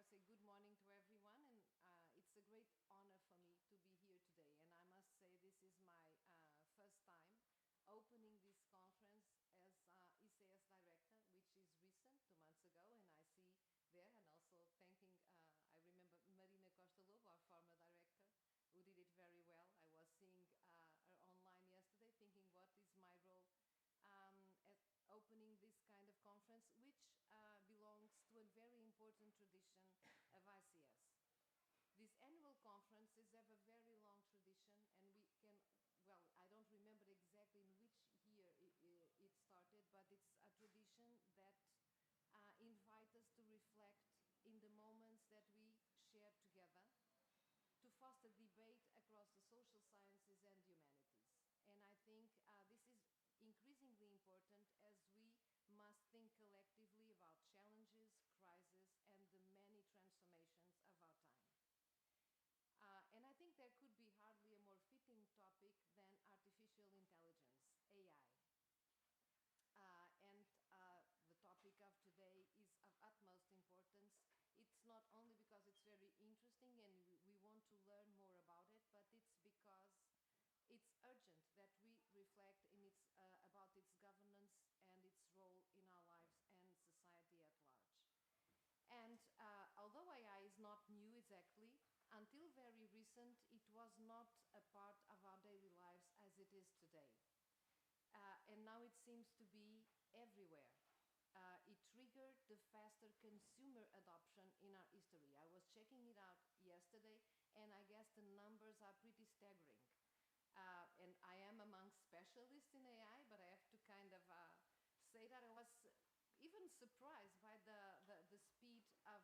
say good morning to everyone, and it's a great honor for me to be here today. And I must say this is my first time opening this conference as ICS director, which is recent, 2 months ago, and I see there, and also thanking, I remember Marina Costa-Lobo, our former director, who did it very well. I was seeing her online yesterday, thinking what is my role at opening this kind of conference, which belongs to a very important tradition of ICS. These annual conferences have a very long tradition, and we can, well, I don't remember exactly in which year it started, but it's a tradition that invite us to reflect in the moments that we share together, to foster debate across the social sciences and humanities. And I think this is increasingly important as we must think collectively about challenges, crises, and the many transformations of our time. And I think there could be hardly a more fitting topic than artificial intelligence, AI. The topic of today is of utmost importance. It's not only because it's very interesting and we want to learn more about it, but it's because it's urgent that we reflect about its governance and its role in our lives and society at large. And although AI is not new exactly, until very recent, it was not a part of our daily lives as it is today. And now it seems to be everywhere. It triggered the faster consumer adoption in our history. I was checking it out yesterday, and I guess the numbers are pretty staggering. And I am among specialists in AI, but I have to kind of say that I was even surprised by the speed of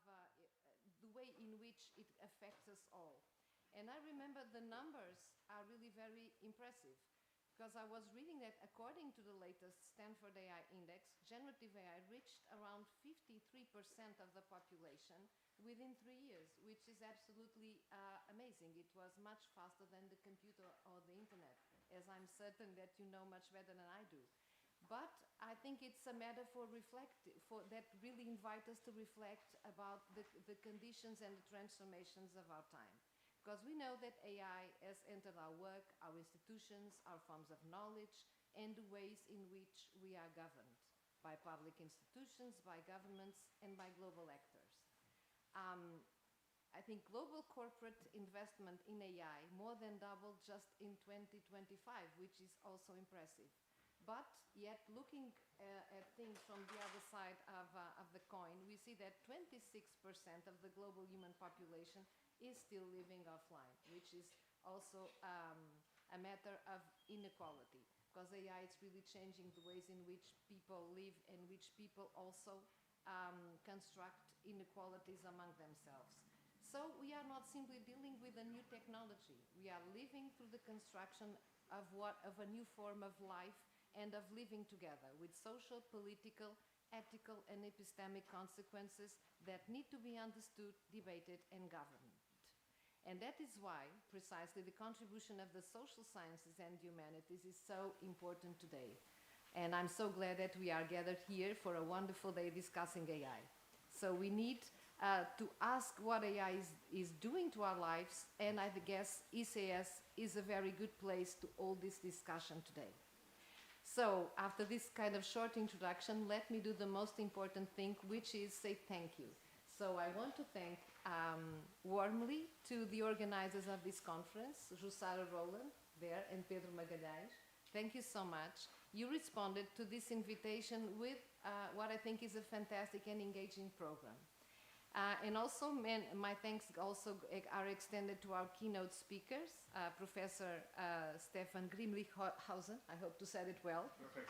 the way in which it affects us all. And I remember the numbers are really very impressive, because I was reading that according to the latest Stanford AI Index, generative AI reached around 53% of the population within 3 years, which is absolutely amazing. It was much faster than the computer or the internet, as I'm certain that you know much better than I do. But I think it's a matter that really invites us to reflect about the conditions and the transformations of our time. Because we know that AI has entered our work, our institutions, our forms of knowledge, and the ways in which we are governed by public institutions, by governments, and by global actors. I think global corporate investment in AI more than doubled just in 2025, which is also impressive. But yet, looking at things from the other side of the coin, we see that 26% of the global human population is still living offline, which is also a matter of inequality, because AI is really changing the ways in which people live and which people also construct inequalities among themselves. So we are not simply dealing with a new technology. We are living through the construction of a new form of life and of living together with social, political, ethical, and epistemic consequences that need to be understood, debated, and governed. And that is why, precisely, the contribution of the social sciences and humanities is so important today. And I'm so glad that we are gathered here for a wonderful day discussing AI. So we need to ask what AI is doing to our lives, and I guess ICS is a very good place to hold this discussion today. So after this kind of short introduction, let me do the most important thing, which is say thank you. So I want to thank warmly to the organizers of this conference, Jussara Roland there and Pedro Magalhães. Thank you so much. You responded to this invitation with what I think is a fantastic and engaging program. And also, my thanks also are extended to our keynote speakers, Professor Stefan Grimlichhausen. I hope to say it well. Perfect.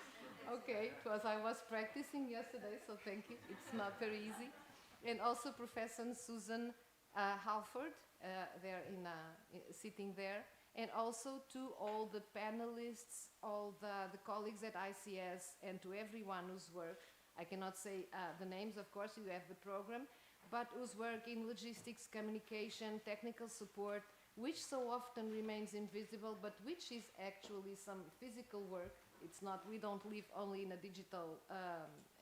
Okay, because I was practicing yesterday, so thank you. It's not very easy. And also Professor Susan Halford, sitting there. And also to all the panelists, all the colleagues at ICS, and to everyone whose work, I cannot say the names, of course, you have the program, but whose work in logistics, communication, technical support, which so often remains invisible, but which is actually some physical work. It's not, we don't live only in a digital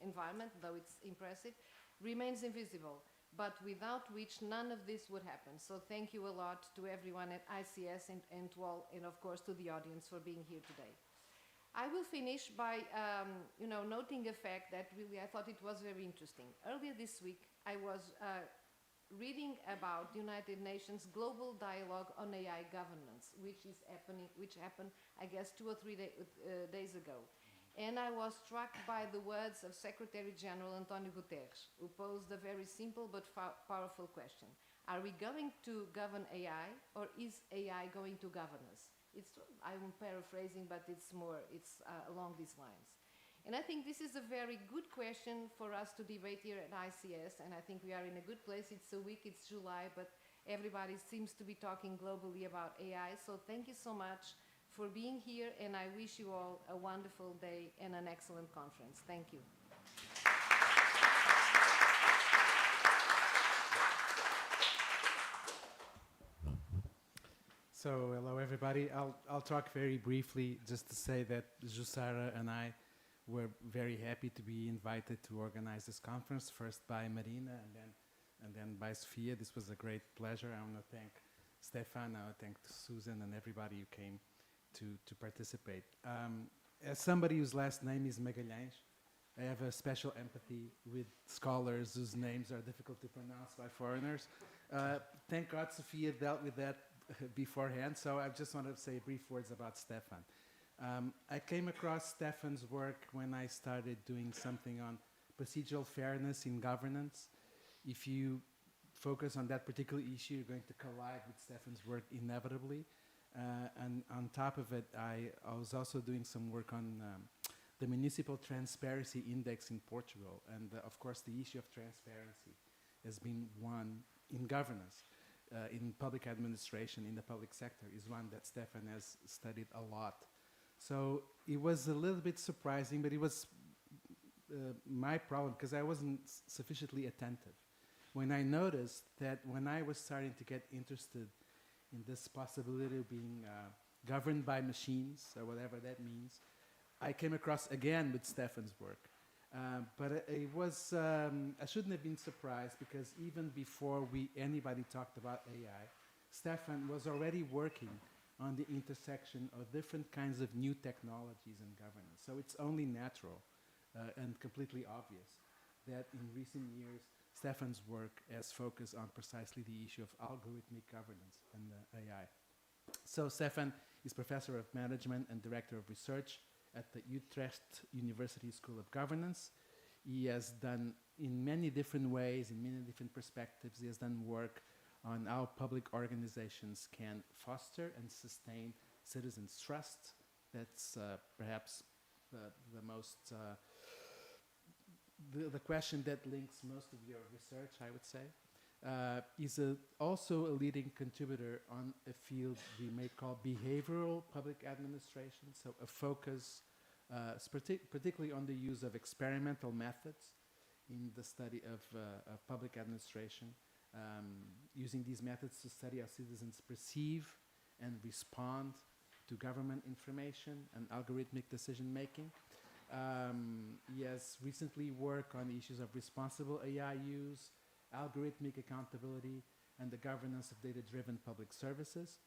environment, though it's impressive, remains invisible. but without which none of this would happen. So thank you a lot to everyone at ICS and to all, and of course to the audience for being here today. I will finish by noting a fact that really I thought it was very interesting. Earlier this week, I was reading about the United Nations Global Dialogue on AI Governance, which happened, I guess, 2 or 3 days ago. And I was struck by the words of Secretary General Antonio Guterres, who posed a very simple but powerful question. Are we going to govern AI, or is AI going to govern us? I'm paraphrasing, but it's along these lines. And I think this is a very good question for us to debate here at ICS, and I think we are in a good place. It's a week, it's July, but everybody seems to be talking globally about AI. So thank you so much for being here, and I wish you all a wonderful day and an excellent conference. Thank you. So, hello everybody. I'll talk very briefly just to say that Jussara and I were very happy to be invited to organize this conference, first by Marina and then by Sofia. This was a great pleasure. I want to thank Stefan, I want to thank Susan and everybody who came to participate. As somebody whose last name is Magalhães, I have a special empathy with scholars whose names are difficult to pronounce by foreigners. Thank God Sofia dealt with that beforehand, so I just want to say brief words about Stefan. I came across Stefan's work when I started doing something on procedural fairness in governance. If you focus on that particular issue, you're going to collide with Stefan's work inevitably. And on top of it, I was also doing some work on the Municipal Transparency Index in Portugal. And of course, the issue of transparency has been one in governance, in public administration, in the public sector, is one that Stefan has studied a lot. So it was a little bit surprising, but it was my problem because I wasn't sufficiently attentive. When I noticed that when I was starting to get interested in this possibility of being governed by machines, or whatever that means, I came across again with Stefan's work. But it was, I shouldn't have been surprised because even before anybody talked about AI, Stefan was already working on the intersection of different kinds of new technologies in governance. So it's only natural and completely obvious that in recent years, Stefan's work has focused on precisely the issue of algorithmic governance and AI. So Stefan is Professor of Management and Director of Research at the Utrecht University School of Governance. He has done, in many different ways, in many different perspectives, he has done work on how public organizations can foster and sustain citizens' trust. That's perhaps the most the question that links most of your research, I would say. He's also a leading contributor on a field we may call behavioral public administration, so a focus particularly on the use of experimental methods in the study of public administration, using these methods to study how citizens perceive and respond to government information and algorithmic decision-making. He has recently worked on issues of responsible AI use, algorithmic accountability, and the governance of data-driven public services.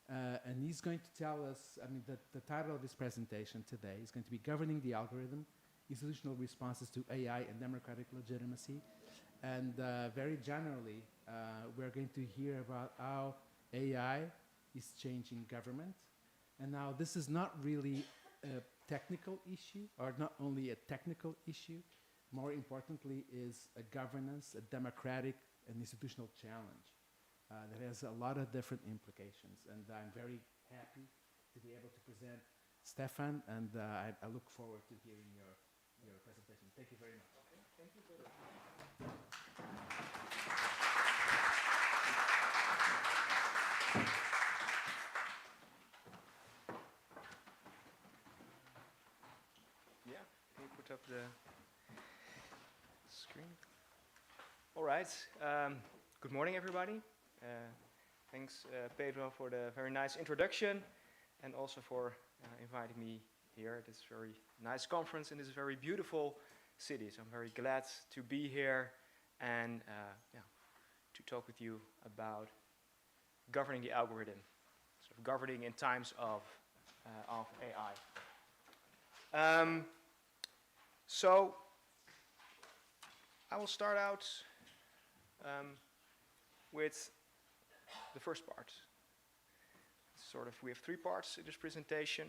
And he's going to tell us, I mean, the title of his presentation today is going to be Governing the Algorithm, Institutional Responses to AI and Democratic Legitimacy. And very generally, we're going to hear about how AI is changing government. And now this is not really a technical issue, or not only a technical issue, more importantly is a governance, a democratic and institutional challenge that has a lot of different implications. And I'm very happy to be able to present Stefan, and I look forward to hearing your presentation. Thank you very much. Okay, thank you very much. Yeah, can you put up the screen? All right. Good morning, everybody. Thanks, Pedro, for the very nice introduction, and also for inviting me here at this very nice conference in this very beautiful city. So I'm very glad to be here and to talk with you about governing the algorithm, sort of governing in times of AI. So I will start out with the first part. We have 3 parts in this presentation.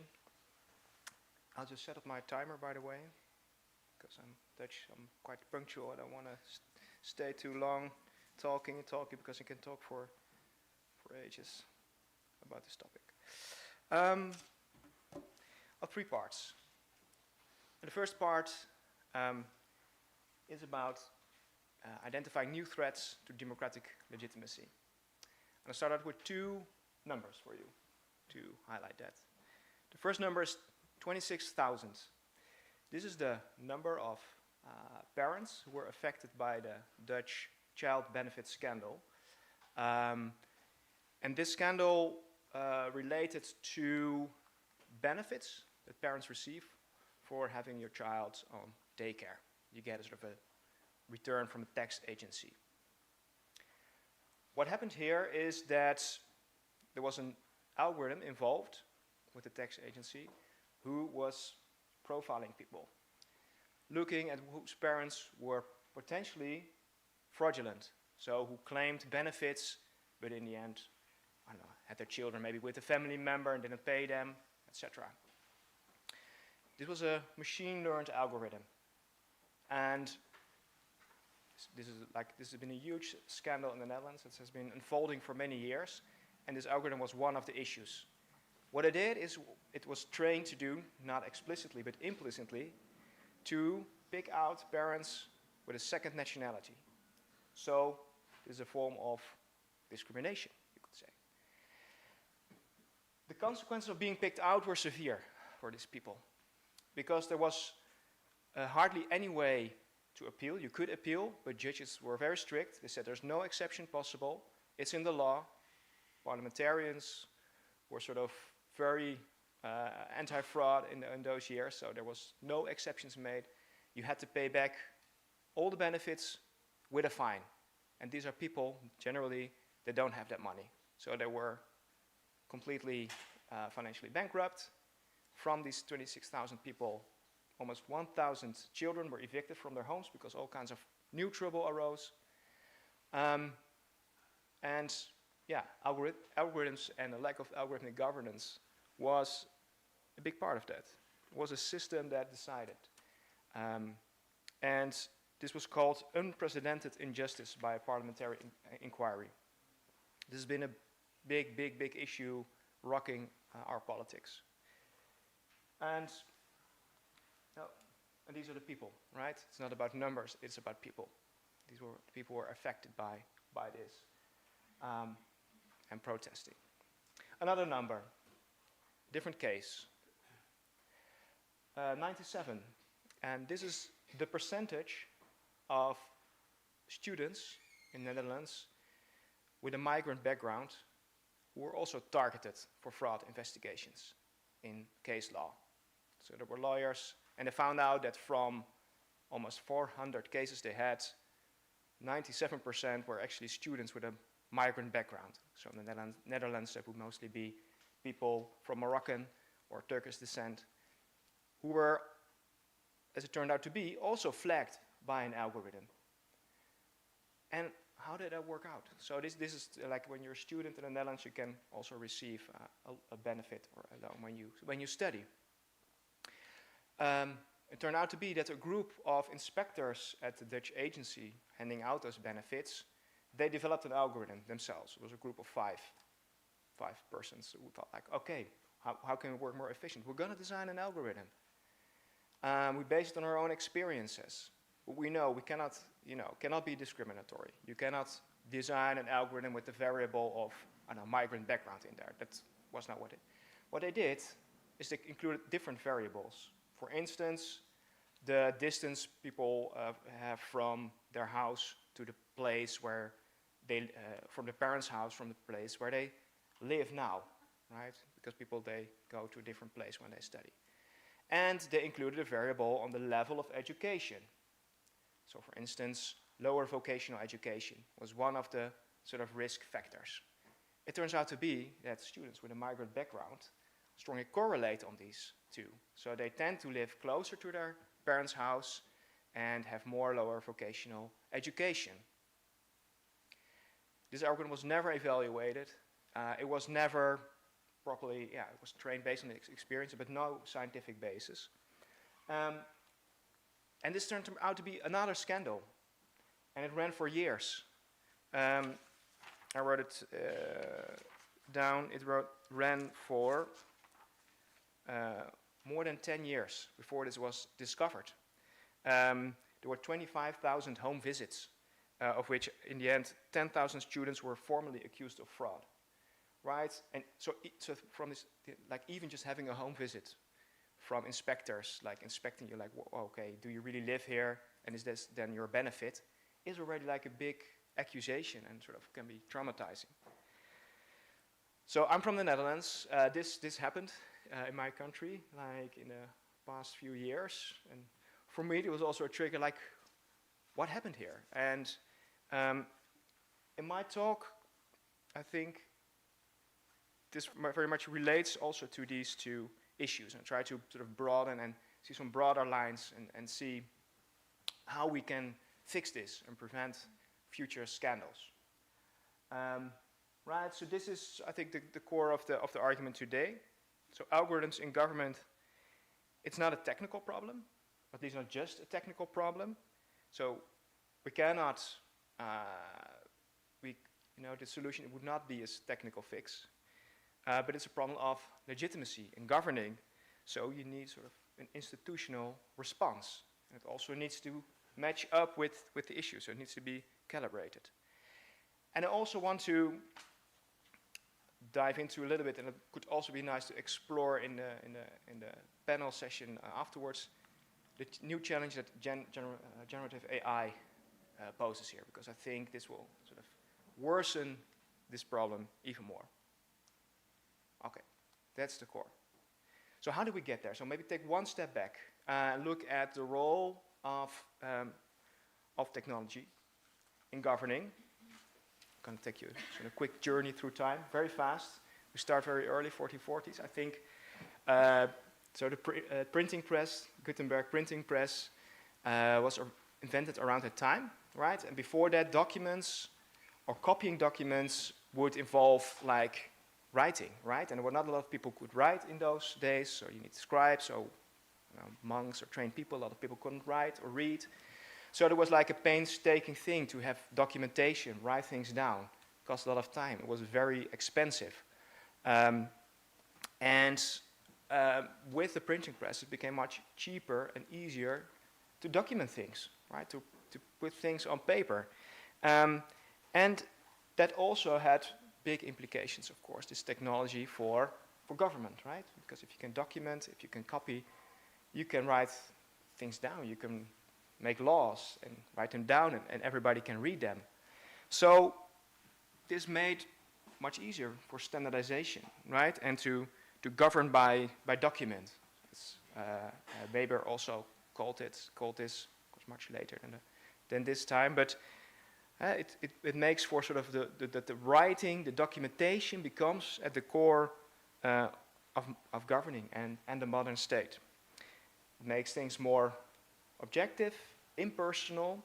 I'll just set up my timer, by the way, because I'm Dutch, I'm quite punctual. I don't want to stay too long talking, because I can talk for ages about this topic. Of 3 parts. And the first part is about identifying new threats to democratic legitimacy. And I'll start out with 2 numbers for you to highlight that. The first number is 26,000. This is the number of parents who were affected by the Dutch child benefit scandal. And this scandal related to benefits that parents receive for having your child on daycare. You get a sort of a return from a tax agency. What happened here is that there was an algorithm involved with the tax agency who was profiling people, looking at whose parents were potentially fraudulent, so who claimed benefits, but in the end, I don't know, had their children maybe with a family member and didn't pay them, etc. This was a machine-learned algorithm, and this has been a huge scandal in the Netherlands. It has been unfolding for many years, and this algorithm was one of the issues. What it did is it was trained to do, not explicitly but implicitly, to pick out parents with a second nationality. So this is a form of discrimination, you could say. The consequences of being picked out were severe for these people, because there was hardly any way to appeal. You could appeal, but judges were very strict. They said there's no exception possible. It's in the law. Parliamentarians were sort of very anti-fraud in those years, so there was no exceptions made. You had to pay back all the benefits with a fine. And these are people, generally, they don't have that money. So they were completely financially bankrupt. From these 26,000 people, almost 1,000 children were evicted from their homes because all kinds of new trouble arose. And yeah, algorithms and a lack of algorithmic governance was a big part of that. It was a system that decided. And this was called unprecedented injustice by a parliamentary inquiry. This has been a big issue rocking our politics. And these are the people, right? It's not about numbers, it's about people. These were people who were affected by this and protesting. Another number, different case, 97. And this is the percentage of students in the Netherlands with a migrant background who were also targeted for fraud investigations in case law. So there were lawyers, and they found out that from almost 400 cases they had, 97% were actually students with a migrant background. So in the Netherlands, that would mostly be people from Moroccan or Turkish descent who were, as it turned out to be, also flagged by an algorithm. And how did that work out? So this is like when you're a student in the Netherlands, you can also receive a benefit or a loan when you study. It turned out to be that a group of inspectors at the Dutch agency handing out those benefits, they developed an algorithm themselves. It was a group of five persons who thought like, okay, how can we work more efficient? We're going to design an algorithm. We based it on our own experiences. We know we cannot be discriminatory. You cannot design an algorithm with the variable of migrant background in there. That was not what they did is they included different variables. For instance, the distance people have from their house to the place where they, from the parents' house, from the place where they live now, right? Because people, they go to a different place when they study. And they included a variable on the level of education. So for instance, lower vocational education was one of the sort of risk factors. It turns out to be that students with a migrant background strongly correlate on these two. So they tend to live closer to their parents' house and have more lower vocational education. This algorithm was never evaluated. It was never properly, it was trained based on experience, but no scientific basis. And this turned out to be another scandal. And it ran for years. I wrote it down. It ran for more than 10 years before this was discovered. There were 25,000 home visits, of which in the end 10,000 students were formally accused of fraud. Right? And so from this, like even just having a home visit from inspectors, like inspecting you, like, okay, do you really live here? And is this then your benefit? Is already like a big accusation and sort of can be traumatizing. So I'm from the Netherlands. This happened in my country, like in the past few years. And for me, it was also a trigger, like, what happened here? And in my talk, I think this very much relates also to these two issues, and try to sort of broaden and see some broader lines and see how we can fix this and prevent future scandals. Right, so this is, I think, the core of the argument today. So algorithms in government, it's not a technical problem, at least not just a technical problem. So we cannot, the solution would not be a technical fix. But it's a problem of legitimacy in governing. So you need sort of an institutional response. And it also needs to match up with the issue, so it needs to be calibrated. And I also want to dive into a little bit, and it could also be nice to explore in the panel session afterwards, the new challenge that generative AI poses here, because I think this will sort of worsen this problem even more. Okay, that's the core. So how do we get there? So maybe take one step back and look at the role of technology in governing. I'm going to take you on a quick journey through time, very fast. We start very early, 1440s, I think. So the printing press, Gutenberg printing press, was invented around that time, right? And before that, documents or copying documents would involve like writing, right? And there were not a lot of people who could write in those days, so you need scribes, so monks or trained people. A lot of people couldn't write or read. So there was like a painstaking thing to have documentation, write things down. It cost a lot of time. It was very expensive. With the printing press, it became much cheaper and easier to document things, right? To put things on paper. And that also had big implications, of course, this technology for government, right? Because if you can document, if you can copy, you can write things down, you can make laws and write them down, and everybody can read them. So this made much easier for standardization, right? And to govern by document. Weber also called this, of course, much later than this time, but it makes for sort of the writing, the documentation becomes at the core of governing and the modern state. It makes things more objective, impersonal,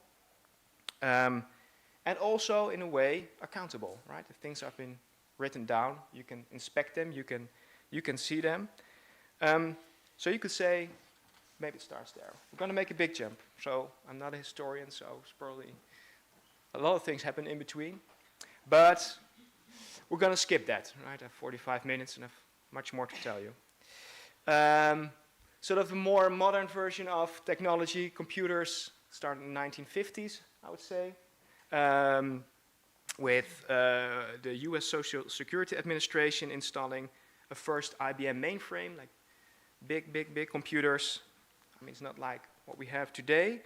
and also in a way accountable, right? If things have been written down, you can inspect them, you can see them. So you could say, maybe it starts there. We're going to make a big jump. So I'm not a historian, so it's probably a lot of things happen in between. But we're going to skip that, right? I have 45 minutes and I have much more to tell you. Sort of a more modern version of technology, computers started in the 1950s, I would say, with the US Social Security Administration installing a first IBM mainframe, like big computers. I mean, it's not like what we have today,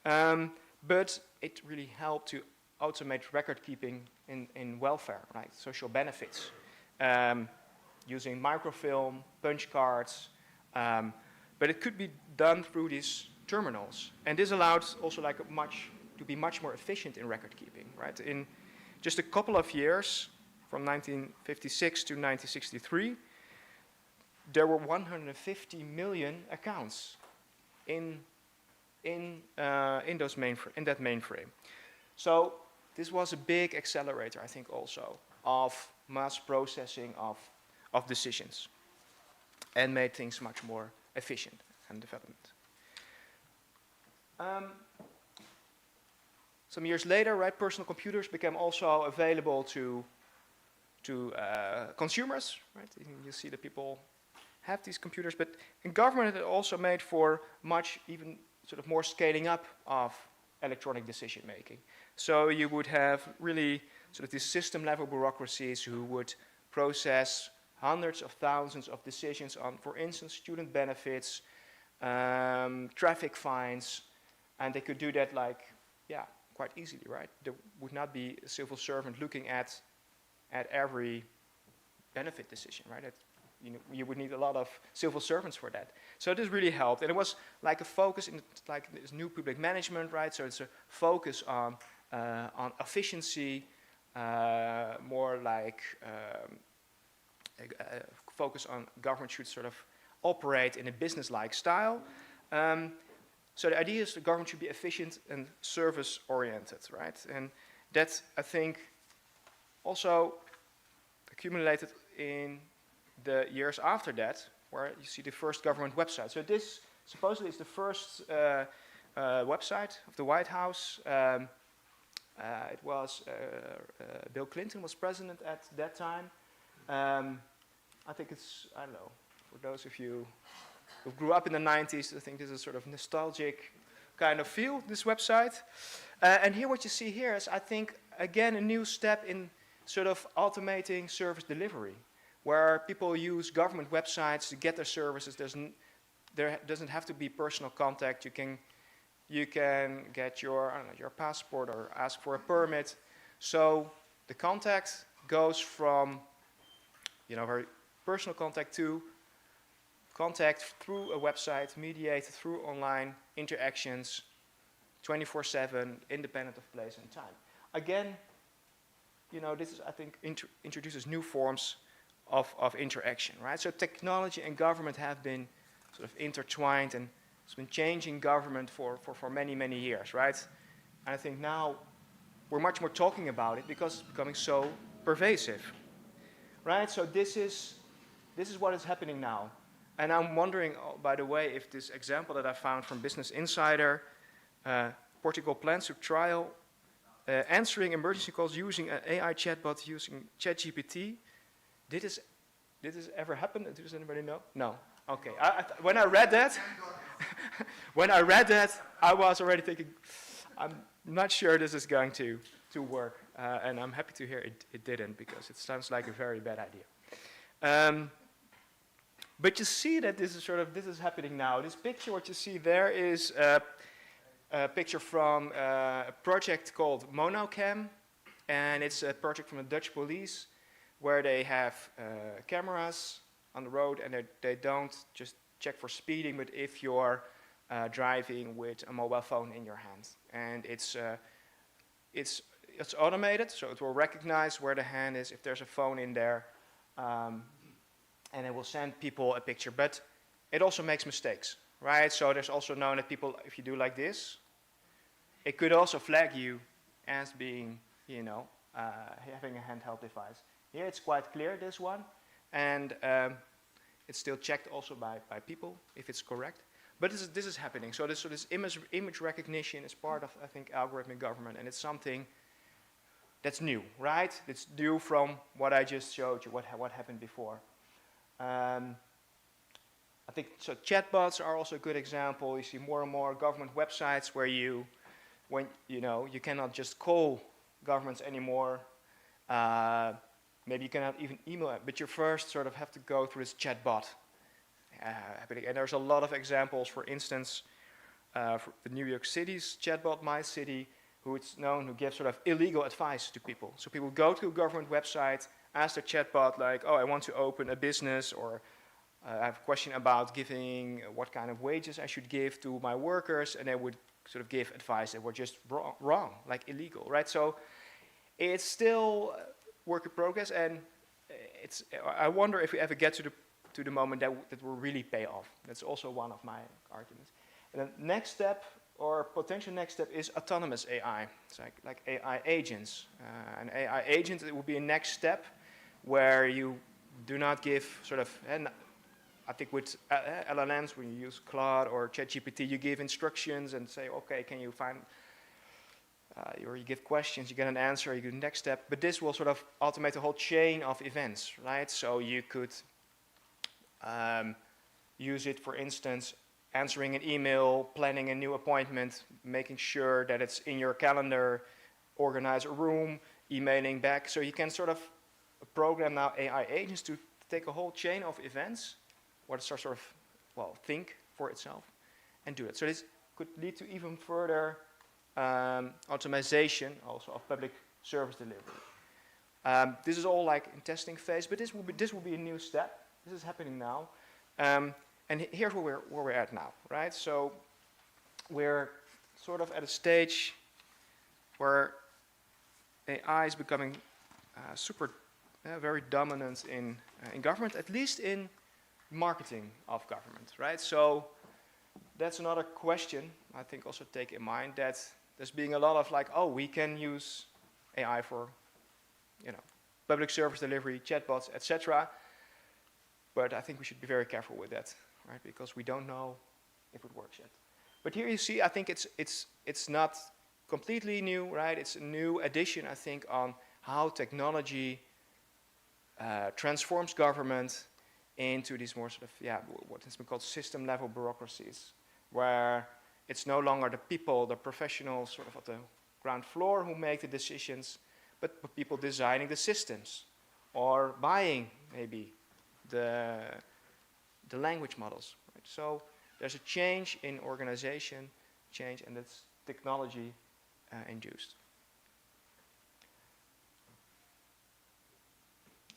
but it really helped to automate record keeping in welfare, right? Social benefits, using microfilm, punch cards, but it could be done through these terminals. And this allowed also like a much to be much more efficient in record keeping, right? In just a couple of years, from 1956 to 1963, there were 150 million accounts in that mainframe. So this was a big accelerator, I think, also of mass processing of decisions, and made things much more efficient and development. Some years later, right, personal computers became also available to consumers, right? You see that people have these computers, but in government it also made for much even sort of more scaling up of electronic decision making. So you would have really sort of these system level bureaucracies who would process hundreds of thousands of decisions on, for instance, student benefits, traffic fines, and they could do that like, yeah, quite easily, right? There would not be a civil servant looking at every benefit decision, right? You would need a lot of civil servants for that. So this really helped, and it was like a focus in like this new public management, right? So it's a focus on efficiency, more like focus on government should sort of operate in a business-like style. So the idea is the government should be efficient and service-oriented, right? And that, I think, also accumulated in the years after that, where you see the first government website. So this supposedly is the first website of the White House. It was Bill Clinton was president at that time. I think it's, I don't know, for those of you who grew up in the 90s, I think this is sort of nostalgic kind of feel, this website. And here what you see here is, I think, again, a new step in sort of automating service delivery, where people use government websites to get their services. There doesn't have to be personal contact. You can get your, I don't know, your passport or ask for a permit. So the contact goes from, very personal contact to contact through a website, mediated through online interactions, 24/7, independent of place and time. Again, this is, I think, introduces new forms of interaction, right? So technology and government have been sort of intertwined, and it's been changing government for many, many years, right? And I think now we're much more talking about it because it's becoming so pervasive, right? So this is what is happening now. And I'm wondering, by the way, if this example that I found from Business Insider, Portugal plans to trial answering emergency calls using an AI chatbot using ChatGPT. Did this ever happen? Does anybody know? No. Okay. When I read that, I was already thinking, I'm not sure this is going to work, and I'm happy to hear it didn't, because it sounds like a very bad idea. But you see that this is happening now. This picture, what you see there, is a picture from a project called Monocam, and it's a project from the Dutch police, where they have cameras on the road, and they don't just check for speeding, but if you're driving with a mobile phone in your hand. And it's automated, so it will recognize where the hand is, if there's a phone in there, and it will send people a picture. But it also makes mistakes, right? So there's also known that people, if you do like this, it could also flag you as being, having a handheld device. Here it's quite clear, this one, and it's still checked also by people if it's correct. But this is happening. So this image recognition is part of, I think, algorithmic government, and it's something that's new, right? It's new from what I just showed you, what happened before. I think so. Chatbots are also a good example. You see more and more government websites where you cannot just call governments anymore. Maybe you cannot even email it, but you first sort of have to go through this chatbot. And there's a lot of examples. For instance, for the New York City's chatbot, My City, who gives sort of illegal advice to people. So people go to a government website, ask their chatbot, like, oh, I want to open a business, or I have a question about giving what kind of wages I should give to my workers, and they would sort of give advice that were just wrong, like illegal, right? So it's still work in progress, and I wonder if we ever get to the moment that will really pay off. That's also one of my arguments. And the next step, or potential next step, is autonomous AI. It's like AI agents. An AI agent, it will be a next step where you do not give sort of, and I think with LLMs, when you use Claude or ChatGPT, you give instructions and say, okay, can you find, or you give questions, you get an answer, you do the next step. But this will sort of automate the whole chain of events, right? So you could use it, for instance, answering an email, planning a new appointment, making sure that it's in your calendar, organize a room, emailing back. So you can sort of program now AI agents to take a whole chain of events, what sort of, well, think for itself, and do it. So this could lead to even further automation also of public service delivery. This is all like in testing phase, but this will be a new step. This is happening now. And here's where we're at now, right? So we're sort of at a stage where AI is becoming very dominant in government, at least in marketing of government, right? So that's another question I think also take in mind, that there's being a lot of like, oh, we can use AI for, public service delivery, chatbots, etc. But I think we should be very careful with that, right? Because we don't know if it works yet. But here you see, I think it's not completely new, right? It's a new addition, I think, on how technology transforms government into these more sort of, what has been called system-level bureaucracies, where it's no longer the people, the professionals sort of at the ground floor who make the decisions, but people designing the systems or buying maybe the language models. Right? So there's a change in organization, and that's technology induced.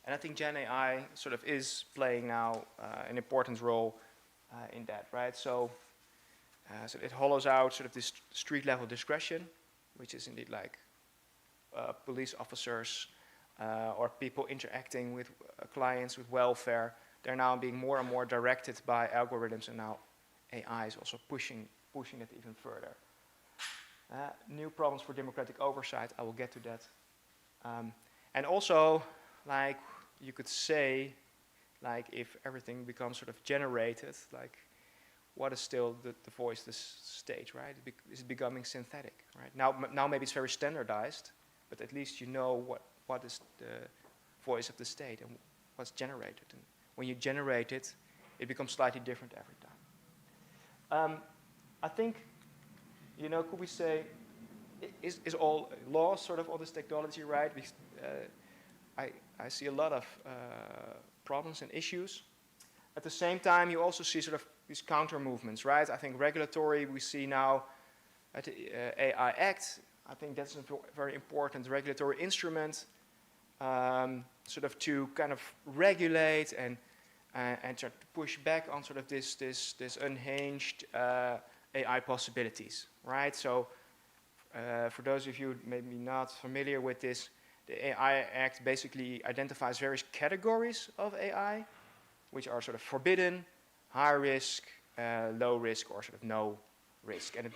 And I think Gen AI sort of is playing now an important role in that, right? So it hollows out sort of this street-level discretion, which is indeed like police officers or people interacting with clients with welfare. They're now being more and more directed by algorithms, and now AI is also pushing it even further. New problems for democratic oversight, I will get to that. And also, like you could say, like if everything becomes sort of generated, like what is still the voice, the state, right? Is it becoming synthetic, right? Now maybe it's very standardized, but at least you know what is the voice of the state and what's generated. And when you generate it, it becomes slightly different every time. I think, could we say, is all laws sort of all this technology, right? Because, I see a lot of problems and issues. At the same time, you also see sort of these counter movements, right? I think regulatory, we see now at the AI Act, I think that's a very important regulatory instrument, sort of to kind of regulate and try to push back on sort of this unhinged AI possibilities, right? So for those of you maybe not familiar with this, the AI Act basically identifies various categories of AI, which are sort of forbidden, high risk, low risk, or sort of no risk. And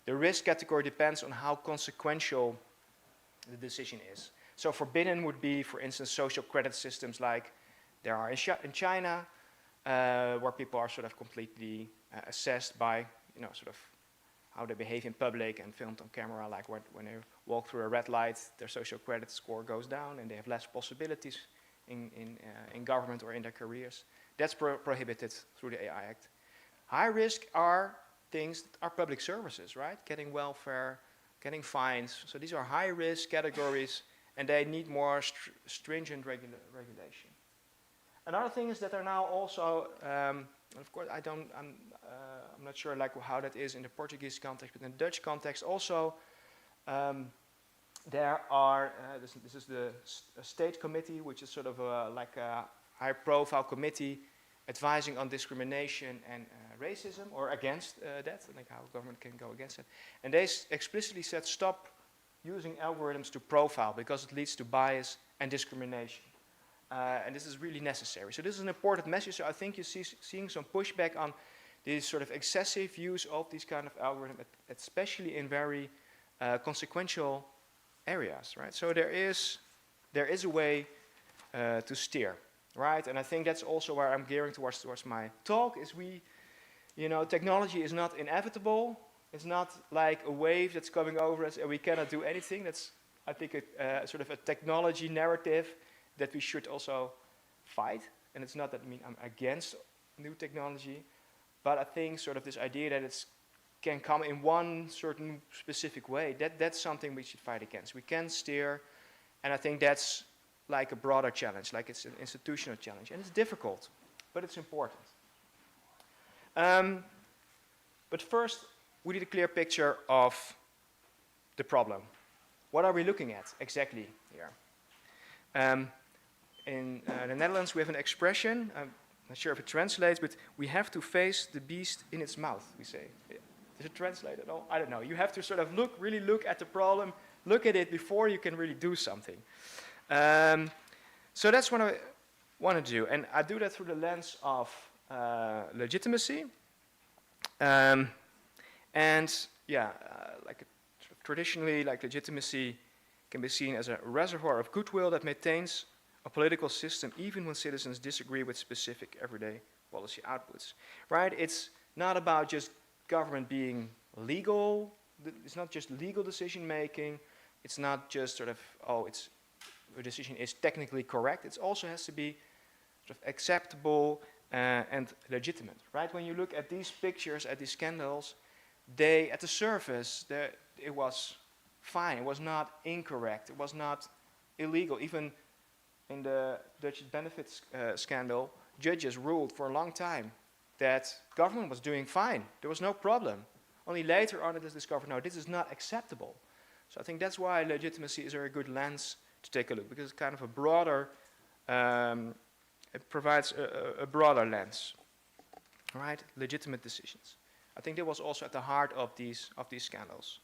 the risk category depends on how consequential the decision is. So forbidden would be, for instance, social credit systems like there are in China, where people are sort of completely assessed by, sort of how they behave in public and filmed on camera, like when they walk through a red light, their social credit score goes down and they have less possibilities in government or in their careers. That's prohibited through the AI Act. High risk are things that are public services, right? Getting welfare, getting fines. So these are high risk categories, and they need more stringent regulation. Another thing is that there are now also, of course, I'm not sure like how that is in the Portuguese context, but in the Dutch context also, there are, this is the State Committee, which is sort of like a high-profile committee advising on discrimination and racism, or against that, like how government can go against it. And they explicitly said stop using algorithms to profile because it leads to bias and discrimination. And this is really necessary. So this is an important message. So I think you're seeing some pushback on this sort of excessive use of these kind of algorithms, especially in very consequential areas, right? So there is a way to steer, right? And I think that's also where I'm gearing towards my talk, is technology is not inevitable. It's not like a wave that's coming over us and we cannot do anything. That's, I think, sort of a technology narrative that we should also fight. And it's not that I'm against new technology, but I think sort of this idea that it can come in one certain specific way, that's something we should fight against. We can steer, and I think that's like a broader challenge, like it's an institutional challenge. And it's difficult, but it's important. But first, we need a clear picture of the problem. What are we looking at exactly here? In the Netherlands, we have an expression, I'm not sure if it translates, but we have to face the beast in its mouth, we say. Does it translate at all? I don't know. You have to sort of really look at the problem, look at it before you can really do something. So that's what I want to do. And I do that through the lens of legitimacy. Traditionally, legitimacy can be seen as a reservoir of goodwill that maintains a political system even when citizens disagree with specific everyday policy outputs, right? It's not about just government being legal. It's not just legal decision making. It's not just sort of, a decision is technically correct. It also has to be sort of acceptable and legitimate, right? When you look at these pictures, at these scandals, at the surface, it was fine. It was not incorrect. It was not illegal. Even in the Dutch benefits scandal, judges ruled for a long time that government was doing fine. There was no problem. Only later on it is discovered, no, this is not acceptable. So I think that's why legitimacy is a very good lens to take a look, because it's kind of a broader, it provides a broader lens, right? Legitimate decisions. I think that was also at the heart of these scandals.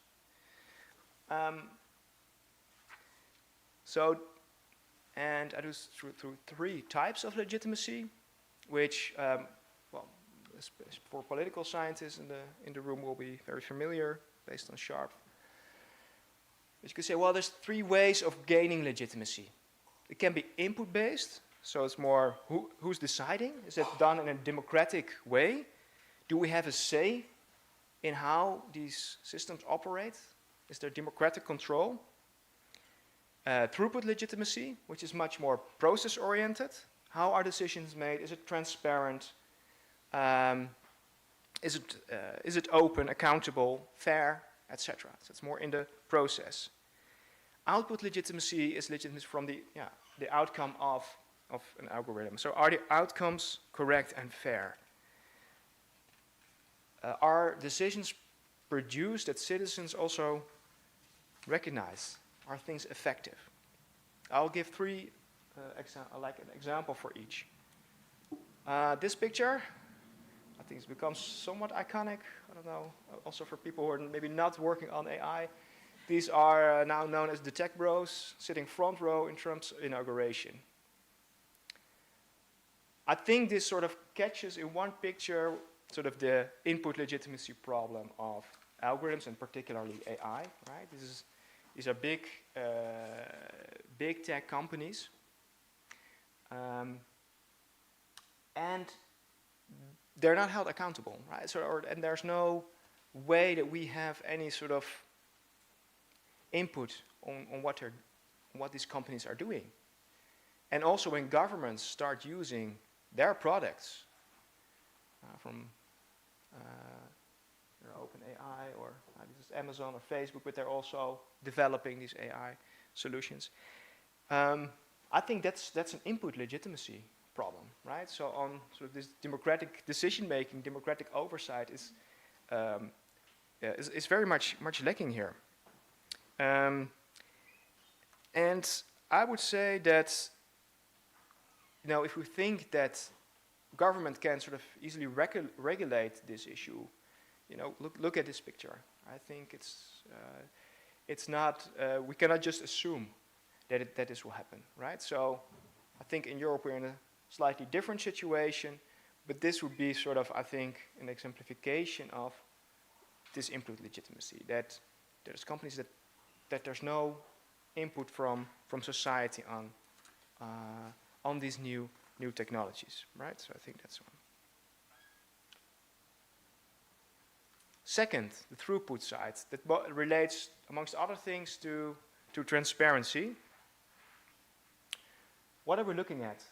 And I do through three types of legitimacy, which, for political scientists in the room will be very familiar, based on Sharp. But you could say, well, there's three ways of gaining legitimacy. It can be input-based, so it's more who's deciding? Is it done in a democratic way? Do we have a say in how these systems operate? Is there democratic control? Throughput legitimacy, which is much more process-oriented. How are decisions made? Is it transparent? Is it open, accountable, fair, etc.? So it's more in the process. Output legitimacy is legitimacy from the outcome of an algorithm. So are the outcomes correct and fair? Are decisions produced that citizens also recognize? Are things effective? I'll give three, like an example for each. This picture, I think it's become somewhat iconic. I don't know, also for people who are maybe not working on AI. These are now known as the tech bros, sitting front row in Trump's inauguration. I think this sort of catches in one picture sort of the input legitimacy problem of algorithms, and particularly AI, right? These are big tech companies. And they're not held accountable, right? And there's no way that we have any sort of input on what these companies are doing. And also when governments start using their products from OpenAI or this is Amazon or Facebook, but they're also developing these AI solutions. I think that's an input legitimacy problem, right? So on sort of this democratic decision-making, democratic oversight is very much lacking here. And I would say that, if we think that government can sort of easily regulate this issue, you know, look at this picture. I think it's not, we cannot just assume that this will happen, right? So I think in Europe we're in a slightly different situation, but this would be sort of, I think, an exemplification of this input legitimacy, that there's companies that there's no input from society on these new technologies, right? So I think that's one. Second, the throughput side, that relates, amongst other things, to transparency. What are we looking at?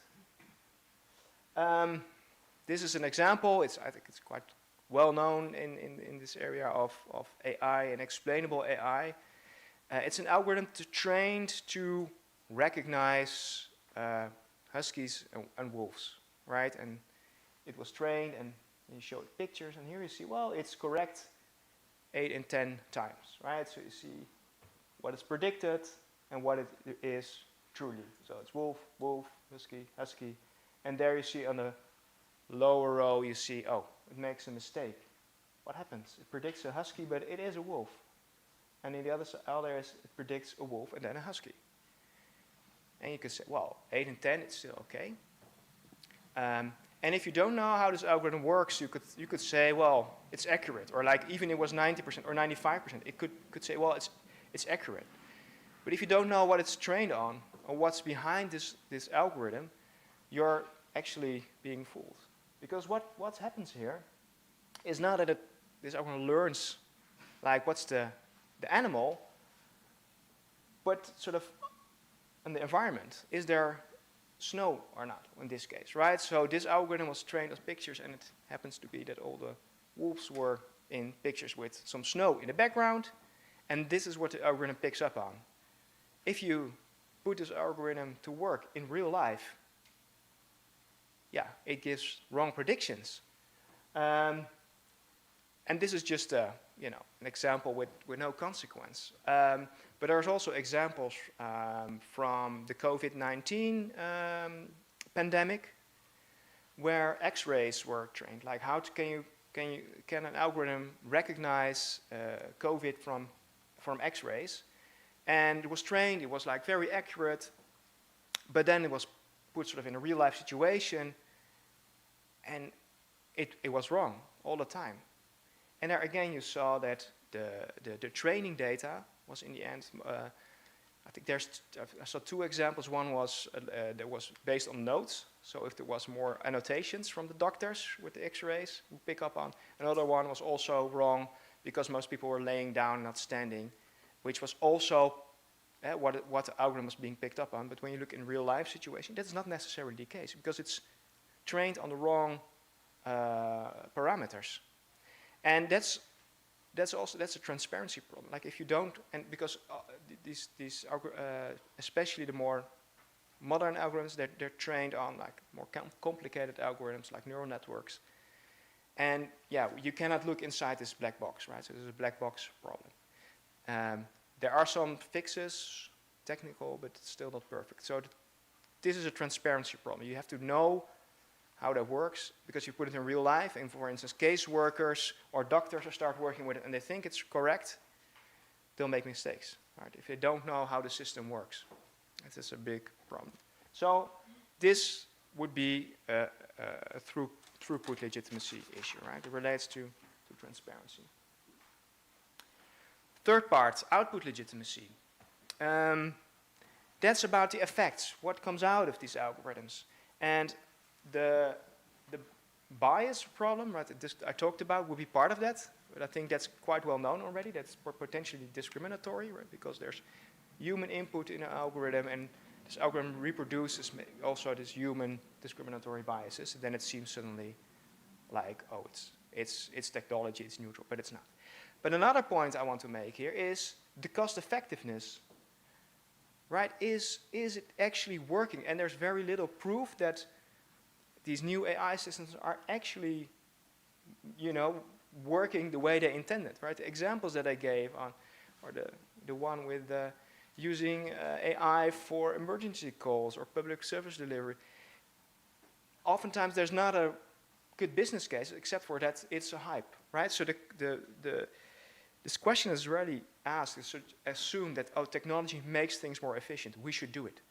This is an example. I think it's quite well known in this area of AI and explainable AI. It's an algorithm trained to recognize huskies and wolves, right? And it was trained, and you show it pictures, and here you see, well, it's correct 8 and 10 times, right? So you see what is predicted and what it is truly. So it's wolf, wolf, husky, husky. And there you see on the lower row, you see, oh, it makes a mistake. What happens? It predicts a husky, but it is a wolf. And in the other side, it predicts a wolf and then a husky. And you can say, well, 8 and 10, it's still okay. And if you don't know how this algorithm works, you could say, well, it's accurate. Or like even it was 90% or 95%, it could say, well, it's accurate. But if you don't know what it's trained on or what's behind this algorithm, you're actually being fooled. Because what happens here is not that this algorithm learns like what's the animal, but sort of in the environment. Is there snow or not in this case, right? So this algorithm was trained on pictures, and it happens to be that all the wolves were in pictures with some snow in the background, and this is what the algorithm picks up on. If you put this algorithm to work in real life, yeah, it gives wrong predictions. And this is just an example with no consequence. But there's also examples from the COVID-19 pandemic where X-rays were trained. Like how can an algorithm recognize COVID from X-rays? And it was trained. It was like very accurate, but then it was put sort of in a real life situation, and it was wrong all the time. And there again, you saw that the training data was in the end, I think I saw two examples. One was that was based on notes. So if there was more annotations from the doctors with the X-rays, we pick up on. Another one was also wrong because most people were laying down, not standing, which was also what the algorithm was being picked up on. But when you look in real life situation, that's not necessarily the case because it's trained on the wrong parameters. And that's a transparency problem. Like if you don't, and because these especially the more modern algorithms, they're trained on like more complicated algorithms like neural networks. And yeah, you cannot look inside this black box, right? So there's a black box problem. There are some fixes, technical, but it's still not perfect. So this is a transparency problem. You have to know how that works, because you put it in real life, and for instance, caseworkers or doctors start working with it and they think it's correct, they'll make mistakes, right? If they don't know how the system works. This is a big problem. So this would be a throughput legitimacy issue, right? It relates to transparency. Third part, output legitimacy. That's about the effects, what comes out of these algorithms. And the bias problem, right, I talked about, will be part of that, but I think that's quite well known already. That's potentially discriminatory, right, because there's human input in an algorithm, and this algorithm reproduces also this human discriminatory biases, and then it seems suddenly like, oh, it's technology, it's neutral, but it's not. But another point I want to make here is the cost effectiveness, right? Is it actually working? And there's very little proof that these new AI systems are actually, working the way they intended, right? The examples that I gave on, or the one with using AI for emergency calls or public service delivery, oftentimes there's not a good business case, except for that it's a hype, right? So this question is really asked, is to assume that, oh, technology makes things more efficient, we should do it.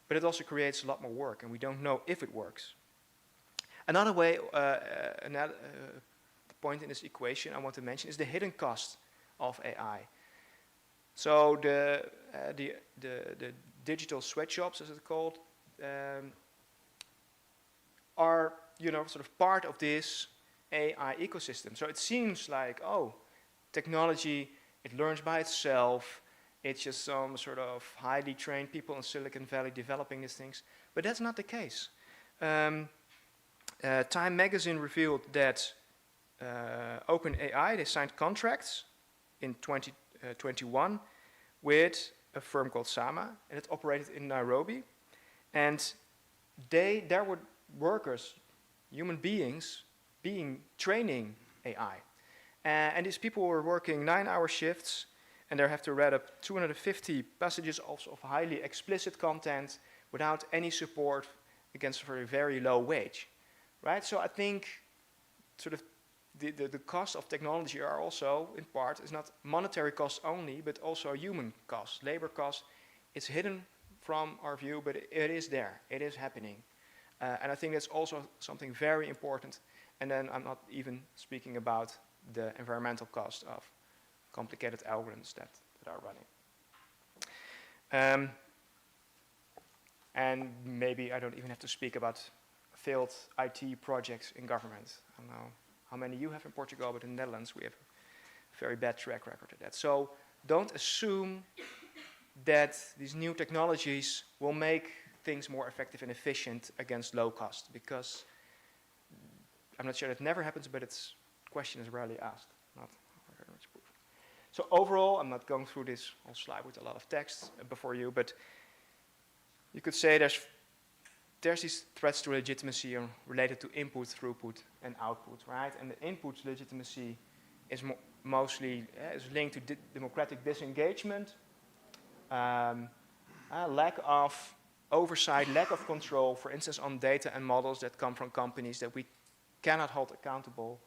But it also creates a lot more work, and we don't know if it works. Another way, another point in this equation I want to mention is the hidden cost of AI. So the digital sweatshops, as it's called, are, you know, sort of part of this AI ecosystem. So it seems like, oh, technology, it learns by itself. It's just some sort of highly trained people in Silicon Valley developing these things. But that's not the case. Time magazine revealed that OpenAI, they signed contracts in 2021 with a firm called Sama, and it operated in Nairobi. And there were workers, human beings, training AI. And these people were working 9-hour shifts, and they have to read up 250 passages of highly explicit content without any support against a very low wage, right? So I think sort of the cost of technology are also, in part, is not monetary costs only, but also human costs, labor costs. It's hidden from our view, but it is there. It is happening. And I think that's also something very important. And then I'm not even speaking about the environmental cost of complicated algorithms that are running. And maybe I don't even have to speak about failed IT projects in government. I don't know how many you have in Portugal, but in the Netherlands we have a very bad track record of that. So don't assume that these new technologies will make things more effective and efficient against low cost, because I'm not sure that never happens, but its question is rarely asked. Not very much proof. So overall, I'm not going through this whole slide with a lot of text before you, but you could say there's these threats to legitimacy related to input, throughput, and output, right? And the input legitimacy is mostly is linked to democratic disengagement, lack of oversight, lack of control, for instance, on data and models that come from companies that we cannot hold accountable.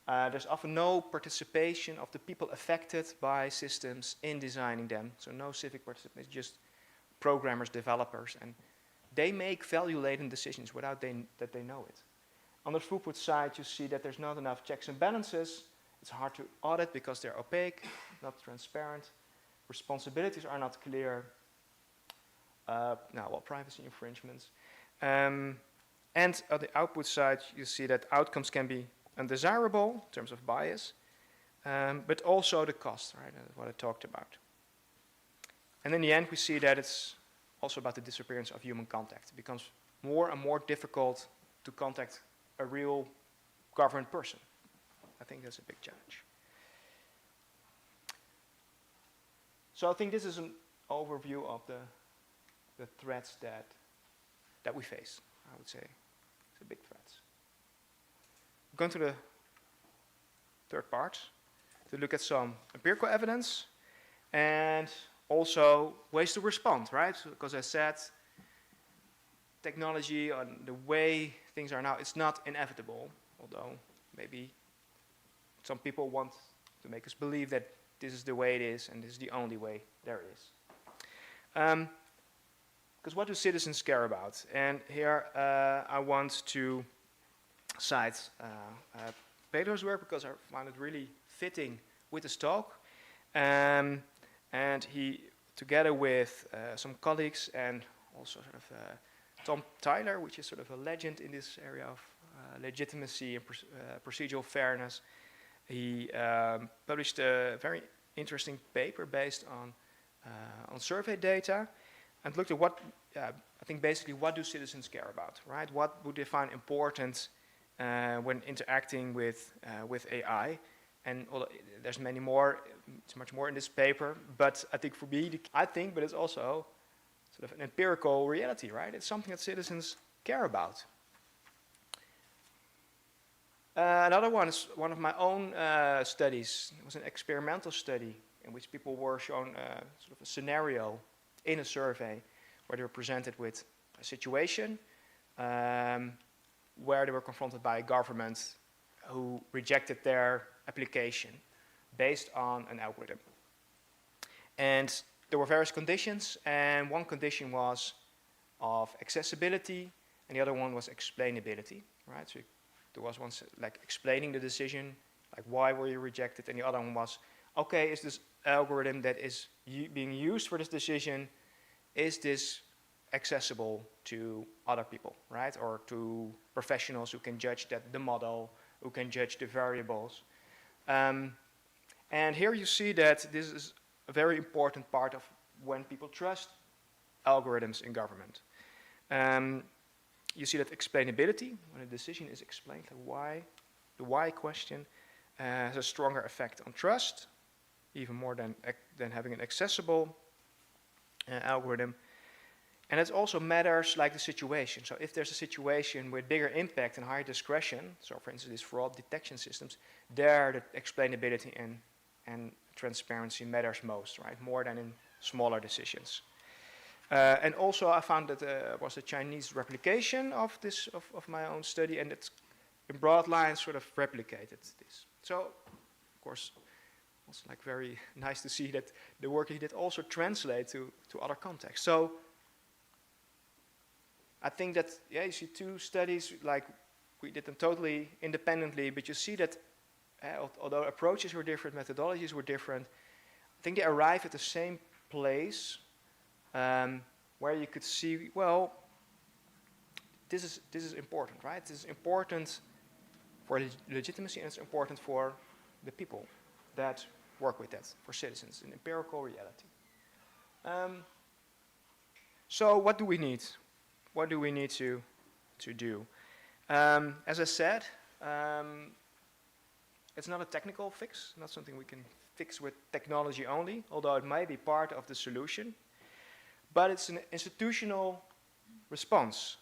There's often no participation of the people affected by systems in designing them, so no civic participation, just programmers, developers, and they make value-laden decisions without that they know it. On the throughput side, you see that there's not enough checks and balances. It's hard to audit because they're opaque, not transparent. Responsibilities are not clear. Privacy infringements. And on the output side, you see that outcomes can be undesirable in terms of bias, but also the cost, right, what I talked about. And in the end, we see that it's also about the disappearance of human contact. It becomes more and more difficult to contact a real governed person. I think that's a big challenge. So I think this is an overview of the threats that we face, I would say. It's a big threats. We're going to the third part to look at some empirical evidence and also ways to respond, right? Because I said technology and the way things are now, it's not inevitable, although maybe some people want to make us believe that this is the way it is and this is the only way there is. Because what do citizens care about? And here I want to cite Pedro's work because I found it really fitting with his talk. And he, together with some colleagues and also sort of Tom Tyler, which is sort of a legend in this area of legitimacy and procedural fairness, he published a very interesting paper based on survey data and looked at what, I think basically what do citizens care about, right? What would they find important when interacting with AI? And there's many more, it's much more in this paper, but I think for me, but it's also sort of an empirical reality, right? It's something that citizens care about. Another one is one of my own studies. It was an experimental study in which people were shown sort of a scenario in a survey where they were presented with a situation where they were confronted by a government who rejected their application based on an algorithm. And there were various conditions, and one condition was of accessibility, and the other one was explainability, right? So there was one like explaining the decision, like why were you rejected, and the other one was, okay, is this algorithm that is being used for this decision, is this accessible to other people, right? Or to professionals who can judge that the model, who can judge the variables. And here you see that this is a very important part of when people trust algorithms in government. You see that explainability, when a decision is explained, like why, the why question, has a stronger effect on trust, even more than having an accessible algorithm. And it also matters like the situation. So if there's a situation with bigger impact and higher discretion, so for instance these fraud detection systems, there the explainability and transparency matters most, right? More than in smaller decisions. And also I found that was a Chinese replication of this, of my own study, and it's in broad lines sort of replicated this. So, of course, it's like very nice to see that the work he did also translate to other contexts. So I think that, yeah, you see two studies, like we did them totally independently, but you see that although approaches were different, methodologies were different, I think they arrive at the same place where you could see, well, this is important, right? This is important for legitimacy, and it's important for the people that work with that, for citizens, an empirical reality. So what do we need? What do we need to do? As I said, it's not a technical fix, not something we can fix with technology only, although it might be part of the solution. But it's an institutional response,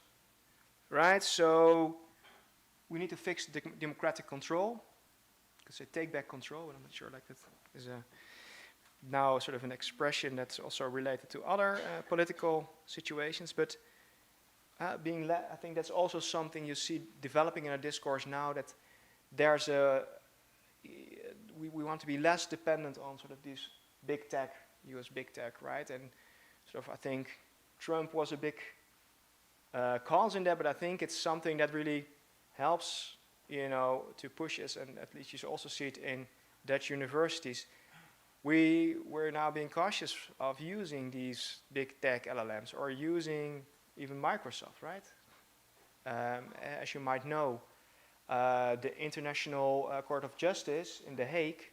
right? So we need to fix the democratic control. I could say take back control, but I'm not sure like that is now sort of an expression that's also related to other political situations. But I think that's also something you see developing in our discourse now, that there's we want to be less dependent on sort of these big tech, US big tech, right? And sort of I think Trump was a big cause in that, but I think it's something that really helps, you know, to push us, and at least you also see it in Dutch universities. We're now being cautious of using these big tech LLMs or using even Microsoft, right? As you might know, the International Court of Justice in The Hague,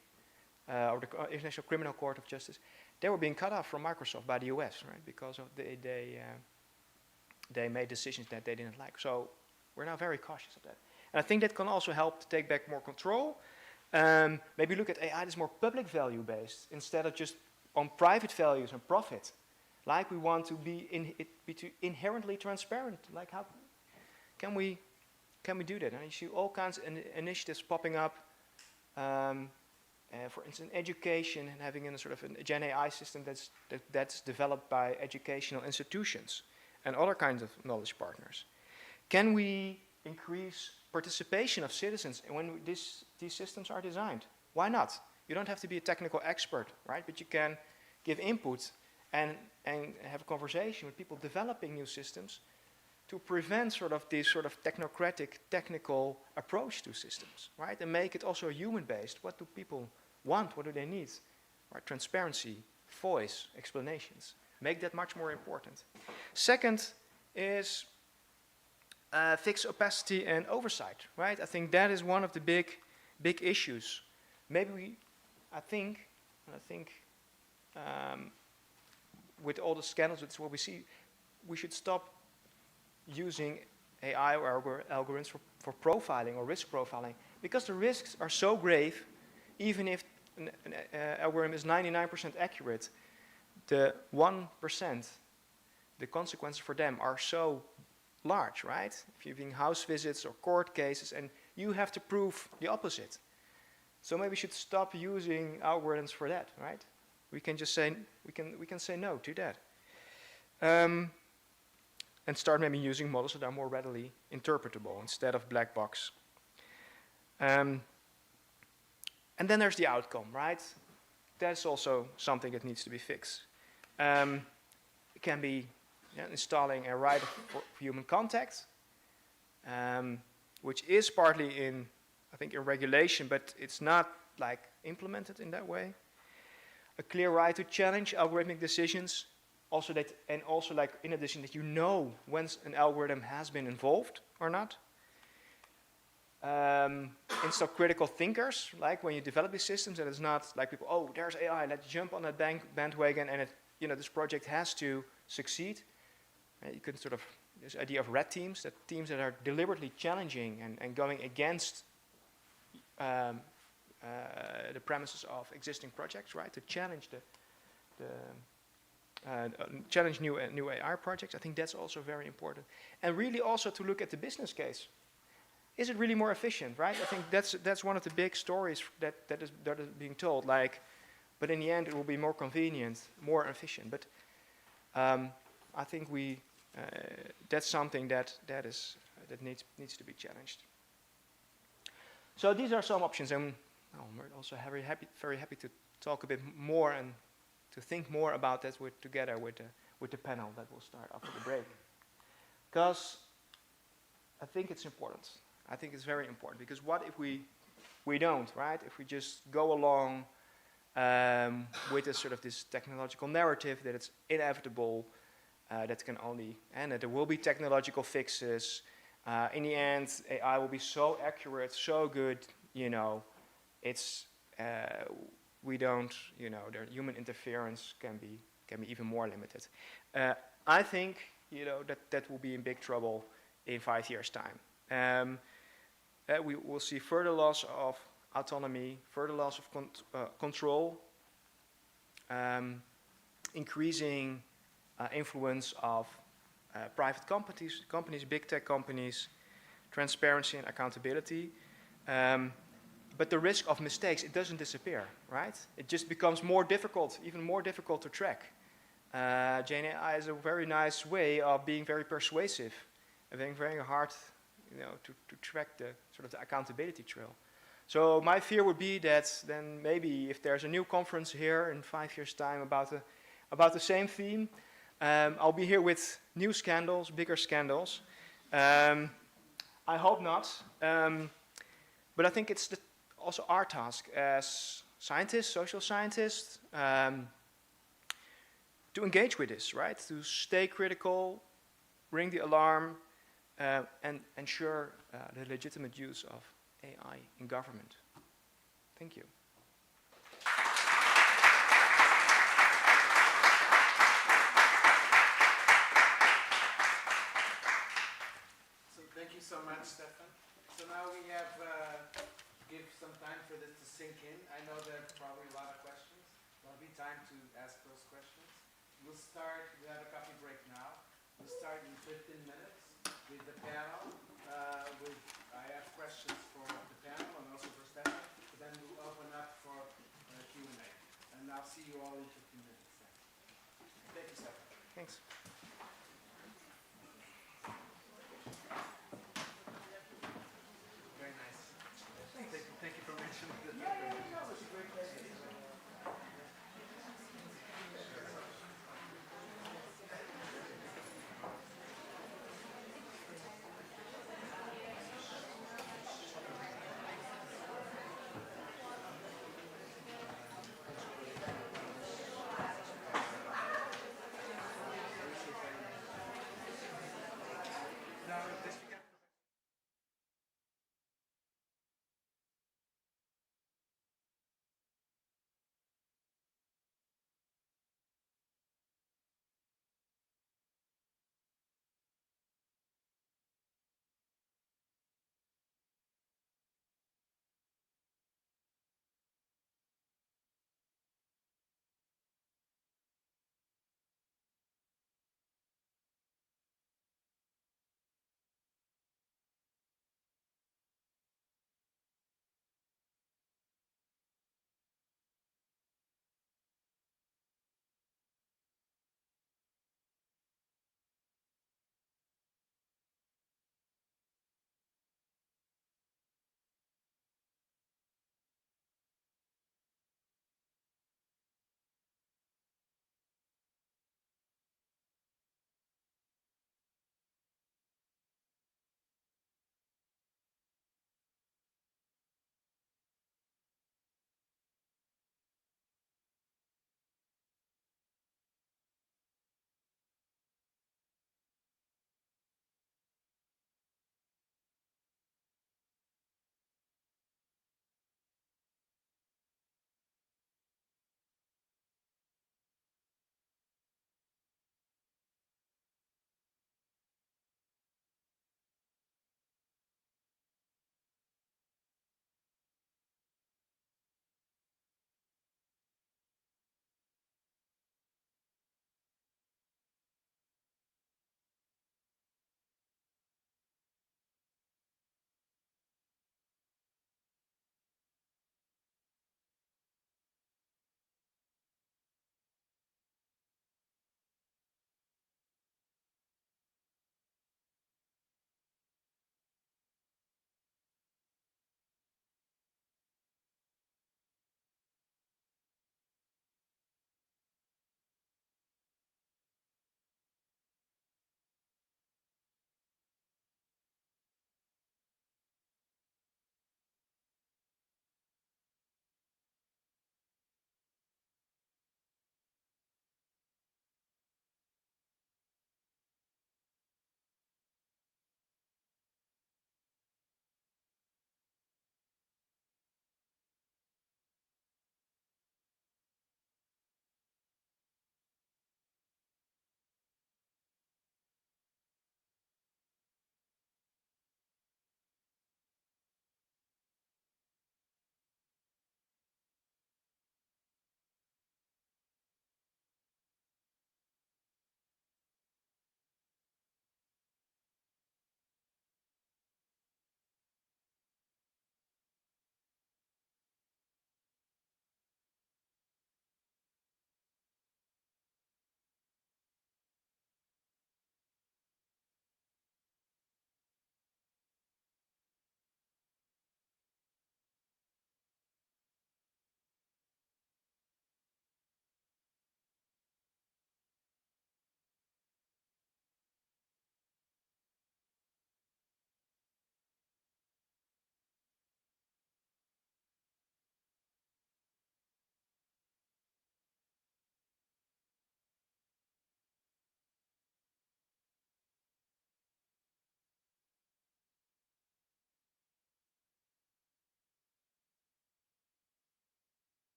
or the International Criminal Court of Justice, they were being cut off from Microsoft by the US, right? Because of they made decisions that they didn't like. So we're now very cautious of that. And I think that can also help to take back more control. Maybe look at AI that's more public value based instead of just on private values and profit. Like we want to be inherently transparent. Like how can we do that? And you see all kinds of initiatives popping up. For instance, education, and having a sort of a Gen AI system that's developed by educational institutions and other kinds of knowledge partners. Can we increase participation of citizens when these systems are designed? Why not? You don't have to be a technical expert, right? But you can give input and have a conversation with people developing new systems to prevent sort of this sort of technocratic, technical approach to systems, right? And make it also human-based. What do people want? What do they need? Right? Transparency, voice, explanations. Make that much more important. Second is fix opacity and oversight, right? I think that is one of the big issues. Maybe I think with all the scandals, it's what we see, we should stop using AI or algorithms for profiling or risk profiling, because the risks are so grave. Even if an algorithm is 99% accurate, the 1%, the consequences for them are so large, right? If you're doing house visits or court cases, and you have to prove the opposite. So maybe we should stop using algorithms for that, right? We can just say we can say no to that. and start maybe using models that are more readily interpretable instead of black box. And then there's the outcome, right? That's also something that needs to be fixed. It can be installing a right for human contact, which is partly in, I think, in regulation, but it's not like implemented in that way. A clear right to challenge algorithmic decisions, also that, and also like in addition that you know when an algorithm has been involved or not. Install critical thinkers, like when you develop these systems, that it's not like people, oh, there's AI, let's jump on that bandwagon, and this project has to succeed. You can sort of, this idea of red teams, that teams that are deliberately challenging and going against the premises of existing projects, right? To challenge challenge new AI projects. I think that's also very important, and really also to look at the business case. Is it really more efficient, right? I think that's one of the big stories that is being told. Like, but in the end, it will be more convenient, more efficient. But I think that's something that needs to be challenged. So these are some options, and I'm also very happy to talk a bit more and to think more about that together with the panel that will start after the break. Because I think it's important. I think it's very important, because what if we don't, right? If we just go along with this sort of this technological narrative that it's inevitable, that can only, and that there will be technological fixes. In the end, AI will be so accurate, so good, it's we don't, their human interference can be even more limited. I think, that will be in big trouble in 5 years' time. We will see further loss of autonomy, further loss of control, increasing influence of private companies, big tech companies, transparency and accountability. But the risk of mistakes, it doesn't disappear, right? It just becomes more difficult, even more difficult to track. Gen AI is a very nice way of being very persuasive and being very hard, to track the sort of the accountability trail. So my fear would be that then maybe if there's a new conference here in 5 years' time about the same theme, I'll be here with new scandals, bigger scandals. I hope not. But I think it's also our task as scientists, social scientists, to engage with this, right? To stay critical, ring the alarm, and ensure the legitimate use of AI in government. Thank you. So thank you so much, Stefan. So now we have give some time for this to sink in. I know there's probably a lot of questions. There'll be time to ask those questions. We have a coffee break now. We'll start in 15 minutes with the panel. I have questions for the panel and also for Stefan. But then we'll open up for Q&A. And I'll see you all in 15 minutes. Thank you, Stefan. Thanks. Very nice. Thank you for mentioning that. No, it's a great pleasure.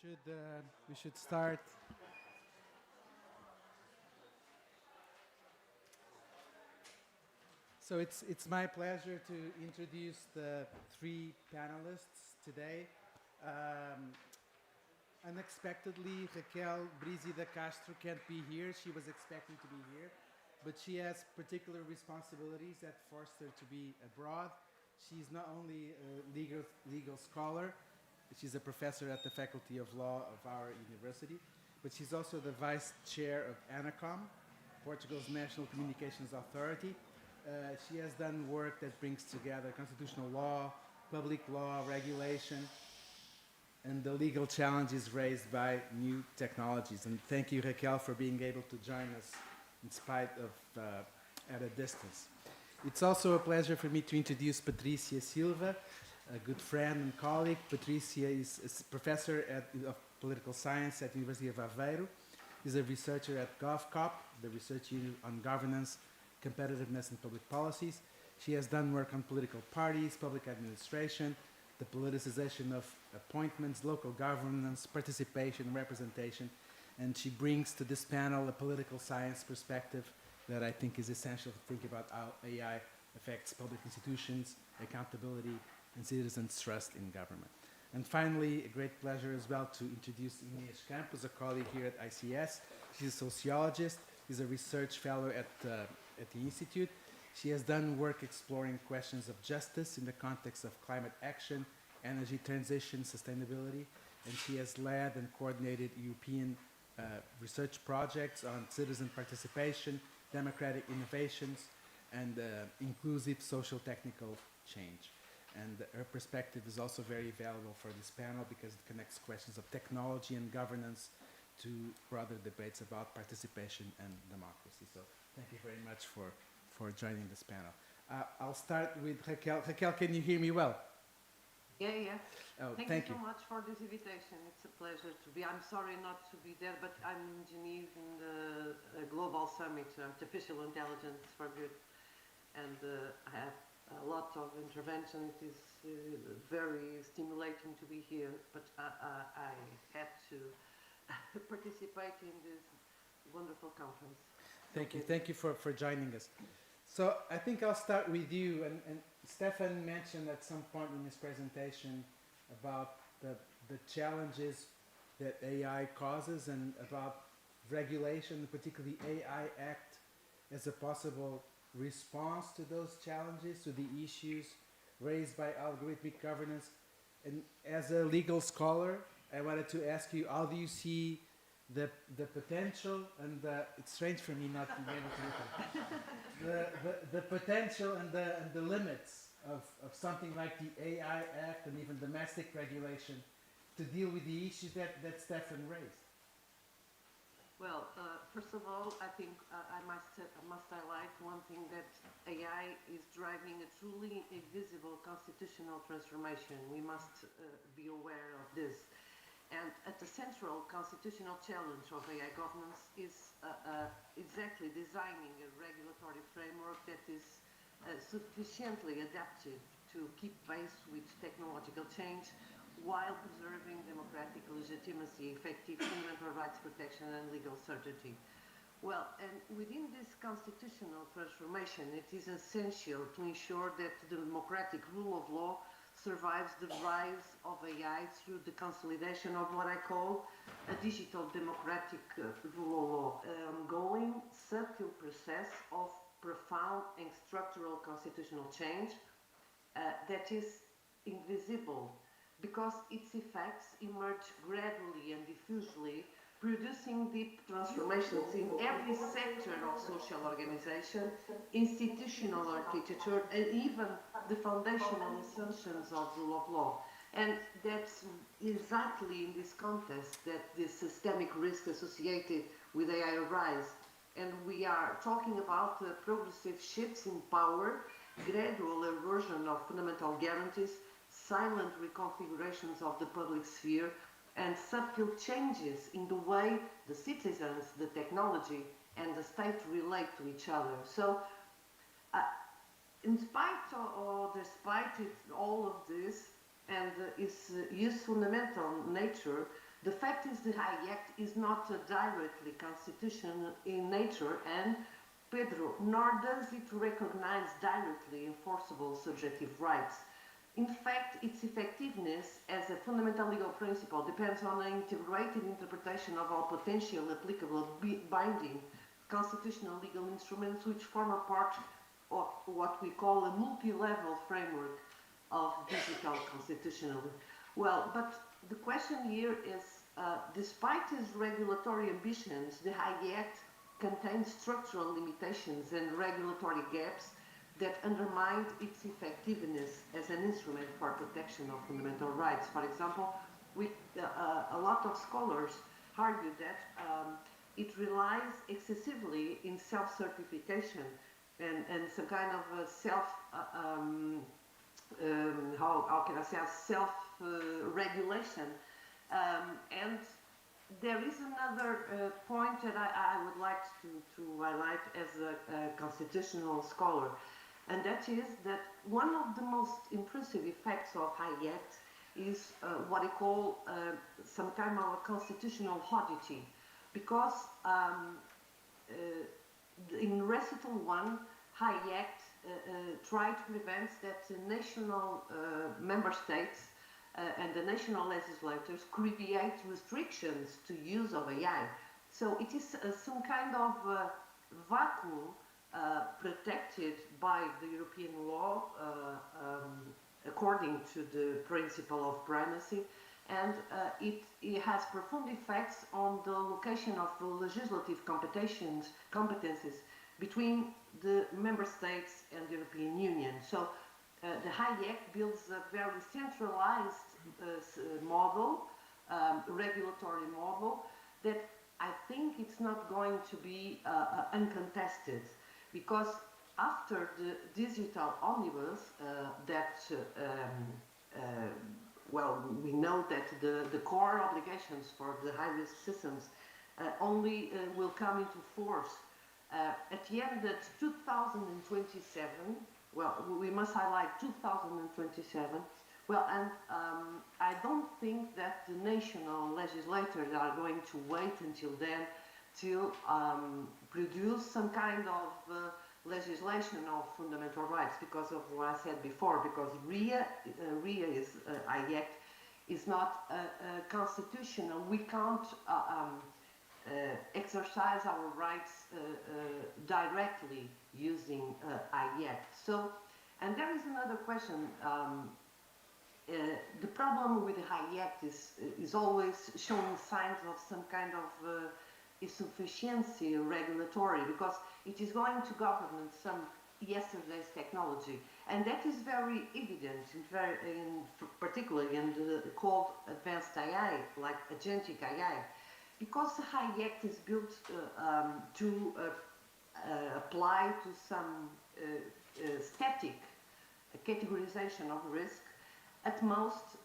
We should start. So it's my pleasure to introduce the three panelists today. Unexpectedly, Raquel Brizzi Castro can't be here. She was expecting to be here, but she has particular responsibilities that forced her to be abroad. She's not only a legal scholar, she's a professor at the Faculty of Law of our university, but she's also the vice chair of ANACOM, Portugal's National Communications Authority. She has done work that brings together constitutional law, public law, regulation, and the legal challenges raised by new technologies. And thank you, Raquel, for being able to join us in spite of at a distance. It's also a pleasure for me to introduce Patricia Silva, a good friend and colleague. Patricia is a professor of political science at the University of Aveiro. She's a researcher at GovCop, the research unit on governance, competitiveness, and public policies. She has done work on political parties, public administration, the politicization of appointments, local governance, participation, representation, and she brings to this panel a political science perspective that I think is essential to think about how AI affects public institutions, accountability, and citizens' trust in government. And finally, a great pleasure as well to introduce Inês Campos, a colleague here at ICS. She's a sociologist, she's a research fellow at the Institute. She has done work exploring questions of justice in the context of climate action, energy transition, sustainability, and she has led and coordinated European research projects on citizen participation, democratic innovations, and inclusive social technical change. And her perspective is also very valuable for this panel because it connects questions of technology and governance to broader debates about participation and democracy. So thank you very much for joining this panel. I'll start with Raquel. Raquel, can you hear me well? Yeah. Oh, thank you so much for this invitation. It's a pleasure to be. I'm sorry not to be there, but I'm in Geneva in the Global Summit, Artificial Intelligence for Good, and I have a lot of intervention. It is very stimulating to be here, but I had to participate in this wonderful conference. Thank you for joining us. So I think I'll start with you, and Stefan mentioned at some point in his presentation about the challenges that AI causes and about regulation, particularly AI Act as a possible response to those challenges, to the issues raised by algorithmic governance. And as a legal scholar, I wanted to ask you, how do you see the potential and it's strange for me not to be able to look at the potential and the limits of something like the AI Act and even domestic regulation to deal with the issues that Stefan raised? Well, first of all, I think I must highlight one thing, that AI is driving a truly invisible constitutional transformation. We must be aware of this. And at the central constitutional challenge of AI governance is exactly designing a regulatory framework that is sufficiently adapted to keep pace with technological change while preserving democratic legitimacy, effective fundamental rights protection, and legal certainty. Well, and within this constitutional transformation, it is essential to ensure that the democratic rule of law survives the rise of AI through the consolidation of what I call a digital democratic rule of law, ongoing subtle process of profound and structural constitutional change that is invisible because its effects emerge gradually and diffusely, producing deep transformations in every sector of social organization, institutional architecture, and even the foundational assumptions of rule of law. And that's exactly in this context that the systemic risk associated with AI arise. And we are talking about progressive shifts in power, gradual erosion of fundamental guarantees, silent reconfigurations of the public sphere, and subtle changes in the way the citizens, the technology, and the state relate to each other. So, in spite or despite all of this and its fundamental nature, The fact is the Hayek is not directly constitutional in nature, and Pedro, nor does it recognize directly enforceable subjective rights. In fact, its effectiveness as a fundamental legal principle depends on an integrated interpretation of all potential applicable binding constitutional legal instruments which form a part of what we call a multi-level framework of digital constitutionalism. Well, but the question here is, despite its regulatory ambitions, the Hayek contains structural limitations and regulatory gaps that undermine its effectiveness as an instrument for protection of fundamental rights. For example, a lot of scholars argue that it relies excessively in self-certification and some kind of how can I say, self-regulation. And there is another point that I would like to highlight as a constitutional scholar, and that is that one of the most impressive effects of Hayek is what I call some kind of a constitutional oddity, because in Recital 1, Hayek tried to prevent that the national member states and the national legislators create restrictions to use of AI. So it is some kind of vacuum protected by the European law according to the principle of primacy, and it has profound effects on the location of the legislative competences between the member states and the European Union. So the Hayek builds a very centralized model, regulatory model, that I think it's not going to be uncontested, because after the digital omnibus, well, we know that the core obligations for the high-risk systems only will come into force at the end of 2027. Well, we must highlight 2027. Well, and I don't think that the national legislators are going to wait until then to produce some kind of legislation of fundamental rights, because of what I said before, because RIA is Hayek is not constitutional. We can't exercise our rights directly using Hayek. So, and there is another question. The problem with Hayek is always showing signs of some kind of insufficiency regulatory, because it is going to govern some yesterday's technology, and that is very evident, particularly in the called advanced AI, like agentic AI, because Hayek is built to apply to some static categorization of risk. At most,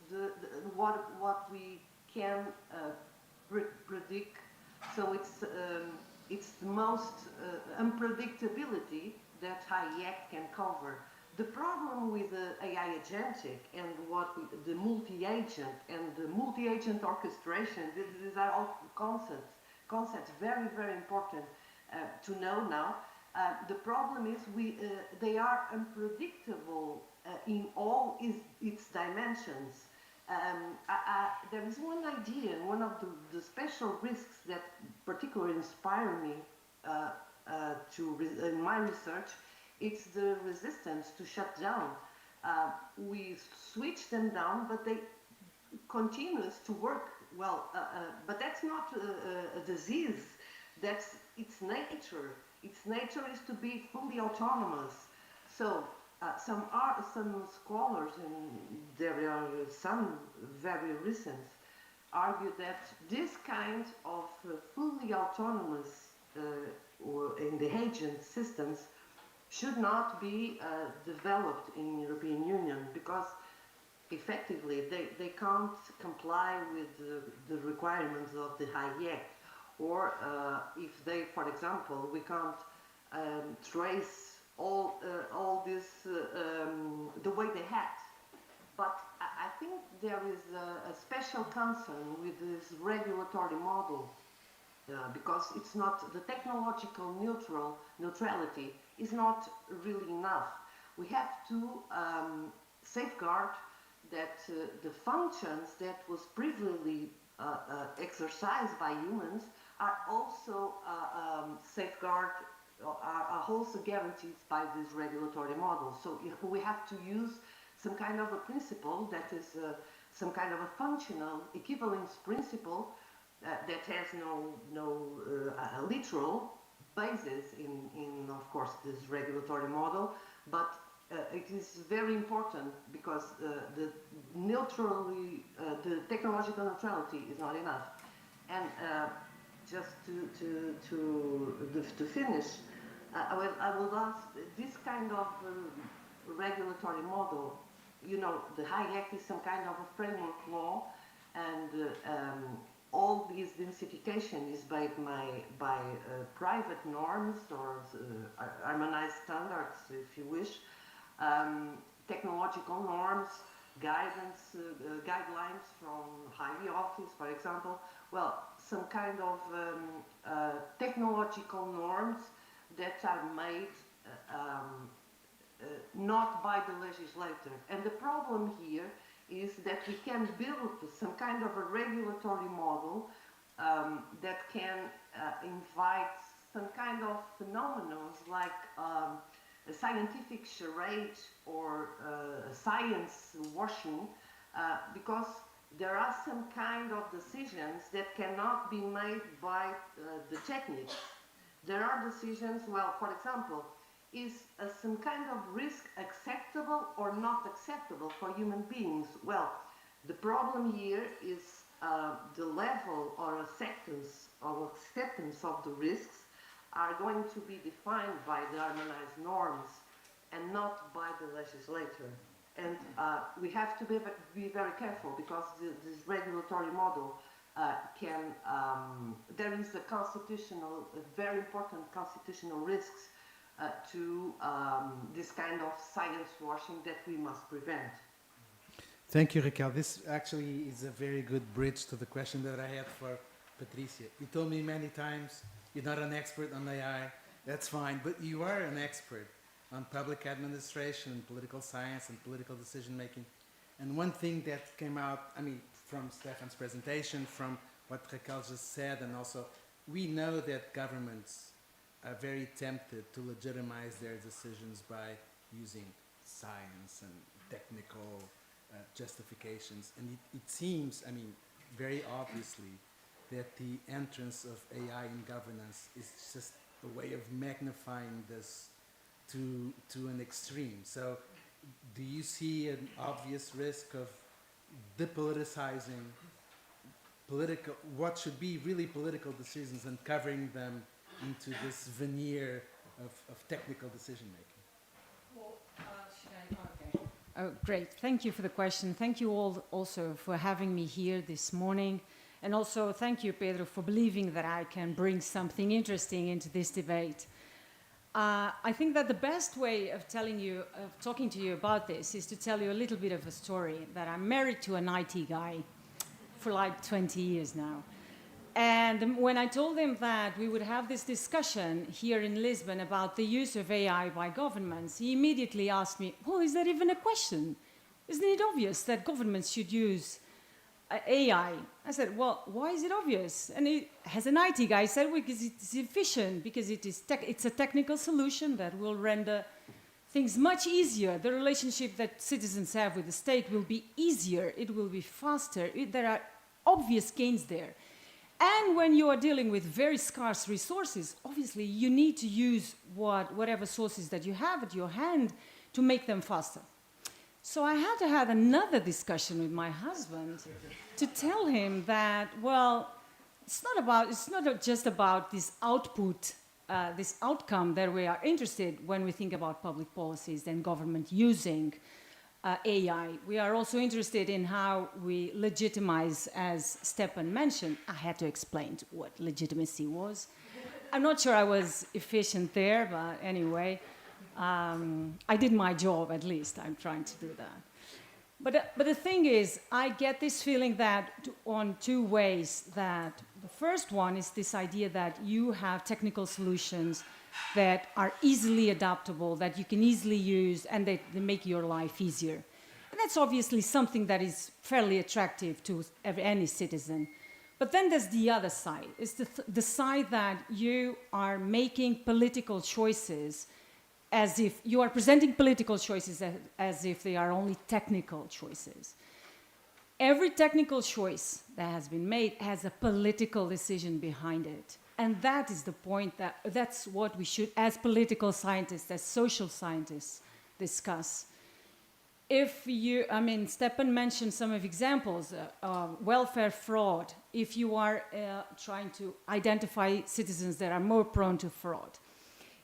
what we can predict. So it's the most unpredictability that Hayek can cover. The problem with the AI agentic and the multi-agent and the multi-agent orchestration, these are all concepts very, very important to know now. The problem is they are unpredictable in all its dimensions. There is one idea, and one of the special risks that particularly inspire me in my research, it's the resistance to shut down. We switch them down, but they continues to work well. But that's not a disease. That's its nature. Its nature is to be fully autonomous. So some scholars, and there are some very recent, argue that this kind of fully autonomous in the agent systems should not be developed in European Union, because effectively they can't comply with the requirements of the Hayek, or if they, for example, we can't trace all this the way they had. But I think there is a special concern with this regulatory model because it's not, the technological neutrality is not really enough. We have to safeguard that the functions that was previously exercised by humans are also safeguarded, are also guaranteed by this regulatory model. So we have to use some kind of a principle that is some kind of a functional equivalence principle that has no literal basis in, of course, this regulatory model, but it is very important because the technological neutrality is not enough. And just to finish, I will ask, this kind of regulatory model, you know, the Hayek is some kind of a framework law, and all this densification is by private norms or harmonized standards, if you wish, technological norms, guidance, guidelines from high office, for example. Well, some kind of technological norms that are made not by the legislator. And the problem here is that we can build some kind of a regulatory model that can invite some kind of phenomena like a scientific charade or science washing, because there are some kind of decisions that cannot be made by the techniques. There are decisions, well, for example, is some kind of risk acceptable or not acceptable for human beings? Well, the problem here is the level or acceptance of the risks are going to be defined by the harmonized norms and not by the legislator. And we have to be very careful because this regulatory model there is a very important constitutional risks to this kind of science washing that we must prevent. Thank you, Raquel. This actually is a very good bridge to the question that I had for Patricia. You told me many times you're not an expert on AI. That's fine, but you are an expert on public administration, political science, and political decision-making. And one thing that came out, I mean, from Stefan's presentation, from what Raquel just said, and also we know that governments are very tempted to legitimize their decisions by using science and technical justifications. And it seems, I mean, very obviously, that the entrance of AI in governance is just a way of magnifying this to an extreme. So do you see an obvious risk of depoliticizing what should be really political decisions and covering them into this veneer of technical decision-making? Well, should I? Okay. Oh, great. Thank you for the question. Thank you all also for having me here this morning. And also thank you, Pedro, for believing that I can bring something interesting into this debate. I think that the best way of talking to you about this is to tell you a little bit of a story, that I'm married to an IT guy for like 20 years now. And when I told him that we would have this discussion here in Lisbon about the use of AI by governments, he immediately asked me, well, is that even a question? Isn't it obvious that governments should use AI? I said, well, why is it obvious? And as an IT guy, said, well, because it's efficient, because it's a technical solution that will render things much easier. The relationship that citizens have with the state will be easier. It will be faster. There are obvious gains there. And when you are dealing with very scarce resources, obviously you need to use whatever sources that you have at your hand to make them faster. So I had to have another discussion with my husband to tell him that, well, it's not just about this output, this outcome that we are interested when we think about public policies and government using AI. We are also interested in how we legitimize, as Stepan mentioned. I had to explain what legitimacy was. I'm not sure I was efficient there, but anyway, I did my job at least. I'm trying to do that. But the thing is, I get this feeling that on two ways. That the first one is this idea that you have technical solutions that are easily adaptable, that you can easily use, and they make your life easier. And that's obviously something that is fairly attractive to any citizen. But then there's the other side. It's the side that you are making political choices as if you are presenting political choices as if they are only technical choices. Every technical choice that has been made has a political decision behind it. And that is the point that's what we should, as political scientists, as social scientists, discuss. Stepan mentioned some of examples, welfare fraud, if you are trying to identify citizens that are more prone to fraud.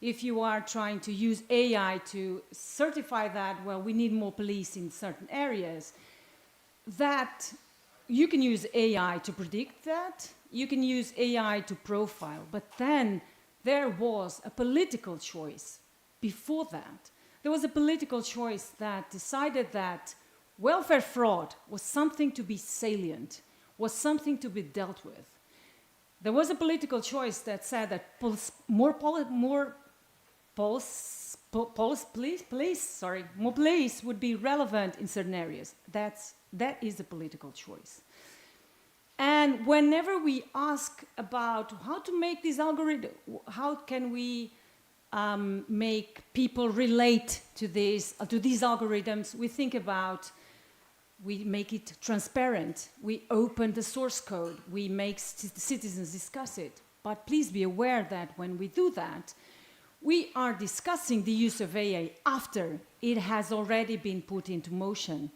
If you are trying to use AI to certify that, well, we need more police in certain areas, that you can use AI to predict that, you can use AI to profile, but then there was a political choice before that. There was a political choice that decided that welfare fraud was something to be salient, was something to be dealt with. There was a political choice that said that more police would be relevant in certain areas. That is a political choice. And whenever we ask about how to make these algorithms, how can we make people relate to these algorithms, we think about, we make it transparent, we open the source code, we make citizens discuss it. But please be aware that when we do that, we are discussing the use of AI after it has already been put into motion.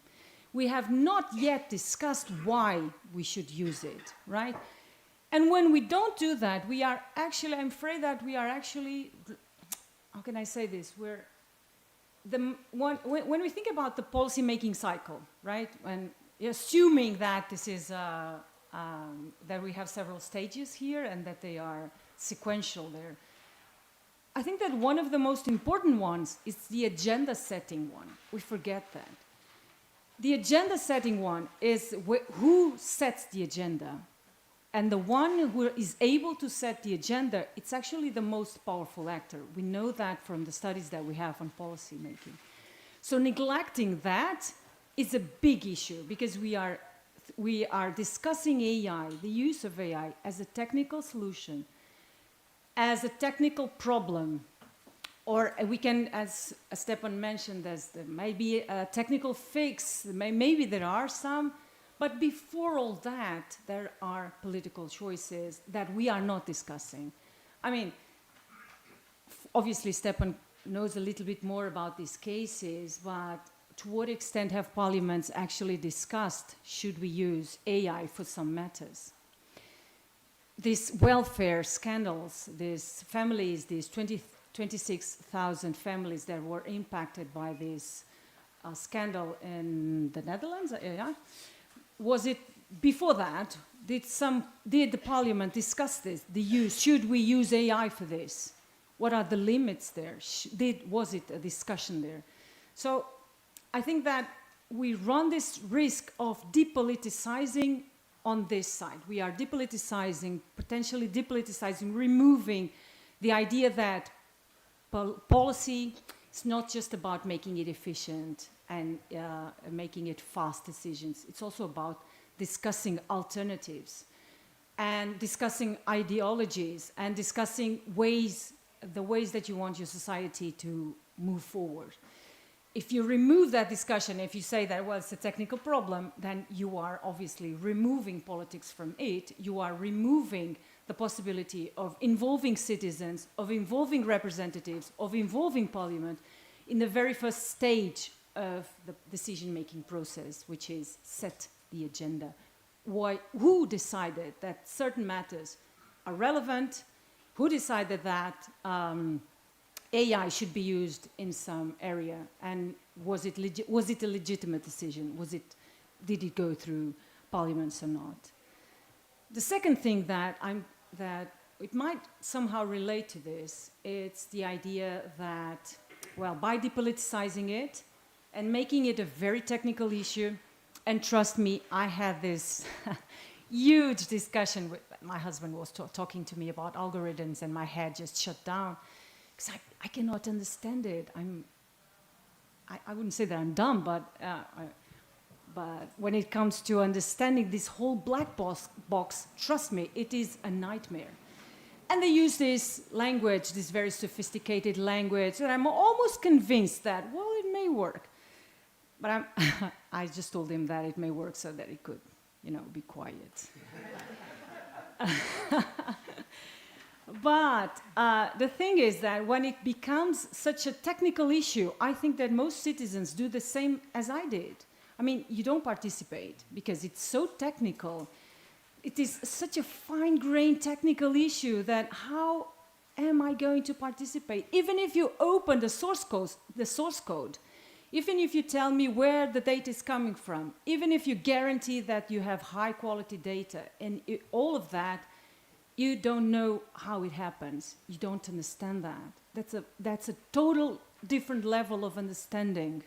We have not yet discussed why we should use it, right? And when we don't do that, we are actually, I'm afraid that we are actually, how can I say this? When we think about the policy-making cycle, right? And assuming that this is, that we have several stages here and that they are sequential there, I think that one of the most important ones is the agenda setting one. We forget that. The agenda setting one is who sets the agenda. And the one who is able to set the agenda, it's actually the most powerful actor. We know that from the studies that we have on policy making. So neglecting that is a big issue because we are discussing AI, the use of AI, as a technical solution, as a technical problem, or we can, as Stepan mentioned, there may be a technical fix, maybe there are some, but before all that, there are political choices that we are not discussing. I mean, obviously Stepan knows a little bit more about these cases, but to what extent have parliaments actually discussed should we use AI for some matters? These welfare scandals, these families, these 26,000 families that were impacted by this scandal in the Netherlands, was it before that? Did the parliament discuss this? The use? Should we use AI for this? What are the limits there? Was it a discussion there? So I think that we run this risk of depoliticizing on this side. We are depoliticizing, potentially depoliticizing, removing the idea that policy is not just about making it efficient and making it fast decisions. It's also about discussing alternatives and discussing ideologies and discussing the ways that you want your society to move forward. If you remove that discussion, if you say that, well, it's a technical problem, then you are obviously removing politics from it. You are removing the possibility of involving citizens, of involving representatives, of involving parliament in the very first stage of the decision-making process, which is set the agenda. Who decided that certain matters are relevant? Who decided that AI should be used in some area, and was it a legitimate decision? Did it go through parliaments or not? The second thing that it might somehow relate to this, it's the idea that, well, by depoliticizing it and making it a very technical issue. And trust me, I had this huge discussion with my husband was talking to me about algorithms, and my head just shut down because I cannot understand it. I wouldn't say that I'm dumb, but when it comes to understanding this whole black box, trust me, it is a nightmare. And they use this language, this very sophisticated language, and I'm almost convinced that, well, it may work. But I just told him that it may work so that he could, be quiet. But the thing is that when it becomes such a technical issue, I think that most citizens do the same as I did. I mean, you don't participate because it's so technical. It is such a fine-grained technical issue that how am I going to participate? Even if you open the source code, even if you tell me where the data is coming from, even if you guarantee that you have high-quality data, and all of that, you don't know how it happens. You don't understand that. That's a total different level of understanding.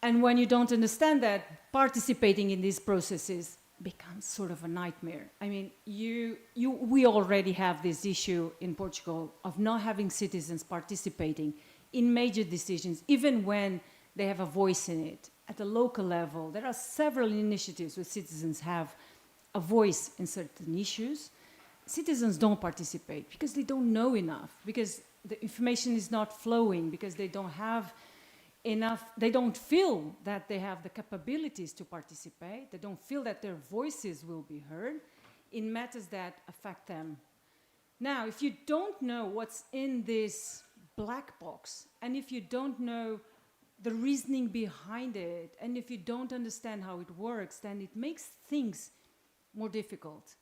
And when you don't understand that, participating in these processes becomes sort of a nightmare. I mean, we already have this issue in Portugal of not having citizens participating in major decisions, even when they have a voice in it. At the local level, there are several initiatives where citizens have a voice in certain issues. Citizens don't participate because they don't know enough, because the information is not flowing, because they don't have enough, they don't feel that they have the capabilities to participate, they don't feel that their voices will be heard in matters that affect them. Now, if you don't know what's in this black box, and if you don't know the reasoning behind it, and if you don't understand how it works, then it makes things more difficult.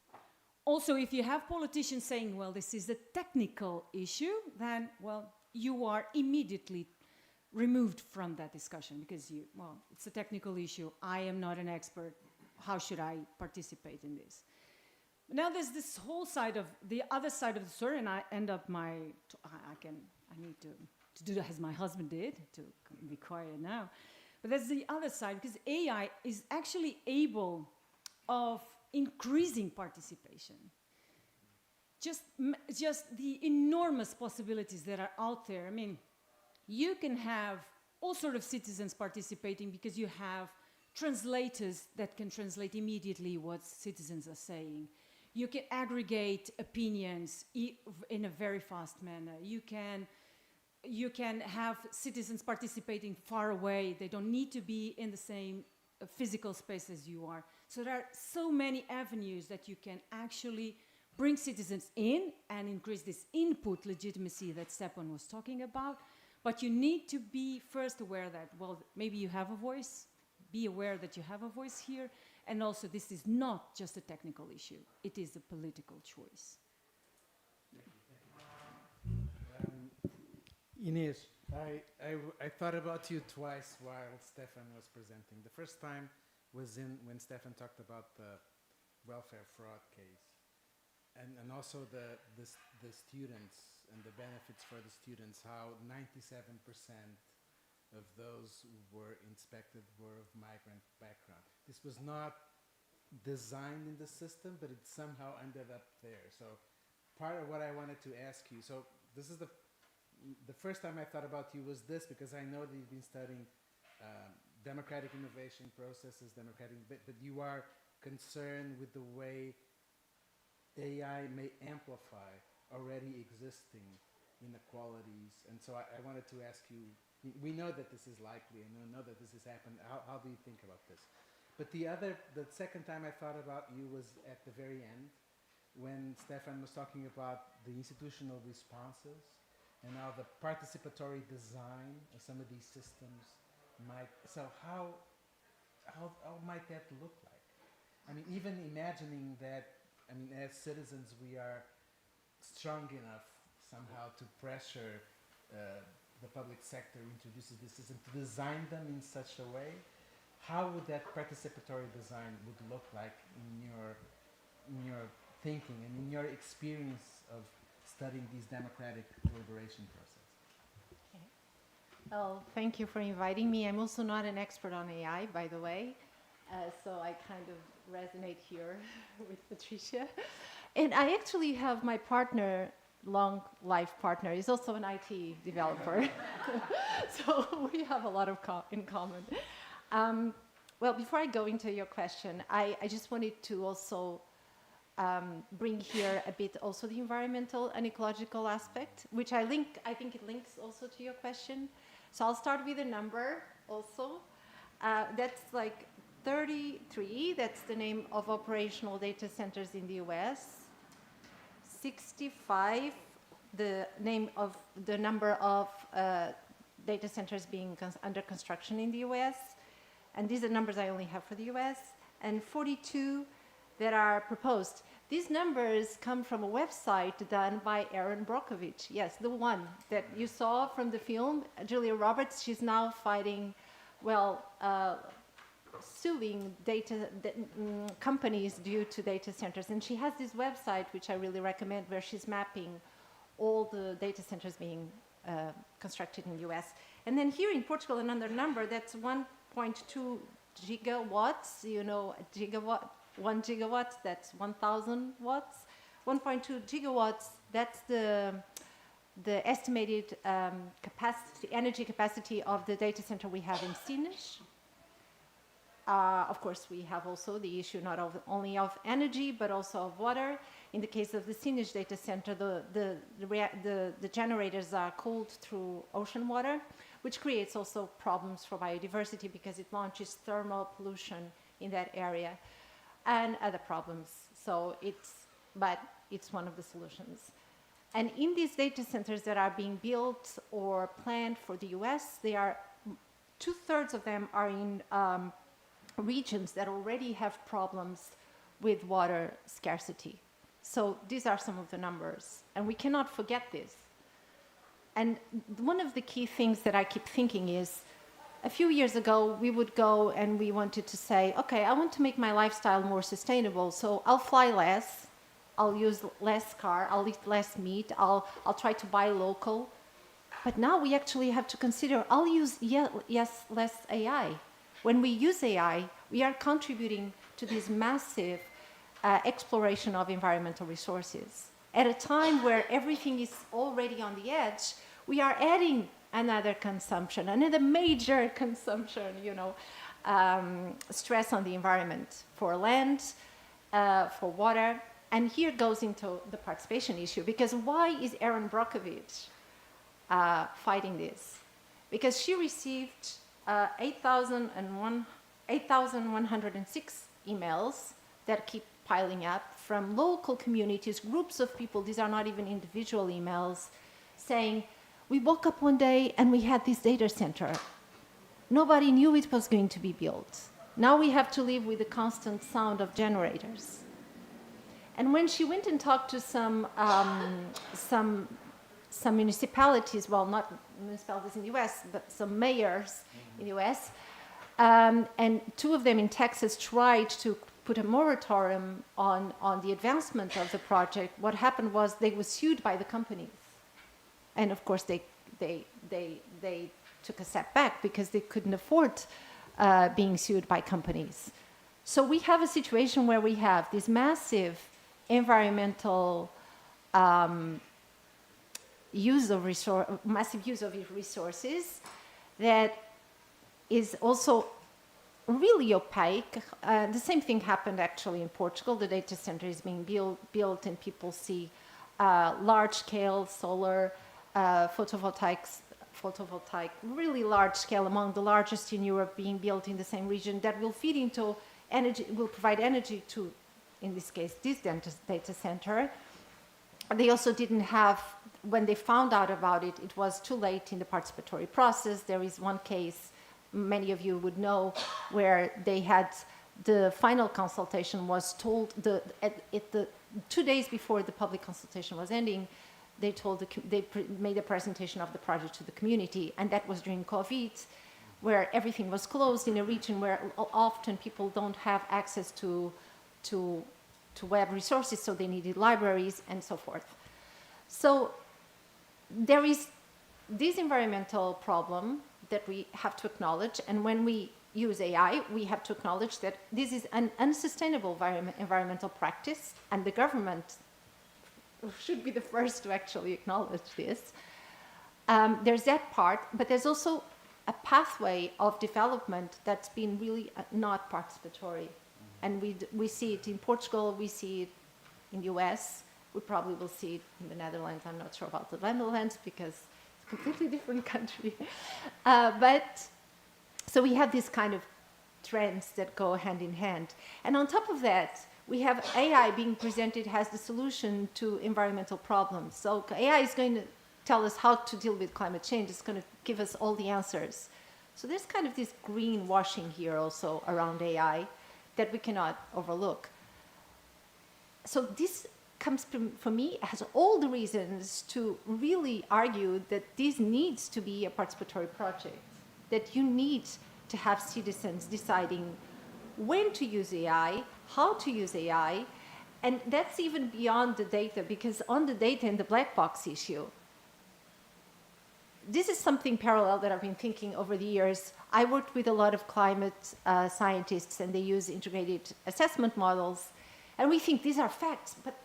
Also, if you have politicians saying, well, this is a technical issue, then, well, you are immediately removed from that discussion because it's a technical issue. I am not an expert. How should I participate in this? Now there's this whole side of the other side of the story, and I need to do as my husband did, to be quiet now. But there's the other side, because AI is actually able of increasing participation. Just the enormous possibilities that are out there. I mean, you can have all sorts of citizens participating because you have translators that can translate immediately what citizens are saying. You can aggregate opinions in a very fast manner. You can have citizens participating far away. They don't need to be in the same physical space as you are. So there are so many avenues that you can actually bring citizens in and increase this input legitimacy that Stepan was talking about. But you need to be first aware that, well, maybe you have a voice. Be aware that you have a voice here. And also, this is not just a technical issue. It is a political choice. Inês, I thought about you twice while Stefan was presenting. The first time was when Stefan talked about the welfare fraud case, and also the students and the benefits for the students, how 97% of those who were inspected were of migrant background. This was not designed in the system, but it somehow ended up there. So part of what I wanted to ask you, so this is the first time I thought about you was this, because I know that you've been studying democratic innovation processes, but you are concerned with the way AI may amplify already existing inequalities. And so I wanted to ask you, we know that this is likely, and we know that this has happened. How do you think about this? But the second time I thought about you was at the very end, when Stefan was talking about the institutional responses and how the participatory design of some of these systems might. So how might that look like? I mean, even imagining that. I mean, as citizens, we are strong enough somehow to pressure the public sector introduces this system to design them in such a way. How would that participatory design would look like in your thinking and in your experience of studying these democratic deliberation processes? Okay. Well, thank you for inviting me. I'm also not an expert on AI, by the way, so I kind of resonate here with Patricia. And I actually have my partner, long life partner, is also an IT developer. So we have a lot of in common. Well, before I go into your question, I just wanted to also bring here a bit also the environmental and ecological aspect, which I think it links also to your question. So I'll start with a number also. That's like 33, that's the name of operational data centers in the US. 65, the name of the number of data centers being under construction in the US. And these are numbers I only have for the US. And 42 that are proposed. These numbers come from a website done by Erin Brockovich. Yes, the one that you saw from the film, Julia Roberts. She's now fighting, well, suing companies due to data centers. And she has this website, which I really recommend, where she's mapping all the data centers being constructed in the US. And then here in Portugal, another number, that's 1.2 gigawatts, you know, a gigawatt. 1 gigawatt, that's 1,000 watts. 1.2 gigawatts, that's the estimated capacity, energy capacity of the data center we have in Sines. Of course, we have also the issue not only of energy, but also of water. In the case of the Sines data center, the generators are cooled through ocean water, which creates also problems for biodiversity because it launches thermal pollution in that area. And other problems. So but it's one of the solutions. And in these data centers that are being built or planned for the US, they are 2/3 of them are in regions that already have problems with water scarcity. So these are some of the numbers, and we cannot forget this. And one of the key things that I keep thinking is, a few years ago, we would go and we wanted to say, okay, I want to make my lifestyle more sustainable, so I'll fly less, I'll use less car, I'll eat less meat, I'll try to buy local. But now we actually have to consider, I'll use, less AI. When we use AI, we are contributing to this massive exploration of environmental resources. At a time where everything is already on the edge, we are adding another consumption, another major consumption, you know, stress on the environment for land, for water. And here goes into the participation issue, because why is Erin Brockovich fighting this? Because she received 8,106 emails that keep piling up from local communities, groups of people, these are not even individual emails, saying, we woke up one day and we had this data center. Nobody knew it was going to be built. Now we have to live with the constant sound of generators. And when she went and talked to some municipalities, well, not municipalities in the US, but some mayors in the US, and 2 of them in Texas tried to put a moratorium on the advancement of the project, what happened was they were sued by the companies. And of course, they took a step back because they couldn't afford being sued by companies. So we have a situation where we have this massive environmental use of resources that is also really opaque. The same thing happened actually in Portugal. The data center is being built and people see large-scale solar photovoltaic, really large scale, among the largest in Europe, being built in the same region that will feed into energy, will provide energy to, in this case, this data center. They also didn't have, when they found out about it, it was too late in the participatory process. There is one case, many of you would know, where they had the final consultation was told, at the 2 days before the public consultation was ending, they made a presentation of the project to the community, and that was during COVID, where everything was closed in a region where often people don't have access to web resources, so they needed libraries and so forth. So there is this environmental problem that we have to acknowledge, and when we use AI, we have to acknowledge that this is an unsustainable environmental practice, and the government should be the first to actually acknowledge this. There's that part, but there's also a pathway of development that's been really not participatory. And we see it in Portugal, we see it in the US, we probably will see it in the Netherlands. I'm not sure about the Netherlands because it's a completely different country. So we have these kind of trends that go hand in hand. And on top of that, we have AI being presented as the solution to environmental problems. So AI is going to tell us how to deal with climate change. It's going to give us all the answers. So there's kind of this greenwashing here also around AI that we cannot overlook. So this comes to, for me, has all the reasons to really argue that this needs to be a participatory project, that you need to have citizens deciding when to use AI, how to use AI, and that's even beyond the data, because on the data and the black box issue, this is something parallel that I've been thinking over the years. I worked with a lot of climate scientists, and they use integrated assessment models, and we think these are facts, but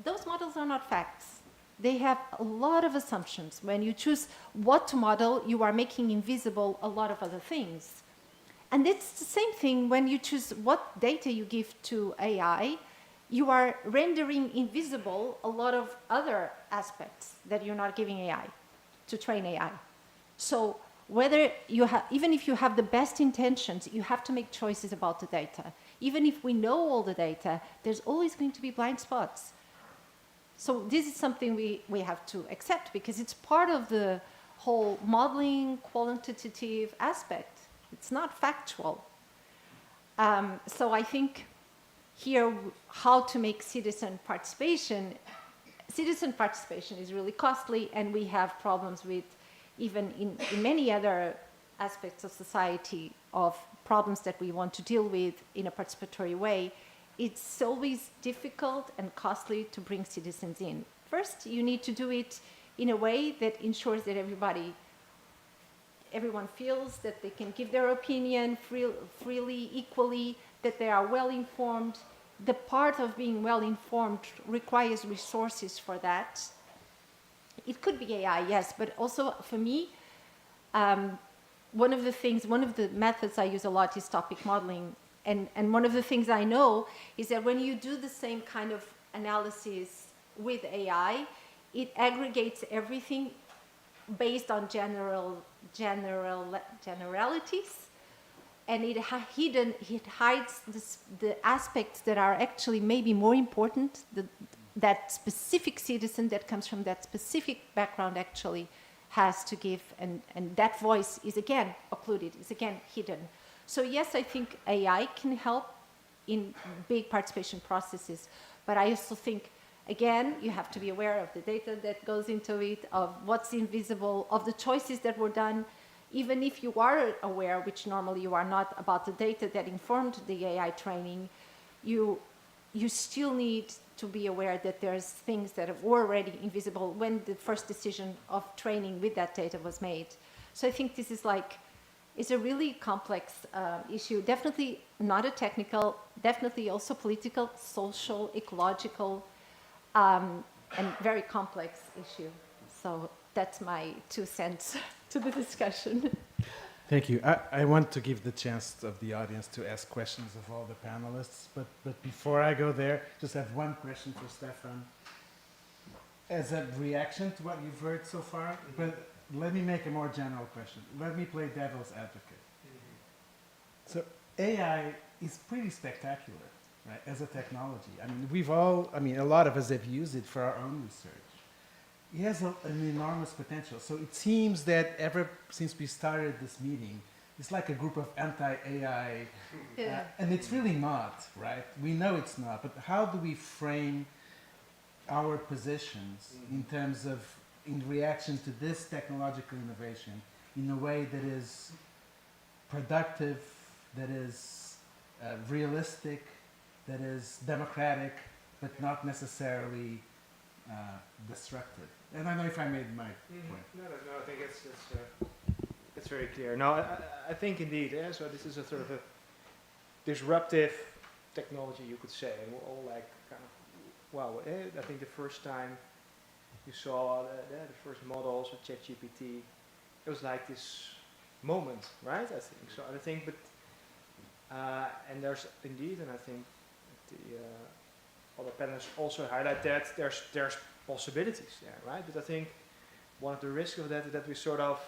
those models are not facts. They have a lot of assumptions. When you choose what to model, you are making invisible a lot of other things. And it's the same thing when you choose what data you give to AI, you are rendering invisible a lot of other aspects that you're not giving AI to train AI. So whether you have, even if you have the best intentions, you have to make choices about the data. Even if we know all the data, there's always going to be blind spots. So this is something we have to accept because it's part of the whole modeling quantitative aspect. It's not factual. So I think here how to make citizen participation is really costly, and we have problems with, even in many other aspects of society, of problems that we want to deal with in a participatory way. It's always difficult and costly to bring citizens in. First, you need to do it in a way that ensures that everyone feels that they can give their opinion freely, equally, that they are well informed. The part of being well informed requires resources for that. It could be AI, yes, but also for me, one of the methods I use a lot is topic modeling. And one of the things I know is that when you do the same kind of analysis with AI, it aggregates everything based on generalities, and it hides the aspects that are actually maybe more important. That specific citizen that comes from that specific background actually has to give, and that voice is again occluded, is again hidden. So yes, I think AI can help in big participation processes, but I also think, again, you have to be aware of the data that goes into it, of what's invisible, of the choices that were done. Even if you are aware, which normally you are not, about the data that informed the AI training, you still need to be aware that there's things that were already invisible when the first decision of training with that data was made. So I think this is it's a really complex issue, definitely not a technical, definitely also political, social, ecological, and very complex issue. So that's my 2 cents to the discussion. Thank you. I want to give the chance of the audience to ask questions of all the panelists, but before I go there, just have one question for Stefan. As a reaction to what you've heard so far, but let me make a more general question. Let me play devil's advocate. So AI is pretty spectacular, right, as a technology. I mean, a lot of us have used it for our own research. It has an enormous potential. So it seems that ever since we started this meeting, it's like a group of anti-AI, and it's really not, right? We know it's not, but how do we frame our positions in terms of, in reaction to this technological innovation, in a way that is productive, that is realistic, that is democratic, but not necessarily destructive. And I don't know if I made my point. No, I think it's very clear. No, I think indeed. So this is a sort of a disruptive technology, you could say, and we're all like kind of wow. I think the first time you saw the first models of ChatGPT, it was like this moment, right? I think so. I think, but and there's indeed, and I think the other panelists also highlight that there's possibilities there, right? But I think one of the risks of that is that we sort of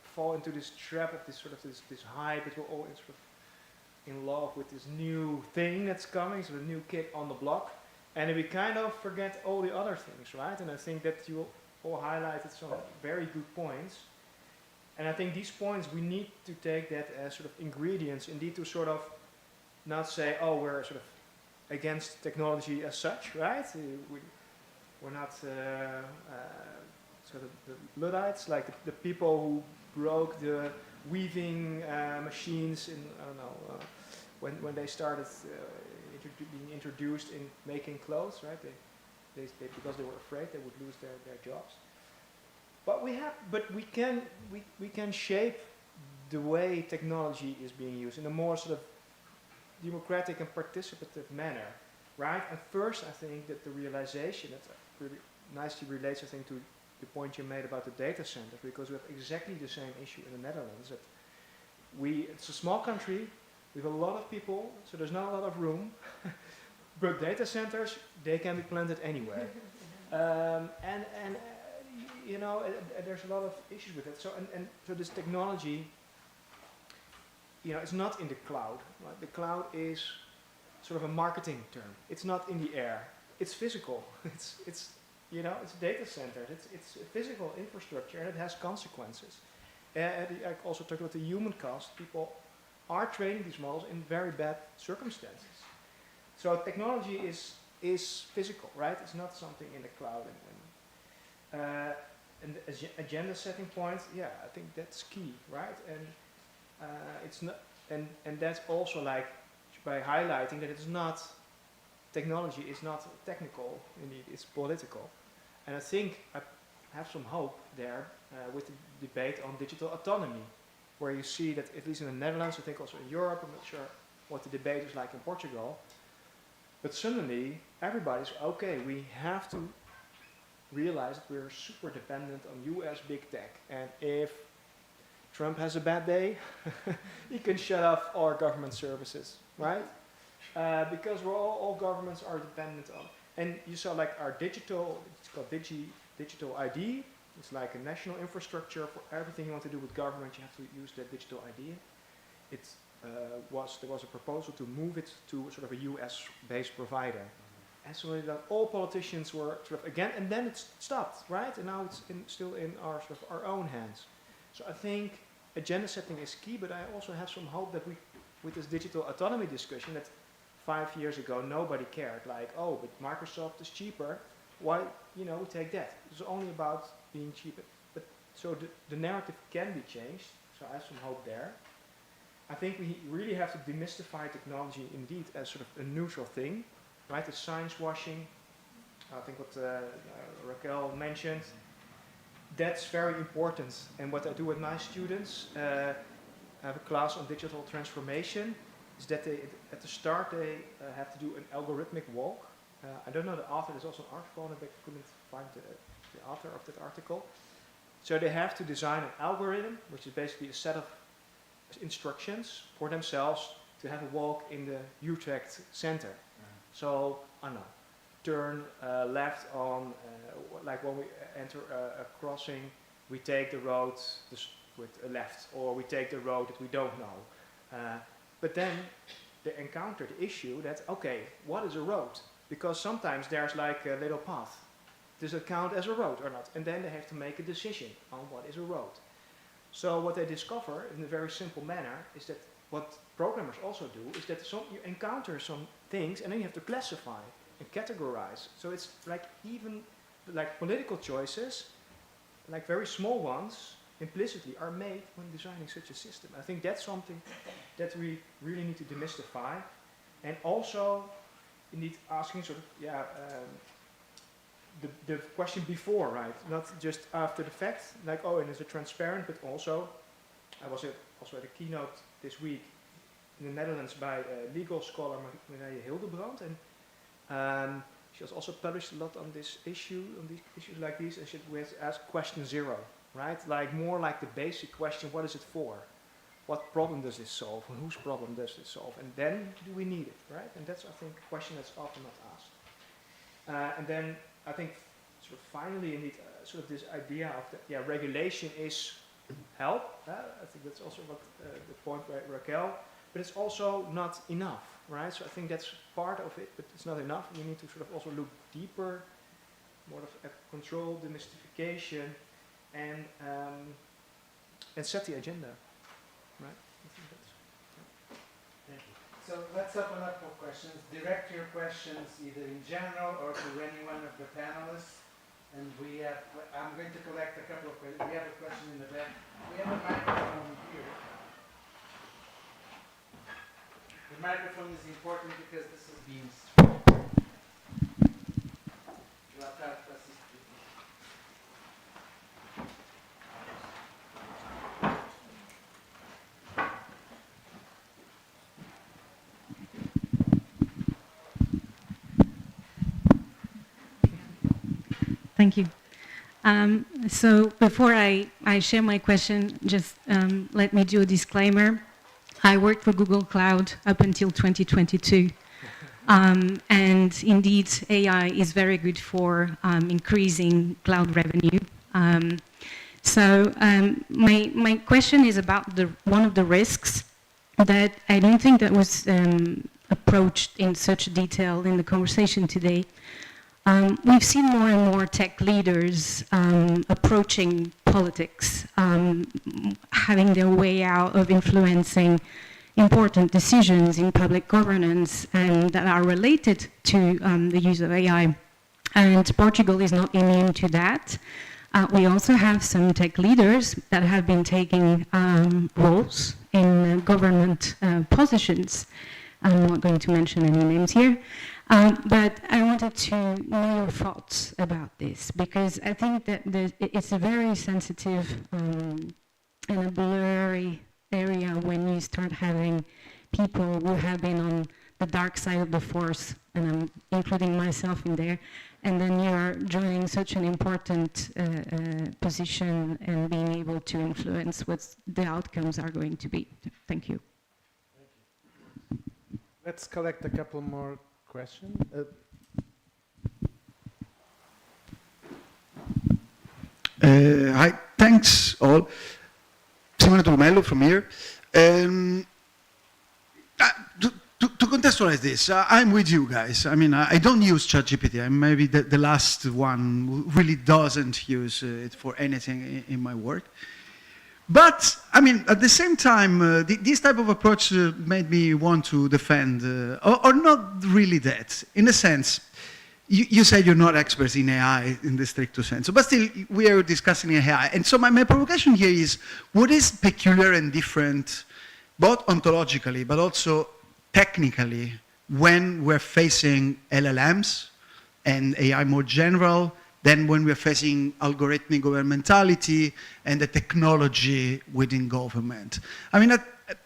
fall into this trap of this sort of this hype that we're all sort of in love with this new thing that's coming, so the new kid on the block, and we kind of forget all the other things, right? And I think that you all highlighted some very good points. And I think these points, we need to take that as sort of ingredients, indeed, to sort of not say, oh, we're sort of against technology as such, right? We're not sort of the Luddites, like the people who broke the weaving machines in, I don't know, when they started being introduced in making clothes, right? They because they were afraid they would lose their jobs. But we can shape the way technology is being used in a more sort of democratic and participative manner, right? And first, I think that the realization that really nicely relates, I think, to the point you made about the data centers, because we have exactly the same issue in the Netherlands. That it's a small country, we have a lot of people, so there's not a lot of room. But data centers, they can be planted anywhere, and you know, there's a lot of issues with it. So so this technology, you know, it's not in the cloud. Right? The cloud is sort of a marketing term. It's not in the air. It's physical. It's you know, it's data centers. It's a physical infrastructure, and it has consequences. And I also talked about the human cost. People are training these models in very bad circumstances. So technology is physical, right? It's not something in the cloud. And the agenda setting point, yeah, I think that's key, right? And it's not, and that's also like by highlighting that it's not, technology is not technical, indeed, it's political. And I think I have some hope there with the debate on digital autonomy, where you see that at least in the Netherlands, I think also in Europe, I'm not sure what the debate is like in Portugal, but suddenly everybody's, okay, we have to realize that we're super dependent on US big tech, and if Trump has a bad day, he can shut off our government services, right? Because all governments are dependent on, and you saw like our digital, it's called digital ID. It's like a national infrastructure for everything you want to do with government. You have to use that digital ID. There was a proposal to move it to sort of a US-based provider. And so that all politicians were sort of again, and then it stopped, right? And now it's still in our sort of our own hands. So I think agenda setting is key, but I also have some hope that with this digital autonomy discussion, that 5 years ago nobody cared. Like, oh, but Microsoft is cheaper. Why, we take that. It's only about being cheaper. But so the narrative can be changed. So I have some hope there. I think we really have to demystify technology indeed as sort of a neutral thing. Right, the science washing, I think what Raquel mentioned, that's very important. And what I do with my students, I have a class on digital transformation, is that at the start they have to do an algorithmic walk. I don't know the author, there's also an article on it, but I couldn't find the author of that article. So they have to design an algorithm, which is basically a set of instructions for themselves to have a walk in the Utrecht center. So, I don't know, turn left on, like when we enter a crossing, we take the road with a left, or we take the road that we don't know. But then they encounter the issue that, okay, what is a road? Because sometimes there's like a little path. Does it count as a road or not? And then they have to make a decision on what is a road. So what they discover in a very simple manner is that what programmers also do is that you encounter some things and then you have to classify and categorize. So it's like even like political choices, like very small ones, implicitly are made when designing such a system. I think that's something that we really need to demystify, and also indeed asking sort of the question before, right? Not just after the fact, like, oh, and is it transparent, but also, I was also at a keynote this week in the Netherlands by a legal scholar, Marije Hildebrand, and she has also published a lot on this issue, on these issues like these, and she has asked question 0, right? Like more like the basic question, what is it for? What problem does this solve? And whose problem does this solve? And then do we need it, right? And that's, I think, a question that's often not asked. And then I think sort of finally, indeed, sort of this idea of that, regulation is help. I think that's also what the point by Raquel, but it's also not enough, right? So I think that's part of it, but it's not enough. We need to sort of also look deeper, more of a control, demystification, and set the agenda, right? I think that's. Thank you. So let's open up for questions. Direct your questions either in general or to any one of the panelists. And I'm going to collect a couple of questions. We have a question in the back. We have a microphone here. The microphone is important because this is being streamed. Thank you. So before I share my question, just let me do a disclaimer. I worked for Google Cloud up until 2022. And indeed, AI is very good for increasing cloud revenue. So my question is about one of the risks that I don't think that was approached in such detail in the conversation today. We've seen more and more tech leaders approaching politics, having their way out of influencing important decisions in public governance and that are related to the use of AI. And Portugal is not immune to that. We also have some tech leaders that have been taking roles in government positions. I'm not going to mention any names here. But I wanted to know your thoughts about this, because I think that it's a very sensitive and a blurry area when you start having people who have been on the dark side of the force, and I'm including myself in there, and then you're joining such an important position and being able to influence what the outcomes are going to be. Thank you. Let's collect a couple more questions. Hi, thanks all. Simone Turmello from here. To contextualize this, I'm with you guys. I mean, I don't use ChatGPT. I'm maybe the last one who really doesn't use it for anything in my work. But, I mean, at the same time, this type of approach made me want to defend, or not really that. In a sense, you said you're not experts in AI in the stricto sensu, but still, we are discussing AI. And so my provocation here is, what is peculiar and different, both ontologically, but also technically, when we're facing LLMs and AI more general, than when we're facing algorithmic governmentality and the technology within government. I mean,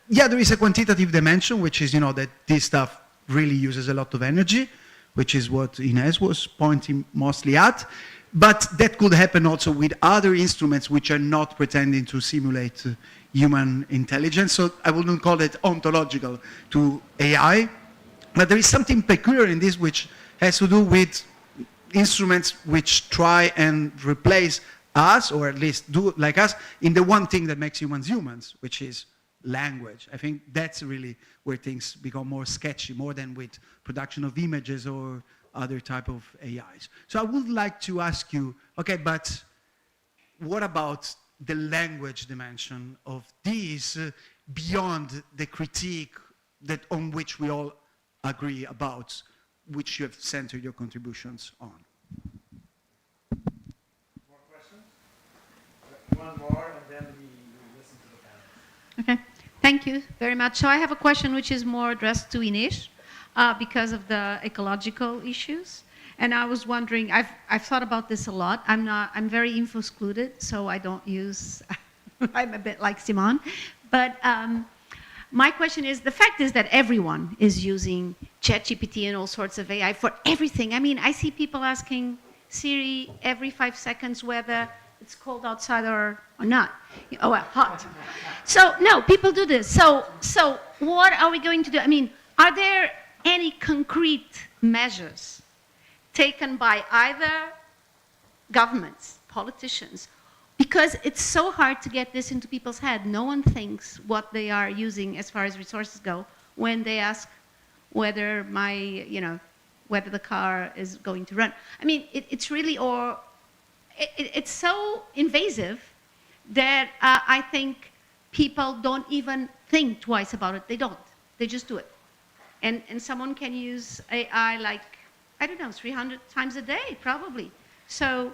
yeah, there is a quantitative dimension, which is, that this stuff really uses a lot of energy, which is what Ines was pointing mostly at. But that could happen also with other instruments which are not pretending to simulate human intelligence. So I wouldn't call it ontological to AI. But there is something peculiar in this which has to do with instruments which try and replace us, or at least do like us, in the one thing that makes humans humans, which is language. I think that's really where things become more sketchy, more than with production of images or other type of AIs. So I would like to ask you, okay, but what about the language dimension of these beyond the critique that on which we all agree about, which you have centered your contributions on? More questions? One more, and then we listen to the panel. Okay, thank you very much. So I have a question which is more addressed to Ines because of the ecological issues. And I was wondering, I've thought about this a lot. I'm very info excluded, so I don't use, I'm a bit like Simon. But my question is, the fact is that everyone is using ChatGPT and all sorts of AI for everything. I mean, I see people asking Siri every 5 seconds whether it's cold outside or not. Oh, well, hot. So, no, people do this. So what are we going to do? I mean, are there any concrete measures taken by either governments, politicians, because it's so hard to get this into people's head. No one thinks what they are using as far as resources go when they ask whether whether the car is going to run. I mean, it's really, it's so invasive that I think people don't even think twice about it. They don't. They just do it. And someone can use AI like, I don't know, 300 times a day, probably. So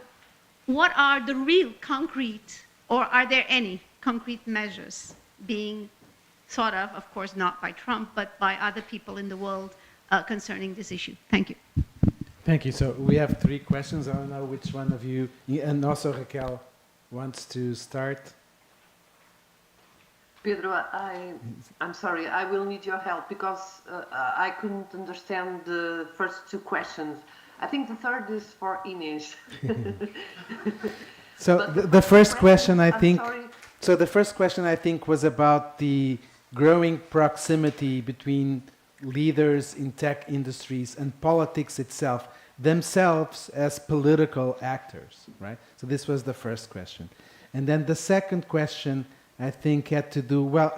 what are the real concrete, or are there any concrete measures being thought of course not by Trump, but by other people in the world concerning this issue? Thank you. Thank you. So we have 3 questions. I don't know which one of you, and also Raquel, wants to start. Pedro, I'm sorry, I will need your help because I couldn't understand the first 2 questions. I think the third is for Inês. So the first question, I think, sorry. so the first question I think was about the growing proximity between leaders in tech industries and politics itself, themselves as political actors, right? So this was the first question. And then the second question, I think, had to do, well,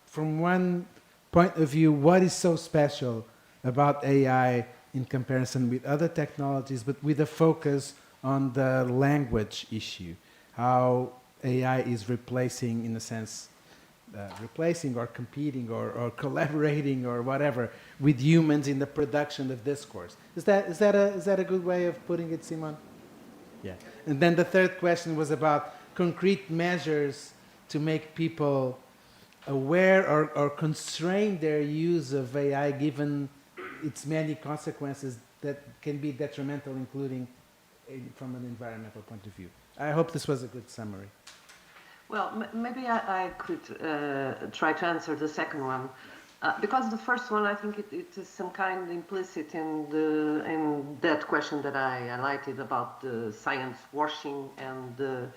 from one point of view, what is so special about AI in comparison with other technologies, but with a focus on the language issue, how AI is replacing, in a sense, replacing or competing or collaborating or whatever with humans in the production of discourse. Is that a good way of putting it, Simon? Yeah. And then the third question was about concrete measures to make people aware or constrain their use of AI given its many consequences that can be detrimental, including from an environmental point of view. I hope this was a good summary. Well, maybe I could try to answer the second one. Because the first one, I think it is some kind implicit in that question that I highlighted about the science washing and the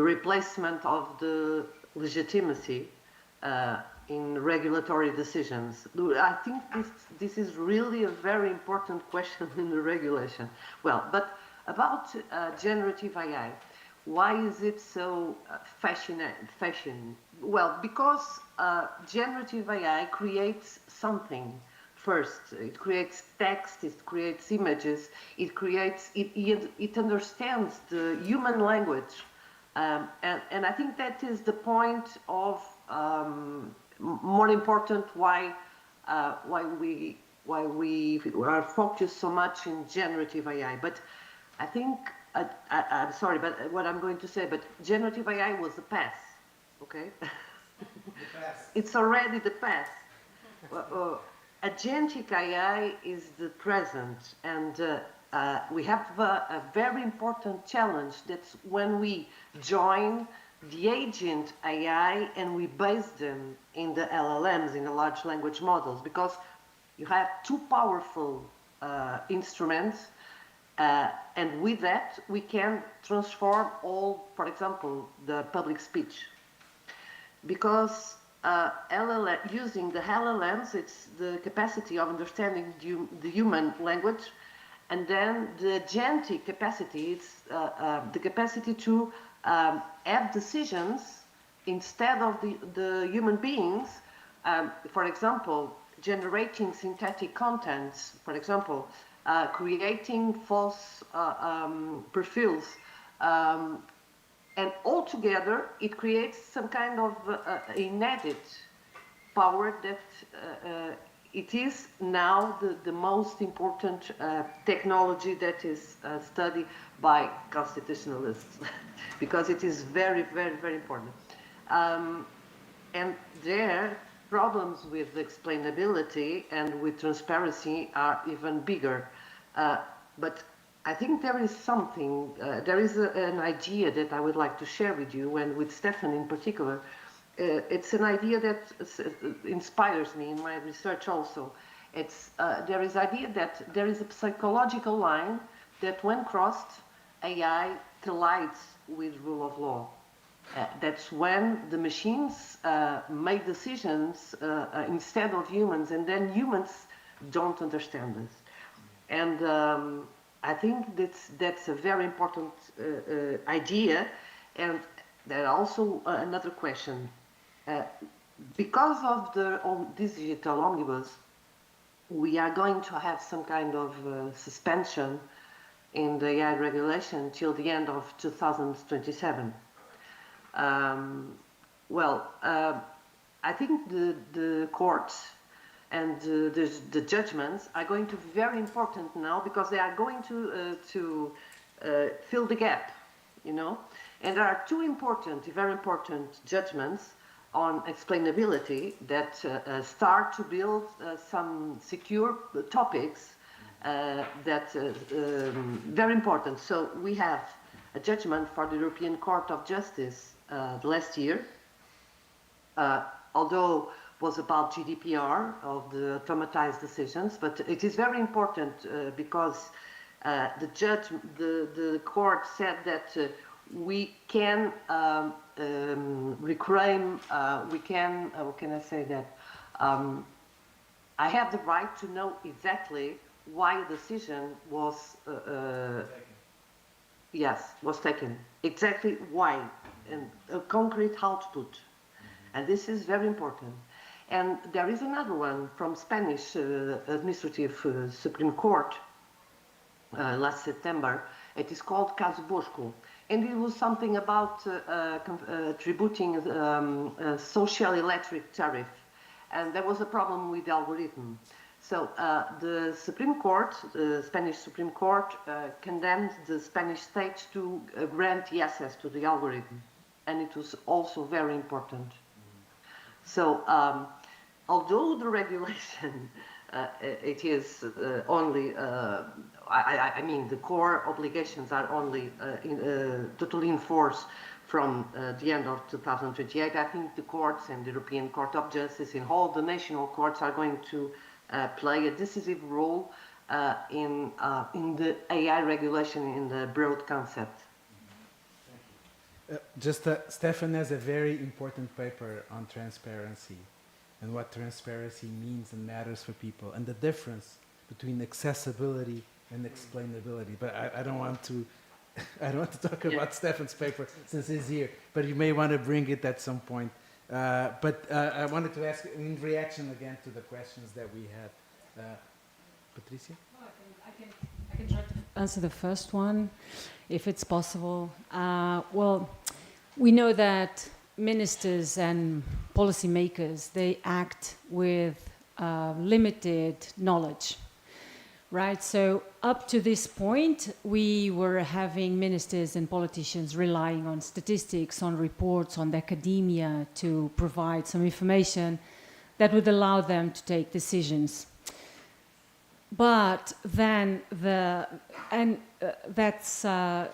replacement of the legitimacy in regulatory decisions. I think this is really a very important question in the regulation. Well, but about generative AI, why is it so fashion? Well, because generative AI creates something. First, it creates text, it creates images, it understands the human language, and I think that is the point of more important why we are focused so much in generative AI. But I think I'm sorry, but what I'm going to say, but generative AI was the past, okay? The past. It's already the past. Agentic AI is the present, and we have a very important challenge. That's when we join the agent AI and we base them in the LLMs, in the large language models, because you have 2 powerful instruments, and with that we can transform all, for example, the public speech. Because using the LLMs, it's the capacity of understanding the human language, and then the agentic capacity, it's the capacity to have decisions instead of the human beings. For example, generating synthetic contents, for example, creating false profiles, and altogether it creates some kind of innate power that it is now the most important technology that is studied by constitutionalists because it is very, very, very important. And their problems with explainability and with transparency are even bigger. But I think there is something, there is an idea that I would like to share with you, and with Stefan in particular. It's an idea that inspires me in my research also. There is idea that there is a psychological line that when crossed, AI collides with rule of law. That's when the machines make decisions instead of humans, and then humans don't understand this. And I think that's a very important idea. And there also another question. Because of this digital omnibus, we are going to have some kind of suspension in the AI regulation till the end of 2027. I think the courts and the judgments are going to be very important now, because they are going to fill the gap, you know. And there are two very important judgments on explainability that start to build some secure topics that very important. So we have a judgment for the European Court of Justice last year, although was about GDPR, of the automatized decisions, but it is very important because the court said that we can reclaim, how can I say that? I have the right to know exactly why a decision was taken. Exactly why, and a concrete output. And this is very important. And there is another one from Spanish Administrative Supreme Court last September. It is called Caso Bosco. And it was something about tributing social electric tariff. And there was a problem with the algorithm. So the Supreme Court, the Spanish Supreme Court, condemned the Spanish state to grant the access to the algorithm. And it was also very important. So although the regulation, it is only, I mean, the core obligations are only totally enforced from the end of 2028, I think the courts and the European Court of Justice and all the national courts are going to play a decisive role in the AI regulation in the broad concept. Stefan has a very important paper on transparency and what transparency means and matters for people, and the difference between accessibility and explainability. But I don't want to talk about Stefan's paper since he's here, but you may want to bring it at some point. But I wanted to ask, in reaction again to the questions that we had, Patricia? Well, I can try to answer the first one, if it's possible. Well, we know that ministers and policymakers, they act with limited knowledge, right? So up to this point, we were having ministers and politicians relying on statistics, on reports, on the academia to provide some information that would allow them to take decisions. But then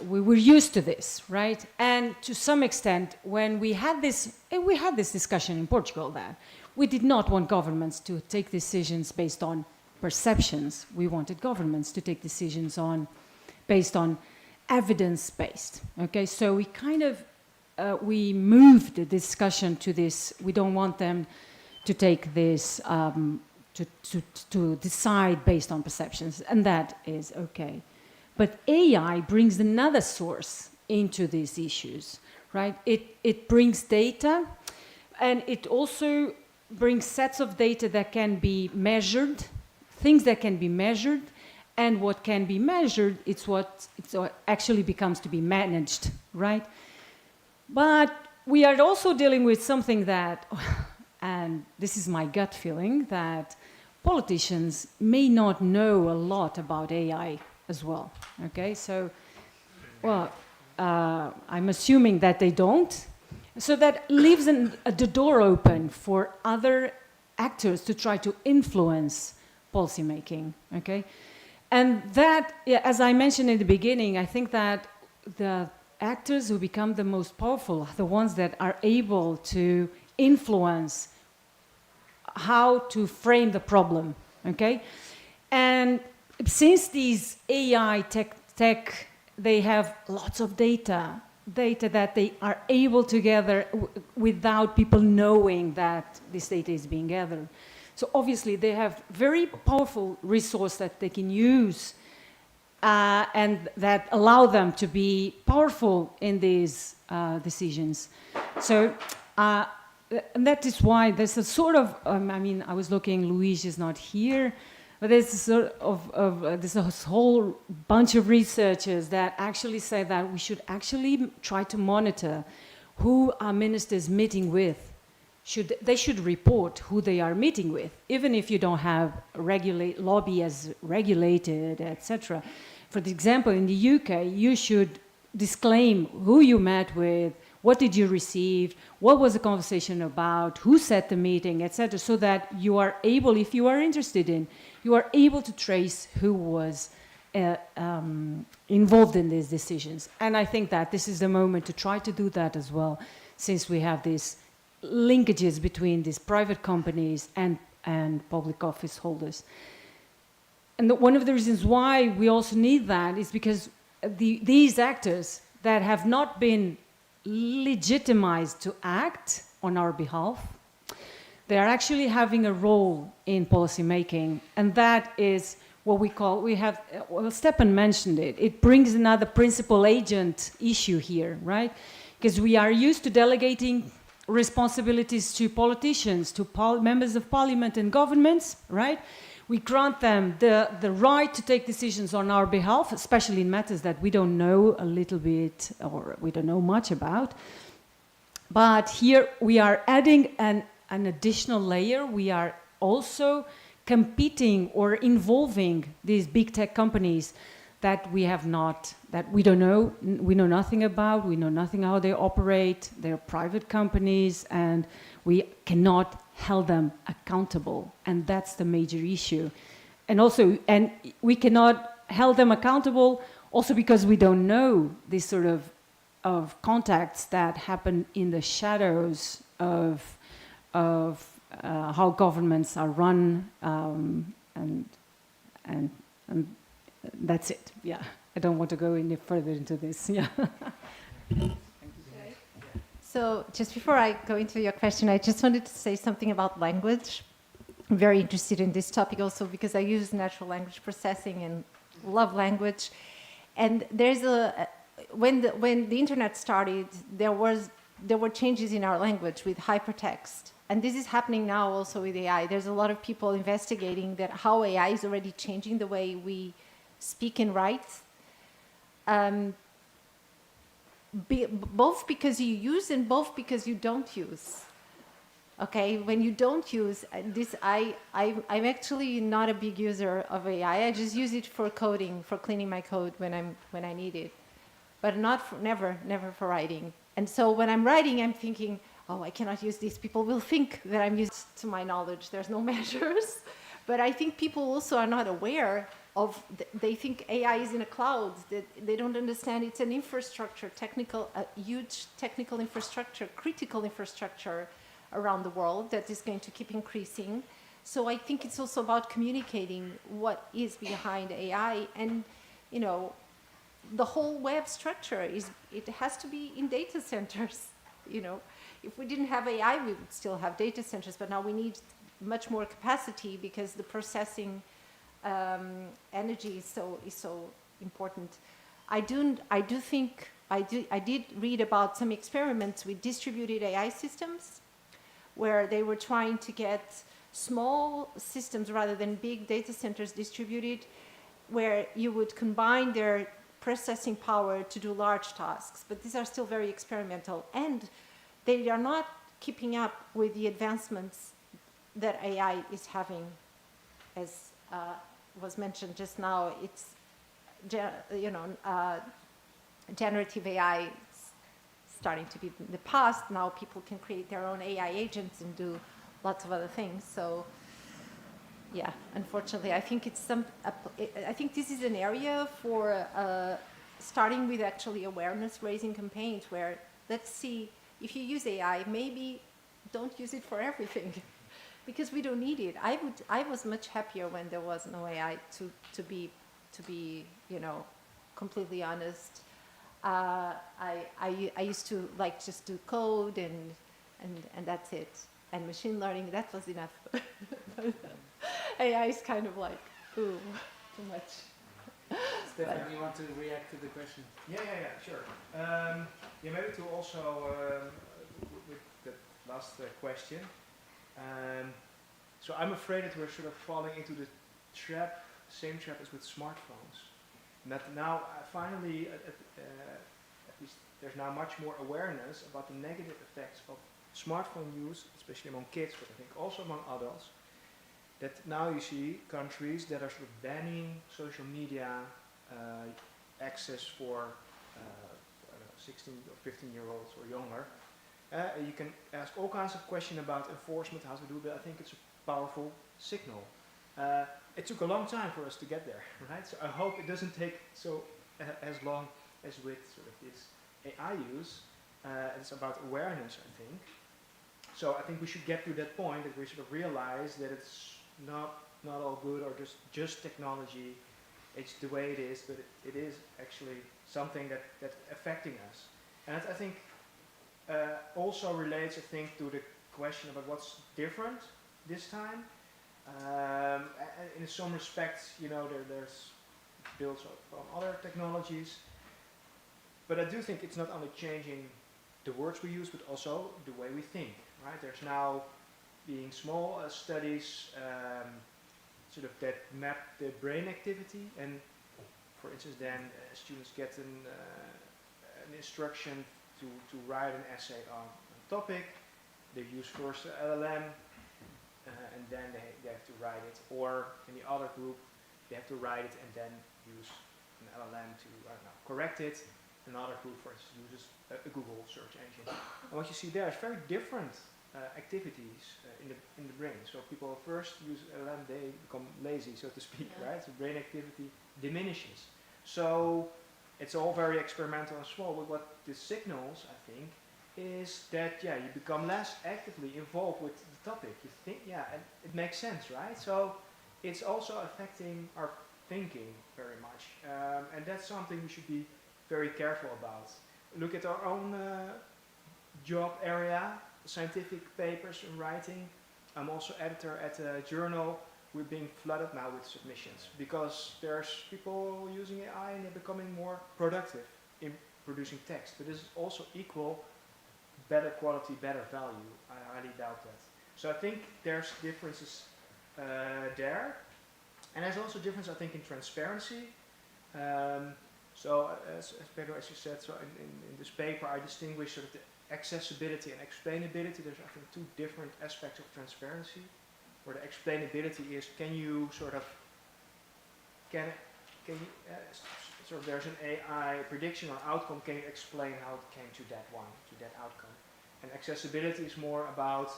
we were used to this, right? And to some extent, when we had this discussion in Portugal, that we did not want governments to take decisions based on perceptions. We wanted governments to take decisions based on evidence-based. Okay, so we kind of we moved the discussion to this. We don't want them to take this. To decide based on perceptions, and that is okay. But AI brings another source into these issues, right? It brings data, and it also brings sets of data that can be measured, things that can be measured, and what can be measured, it's what actually becomes to be managed, right? But we are also dealing with something that, and this is my gut feeling, that politicians may not know a lot about AI as well, okay? So, well, I'm assuming that they don't. So that leaves the door open for other actors to try to influence policymaking, okay? And that, yeah, as I mentioned in the beginning, I think that the actors who become the most powerful are the ones that are able to influence how to frame the problem, okay? And since these AI tech, they have lots of data that they are able to gather without people knowing that this data is being gathered. So obviously they have very powerful resource that they can use and that allow them to be powerful in these decisions. So and that is why there's a sort of, I mean, I was looking, Luis is not here, but there's a sort of there's a whole bunch of researchers that actually say that we should actually try to monitor who our ministers meeting with. They should report who they are meeting with, even if you don't have lobby as regulated, etc. For example, in the UK, you should disclaim who you met with, what did you receive, what was the conversation about, who set the meeting, etc., so that you are able, if you are interested in, you are able to trace who was involved in these decisions. And I think that this is the moment to try to do that as well, since we have these linkages between these private companies and public office holders. And one of the reasons why we also need that is because these actors that have not been legitimized to act on our behalf, they are actually having a role in policy making, and that is what we call, well, Stepan mentioned it, it brings another principal agent issue here, right? Because we are used to delegating responsibilities to politicians, to members of parliament and governments, right? We grant them the right to take decisions on our behalf, especially in matters that we don't know a little bit or we don't know much about. But here we are adding an additional layer. We are also competing or involving these big tech companies that we have not, that we don't know, we know nothing about, we know nothing how they operate, they're private companies, and we cannot hold them accountable, and that's the major issue. And also, and we cannot hold them accountable also because we don't know this sort of contacts that happen in the shadows of how governments are run, and that's it. Yeah, I don't want to go any further into this. Yeah. So just before I go into your question, I just wanted to say something about language. I'm very interested in this topic also because I use natural language processing and love language. And there's when the internet started, there were changes in our language with hypertext. And this is happening now also with AI. There's a lot of people investigating that how AI is already changing the way we speak and write. Both because you use and both because you don't use. Okay, when you don't use this, I'm actually not a big user of AI. I just use it for coding, for cleaning my code when I need it, but never for writing. And so when I'm writing, I'm thinking, oh, I cannot use this. People will think that I'm used to my knowledge. There's no measures, but I think people also are not aware of, they think AI is in a cloud, that they don't understand it's an infrastructure, a huge technical infrastructure, critical infrastructure around the world that is going to keep increasing. So I think it's also about communicating what is behind AI, and you know, the whole web structure it has to be in data centers. You know, if we didn't have AI, we would still have data centers, but now we need much more capacity because the processing energy is so important. I did read about some experiments with distributed AI systems where they were trying to get small systems rather than big data centers distributed, where you would combine their processing power to do large tasks. But these are still very experimental, and they are not keeping up with the advancements that AI is having. As was mentioned just now, it's generative AI starting to be in the past. Now people can create their own AI agents and do lots of other things. So, yeah. unfortunately. I think I think this is an area for starting with actually awareness raising campaigns where, let's see, if you use AI, maybe don't use it for everything because we don't need it. I was much happier when there was no AI, to be completely honest. I used to like just do code and that's it. And machine learning, that was enough. AI is kind of like, ooh, too much. Stefan, you want to react to the question? Yeah, sure. Maybe to also, with the last question. So I'm afraid that we're sort of falling into the same trap as with smartphones. And that now, finally, at least there's now much more awareness about the negative effects of smartphone use, especially among kids, but I think also among adults. That now you see countries that are sort of banning social media access for 16 or 15-year-olds or younger. You can ask all kinds of questions about enforcement, how to do that. I think it's a powerful signal. It took a long time for us to get there, right? So I hope it doesn't take as long as with sort of this AI use. It's about awareness, I think. So I think we should get to that point that we sort of realize that it's not all good or just technology. It's the way it is, but it is actually something that's affecting us. And I think also relates, I think, to the question about what's different this time. In some respects, there's built on other technologies. But I do think it's not only changing the words we use, but also the way we think, right? There's now being small studies sort of that map the brain activity, and for instance then students get an instruction to write an essay on a topic. They use first LLM and then they have to write it, or in the other group they have to write it and then use an LLM to correct it. Another group, for instance, uses a Google search engine. And what you see there is very different activities in the brain. So people first use LLM, they become lazy, so to speak, right? So brain activity diminishes. So it's all very experimental and small, but what this signals, I think, is that, you become less actively involved with the topic. You think, and it makes sense, right? So it's also affecting our thinking very much. And that's something we should be very careful about. Look at our own job area, scientific papers and writing. I'm also editor at a journal. We're being flooded now with submissions because there's people using AI and they're becoming more productive in producing text. But this is also equal, better quality, better value. I highly doubt that. So I think there's differences there. And there's also difference, I think, in transparency. So as Pedro, as you said, so in this paper I distinguish sort of the accessibility and explainability. There's, I think, two different aspects of transparency. Where the explainability is, can you sort of, there's an AI prediction or outcome, can you explain how it came to that outcome? And accessibility is more about,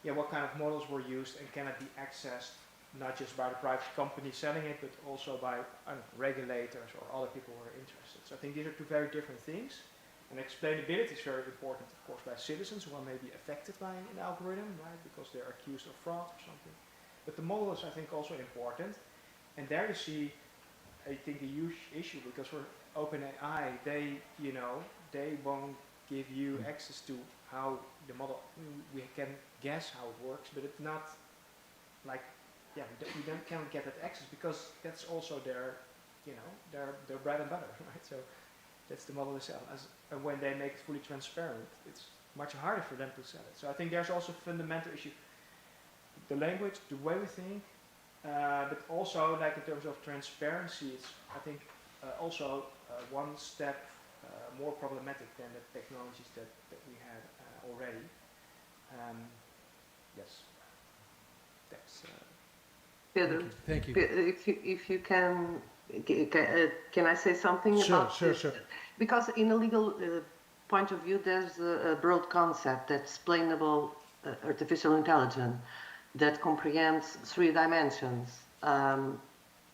what kind of models were used and can it be accessed not just by the private company selling it, but also by regulators or other people who are interested. So I think these are two very different things. And explainability is very important, of course, by citizens who may be affected by an algorithm, right, because they're accused of fraud or something. But the model is, I think, also important. And there you see, I think, a huge issue, because for OpenAI, they won't give you access to how the model, we can guess how it works, but it's not like, we can't get that access, because that's also their bread and butter, right? So that's the model itself. And when they make it fully transparent, it's much harder for them to sell it. So I think there's also a fundamental issue. The language, the way we think, but also like in terms of transparency, it's, I think, also one step more problematic than the technologies that we had already. Yes, that's... Pedro, Thank you. If you can I say something about Sure. Because in a legal point of view, there's a broad concept, explainable artificial intelligence. that comprehends 3 dimensions: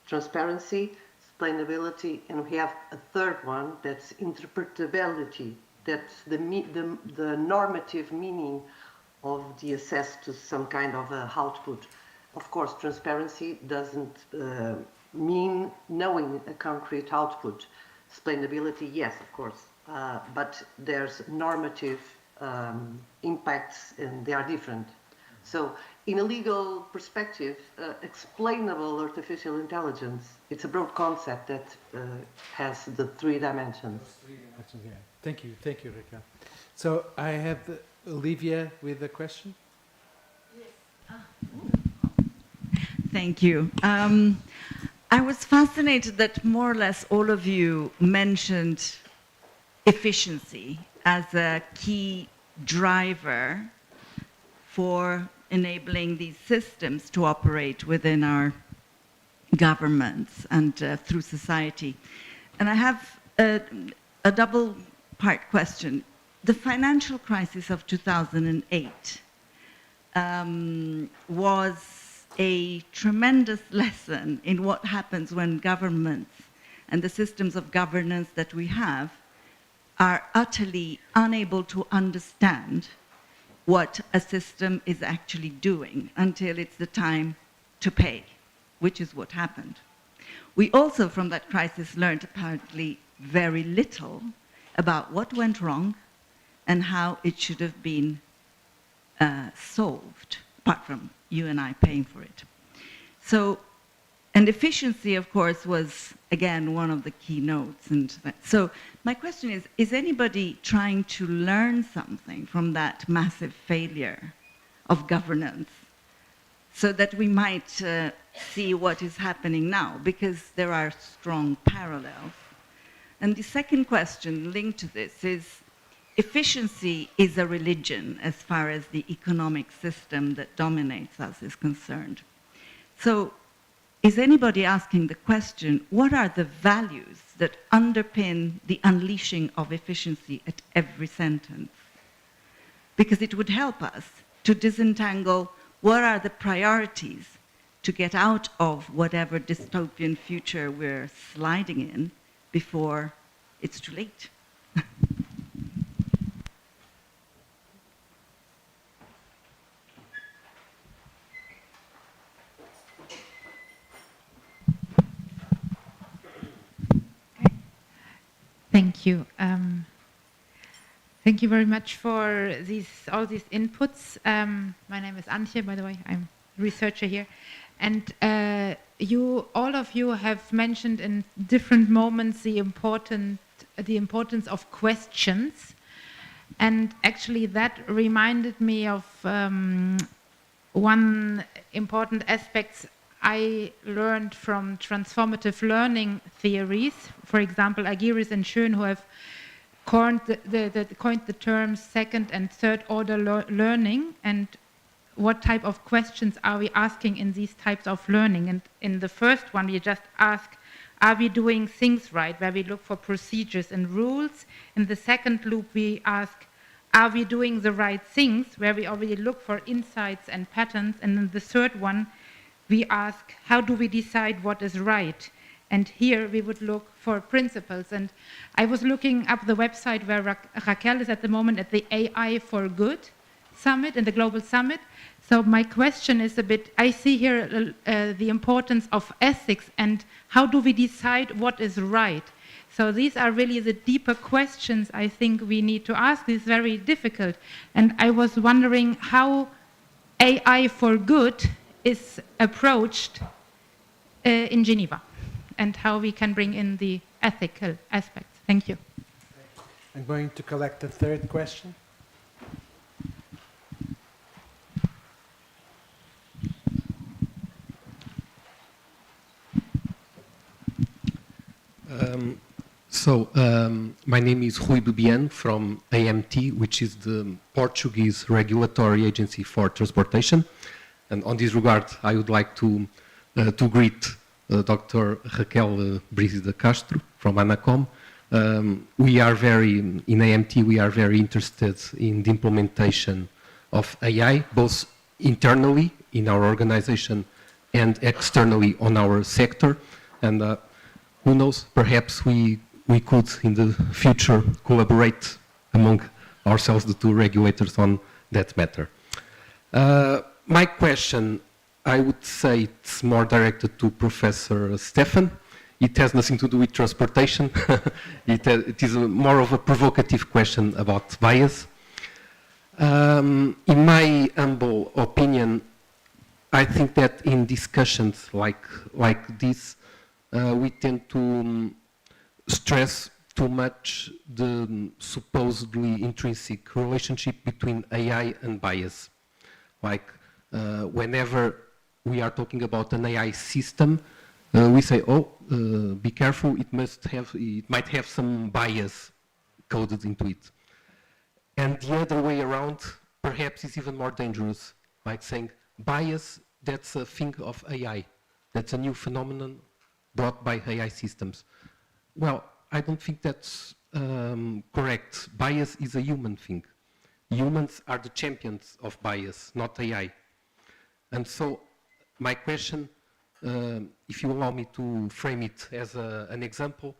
transparency, explainability, and we have a third one that's interpretability. That's the normative meaning of the access to some kind of output. Of course, transparency doesn't mean knowing a concrete output. Explainability, yes, of course, but there's normative impacts, and they are different. So, in a legal perspective, explainable artificial intelligence, it's a broad concept that has the 3 dimensions. Yeah. Thank you, Raquel. So I have Olivia with a question. Thank you. I was fascinated that more or less all of you mentioned efficiency as a key driver for enabling these systems to operate within our governments and through society. And I have a double-part question. The financial crisis of 2008 was a tremendous lesson in what happens when governments and the systems of governance that we have are utterly unable to understand what a system is actually doing until it's the time to pay, which is what happened. We also, from that crisis, learned apparently very little about what went wrong and how it should have been solved, apart from you and I paying for it. So, and efficiency, of course, was, again, one of the keynotes. So my question is anybody trying to learn something from that massive failure of governance so that we might see what is happening now? Because there are strong parallels. And the second question linked to this is, efficiency is a religion as far as the economic system that dominates us is concerned. So is anybody asking the question, what are the values that underpin the unleashing of efficiency at every sentence? Because it would help us to disentangle what are the priorities to get out of whatever dystopian future we're sliding in before it's too late. Thank you. Thank you very much for all these inputs. My name is Antje, by the way. I'm a researcher here. And all of you have mentioned in different moments the importance of questions. And actually that reminded me of one important aspect I learned from transformative learning theories. For example, Aguirre and Schön, who have coined the terms second and third order learning, and what type of questions are we asking in these types of learning. And in the first one, we just ask, are we doing things right, where we look for procedures and rules. In the second loop, we ask, are we doing the right things, where we already look for insights and patterns. And in the third one, we ask, how do we decide what is right? And here we would look for principles. And I was looking up the website where Raquel is at the moment at the AI for Good Summit and the Global Summit. So my question is a bit, I see here the importance of ethics and how do we decide what is right? So these are really the deeper questions I think we need to ask. This is very difficult. And I was wondering how AI for Good is approached in Geneva and how we can bring in the ethical aspects. Thank you. I'm going to collect the third question. My name is Rui Bebiano from AMT, which is the Portuguese regulatory agency for transportation. And on this regard, I would like to greet Dr. Raquel Brice de Castro from ANACOM. In AMT, we are very interested in the implementation of AI, both internally in our organization and externally on our sector. And who knows, perhaps we could in the future collaborate among ourselves, the two regulators, on that matter. My question, I would say it's more directed to Professor Stefan. It has nothing to do with transportation. It is more of a provocative question about bias. In my humble opinion, I think that in discussions like this, we tend to stress too much the supposedly intrinsic relationship between AI and bias. Like whenever we are talking about an AI system, we say, oh, be careful, it might have some bias coded into it. And the other way around, perhaps, is even more dangerous, like saying bias, that's a thing of AI. That's a new phenomenon brought by AI systems. Well, I don't think that's correct. Bias is a human thing. Humans are the champions of bias, not AI. And so my question, if you allow me to frame it as an example,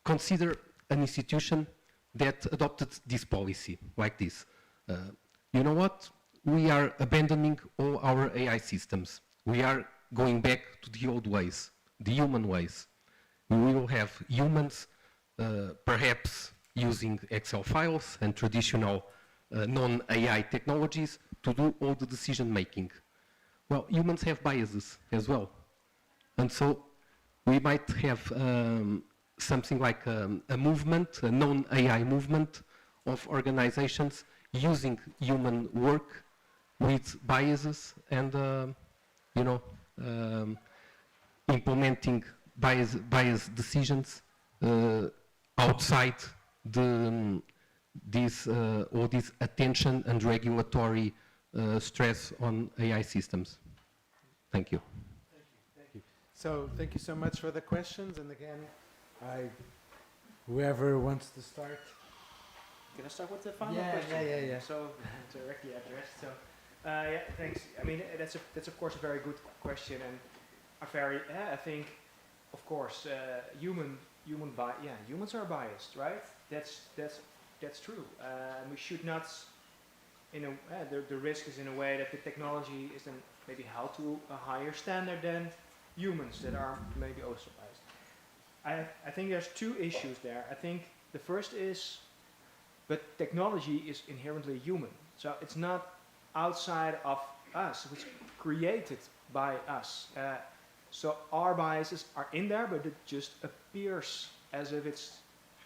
consider an institution that adopted this policy like this. You know what? We are abandoning all our AI systems. We are going back to the old ways, the human ways. We will have humans perhaps using Excel files and traditional non-AI technologies to do all the decision making. Well, humans have biases as well. And so we might have something like a movement, a non-AI movement of organizations using human work with biases and, you know, implementing bias decisions outside all this attention and regulatory stress on AI systems. Thank you. Thank you. So thank you so much for the questions. And again, whoever wants to start. Can I start with the final question? Yeah. So directly addressed. So yeah, thanks. I mean, that's of course a very good question, and I think, of course, humans are biased, right? That's true. We should not. The risk is in a way that the technology is then maybe held to a higher standard than humans that are maybe also biased. I think there's two issues there. I think the first is, but technology is inherently human, so it's not outside of us. It's created by us. So our biases are in there, but it just appears as if it's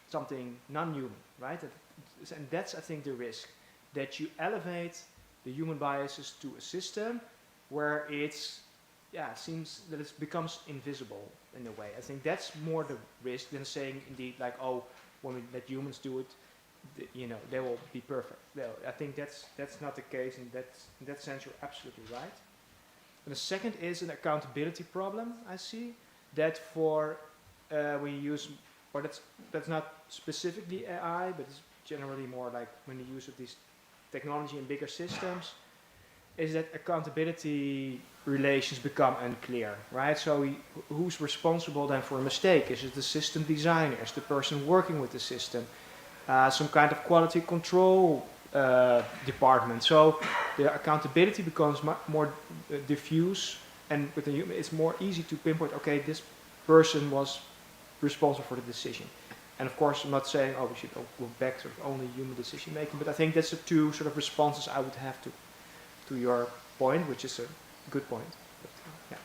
something non-human, right? And that's, I think, the risk, that you elevate the human biases to a system where it seems that it becomes invisible in a way. I think that's more the risk than saying, indeed, like, oh, when we let humans do it, they will be perfect. No, I think that's not the case, and in that sense, you're absolutely right. And the second is an accountability problem, I see, that we use, or that's not specifically AI, but it's generally more like when the use of these technology in bigger systems, is that accountability relations become unclear, right? So who's responsible then for a mistake? Is it the system designer? Is the person working with the system? Some kind of quality control department. So the accountability becomes much more diffuse, and with the human, it's more easy to pinpoint, okay, this person was responsible for the decision. And of course, I'm not saying, oh, we should go back to only human decision making, but I think that's the two sort of responses I would have to your point, which is a good point. But, yeah.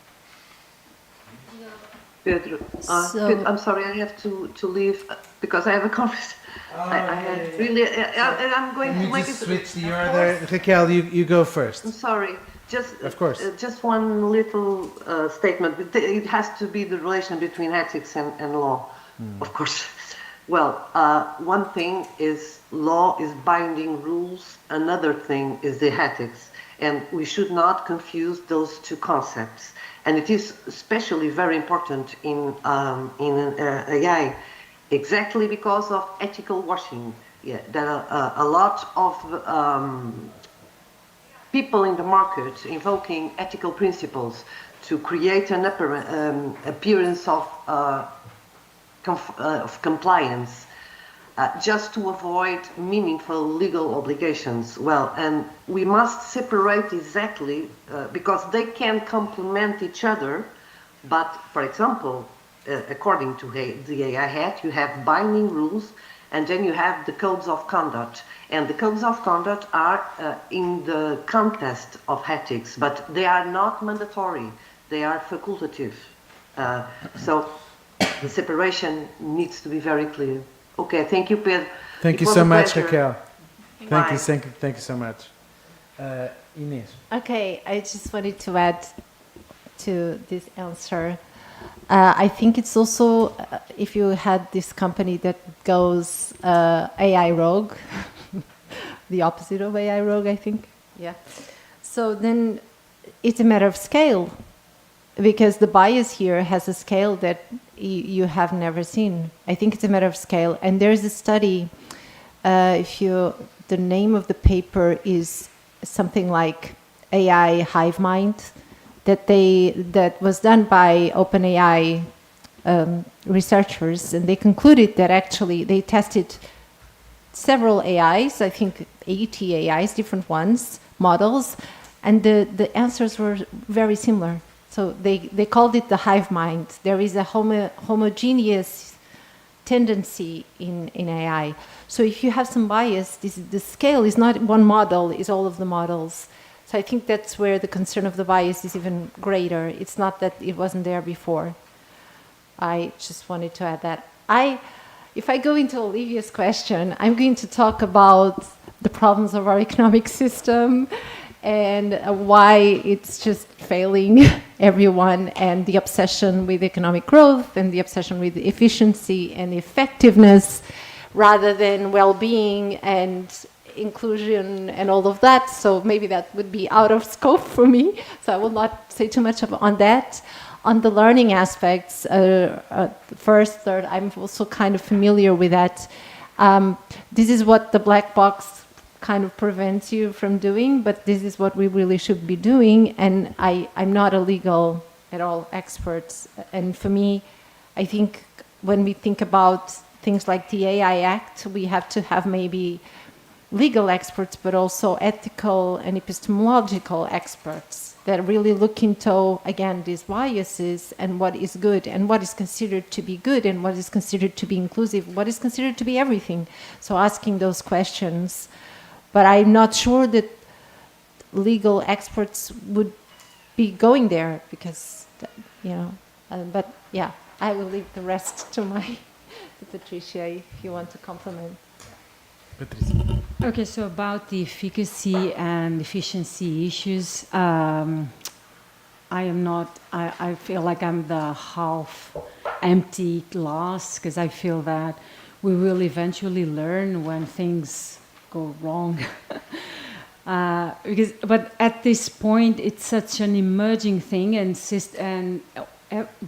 Pedro, I'm sorry, I have to leave because I have a conference. I'm going to make it. Switch the order. Raquel, you go first. I'm sorry. Of course. Just one little statement. It has to be the relation between ethics and law, of course. Well, one thing is law is binding rules. Another thing is the ethics. And we should not confuse those two concepts. And it is especially very important in AI, exactly because of ethical washing. Yeah, that a lot of people in the market invoking ethical principles to create an appearance of compliance just to avoid meaningful legal obligations. Well, and we must separate exactly because they can complement each other, but for example, according to the AI Hat, you have binding rules and then you have the codes of conduct. And the codes of conduct are in the context of ethics, but they are not mandatory. They are facultative. So the separation needs to be very clear. Okay, thank you, Pedro. Thank you so much, Raquel. Thank you so much. Inês. Okay, I just wanted to add to this answer. I think it's also, if you had this company that goes AI rogue, the opposite of AI rogue, I think. Yeah. So then it's a matter of scale, because the bias here has a scale that you have never seen. I think it's a matter of scale. And there's a study, the name of the paper is something like AI Hive Mind, that was done by OpenAI researchers, and they concluded that actually they tested several AIs, I think 80 AIs, different ones, models, and the answers were very similar. So they called it the hive mind. There is a homogeneous tendency in AI. So if you have some bias, the scale is not one model, it's all of the models. So I think that's where the concern of the bias is even greater. It's not that it wasn't there before. I just wanted to add that. If I go into Olivia's question, I'm going to talk about the problems of our economic system and why it's just failing everyone, and the obsession with economic growth and the obsession with efficiency and effectiveness rather than well-being and inclusion and all of that. So maybe that would be out of scope for me. So I will not say too much on that. On the learning aspects, first, third, I'm also kind of familiar with that. This is what the black box kind of prevents you from doing, but this is what we really should be doing. And I'm not a legal at all expert. And for me, I think when we think about things like the AI Act, we have to have maybe legal experts, but also ethical and epistemological experts that really look into, again, these biases and what is good and what is considered to be good and what is considered to be inclusive, what is considered to be everything. So asking those questions. But I'm not sure that legal experts would be going there because, but yeah, I will leave the rest to Patricia if you want to compliment. Patricia. Okay, so about the efficacy and efficiency issues, I feel like I'm the half empty glass, because I feel that we will eventually learn when things go wrong. But at this point, it's such an emerging thing, and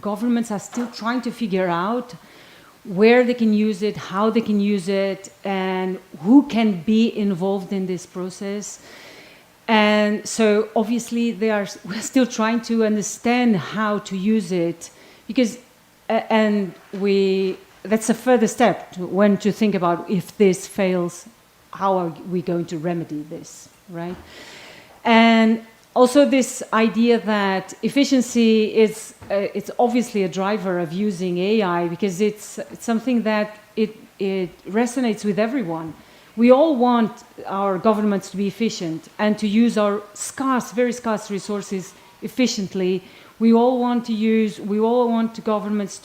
governments are still trying to figure out where they can use it, how they can use it, and who can be involved in this process. And so obviously we're still trying to understand how to use it, because that's a further step to think about if this fails, how are we going to remedy this, right? And also this idea that efficiency is it's obviously a driver of using AI, because it's something that it resonates with everyone. We all want our governments to be efficient and to use our very scarce resources efficiently. We all want governments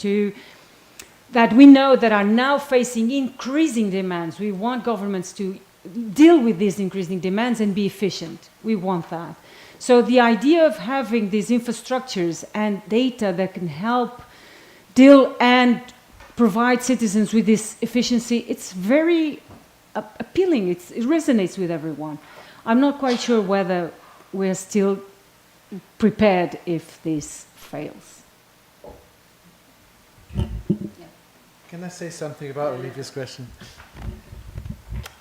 that we know that are now facing increasing demands. We want governments to deal with these increasing demands and be efficient. We want that. So the idea of having these infrastructures and data that can help deal and provide citizens with this efficiency, it's very appealing. It resonates with everyone. I'm not quite sure whether we're still prepared if this fails. Can I say something about Olivia's question?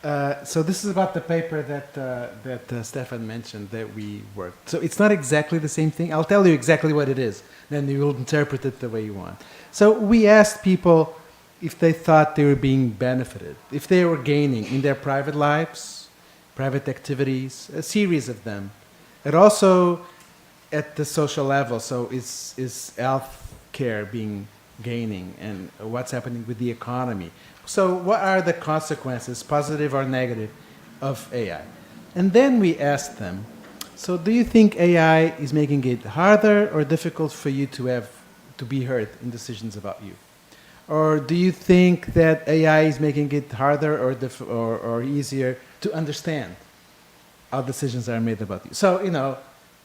So this is about the paper that Stefan mentioned that we worked. So it's not exactly the same thing. I'll tell you exactly what it is. Then you will interpret it the way you want. So we asked people if they thought they were being benefited, if they were gaining in their private lives, private activities, a series of them. And also at the social level. So is health care gaining, and what's happening with the economy? So what are the consequences, positive or negative, of AI? And then we asked them, so do you think AI is making it harder or difficult for you to be heard in decisions about you? Or do you think that AI is making it harder or easier to understand how decisions are made about you? So,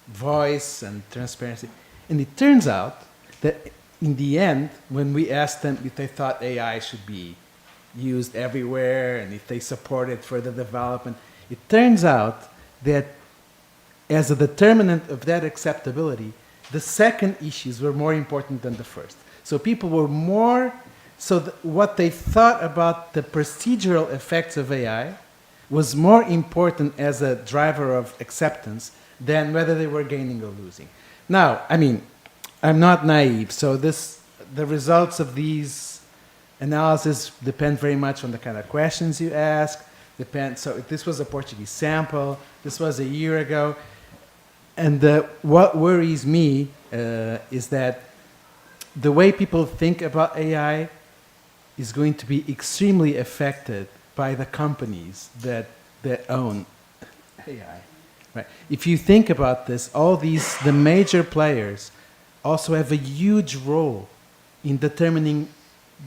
voice and transparency. And it turns out that in the end, when we asked them if they thought AI should be used everywhere and if they supported further development, it turns out that as a determinant of that acceptability, the second issues were more important than the first. So people were more, what they thought about the procedural effects of AI was more important as a driver of acceptance than whether they were gaining or losing. Now, I'm not naive, so the results of these analysis depend very much on the kind of questions you ask. So this was a Portuguese sample. This was a year ago. And what worries me is that the way people think about AI is going to be extremely affected by the companies that own AI. Right? If you think about this, the major players also have a huge role in determining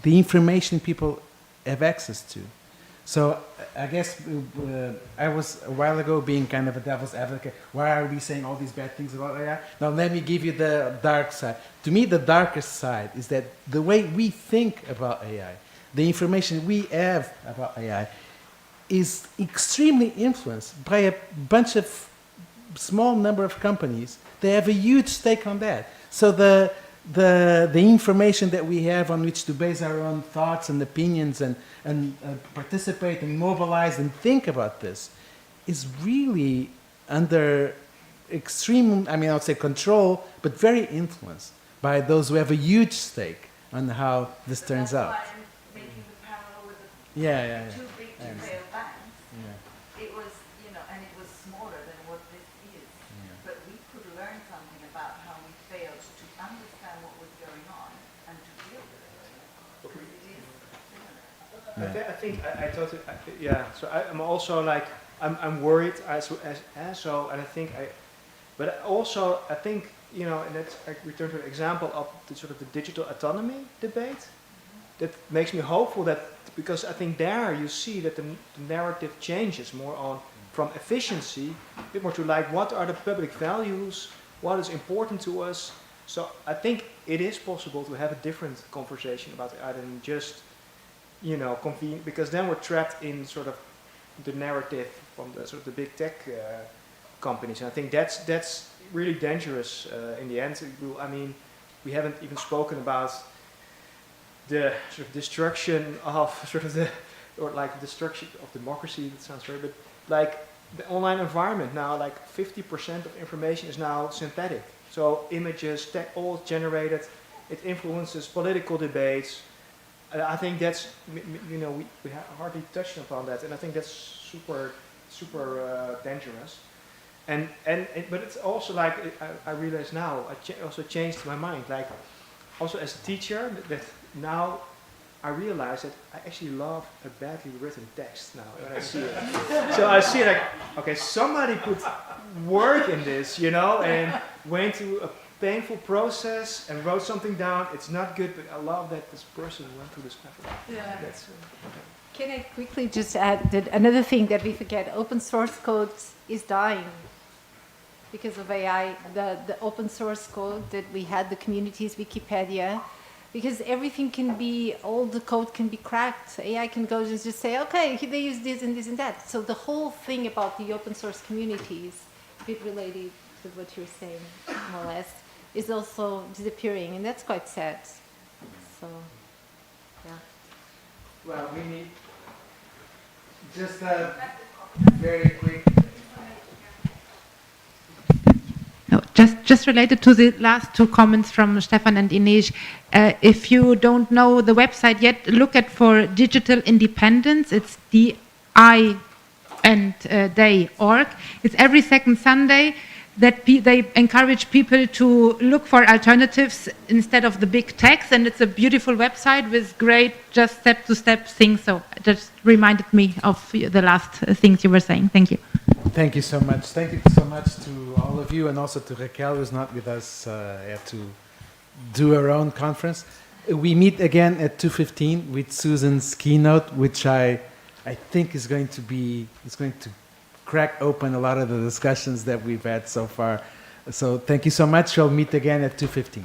the information people have access to. So I guess I was a while ago being kind of a devil's advocate. Why are we saying all these bad things about AI? Now let me give you the dark side. To me, the darkest side is that the way we think about AI, the information we have about AI, is extremely influenced by a bunch of small number of companies. They have a huge stake on that. So the information that we have on which to base our own thoughts and opinions and participate and mobilize and think about this is really under extreme, I would say control, but very influenced by those who have a huge stake on how this turns out. That's why I'm making the parallel with the too big to fail banks. Yeah. It was, and it was smaller than what this is. Yeah. But we could learn something about how we failed to understand what was going on and to deal with it. Because it is similar. I think I totally, so I'm also like, I'm worried and I think, and that's, I return to an example of the sort of the digital autonomy debate. That makes me hopeful that, because I think there you see that the narrative changes more from efficiency, a bit more to like, what are the public values, what is important to us. So I think it is possible to have a different conversation about AI than just, convene, because then we're trapped in sort of the narrative from the sort of the big tech companies. And I think that's really dangerous in the end. We haven't even spoken about the sort of destruction of destruction of democracy. That sounds very, but like the online environment now, like 50% of information is now synthetic. So images, all generated. It influences political debates. I think that's, we hardly touched upon that, and I think that's super dangerous. But it's also like, I realize now, also changed my mind. Like, also as a teacher, that now I realize that I actually love a badly written text now when I see it. So I see like, okay, somebody put work in this, and went through a painful process and wrote something down. It's not good, but I love that this person went through this effort. Yeah. That's, Can I quickly just add that another thing that we forget, open source code is dying because of AI. The open source code that we had, the communities, Wikipedia, because everything can be, all the code can be cracked. AI can go and just say, okay, they use this and this and that. So the whole thing about the open source communities, a bit related to what you're saying, more or less, is also disappearing, and that's quite sad. So, yeah. well, we need. Just very quick. No, just related to the last two comments from Stefan and Ines. If you don't know the website yet, look at for digital independence. It's DI and they.org. It's every second Sunday that they encourage people to look for alternatives instead of the big techs, and it's a beautiful website with great just step-to-step things. So it just reminded me of the last things you were saying. Thank you. Thank you so much. Thank you so much to all of you, and also to Raquel, who's not with us, had to do her own conference. We meet again at 2:15 with Susan's keynote, which I think is going to crack open a lot of the discussions that we've had so far. So thank you so much. We'll meet again at 2:15.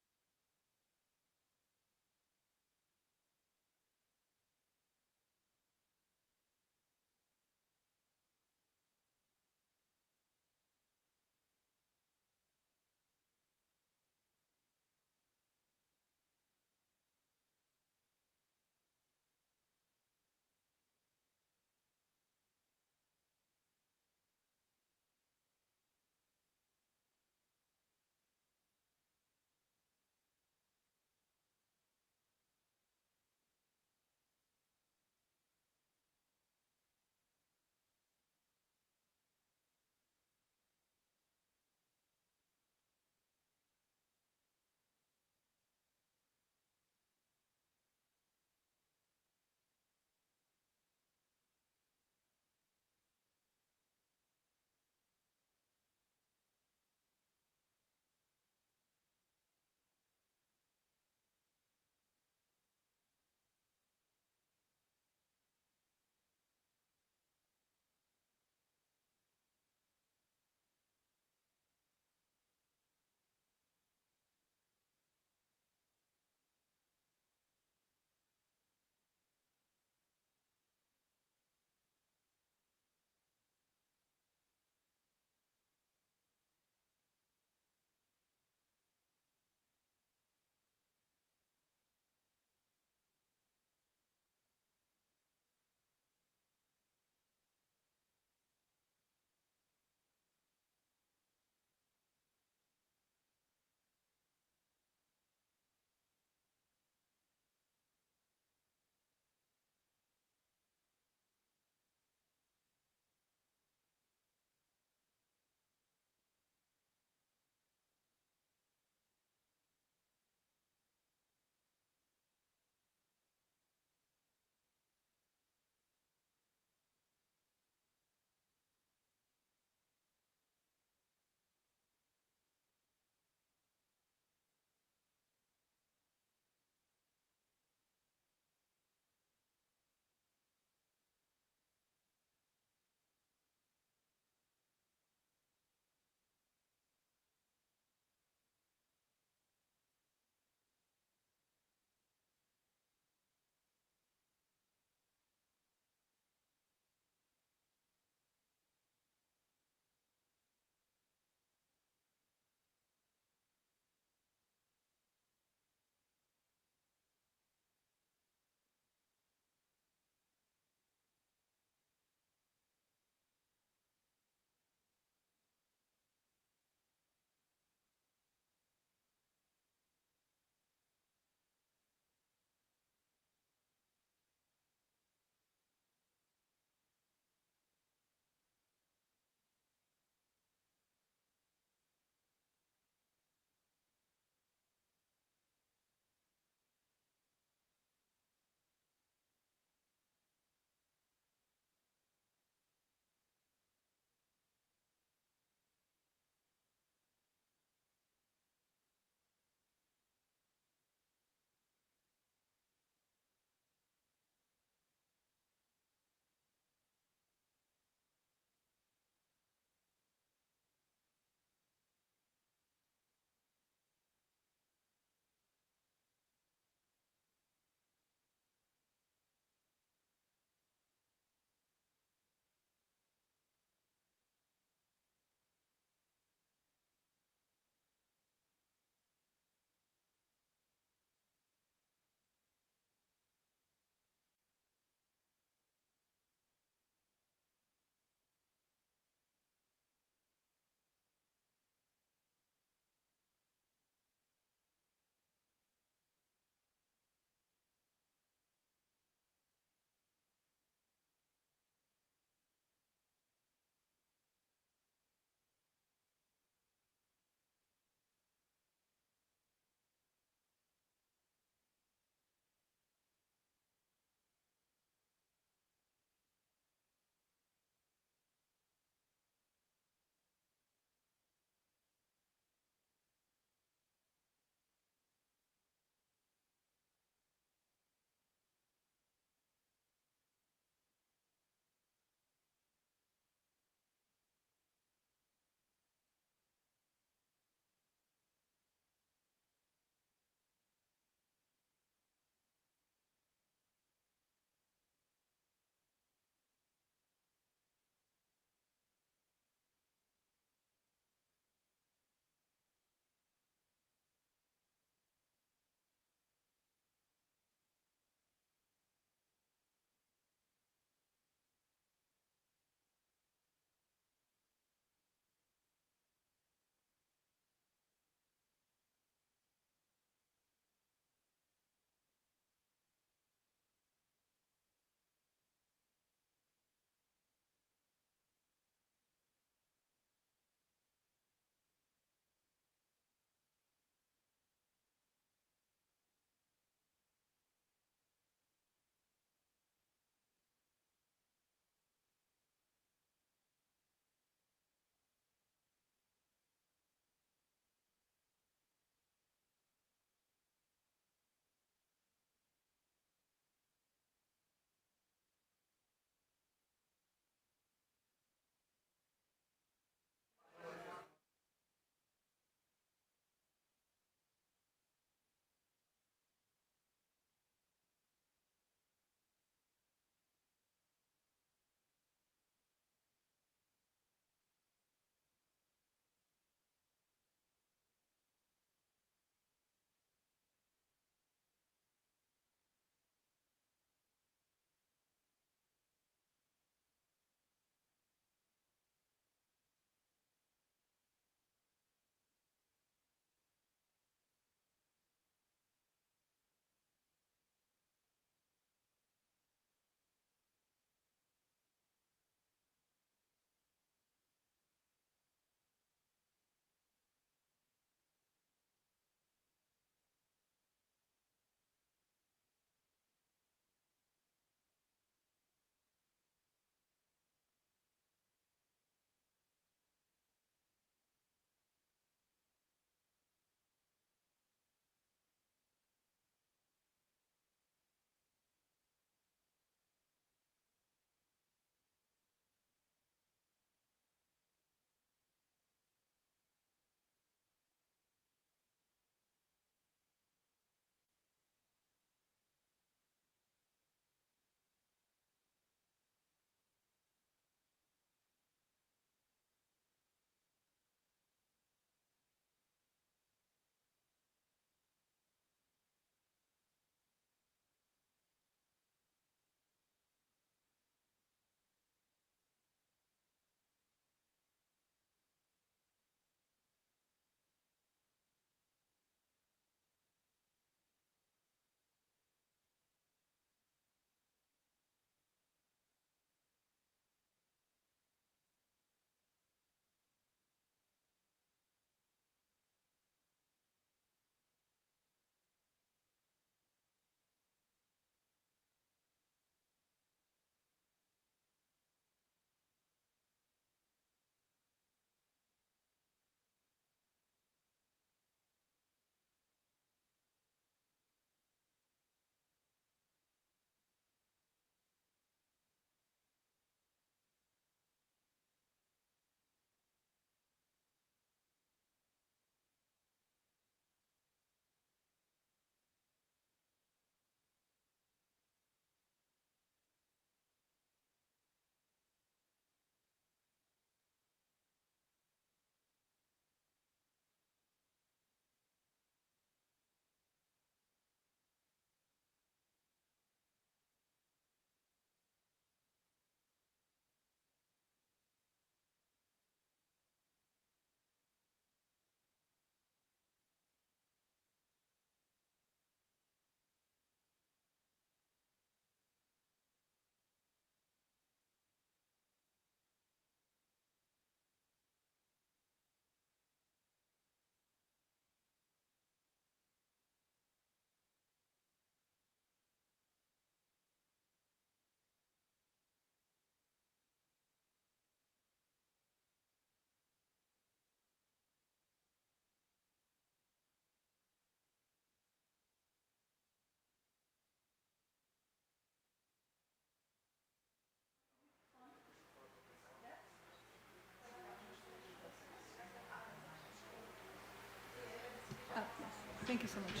Thank you so much.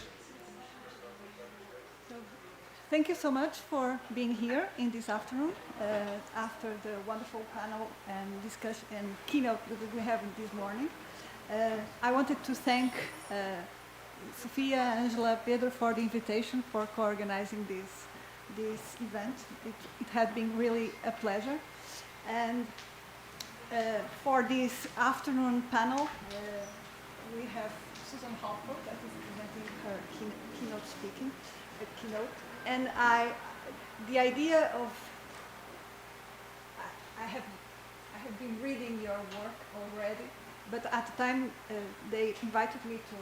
So, thank you so much for being here in this afternoon after the wonderful panel and discussion and keynote that we have this morning. I wanted to thank Sofia, Angela, Pedro for the invitation for co-organizing this event. It had been really a pleasure. And for this afternoon panel, we have Susan Hopper that is presenting her keynote. And the idea of, I have been reading your work already, but at the time they invited me to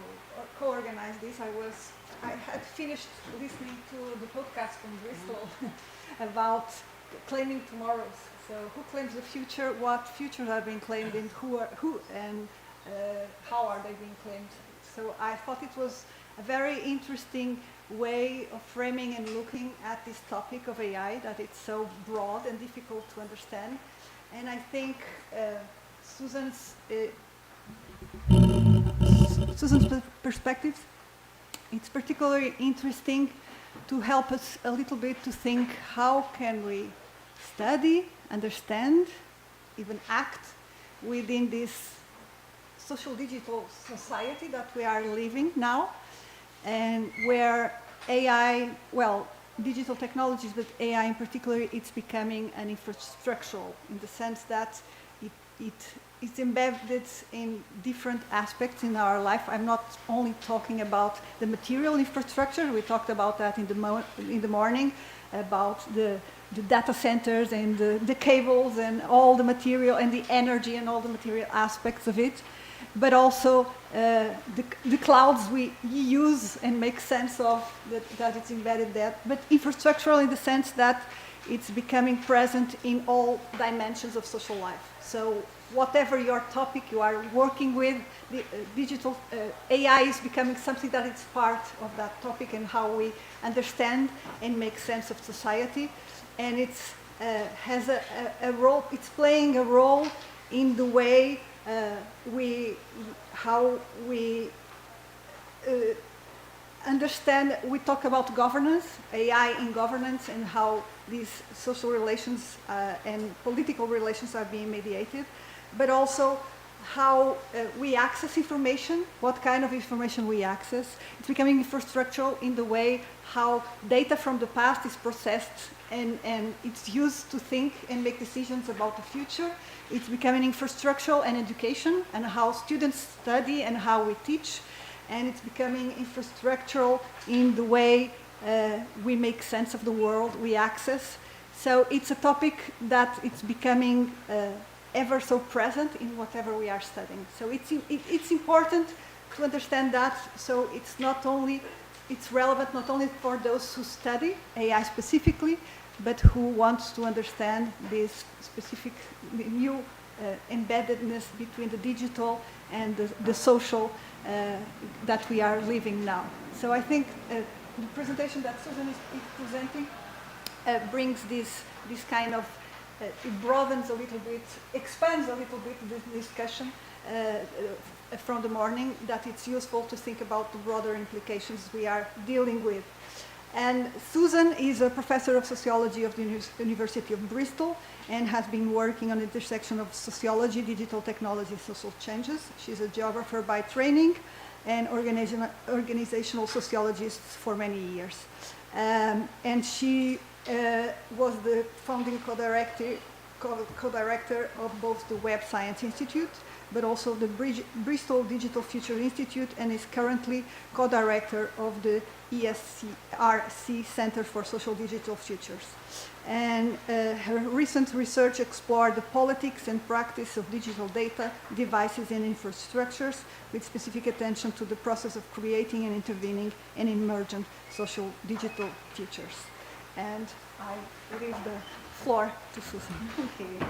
co-organize this, I had finished listening to the podcast from Bristol about claiming tomorrows. So who claims the future, what futures are being claimed, and how are they being claimed? So I thought it was a very interesting way of framing and looking at this topic of AI, that it's so broad and difficult to understand. And I think Susan's perspective, it's particularly interesting to help us a little bit to think how can we study, understand, even act within this social digital society that we are living now, and where AI, well, digital technologies, but AI in particular, it's becoming an infrastructural in the sense that it's embedded in different aspects in our life. I'm not only talking about the material infrastructure, we talked about that in the morning, about the data centers and the cables and all the material and the energy and all the material aspects of it, but also the clouds we use and make sense of, that it's embedded there, but infrastructural in the sense that it's becoming present in all dimensions of social life. So whatever your topic you are working with, the digital AI is becoming something that is part of that topic and how we understand and make sense of society. And it's has a role, it's playing a role in the way how we understand, we talk about governance, AI in governance, and how these social relations and political relations are being mediated, but also how we access information, what kind of information we access. It's becoming infrastructural in the way how data from the past is processed and it's used to think and make decisions about the future. It's becoming infrastructural and education, and how students study and how we teach. And it's becoming infrastructural in the way we make sense of the world we access. So it's a topic that it's becoming ever so present in whatever we are studying. So it's important to understand that. So it's not only, it's relevant not only for those who study AI specifically, but who wants to understand this specific new embeddedness between the digital and the social that we are living now. So I think the presentation that Susan is presenting brings this kind of, it broadens a little bit, expands a little bit this discussion from the morning, that it's useful to think about the broader implications we are dealing with. And Susan is a professor of sociology of the University of Bristol and has been working on the intersection of sociology, digital technology, social changes. She's a geographer by training and organizational sociologist for many years. And she was the founding co-director of both the Web Science Institute, but also the Bristol Digital Future Institute, and is currently co-director of the ESRC Center for Social Digital Futures. And her recent research explored the politics and practice of digital data, devices, and infrastructures, with specific attention to the process of creating and intervening in emergent social digital futures. And I leave the floor to Susan. Okay.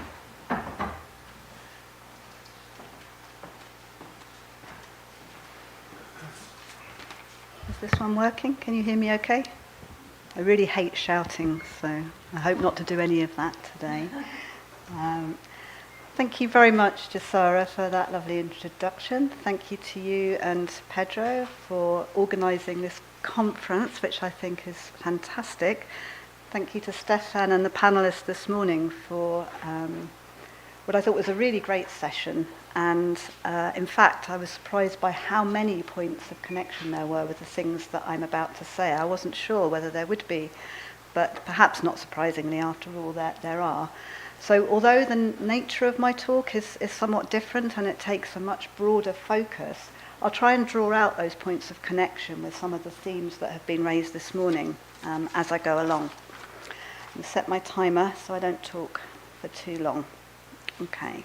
Is this one working? Can you hear me okay? I really hate shouting, so I hope not to do any of that today. Thank you very much, Jasara, for that lovely introduction. Thank you to you and Pedro for organising this conference, which I think is fantastic. Thank you to Stefan and the panellists this morning for what I thought was a really great session. And in fact, I was surprised by how many points of connection there were with the things that I'm about to say. I wasn't sure whether there would be, but perhaps not surprisingly, after all, there are. So although the nature of my talk is somewhat different and it takes a much broader focus, I'll try and draw out those points of connection with some of the themes that have been raised this morning as I go along. And set my timer so I don't talk for too long. Okay.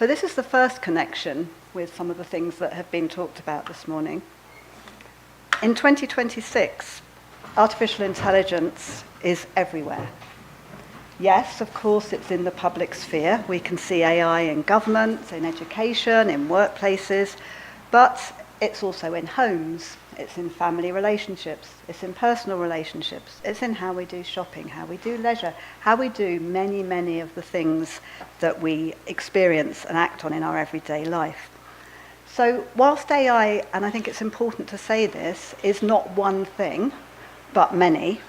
So this is the first connection with some of the things that have been talked about this morning. In 2026, artificial intelligence is everywhere. Yes, of course, it's in the public sphere. We can see AI in government, in education, in workplaces, but it's also in homes, it's in family relationships, it's in personal relationships, it's in how we do shopping, how we do leisure, how we do many, many of the things that we experience and act on in our everyday life. So whilst AI, and I think it's important to say this, is not one thing, but many,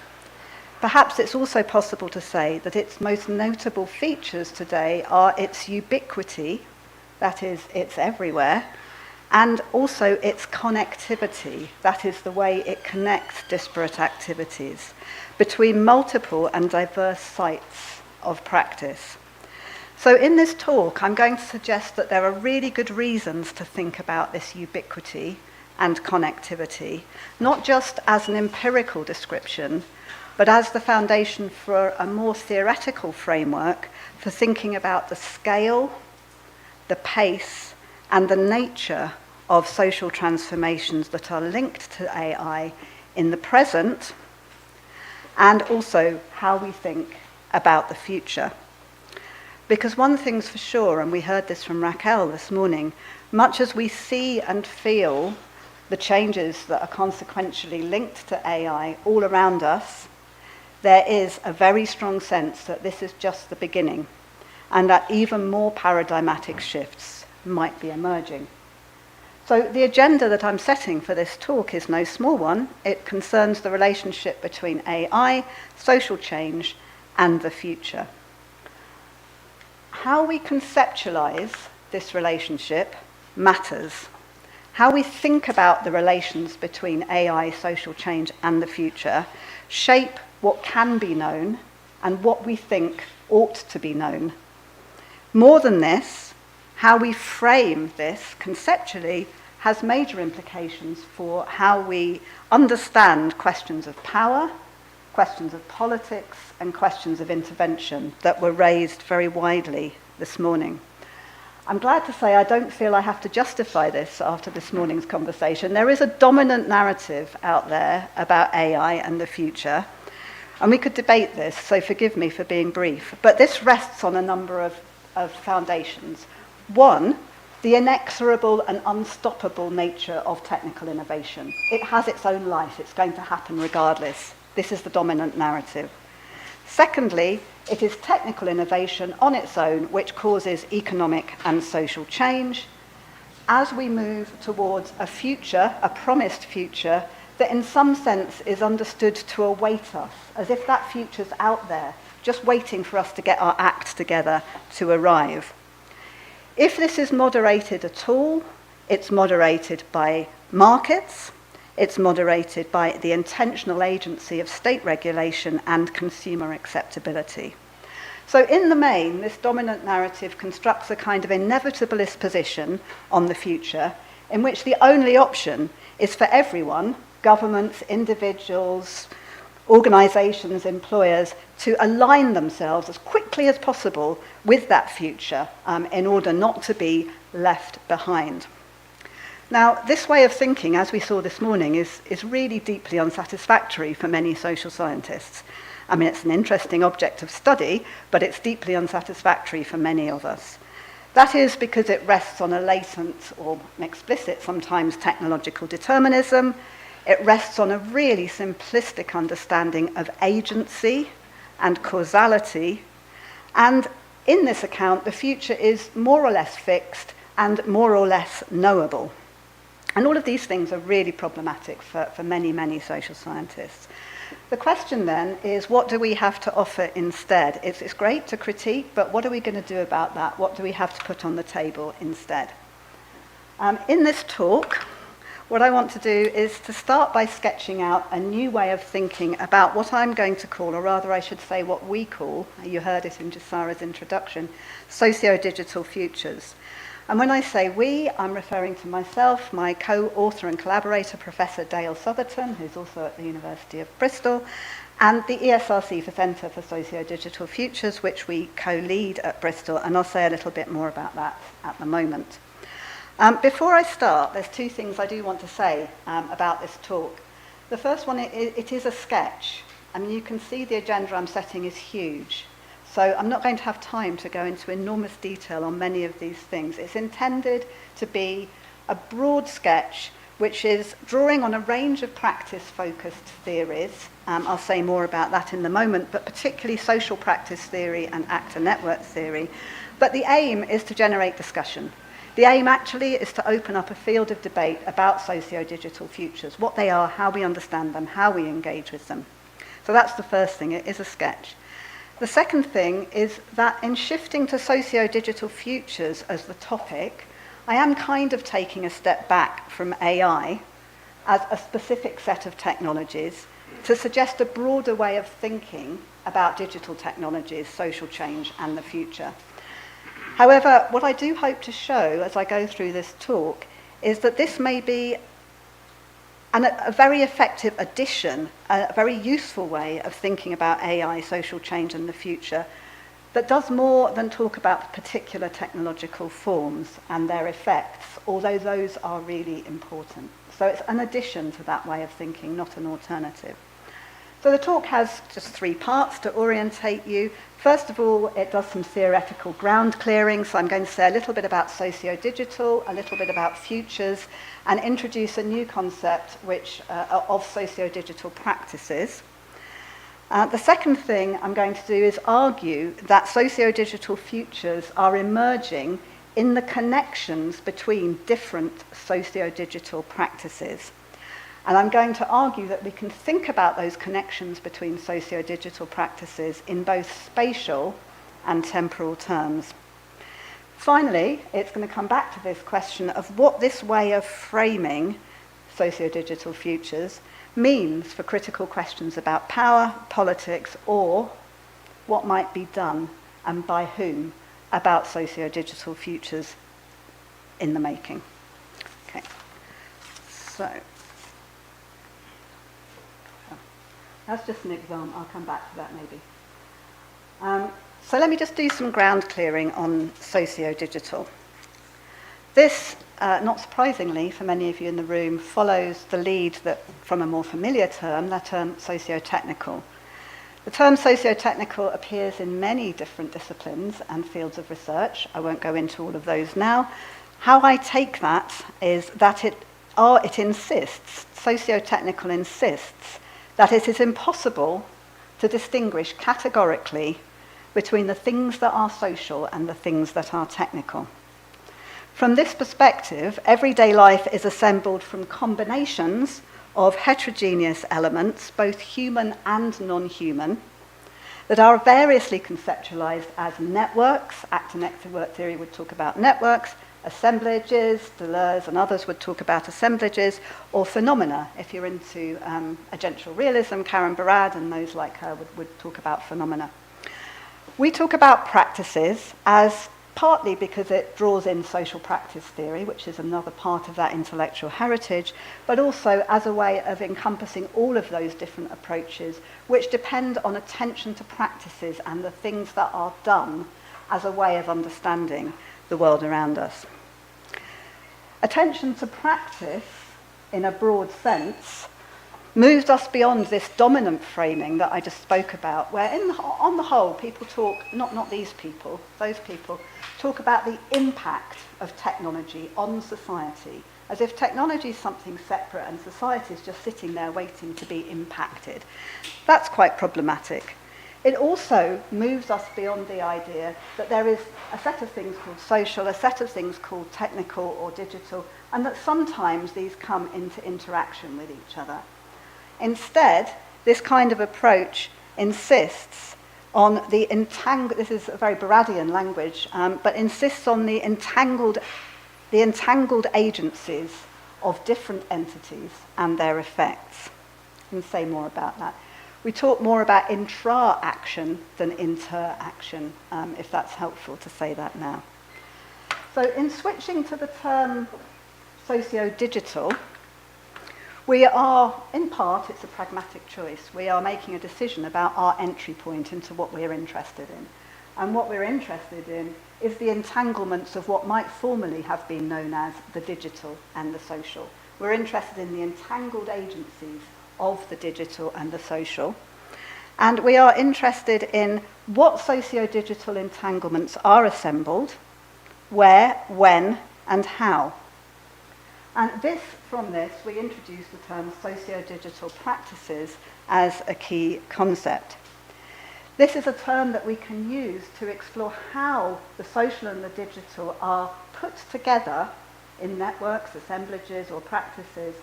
perhaps it's also possible to say that its most notable features today are its ubiquity, that is, it's everywhere, and also its connectivity, that is the way it connects disparate activities between multiple and diverse sites of practice. So in this talk, I'm going to suggest that there are really good reasons to think about this ubiquity and connectivity, not just as an empirical description, but as the foundation for a more theoretical framework for thinking about the scale, the pace, and the nature of social transformations that are linked to AI in the present, and also how we think about the future. Because one thing's for sure, and we heard this from Raquel this morning, much as we see and feel the changes that are consequentially linked to AI all around us, there is a very strong sense that this is just the beginning, and that even more paradigmatic shifts might be emerging. So the agenda that I'm setting for this talk is no small one. It concerns the relationship between AI, social change, and the future. How we conceptualize this relationship matters. How we think about the relations between AI, social change, and the future shape what can be known and what we think ought to be known. More than this, how we frame this conceptually has major implications for how we understand questions of power, questions of politics, and questions of intervention that were raised very widely this morning. I'm glad to say I don't feel I have to justify this after this morning's conversation. There is a dominant narrative out there about AI and the future, and we could debate this, so forgive me for being brief. But this rests on a number of foundations. One, the inexorable and unstoppable nature of technical innovation. It has its own life. It's going to happen regardless. This is the dominant narrative. Secondly, it is technical innovation on its own which causes economic and social change as we move towards a future, a promised future, that in some sense is understood to await us, as if that future's out there, just waiting for us to get our act together to arrive. If this is moderated at all, it's moderated by markets, it's moderated by the intentional agency of state regulation and consumer acceptability. So in the main, this dominant narrative constructs a kind of inevitabilist position on the future in which the only option is for everyone, governments, individuals, organisations, employers, to align themselves as quickly as possible with that future in order not to be left behind. Now, this way of thinking, as we saw this morning, is really deeply unsatisfactory for many social scientists. I mean, it's an interesting object of study, but it's deeply unsatisfactory for many of us. That is because it rests on a latent or explicit, sometimes technological determinism. It rests on a really simplistic understanding of agency and causality, and in this account, the future is more or less fixed and more or less knowable. And all of these things are really problematic for many, many social scientists. The question then is, what do we have to offer instead? It's great to critique, but what are we going to do about that? What do we have to put on the table instead? In this talk, what I want to do is to start by sketching out a new way of thinking about what I'm going to call, or rather I should say what we call, you heard it in Jusara's introduction, socio-digital futures. And when I say we, I'm referring to myself, my co-author and collaborator, Professor Dale Southerton, who's also at the University of Bristol, and the ESRC for Centre for Socio-Digital Futures, which we co-lead at Bristol, and I'll say a little bit more about that at the moment. Before I start, there's two things I do want to say about this talk. The first one, it is a sketch. I mean, you can see the agenda I'm setting is huge. So I'm not going to have time to go into enormous detail on many of these things. It's intended to be a broad sketch which is drawing on a range of practice-focused theories. I'll say more about that in a moment, but particularly social practice theory and actor network theory. But the aim is to generate discussion. The aim actually is to open up a field of debate about socio-digital futures, what they are, how we understand them, how we engage with them. So that's the first thing, it is a sketch. The second thing is that in shifting to socio-digital futures as the topic, I am kind of taking a step back from AI as a specific set of technologies to suggest a broader way of thinking about digital technologies, social change, and the future. However, what I do hope to show as I go through this talk is that this may be a very effective addition, a very useful way of thinking about AI, social change, and the future that does more than talk about particular technological forms and their effects, although those are really important. So it's an addition to that way of thinking, not an alternative. So the talk has just 3 parts to orientate you. First of all, it does some theoretical ground clearing, so I'm going to say a little bit about socio-digital, a little bit about futures, and introduce a new concept of socio-digital practices. The second thing I'm going to do is argue that socio-digital futures are emerging in the connections between different socio-digital practices. And I'm going to argue that we can think about those connections between socio-digital practices in both spatial and temporal terms. Finally, it's going to come back to this question of what this way of framing socio-digital futures means for critical questions about power, politics, or what might be done and by whom about socio-digital futures in the making. Okay, so that's just an example. I'll come back to that maybe. So let me just do some ground clearing on socio-digital. This, not surprisingly for many of you in the room, follows the lead from a more familiar term, that term socio-technical. The term socio-technical appears in many different disciplines and fields of research. I won't go into all of those now. How I take that is that it insists, socio-technical insists, that it is impossible to distinguish categorically between the things that are social and the things that are technical. From this perspective, everyday life is assembled from combinations of heterogeneous elements, both human and non-human, that are variously conceptualized as networks. Actor network theory would talk about networks, assemblages, Deleuze and others would talk about assemblages, or phenomena. If you're into agential realism, Karen Barad and those like her would talk about phenomena. We talk about practices as partly because it draws in social practice theory, which is another part of that intellectual heritage, but also as a way of encompassing all of those different approaches, which depend on attention to practices and the things that are done as a way of understanding the world around us. Attention to practice, in a broad sense, moves us beyond this dominant framing that I just spoke about, where on the whole, people talk, not these people, those people, talk about the impact of technology on society, as if technology is something separate and society is just sitting there waiting to be impacted. That's quite problematic. It also moves us beyond the idea that there is a set of things called social, a set of things called technical or digital, and that sometimes these come into interaction with each other. Instead, this kind of approach insists on the this is a very Baradian language, but insists on the entangled agencies of different entities and their effects. I can say more about that. We talk more about intra-action than inter-action, if that's helpful to say that now. So in switching to the term socio-digital, we are, in part, it's a pragmatic choice. We are making a decision about our entry point into what we're interested in. And what we're interested in is the entanglements of what might formerly have been known as the digital and the social. We're interested in the entangled agencies of the digital and the social. And we are interested in what socio-digital entanglements are assembled, where, when, and how. And from this, we introduce the term socio-digital practices as a key concept. This is a term that we can use to explore how the social and the digital are put together in networks, assemblages, or practices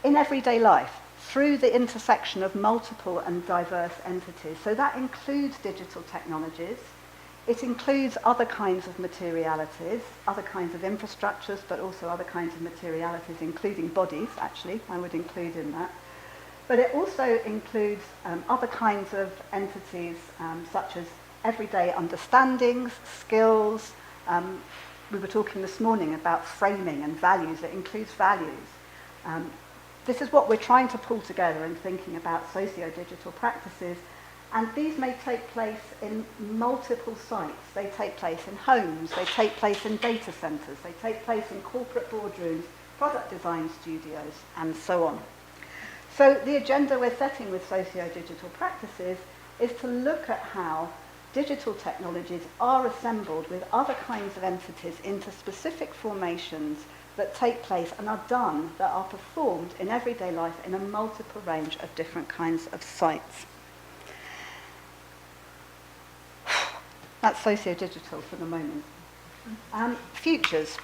in everyday life through the intersection of multiple and diverse entities. So that includes digital technologies. It includes other kinds of materialities, other kinds of infrastructures, but also other kinds of materialities, including bodies, actually, I would include in that. But it also includes other kinds of entities, such as everyday understandings, skills. We were talking this morning about framing and values. It includes values. This is what we're trying to pull together in thinking about socio-digital practices. And these may take place in multiple sites. They take place in homes, they take place in data centers, they take place in corporate boardrooms, product design studios, and so on. So the agenda we're setting with socio-digital practices is to look at how digital technologies are assembled with other kinds of entities into specific formations that take place and are done, that are performed in everyday life in a multiple range of different kinds of sites. That's socio-digital for the moment. Futures.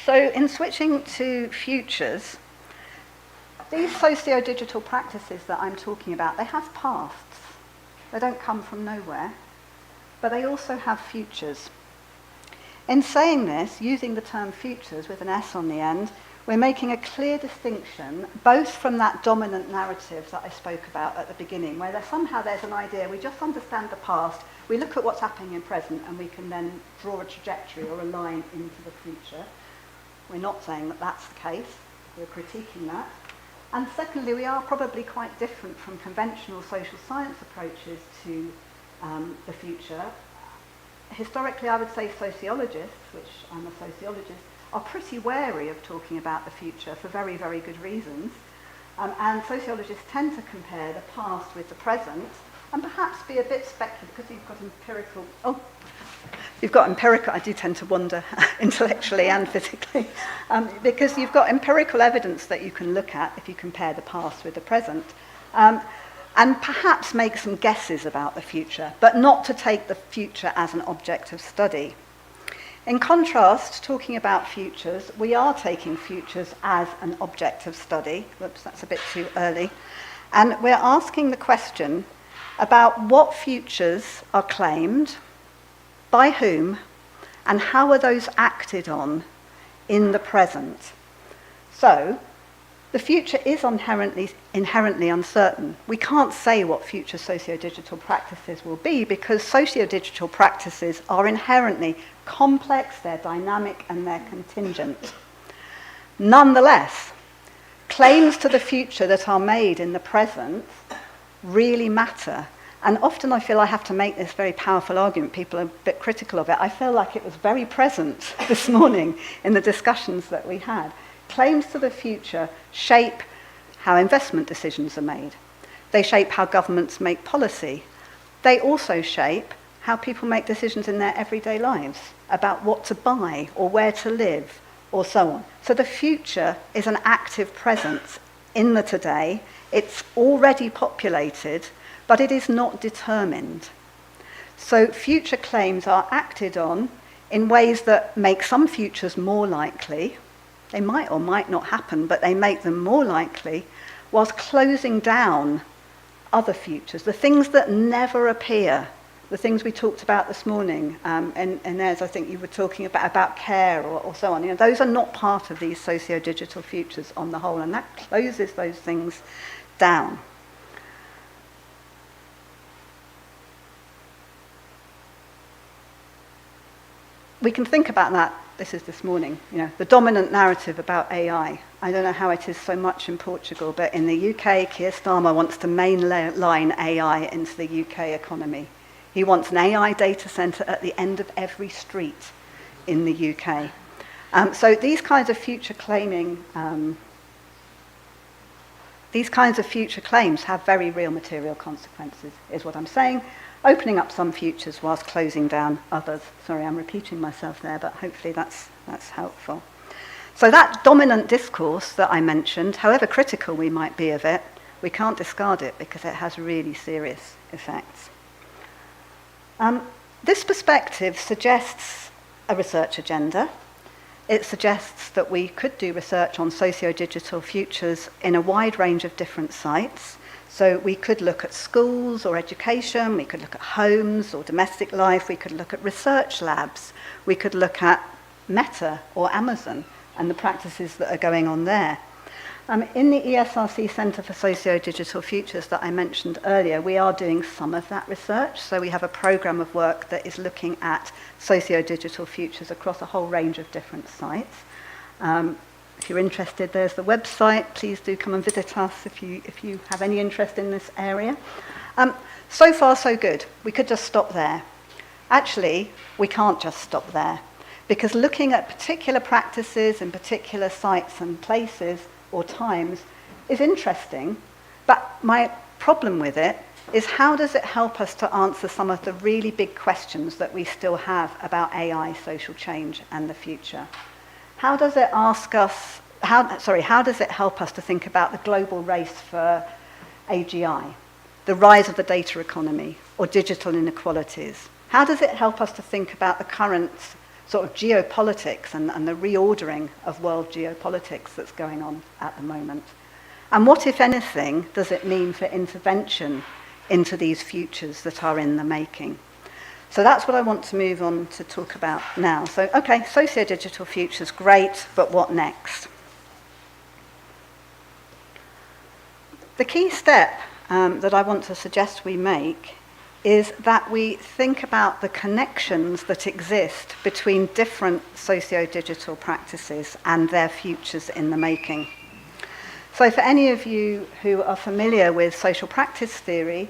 So in switching to futures, these socio-digital practices that I'm talking about, they have pasts. They don't come from nowhere, but they also have futures. In saying this, using the term futures with an S on the end, we're making a clear distinction, both from that dominant narrative that I spoke about at the beginning, where somehow there's an idea, we just understand the past, we look at what's happening in present, and we can then draw a trajectory or a line into the future. We're not saying that that's the case, we're critiquing that. And secondly, we are probably quite different from conventional social science approaches to the future. Historically, I would say sociologists, which I'm a sociologist, are pretty wary of talking about the future for very, very good reasons. And sociologists tend to compare the past with the present and perhaps be a bit speculative because you've got empirical, I do tend to wander intellectually and physically, because you've got empirical evidence that you can look at if you compare the past with the present. And perhaps make some guesses about the future, but not to take the future as an object of study. In contrast, talking about futures, we are taking futures as an object of study. Whoops, that's a bit too early. And we're asking the question about what futures are claimed, by whom, and how are those acted on in the present. So, the future is inherently uncertain. We can't say what future socio-digital practices will be because socio-digital practices are inherently complex, they're dynamic, and they're contingent. Nonetheless, claims to the future that are made in the present really matter. And often I feel I have to make this very powerful argument. People are a bit critical of it. I feel like it was very present this morning in the discussions that we had. Claims to the future shape how investment decisions are made. They shape how governments make policy. They also shape how people make decisions in their everyday lives about what to buy or where to live or so on. So the future is an active presence in the today. It's already populated but it is not determined. So future claims are acted on in ways that make some futures more likely. They might or might not happen, but they make them more likely, whilst closing down other futures, the things that never appear, the things we talked about this morning, and as I think you were talking about care or so on. You know, those are not part of these socio-digital futures on the whole, and that closes those things down. We can think about that. This is this morning, you know, the dominant narrative about AI. I don't know how it is so much in Portugal, but in the UK, Keir Starmer wants to mainline AI into the UK economy. He wants an AI data centre at the end of every street in the UK. So these kinds of future claims have very real material consequences, is what I'm saying. Opening up some futures whilst closing down others. Sorry, I'm repeating myself there, but hopefully that's helpful. So that dominant discourse that I mentioned, however critical we might be of it, we can't discard it because it has really serious effects. This perspective suggests a research agenda. It suggests that we could do research on socio-digital futures in a wide range of different sites. So we could look at schools or education, we could look at homes or domestic life, we could look at research labs, we could look at Meta or Amazon and the practices that are going on there. In the ESRC Centre for Socio-Digital Futures that I mentioned earlier, we are doing some of that research. So we have a programme of work that is looking at socio-digital futures across a whole range of different sites. If you're interested, there's the website. Please do come and visit us if you have any interest in this area. So far, so good. We could just stop there. Actually, we can't just stop there, because looking at particular practices in particular sites and places or times is interesting, but my problem with it is how does it help us to answer some of the really big questions that we still have about AI, social change, and the future? How does it how does it help us to think about the global race for AGI, the rise of the data economy, or digital inequalities? How does it help us to think about the current sort of geopolitics and the reordering of world geopolitics that's going on at the moment? And what, if anything, does it mean for intervention into these futures that are in the making? So that's what I want to move on to talk about now. So, okay, socio-digital futures, great, but what next? The key step that I want to suggest we make is that we think about the connections that exist between different socio-digital practices and their futures in the making. So for any of you who are familiar with social practice theory,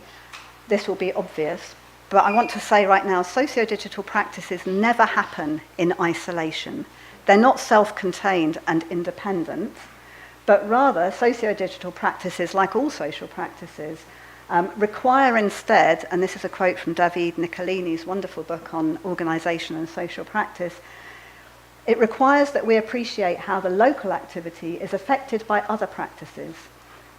this will be obvious, but I want to say right now, socio-digital practices never happen in isolation. They're not self-contained and independent, but rather socio-digital practices, like all social practices, require instead, and this is a quote from David Niccolini's wonderful book on organisation and social practice, it requires that we appreciate how the local activity is affected by other practices.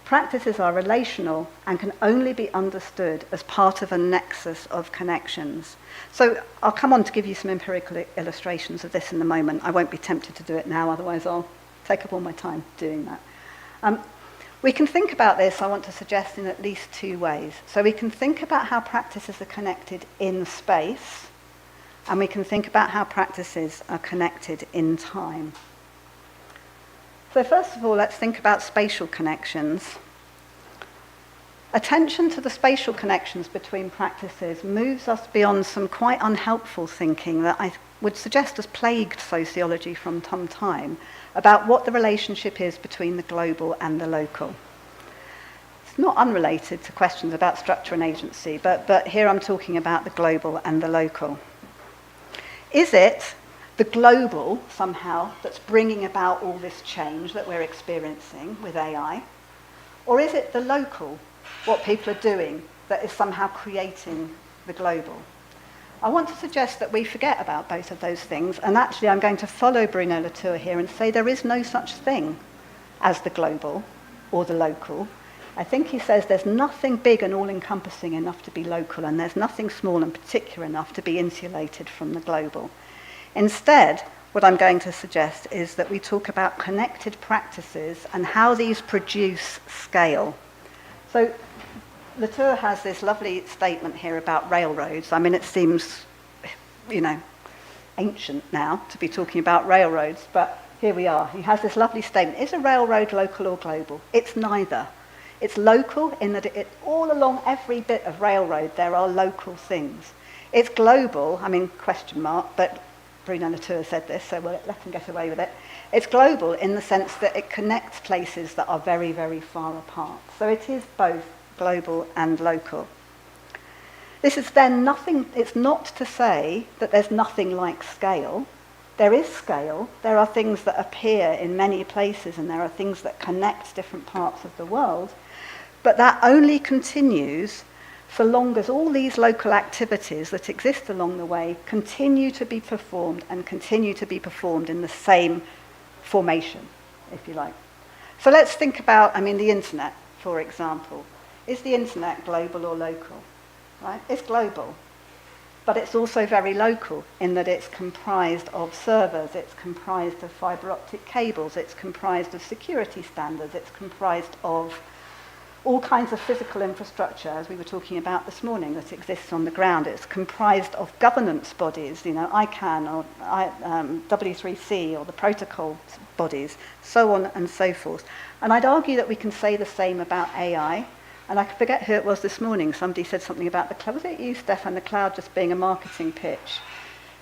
Practices are relational and can only be understood as part of a nexus of connections. So I'll come on to give you some empirical illustrations of this in a moment. I won't be tempted to do it now, otherwise I'll take up all my time doing that. We can think about this, I want to suggest, in at least two ways. So we can think about how practices are connected in space, and we can think about how practices are connected in time. So first of all, let's think about spatial connections. Attention to the spatial connections between practices moves us beyond some quite unhelpful thinking that I would suggest has plagued sociology from some time about what the relationship is between the global and the local. It's not unrelated to questions about structure and agency, but here I'm talking about the global and the local. Is it the global, somehow, that's bringing about all this change that we're experiencing with AI? Or is it the local, what people are doing, that is somehow creating the global? I want to suggest that we forget about both of those things, and actually I'm going to follow Bruno Latour here and say there is no such thing as the global or the local. I think he says there's nothing big and all-encompassing enough to be local, and there's nothing small and particular enough to be insulated from the global. Instead, what I'm going to suggest is that we talk about connected practices and how these produce scale. So Latour has this lovely statement here about railroads. I mean, it seems, you know, ancient now to be talking about railroads, but here we are. He has this lovely statement. Is a railroad local or global? It's neither. It's local in that all along every bit of railroad there are local things. It's global, I mean, question mark, but Bruno Latour said this, so we'll let him get away with it. It's global in the sense that it connects places that are very, very far apart. So it is both global and local. This is then nothing, it's not to say that there's nothing like scale. There is scale. There are things that appear in many places, and there are things that connect different parts of the world. But that only continues so long as all these local activities that exist along the way continue to be performed and continue to be performed in the same formation, if you like. So let's think about, I mean, the internet, for example. Is the internet global or local? Right? It's global. But it's also very local in that it's comprised of servers, it's comprised of fiber optic cables, it's comprised of security standards, it's comprised of all kinds of physical infrastructure, as we were talking about this morning, that exists on the ground. It's comprised of governance bodies, you know, ICANN or W3C or the protocol bodies, so on and so forth. And I'd argue that we can say the same about AI. And I forget who it was this morning. Somebody said something about the cloud. Was it you, Stefan? The cloud just being a marketing pitch.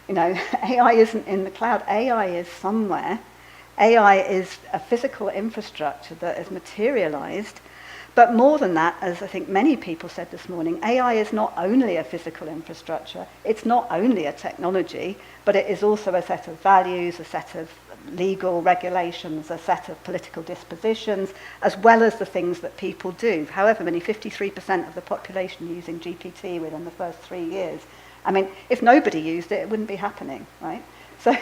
You know, AI isn't in the cloud. AI is somewhere. AI is a physical infrastructure that is materialized. But more than that, as I think many people said this morning, AI is not only a physical infrastructure. It's not only a technology, but it is also a set of values, a set of legal regulations, a set of political dispositions, as well as the things that people do. However many, 53% of the population using GPT within the first 3 years. I mean, if nobody used it, it wouldn't be happening, right? So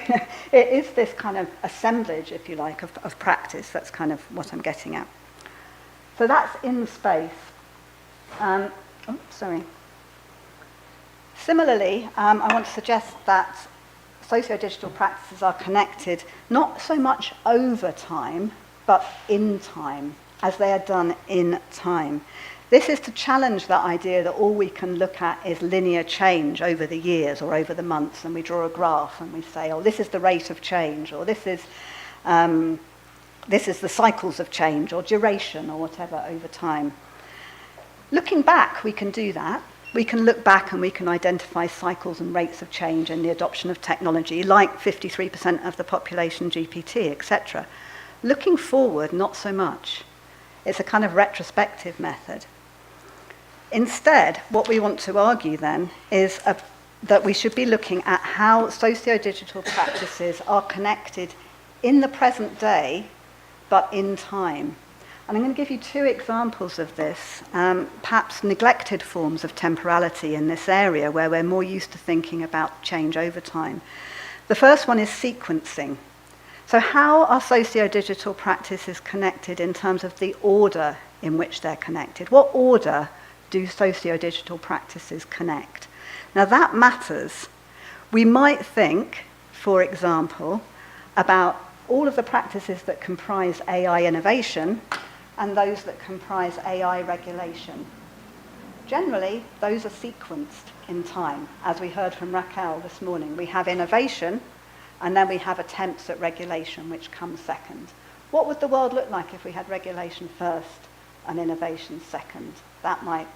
it is this kind of assemblage, if you like, of practice. That's kind of what I'm getting at. So that's in space. Similarly, I want to suggest that socio-digital practices are connected not so much over time, but in time, as they are done in time. This is to challenge that idea that all we can look at is linear change over the years or over the months, and we draw a graph and we say, oh, this is the rate of change, or this is the cycles of change, or duration, or whatever, over time. Looking back, we can do that. We can look back and we can identify cycles and rates of change in the adoption of technology, like 53% of the population GPT, etc. Looking forward, not so much. It's a kind of retrospective method. Instead, what we want to argue then is that we should be looking at how socio-digital practices are connected in the present day, but in time. And I'm going to give you 2 examples of this, perhaps neglected forms of temporality in this area where we're more used to thinking about change over time. The first one is sequencing. So how are socio-digital practices connected in terms of the order in which they're connected? What order do socio-digital practices connect? Now that matters. We might think, for example, about all of the practices that comprise AI innovation and those that comprise AI regulation. Generally, those are sequenced in time, as we heard from Raquel this morning. We have innovation, and then we have attempts at regulation, which comes second. What would the world look like if we had regulation first and innovation second? That might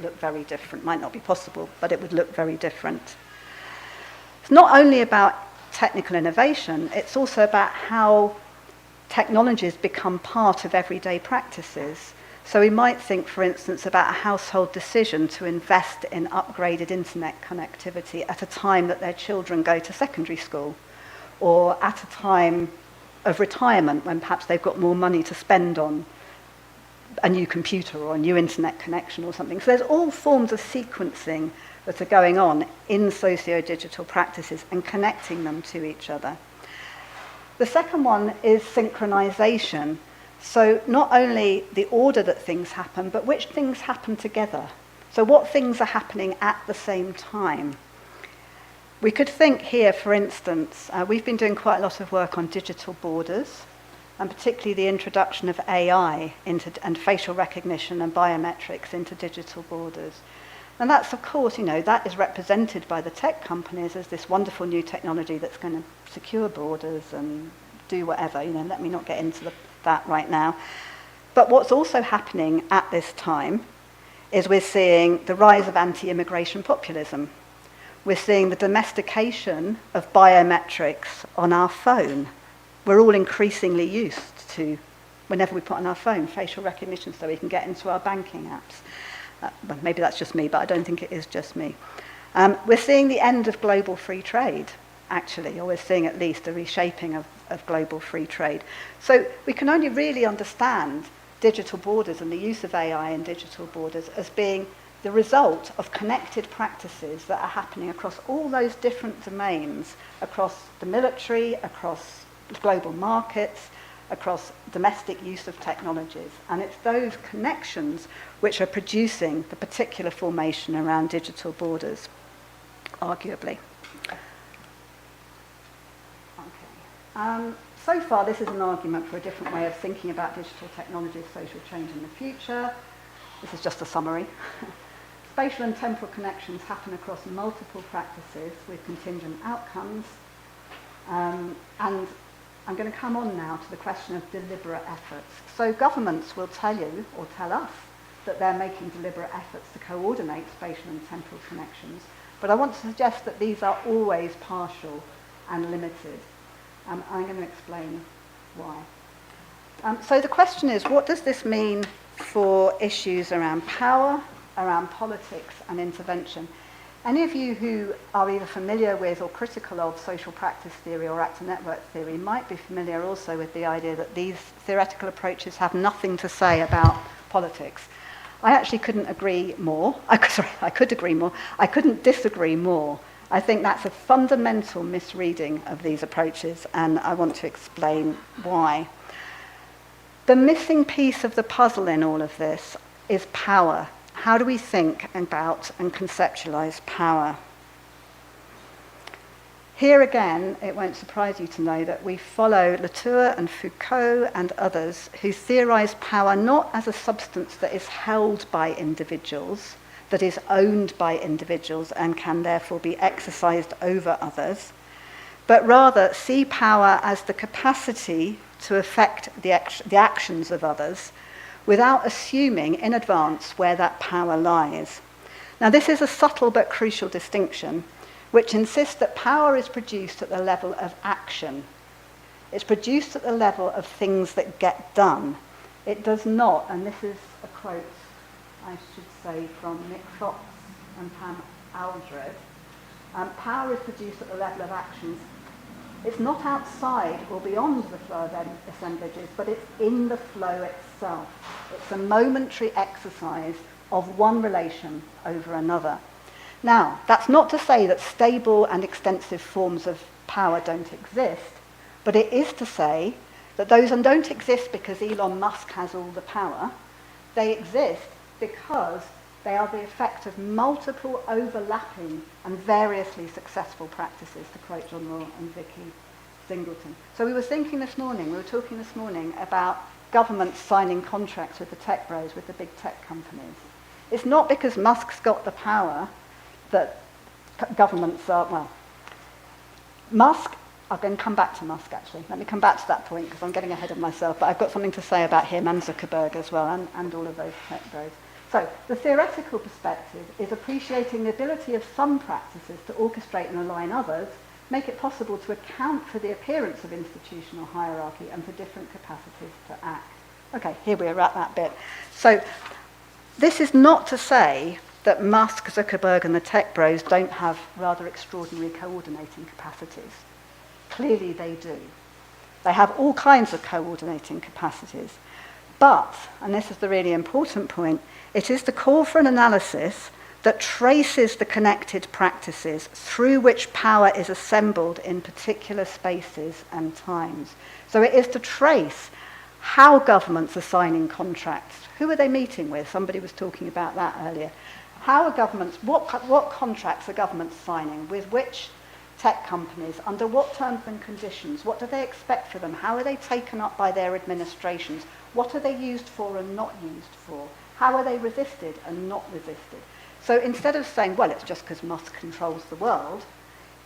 look very different. Might not be possible, but it would look very different. It's not only about technical innovation, it's also about how technologies become part of everyday practices. So we might think, for instance, about a household decision to invest in upgraded internet connectivity at a time that their children go to secondary school, or at a time of retirement when perhaps they've got more money to spend on a new computer or a new internet connection or something. So there's all forms of sequencing that are going on in socio-digital practices and connecting them to each other. The second one is synchronization. So not only the order that things happen, but which things happen together. So what things are happening at the same time? We could think here, for instance, we've been doing quite a lot of work on digital borders, and particularly the introduction of AI and facial recognition and biometrics into digital borders. And that's, of course, that is represented by the tech companies as this wonderful new technology that's going to secure borders and do whatever. Let me not get into that right now. But what's also happening at this time is we're seeing the rise of anti-immigration populism. We're seeing the domestication of biometrics on our phone. We're all increasingly used to, whenever we put on our phone, facial recognition so we can get into our banking apps. Well, maybe that's just me, but I don't think it is just me. We're seeing the end of global free trade, actually, or we're seeing at least a reshaping of global free trade. So we can only really understand digital borders and the use of AI in digital borders as being the result of connected practices that are happening across all those different domains, across the military, across global markets, across domestic use of technologies. And it's those connections which are producing the particular formation around digital borders, arguably. Okay. So far, this is an argument for a different way of thinking about digital technologies, social change in the future. This is just a summary. Spatial and temporal connections happen across multiple practices with contingent outcomes. And I'm going to come on now to the question of deliberate efforts. So governments will tell you, or tell us, that they're making deliberate efforts to coordinate spatial and temporal connections. But I want to suggest that these are always partial and limited. I'm going to explain why. So the question is, what does this mean for issues around power, around politics and intervention? Any of you who are either familiar with or critical of social practice theory or actor network theory might be familiar also with the idea that these theoretical approaches have nothing to say about politics. I actually couldn't agree more. I could agree more. I couldn't disagree more. I think that's a fundamental misreading of these approaches, and I want to explain why. The missing piece of the puzzle in all of this is power. How do we think about and conceptualize power? Here again, it won't surprise you to know that we follow Latour and Foucault and others who theorize power not as a substance that is held by individuals, that is owned by individuals and can therefore be exercised over others, but rather see power as the capacity to affect the actions of others without assuming in advance where that power lies. Now, this is a subtle but crucial distinction, which insists that power is produced at the level of action. It's produced at the level of things that get done. It does not, and this is a quote, I should say, from Nick Fox and Pam Aldred, power is produced at the level of actions. It's not outside or beyond the flow of assemblages, but it's in the flow itself. It's a momentary exercise of one relation over another. Now, that's not to say that stable and extensive forms of power don't exist, but it is to say that those don't exist because Elon Musk has all the power. They exist because they are the effect of multiple overlapping and variously successful practices, to quote John Rawl and Vicky Singleton. So we were talking this morning about governments signing contracts with the tech bros, with the big tech companies. It's not because Musk's got the power that governments are, well, Musk, I'm going to come back to Musk actually. Let me come back to that point because I'm getting ahead of myself, but I've got something to say about him and Zuckerberg as well, and all of those tech bros. So the theoretical perspective is appreciating the ability of some practices to orchestrate and align others, make it possible to account for the appearance of institutional hierarchy and for different capacities to act. Okay, here we are at that bit. So this is not to say that Musk, Zuckerberg and the tech bros don't have rather extraordinary coordinating capacities. Clearly they do. They have all kinds of coordinating capacities. But, and this is the really important point, it is the call for an analysis that traces the connected practices through which power is assembled in particular spaces and times. So it is to trace how governments are signing contracts. Who are they meeting with? Somebody was talking about that earlier. How are governments, what contracts are governments signing? With which tech companies? Under what terms and conditions? What do they expect for them? How are they taken up by their administrations? What are they used for and not used for? How are they resisted and not resisted? So instead of saying, well, it's just because Musk controls the world,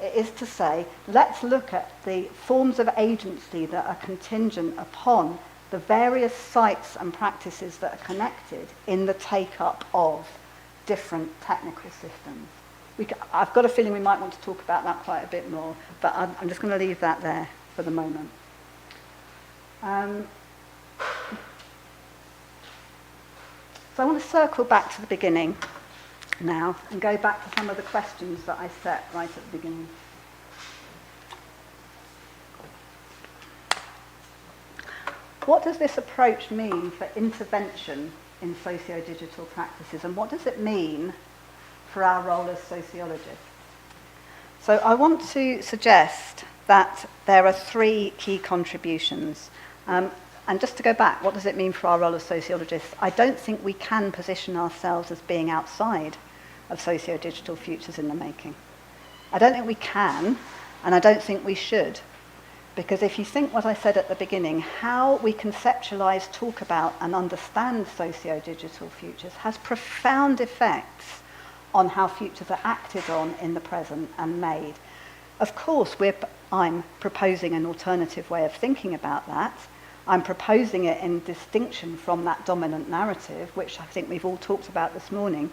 it is to say, let's look at the forms of agency that are contingent upon the various sites and practices that are connected in the take-up of different technical systems. I've got a feeling we might want to talk about that quite a bit more, but I'm just going to leave that there for the moment. So I want to circle back to the beginning now and go back to some of the questions that I set right at the beginning. What does this approach mean for intervention in socio-digital practices, and what does it mean for our role as sociologists? So I want to suggest that there are three key contributions. And just to go back, what does it mean for our role as sociologists? I don't think we can position ourselves as being outside of socio-digital futures in the making. I don't think we can, and I don't think we should. Because if you think what I said at the beginning, how we conceptualize, talk about, and understand socio-digital futures has profound effects on how futures are acted on in the present and made. Of course, I'm proposing an alternative way of thinking about that. I'm proposing it in distinction from that dominant narrative, which I think we've all talked about this morning,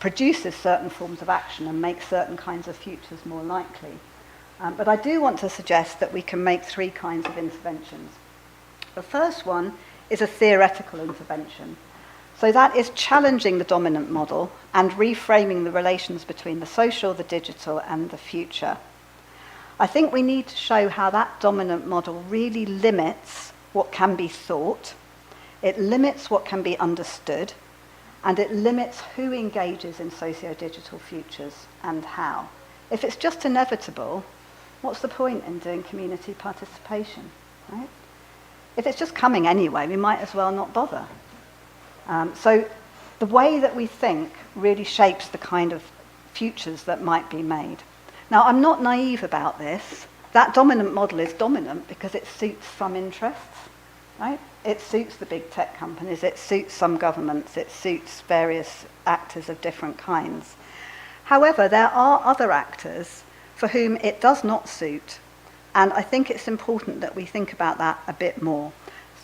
produces certain forms of action and makes certain kinds of futures more likely. But I do want to suggest that we can make three kinds of interventions. The first one is a theoretical intervention. So that is challenging the dominant model and reframing the relations between the social, the digital, and the future. I think we need to show how that dominant model really limits what can be thought, it limits what can be understood, and it limits who engages in socio-digital futures and how. If it's just inevitable, what's the point in doing community participation, right? If it's just coming anyway, we might as well not bother. So the way that we think really shapes the kind of futures that might be made. Now, I'm not naive about this. That dominant model is dominant because it suits some interests, right? It suits the big tech companies, it suits some governments, it suits various actors of different kinds. However, there are other actors for whom it does not suit, and I think it's important that we think about that a bit more.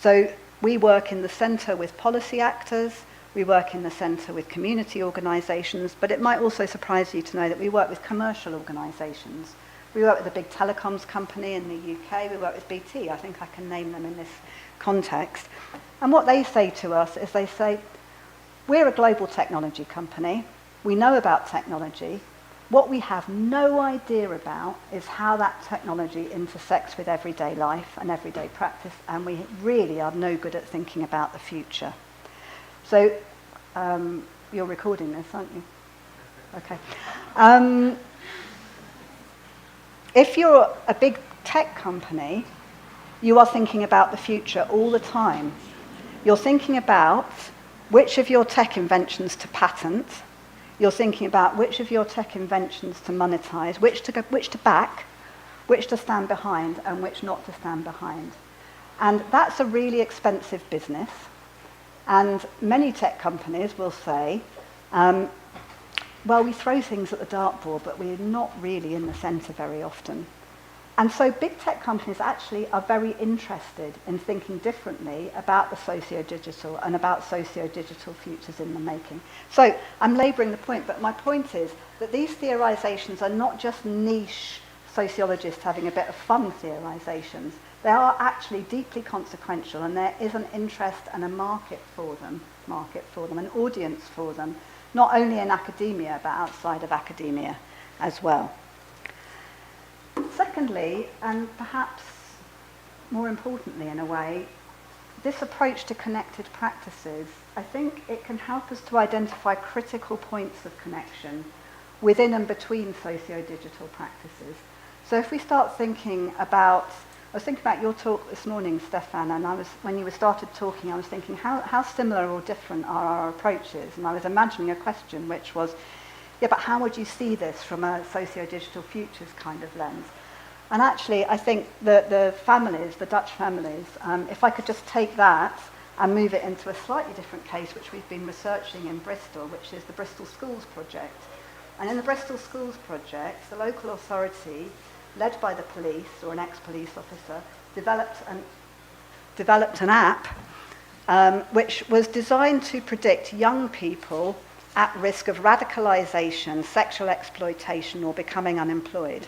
So we work in the centre with policy actors, we work in the centre with community organisations, but it might also surprise you to know that we work with commercial organisations. We work with a big telecoms company in the UK, we work with BT, I think I can name them in this context. And what they say to us is they say, we're a global technology company, we know about technology, what we have no idea about is how that technology intersects with everyday life and everyday practice, and we really are no good at thinking about the future. So, you're recording this, aren't you? Okay. If you're a big tech company, you are thinking about the future all the time. You're thinking about which of your tech inventions to patent. You're thinking about which of your tech inventions to monetize, which to back, which to stand behind, and which not to stand behind. And that's a really expensive business. And many tech companies will say, well, we throw things at the dartboard, but we're not really in the center very often. And so big tech companies actually are very interested in thinking differently about the socio-digital and about socio-digital futures in the making. So I'm labouring the point, but my point is that these theorizations are not just niche sociologists having a bit of fun theorizations. They are actually deeply consequential, and there is an interest and a market for them, an audience for them, not only in academia, but outside of academia as well. Secondly, and perhaps more importantly in a way, this approach to connected practices, I think it can help us to identify critical points of connection within and between socio-digital practices. So if we start thinking about was thinking about your talk this morning, Stefan, and when you started talking, I was thinking how similar or different are our approaches? And I was imagining a question which was, yeah, but how would you see this from a socio-digital futures kind of lens? And actually, I think the families, the Dutch families, if I could just take that and move it into a slightly different case, which we've been researching in Bristol, which is the Bristol Schools Project. And in the Bristol Schools Project, the local authority, led by the police or an ex-police officer, developed an app which was designed to predict young people at risk of radicalization, sexual exploitation, or becoming unemployed.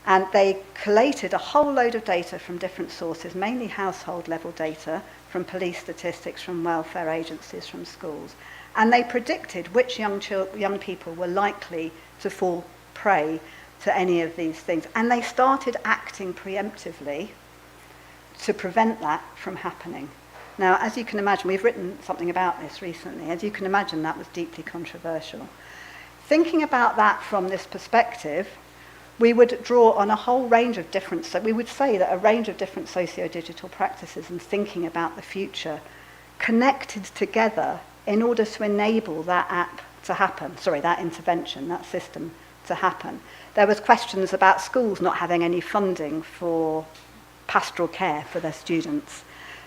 And they collated a whole load of data from different sources, mainly household level data, from police statistics, from welfare agencies, from schools. And they predicted which young people were likely to fall prey to any of these things. And they started acting preemptively to prevent that from happening. Now, as you can imagine, we've written something about this recently. As you can imagine, that was deeply controversial. Thinking about that from this perspective, we would draw on a whole range of different, so we would say that a range of different socio-digital practices and thinking about the future connected together in order to enable that app to happen, that intervention, that system to happen. There was questions about schools not having any funding for pastoral care for their students.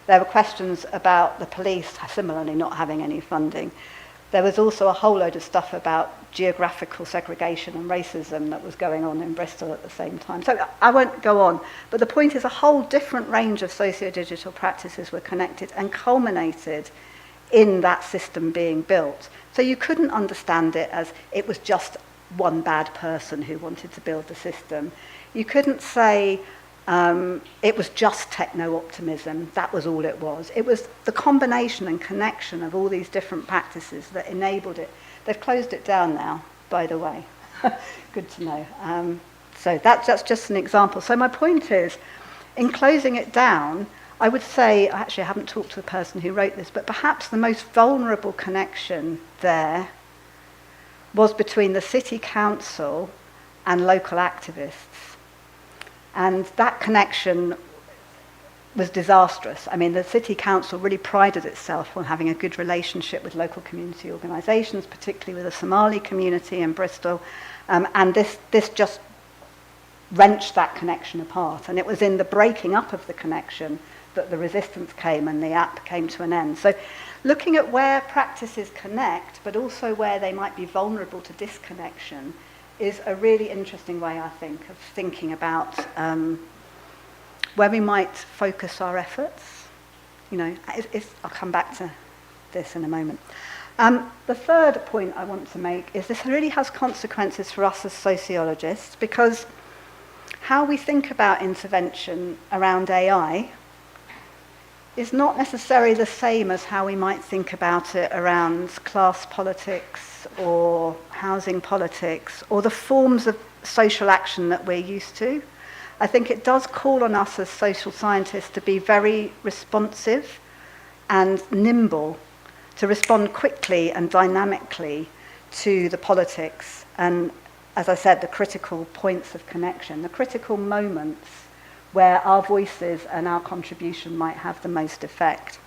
There were questions about the police similarly not having any funding. There was also a whole load of stuff about geographical segregation and racism that was going on in Bristol at the same time. So I won't go on, but the point is a whole different range of socio-digital practices were connected and culminated in that system being built. So you couldn't understand it as it was just one bad person who wanted to build the system. You couldn't say it was just techno-optimism, that was all it was. It was the combination and connection of all these different practices that enabled it. They've closed it down now, by the way. Good to know. So that's just an example. So my point is, in closing it down, I would say, actually I haven't talked to the person who wrote this, but perhaps the most vulnerable connection there was between the city council and local activists. And that connection was disastrous. I mean, the city council really prided itself on having a good relationship with local community organisations, particularly with the Somali community in Bristol, and this just wrenched that connection apart. And it was in the breaking up of the connection that the resistance came and the app came to an end. So looking at where practices connect, but also where they might be vulnerable to disconnection, is a really interesting way, I think, of thinking about where we might focus our efforts. You know, I'll come back to this in a moment. The third point I want to make is this really has consequences for us as sociologists, because how we think about intervention around AI is not necessarily the same as how we might think about it around class politics or housing politics or the forms of social action that we're used to. I think it does call on us as social scientists to be very responsive and nimble, to respond quickly and dynamically to the politics and, as I said, the critical points of connection, the critical moments where our voices and our contribution might have the most effect.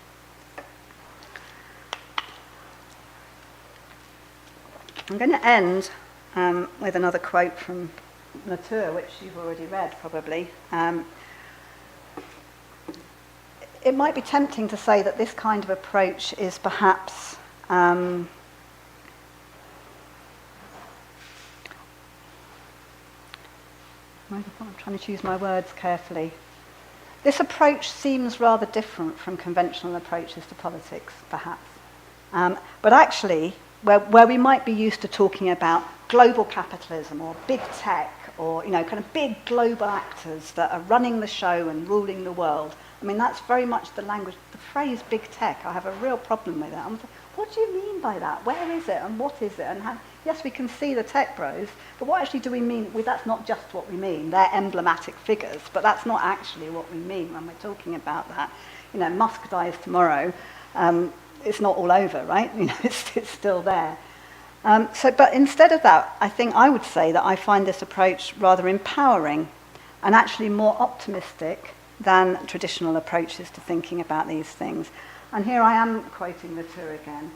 I'm going to end with another quote from Latour, which you've already read probably. It might be tempting to say that this kind of approach is perhaps I'm trying to choose my words carefully. This approach seems rather different from conventional approaches to politics, perhaps. But actually, where we might be used to talking about global capitalism or big tech or, you know, kind of big global actors that are running the show and ruling the world, I mean, that's very much the language. The phrase big tech, I have a real problem with that. I'm like, what do you mean by that? Where is it and what is it? And how, yes, we can see the tech bros, but what actually do we mean? Well, that's not just what we mean. They're emblematic figures, but that's not actually what we mean when we're talking about that. You know, Musk dies tomorrow. It's not all over, right? You know, it's still there. But instead of that, I think I would say that I find this approach rather empowering, and actually more optimistic than traditional approaches to thinking about these things. And here I am quoting Latour again,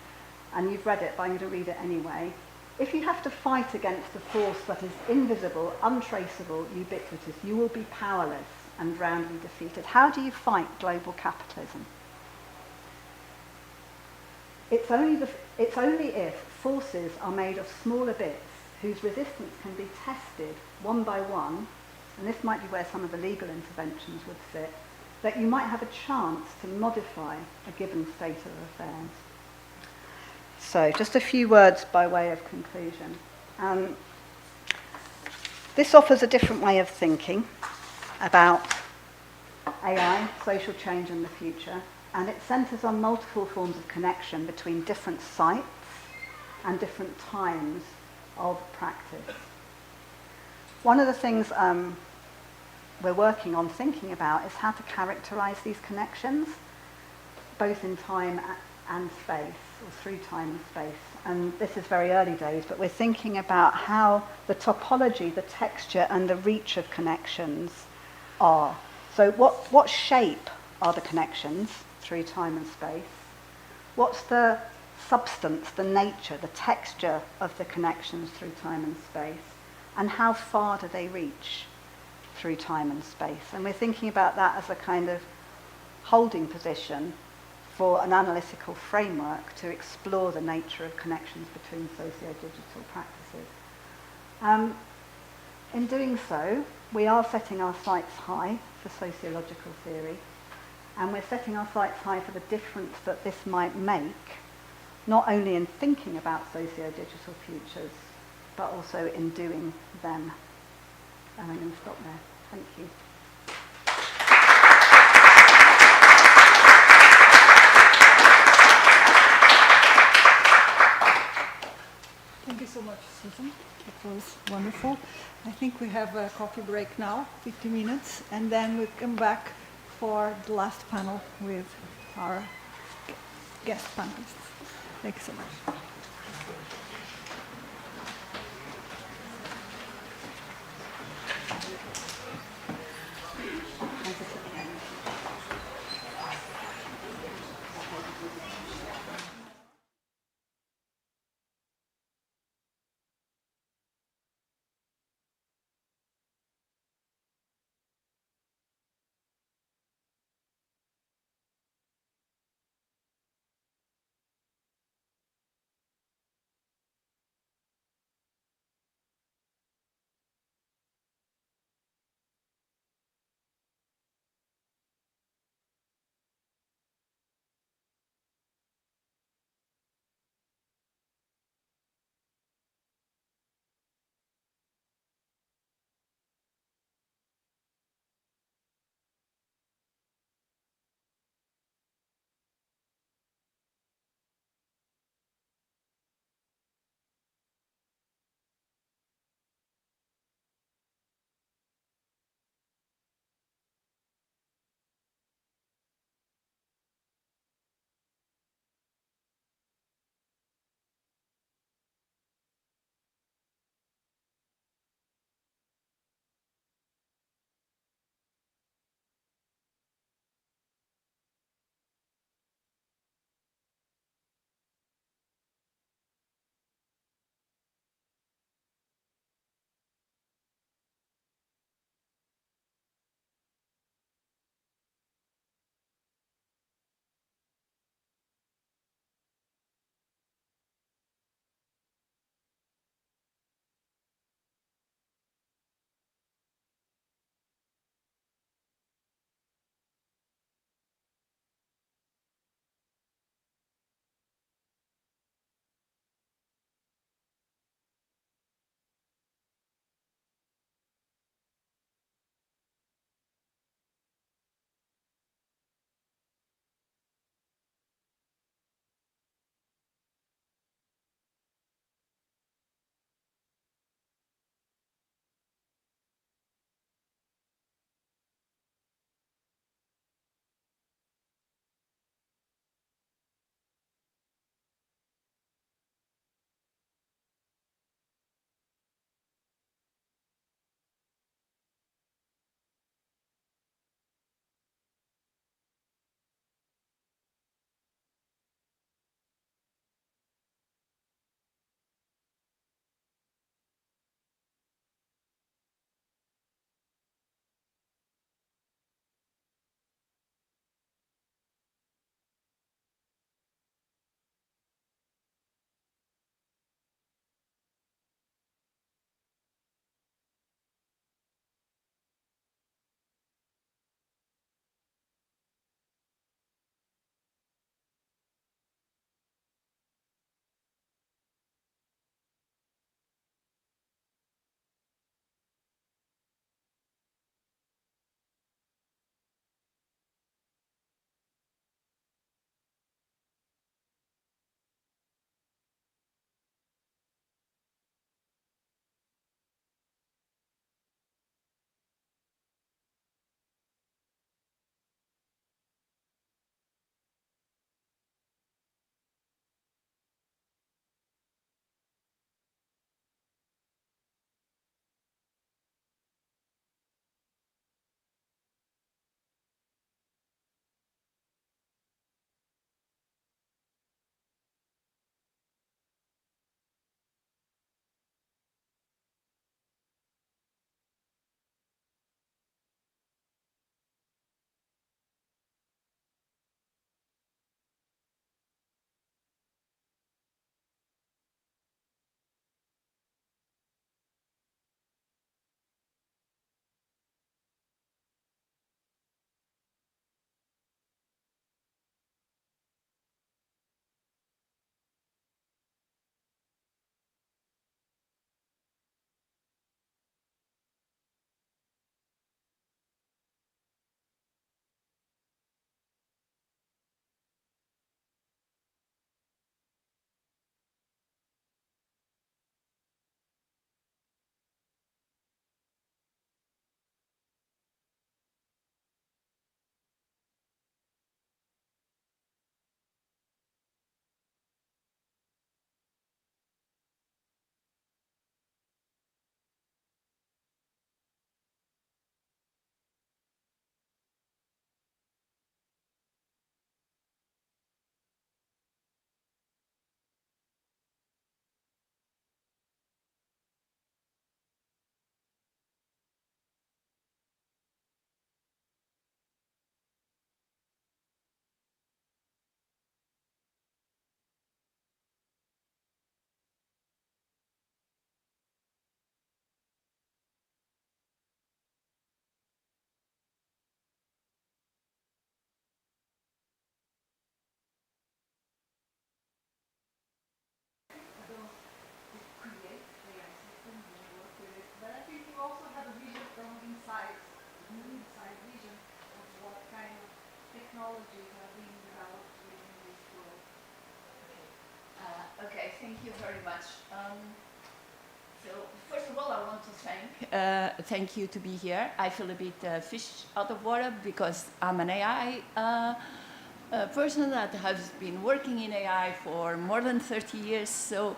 and you've read it, but I'm going to read it anyway. If you have to fight against a force that is invisible, untraceable, ubiquitous, you will be powerless and roundly defeated. How do you fight global capitalism? It's only if forces are made of smaller bits whose resistance can be tested one by one, and this might be where some of the legal interventions would sit, that you might have a chance to modify a given state of affairs. So, just a few words by way of conclusion. This offers a different way of thinking about AI, social change and the future, and it centres on multiple forms of connection between different sites and different times of practice. One of the things we're working on thinking about is how to characterise these connections, both in time and space, or through time and space. And this is very early days, but we're thinking about how the topology, the texture, and the reach of connections are. So what shape are the connections through time and space? What's the substance, the nature, the texture of the connections through time and space? And how far do they reach through time and space? And we're thinking about that as a kind of holding position for an analytical framework to explore the nature of connections between socio-digital practices. In doing so, we are setting our sights high for sociological theory, and we're setting our sights high for the difference that this might make, not only in thinking about socio-digital futures, but also in doing them. And I'm going to stop there. Thank you. Thank you so much, Susan. It was wonderful. I think we have a coffee break now, 50 minutes, and then we'll come back for the last panel with our guest panelists. Thank you so much. Thank you very much. So first of all, I want to thank you to be here. I feel a bit fish out of water because I'm an AI person that has been working in AI for more than 30 years. So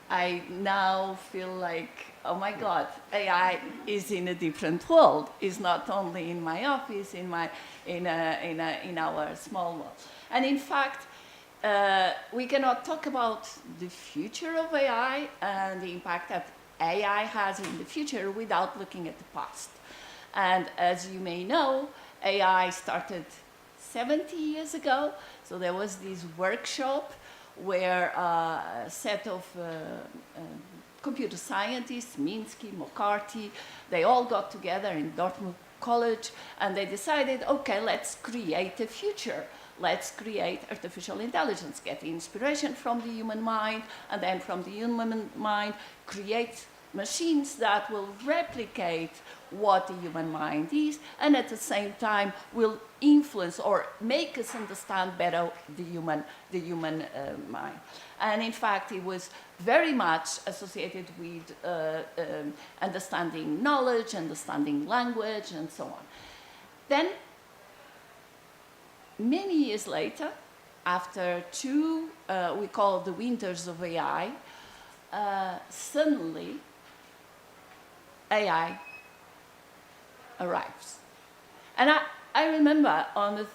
I now feel like, oh my God, AI is in a different world. It's not only in my office, in our small world. And in fact, we cannot talk about the future of AI and the impact that AI has in the future without looking at the past. And as you may know, AI started 70 years ago. So there was this workshop where a set of computer scientists, Minsky, McCarthy, they all got together in Dartmouth College and they decided, okay, let's create a future. Let's create artificial intelligence, get the inspiration from the human mind, and then from the human mind, create machines that will replicate what the human mind is, and at the same time will influence or make us understand better the human mind. And in fact, it was very much associated with understanding knowledge, understanding language, and so on. Then, many years later, after two, we call the winters of AI, suddenly AI arrives. And I remember on the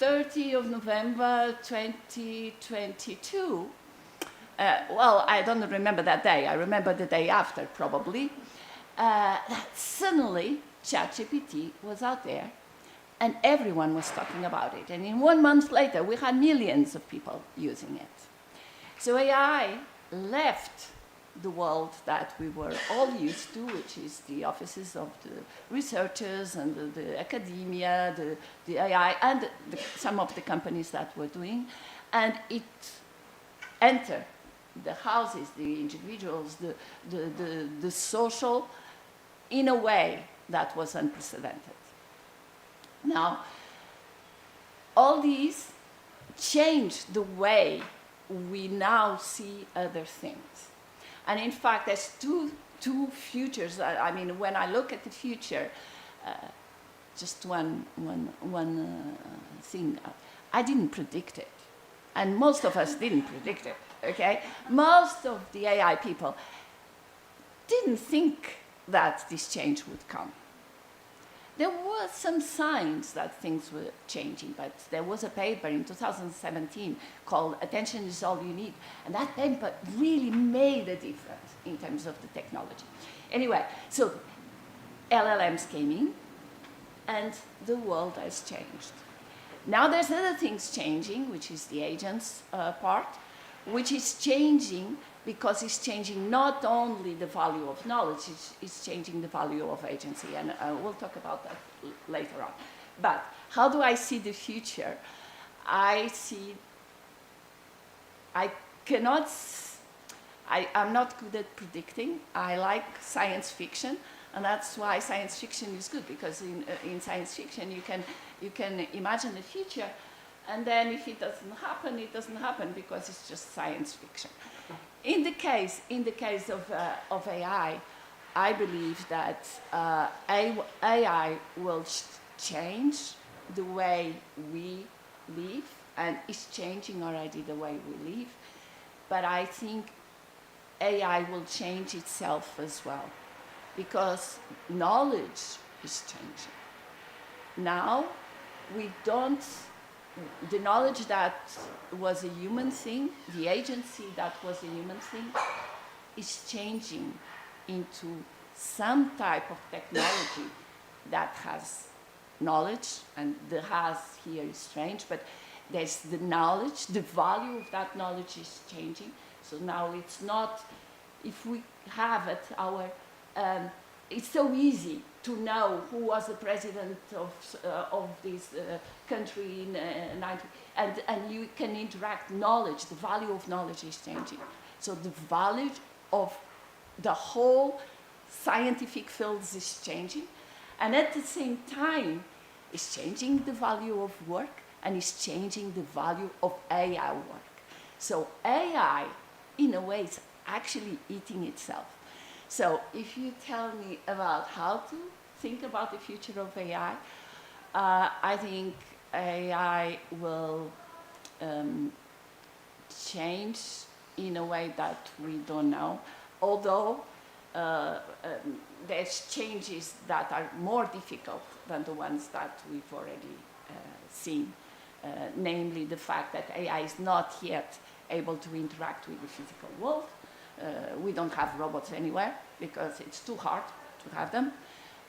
30th of November 2022, well, I don't remember that day, I remember the day after probably, that suddenly ChatGPT was out there and everyone was talking about it. And in 1 month later, we had millions of people using it. So AI left the world that we were all used to, which is the offices of the researchers and the academia, the AI, and some of the companies that were doing. And it entered the houses, the individuals, the social, in a way that was unprecedented. Now, all these changed the way we now see other things. And in fact, there's two futures. I mean, when I look at the future, just one thing, I didn't predict it. And most of us didn't predict it, okay? Most of the AI people didn't think that this change would come. There were some signs that things were changing, but there was a paper in 2017 called Attention is All You Need, and that paper really made a difference in terms of the technology. Anyway, so LLMs came in, and the world has changed. Now there's other things changing, which is the agents part, which is changing because it's changing not only the value of knowledge, it's changing the value of agency, and we'll talk about that later on. But how do I see the future? I'm not good at predicting. I like science fiction, and that's why science fiction is good, because in science fiction you can imagine the future, and then if it doesn't happen, it doesn't happen because it's just science fiction. In the case of AI, I believe that AI will change the way we live, and is changing already the way we live. But I think AI will change itself as well, because knowledge is changing. Now, the knowledge that was a human thing, the agency that was a human thing, is changing into some type of technology that has knowledge, and the has here is strange, but there's the knowledge, the value of that knowledge is changing. So now it's not, if we have it, it's so easy to know who was the president of this country in 90, and you can interact. Knowledge, the value of knowledge is changing. So the value of the whole scientific fields is changing, and at the same time, it's changing the value of work, and it's changing the value of AI work. So AI in a way, it's actually eating itself. So if you tell me about how to think about the future of AI, I think AI will change in a way that we don't know, although there's changes that are more difficult than the ones that we've already seen, namely the fact that AI is not yet able to interact with the physical world. We don't have robots anywhere because it's too hard to have them.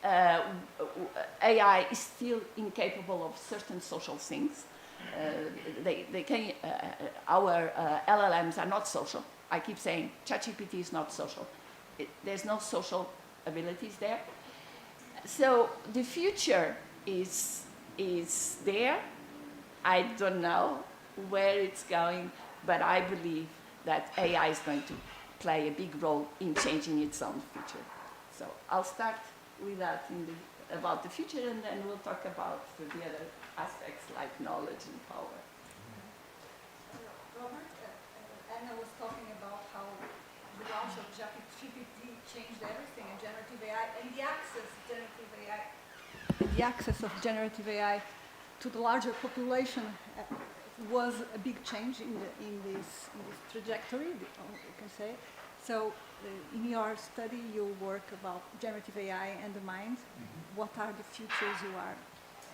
AI is still incapable of certain social things. Our LLMs are not social. I keep saying ChatGPT is not social. There's no social abilities there. So the future is there. I don't know where it's going, but I believe that AI is going to play a big role in changing its own future. So I'll start with that about the future, and then we'll talk about the other aspects like knowledge and power. Robert, Anna was talking about how the launch of GPT changed everything, and generative AI, and the access of generative AI to the larger population was a big change in this trajectory, you can say. So in your study, you work about generative AI and the mind. What are the futures you are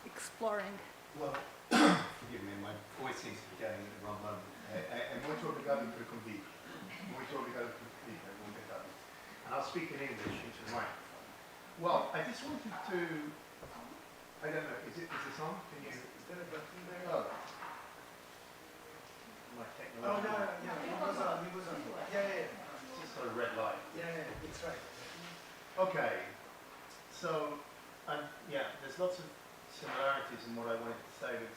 exploring? Well, forgive me, my voice seems to be going at the wrong moment. È molto obrigado per il convito. Molto obrigado per il convito. And I'll speak in English into the microphone. Well, I just wanted to, I don't know, is this on? Can you, is there a button there? Oh. My technology. Oh, no, it was on. Yeah. It's just a red light. Yeah, it's right. Okay, so, there's lots of similarities in what I wanted to say with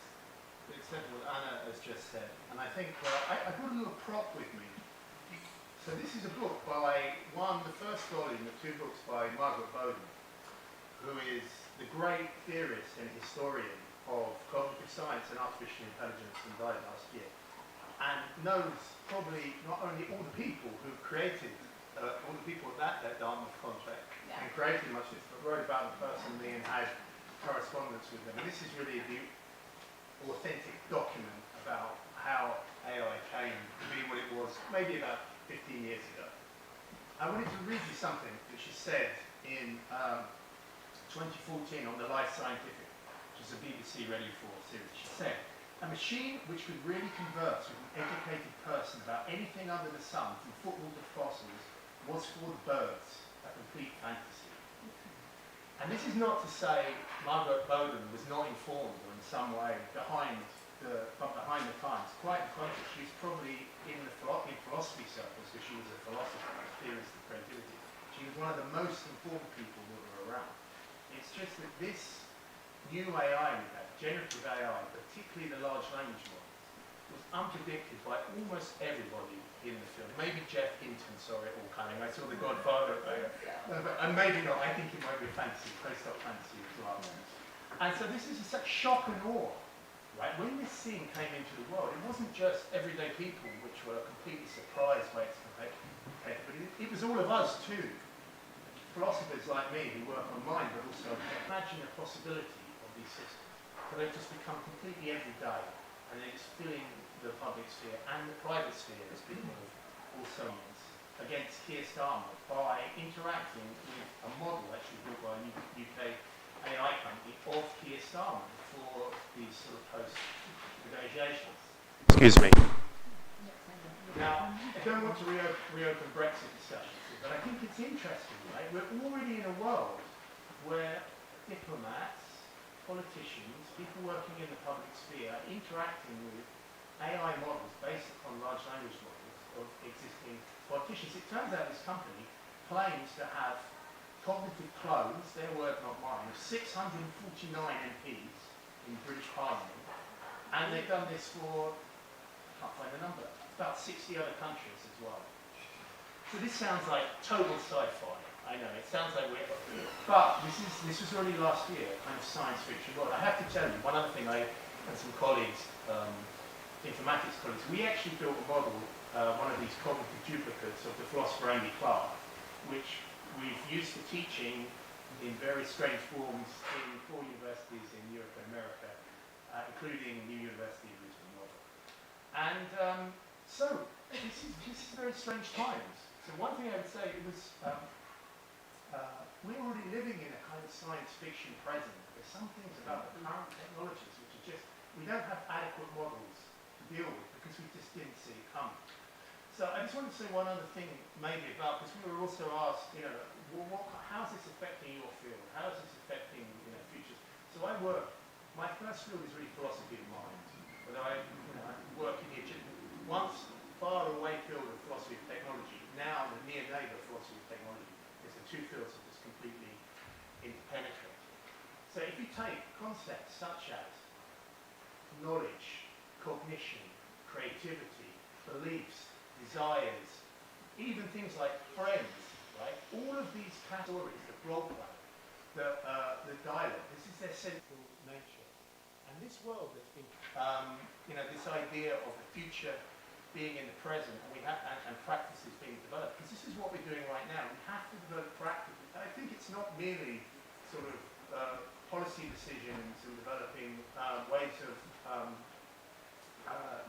the extent of what Anna has just said. And I think I brought a little prop with me. So this is a book by the first volume of two books by Margaret Bowden, who is the great theorist and historian of cognitive science and artificial intelligence, and died last year, and knows probably not only all the people who created, all the people at that Dartmouth contract and created much of this, but wrote about them personally and had correspondence with them. And this is really the authentic document about how AI came to be what it was maybe about 15 years ago. I wanted to read you something that she said in 2014 on the Life Scientific, which is a BBC Radio 4 series. She said, "A machine which could really converse with an educated person about anything under the sun, from football to fossils, was for the birds a complete fantasy." And this is not to say Margaret Bowden was not informed or in some way behind the times. Quite the contrary, she was probably in philosophy circles, because she was a philosopher, a theorist of creativity. She was one of the most informed people that were around. It's just that this new AI we had, generative AI, particularly the large language models, was unpredicted by almost everybody in the field. Maybe Jeff Hinton saw it all coming. I saw The Godfather there. And maybe not. I think it might be a fantasy, post-doc fantasy as well. And so this is such shock and awe, right? When this thing came into the world, it wasn't just everyday people which were completely surprised by its capability, but it was all of us too. Philosophers like me who work on mind, but also imagine the possibility of these systems. But they've just become completely everyday, and they're just filling the public sphere and the private sphere, as people have also used, against Keir Starmer by interacting with a model actually built by a UK AI company of Keir Starmer for these sort of post-negotiations. Excuse me. Now, I don't want to reopen Brexit discussions, but I think it's interesting, right? We're already in a world where diplomats, politicians, people working in the public sphere are interacting with AI models based upon large language models of existing politicians. It turns out this company claims to have cognitive clones, their word not mine, of 649 MPs in the British Parliament, and they've done this for, I can't find the number, about 60 other countries as well. So this sounds like total sci-fi. I know, it sounds like we're... But this was already last year, kind of science fiction world. I have to tell you, one other thing, I and some colleagues, informatics colleagues, we actually built a model one of these cognitive duplicates of the philosopher Andy Clark, which we've used for teaching in very strange forms in 4 universities in Europe and America, including New University of Lisbon. And so this is very strange times. So one thing I would say was we're already living in a kind of science fiction present. There's some things about the current technologies which are just, we don't have adequate models to deal with because we just didn't see it coming. So I just wanted to say one other thing maybe about, because we were also asked, you know, how is this affecting your field? How is this affecting, you know, futures? So I work, my first field is really philosophy of mind, although I work in the once far away field of philosophy of technology, now the near neighbour philosophy of technology, is the two fields are just completely interpenetrating. So if you take concepts such as knowledge, cognition, creativity, beliefs, desires, even things like friends, right? All of these categories, the blog play, the dialogue, this is their central nature. And this world that's been, you know, this idea of the future being in the present, and we have and practices being developed, because this is what we're doing right now. We have to develop practice. I think it's not merely sort of policy decisions and developing ways of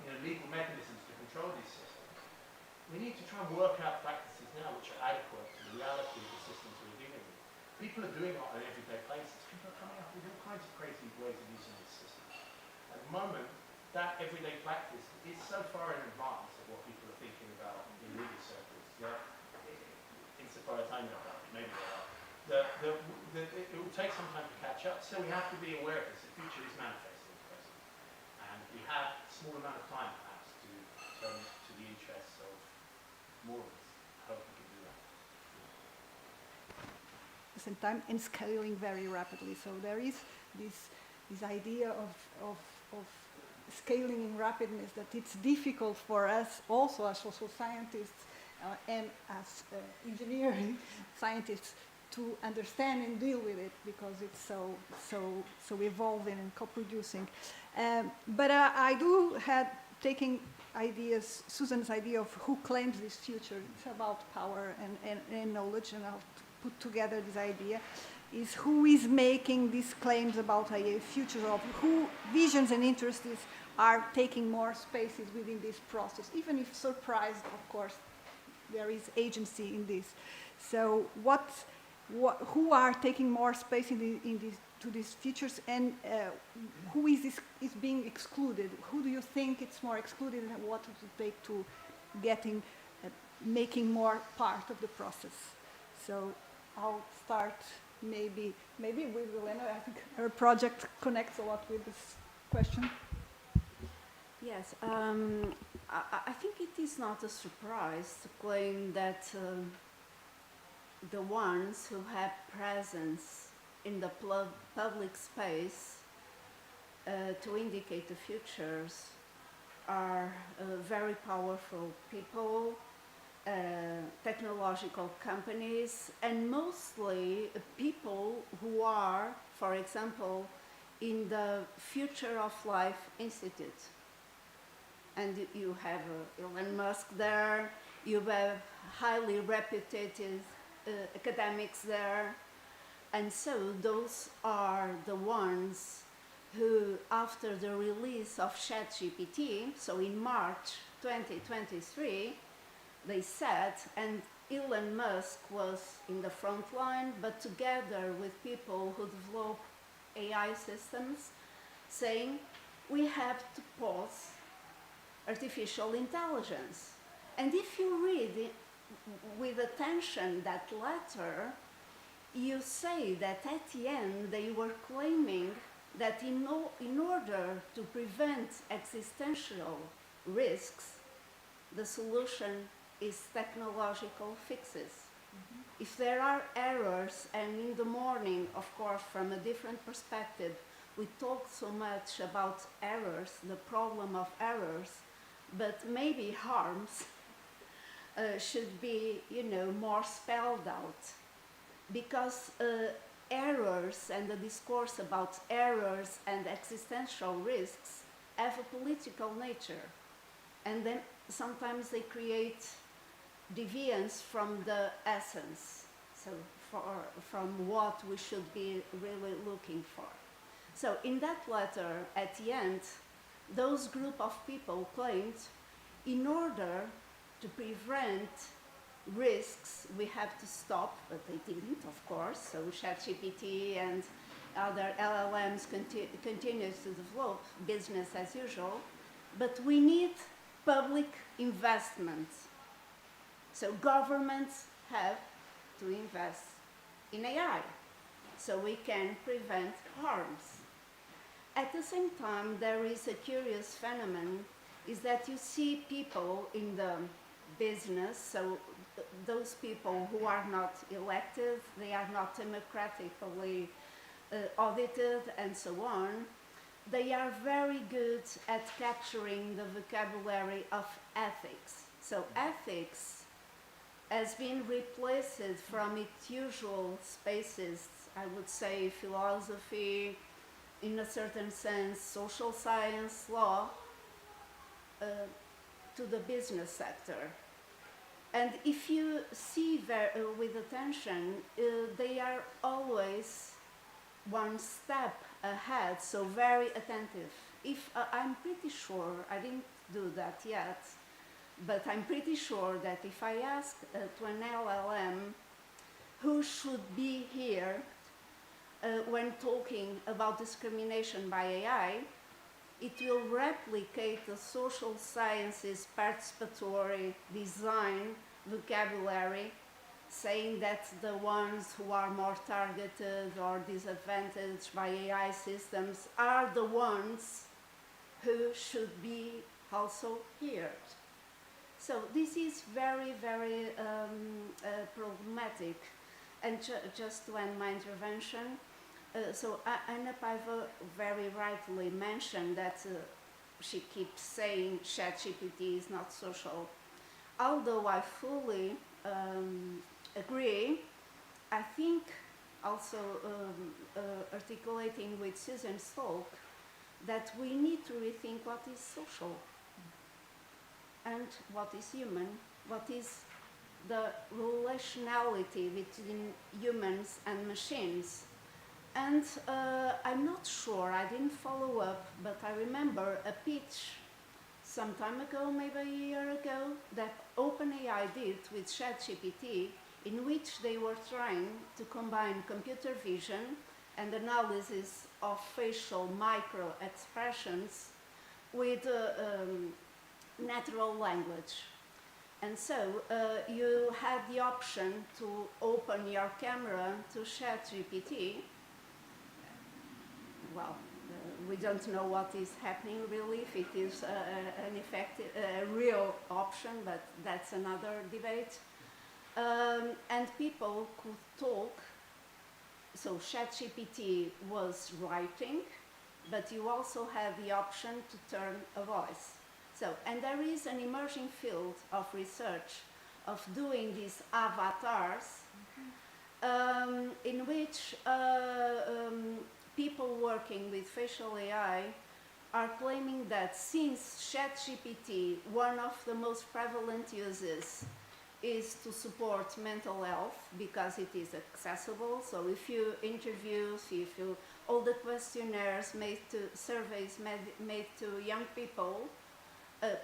you know, legal mechanisms to control these systems. We need to try and work out practices now which are adequate to the reality of the systems we're dealing with. People are doing it on an everyday basis. People are coming up with all kinds of crazy ways of using these systems. At the moment, that everyday practice is so far in advance of what people are thinking about in legal circles that, insofar as I know about it, maybe they are, it will take some time to catch up. So we have to be aware of this. The future is manifesting in the present. And we have a small amount of time, perhaps, to turn to the interests of more of us. I hope we can do that. At the same time, and scaling very rapidly. So there is this idea of scaling in rapidness, that it's difficult for us also as social scientists and as engineering scientists to understand and deal with it, because it's so evolving and co-producing. But I do have taking ideas, Susan's idea of who claims this future. It's about power and knowledge, and how to put together this idea is who is making these claims about a future, of who visions and interests are taking more spaces within this process. Even if surprised, of course, there is agency in this. So who are taking more space to these futures, and who is being excluded? Who do you think it's more excluded, and what does it take to getting, making more part of the process? So I'll start maybe with Elena. I think her project connects a lot with this question. Yes, I think it is not a surprise to claim that the ones who have presence in the public space to indicate the futures are very powerful people, technological companies, and mostly people who are, for example, in the Future of Life Institute. And you have Elon Musk there, you have highly reputed academics there, and so those are the ones who, after the release of ChatGPT, so in March 2023, they said, and Elon Musk was in the front line, but together with people who develop AI systems, saying, we have to pause artificial intelligence. And if you read with attention that letter, you say that at the end they were claiming that in order to prevent existential risks, the solution is technological fixes. Mm-hmm. If there are errors, and in the morning, of course, from a different perspective, we talk so much about errors, the problem of errors, but maybe harms should be, more spelled out, because errors and the discourse about errors and existential risks have a political nature, and then sometimes they create deviance from the essence, so from what we should be really looking for. So in that letter, at the end, those group of people claimed, in order to prevent risks, we have to stop, but they didn't, of course. So ChatGPT and other LLMs continues to develop, business as usual, but we need public investment. So governments have to invest in AI so we can prevent harms. At the same time, there is a curious phenomenon, is that you see people in the business, so those people who are not elected, they are not democratically audited and so on, they are very good at capturing the vocabulary of ethics. So ethics has been replaced from its usual spaces, I would say philosophy, in a certain sense, social science, law, to the business sector. And if you see with attention, they are always one step ahead, so very attentive. If I'm pretty sure, I didn't do that yet, but I'm pretty sure that if I ask to an LLM who should be here when talking about discrimination by AI, it will replicate the social sciences participatory design vocabulary, saying that the ones who are more targeted or disadvantaged by AI systems are the ones who should be also heard. So this is very, very problematic. And just to end my intervention, so Anna Paiva very rightly mentioned that she keeps saying ChatGPT is not social. Although I fully agree, I think also articulating with Susan's talk that we need to rethink what is social and what is human, what is the relationality between humans and machines. And I'm not sure, I didn't follow up, but I remember a pitch some time ago, maybe a year ago, that OpenAI did with ChatGPT, in which they were trying to combine computer vision and analysis of facial micro expressions with natural language. And so you had the option to open your camera to ChatGPT. Well, we don't know what is happening really, if it is an effective, real option, but that's another debate. And people could talk. So ChatGPT was writing, but you also have the option to turn a voice. So, and there is an emerging field of research of doing these avatars, in which people working with facial AI are claiming that since ChatGPT, one of the most prevalent uses is to support mental health because it is accessible. So if you interview, all the questionnaires made to, surveys made to young people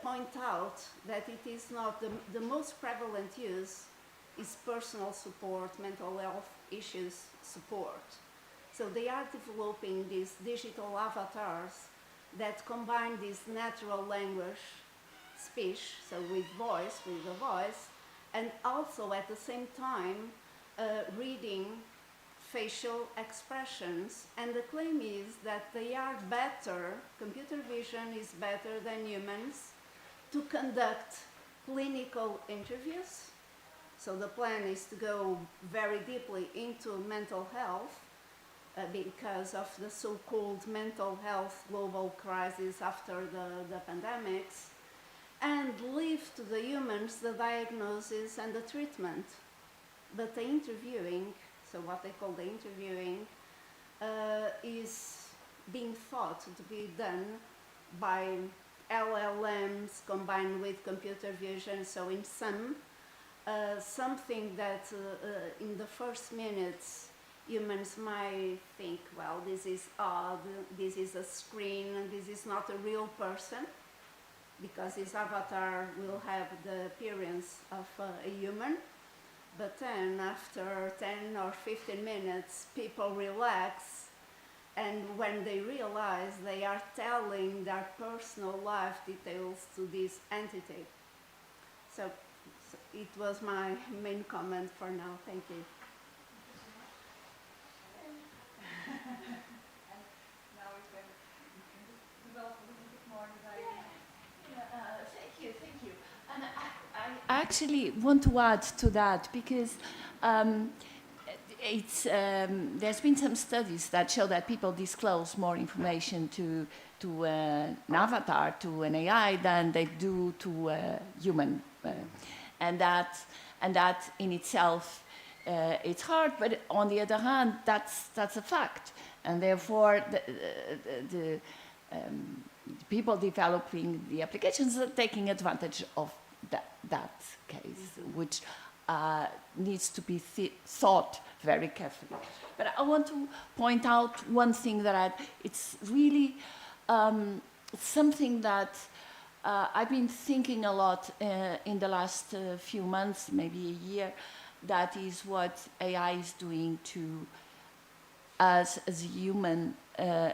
point out that it is not the most prevalent use is personal support, mental health issues support. So they are developing these digital avatars that combine this natural language, speech, so with a voice, and also at the same time reading facial expressions. And the claim is that they are better, computer vision is better than humans to conduct clinical interviews. So the plan is to go very deeply into mental health because of the so-called mental health global crisis after the pandemics, and leave to the humans the diagnosis and the treatment. But the interviewing, so what they call the interviewing, is being thought to be done by LLMs combined with computer vision. So in sum, something that in the first minutes humans might think, well, this is odd, this is a screen, this is not a real person, because his avatar will have the appearance of a human. But then after 10 or 15 minutes, people relax, and when they realize they are telling their personal life details to this entity. So it was my main comment for now. Thank you. Thank you. And I actually want to add to that because there's been some studies that show that people disclose more information to an avatar, to an AI, than they do to a human, and that in itself it's hard. But on the other hand, that's a fact, and therefore the people developing the applications are taking advantage of that case, which needs to be thought very carefully. But I want to point out one thing that it's really something that I've been thinking a lot in the last few months, maybe a year. That is what AI is doing to us as a human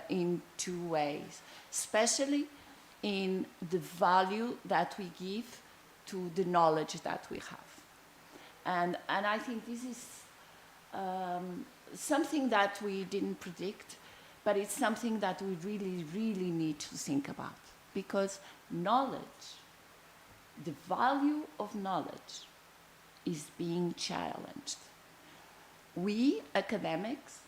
in two ways, especially in the value that we give to the knowledge that we have. And I think this is something that we didn't predict, but it's something that we really, really need to think about. Because knowledge, the value of knowledge, is being challenged. We, academics,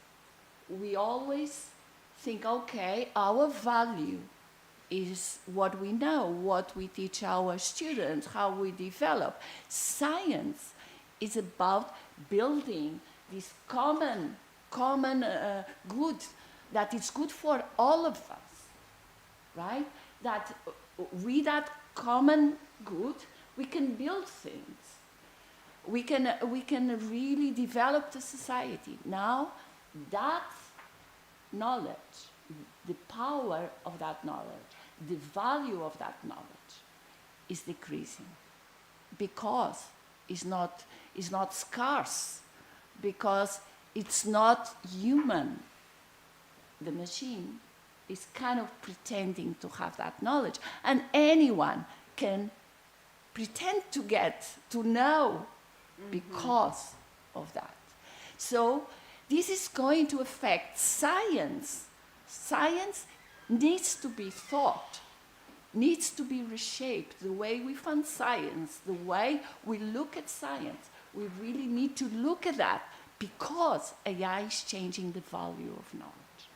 we always think, okay, our value is what we know, what we teach our students, how we develop. Science is about building this common good that is good for all of us, right? That with that common good, we can build things. We can really develop the society. Now, that knowledge, the power of that knowledge, the value of that knowledge is decreasing because it's not scarce, because it's not human. The machine is kind of pretending to have that knowledge, and anyone can pretend to know because of that. So this is going to affect science. Science needs to be thought, needs to be reshaped. The way we fund science, the way we look at science, we really need to look at that because AI is changing the value of knowledge.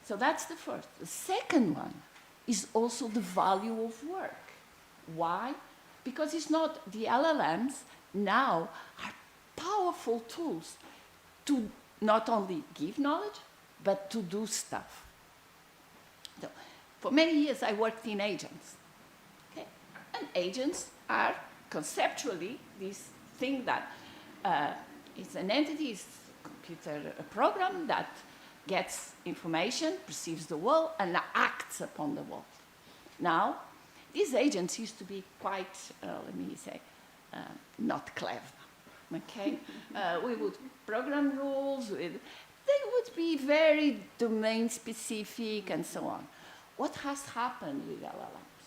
So that's the first. The second one is also the value of work. Why? Because it's not the LLMs now are powerful tools to not only give knowledge, but to do stuff. So, for many years, I worked in agents. Okay? And agents are conceptually this thing that is an entity, is a program that gets information, perceives the world, and acts upon the world. Now, these agents used to be quite, let me say, not clever. Okay, we would program rules. They would be very domain specific and so on. What has happened with LLMs?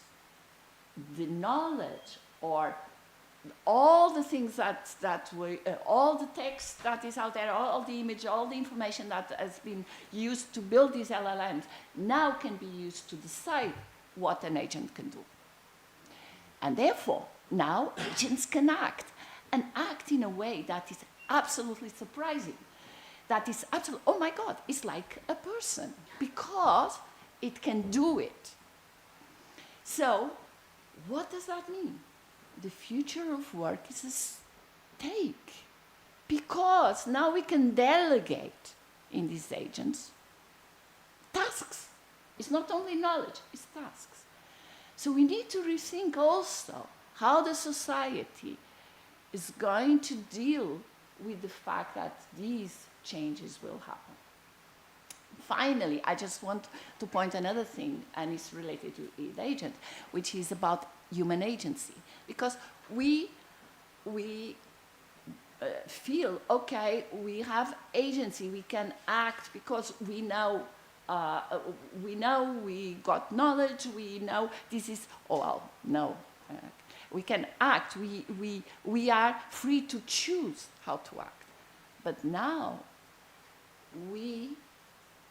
The knowledge, or all the things all the text that is out there, all the image, all the information that has been used to build these LLMs, now can be used to decide what an agent can do. And therefore, now agents can act, and act in a way that is absolutely surprising. That is absolutely, oh my God, it's like a person, because it can do it. So, what does that mean? The future of work is at stake, because now we can delegate in these agents tasks. It's not only knowledge, it's tasks. So we need to rethink also how the society is going to deal with the fact that these changes will happen. Finally, I just want to point another thing, and it's related to the agent, which is about human agency. Because we feel, okay, we have agency, we can act because we know, we got knowledge, we know this is, oh, well, no. We can act, we are free to choose how to act. But now, we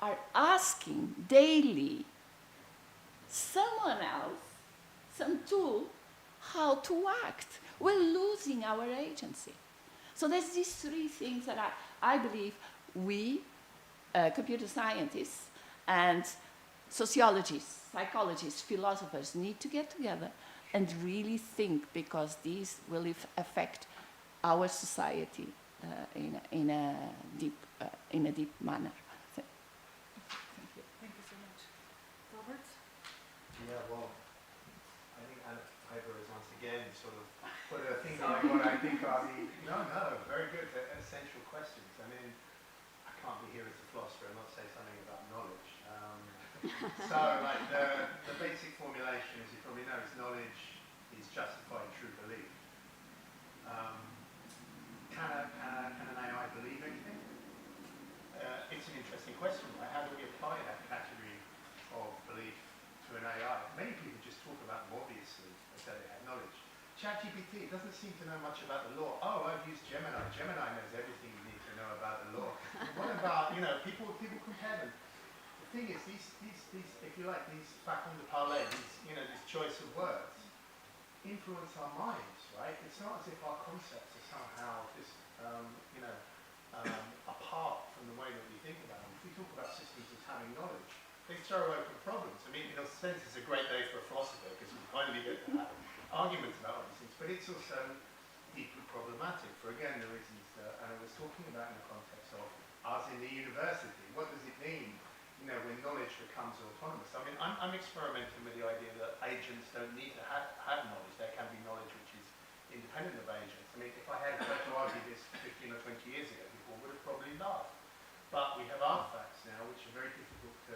are asking daily someone else, some tool, how to act. We're losing our agency. So there's these three things that I believe we, computer scientists and sociologists, psychologists, philosophers need to get together and really think, because these will affect our society in a deep manner. Thank you. Thank you so much. Robert? Yeah, well, I think Anna Piper has once again sort of put a thing like what I think are the, very good, essential questions. I mean, I can't be here as a philosopher and not say something about knowledge. So, like, the basic formulation, as you probably know, is knowledge is justified true belief. Can an AI believe anything? It's an interesting question, right? How do we apply that category of belief to an AI? Many people just talk about them obviously as though they have knowledge. ChatGPT doesn't seem to know much about the law. Oh, I've used Gemini. Gemini knows everything you need to know about the law. What about, people compare them. The thing is, these, if you like, these faconde de parler, this choice of words, influence our minds, right? It's not as if our concepts are somehow just, apart from the way that we think about them. If we talk about systems as having knowledge, they throw open problems. I mean, in a sense, it's a great day for a philosopher because we finally get to have arguments about all these things, but it's also deeply problematic for, again, the reasons that Anna was talking about in the context of us in the university. What does it mean, when knowledge becomes autonomous? I mean, I'm experimenting with the idea that agents don't need to have knowledge. There can be knowledge which is independent of agents. I mean, if I had tried to argue this 15 or 20 years ago, people would have probably laughed. But we have artifacts now which are very difficult to,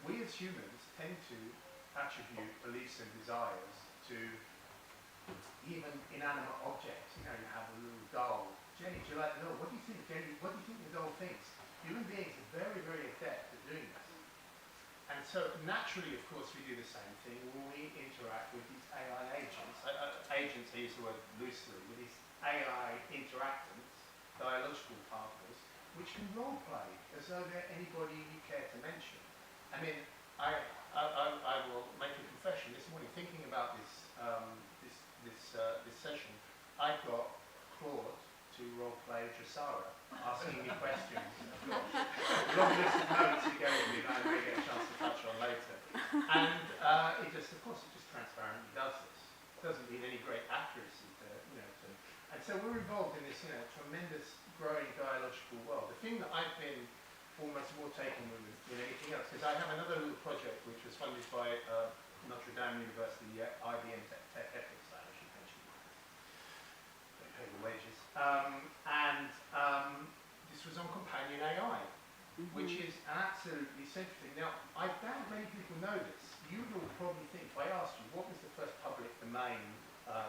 we as humans tend to attribute beliefs and desires to even inanimate objects. You have a little doll. Jenny, do you like the doll? What do you think, Jenny? What do you think the doll thinks? Human beings are very, very adept at doing this. And so naturally, of course, we do the same thing when we interact with these AI agents. Agents, I use the word loosely, with these AI interactants, dialogical partners, which can role play as though they're anybody you care to mention. I mean, I will make a confession. This morning, thinking about this session, I got Claude to role play Dressara, asking me questions. I've got a long list of notes he gave me that I may get a chance to touch on later. And it just, of course, it just transparently does this. It doesn't need any great accuracy and so we're involved in this, tremendous growing dialogical world. The thing that I've been almost more taken with than anything else, because I have another little project which was funded by Notre Dame University, IBM Tech Ethics Foundation, they pay the wages. This was on companion AI, which is an absolutely central thing. Now, I doubt many people know this. You would all probably think, if I asked you, what was the first public domain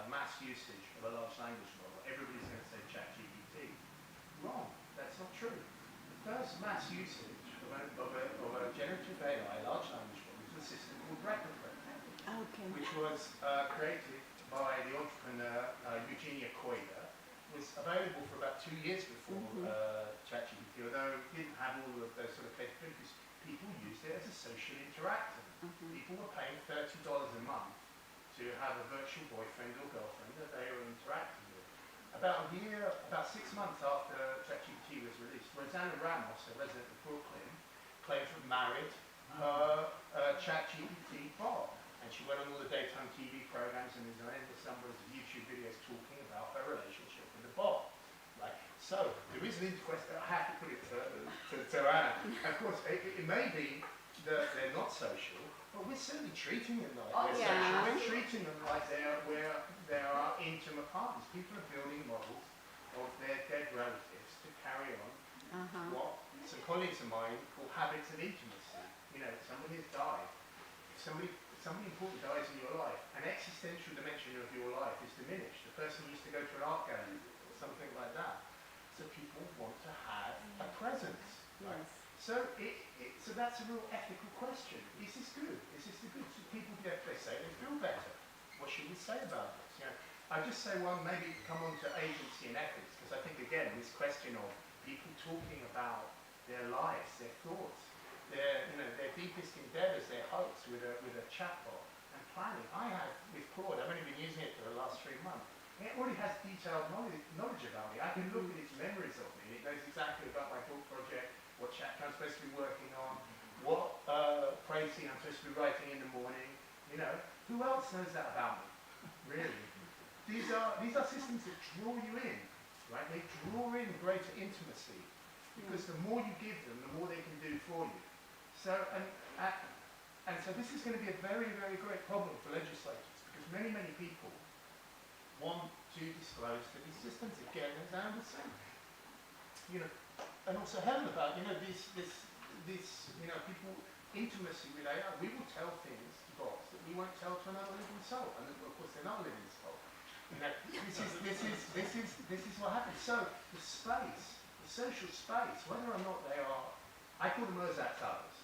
mass usage of a large language model? Everybody's going to say ChatGPT. Wrong. That's not true. The first mass usage of a generative AI, large language model, was a system called Replicate, which was created by the entrepreneur Eugenia Koida. Was available for about 2 years before ChatGPT, although it didn't have all of those sort of capabilities. People used it as a social interactant. People were paying $30 a month to have a virtual boyfriend or girlfriend that they were interacting with. About 6 months after ChatGPT was released, Rosanna Ramos, a resident of Brooklyn, claimed to have married her ChatGPT bot. And she went on all the daytime TV programs, and there's an endless number of YouTube videos talking about her relationship with the bot. Right? So there is an interest. I have to put it to Anna. Of course, it may be that they're not social, But we're certainly treating them like Oh, they're yeah. social. We're treating them like they are intimate partners. People are building models of their dead relatives to carry on what some colleagues of mine call habits of intimacy. You know, somebody has died. If somebody important dies in your life, an existential dimension of your life is diminished. The person used to go to an art gallery or something like that. So people want to have a presence. Right? So so that's a real ethical question. Is this good? Is this the good? So people, they say they feel better. What should we say about this? You know, I just say one, maybe come on to agency and ethics, because I think again this question of people talking about their lives, their thoughts, their deepest endeavours, their hopes with a chatbot and planning. I have with Claude, I've only been using it for the last 3 months. It already has detailed knowledge about me. I can look at its memories of me. It knows exactly about my book project, what chapter I'm supposed to be working on, what précis I'm supposed to be writing in the morning. You know, who else knows that about me? Really? These are systems that draw you in, right? They draw in greater intimacy because the more you give them, the more they can do for you. So and so this is going to be a very, very great problem for legislators because many, many people want to disclose to these systems again, as I understand. You know, and also Helen about, this people, intimacy with AI. We will tell things to bots that we won't tell to another living soul. And of course they're not a living soul. You know, this is what happens. So the space, the social space, whether or not they are, I call them Mozart's others.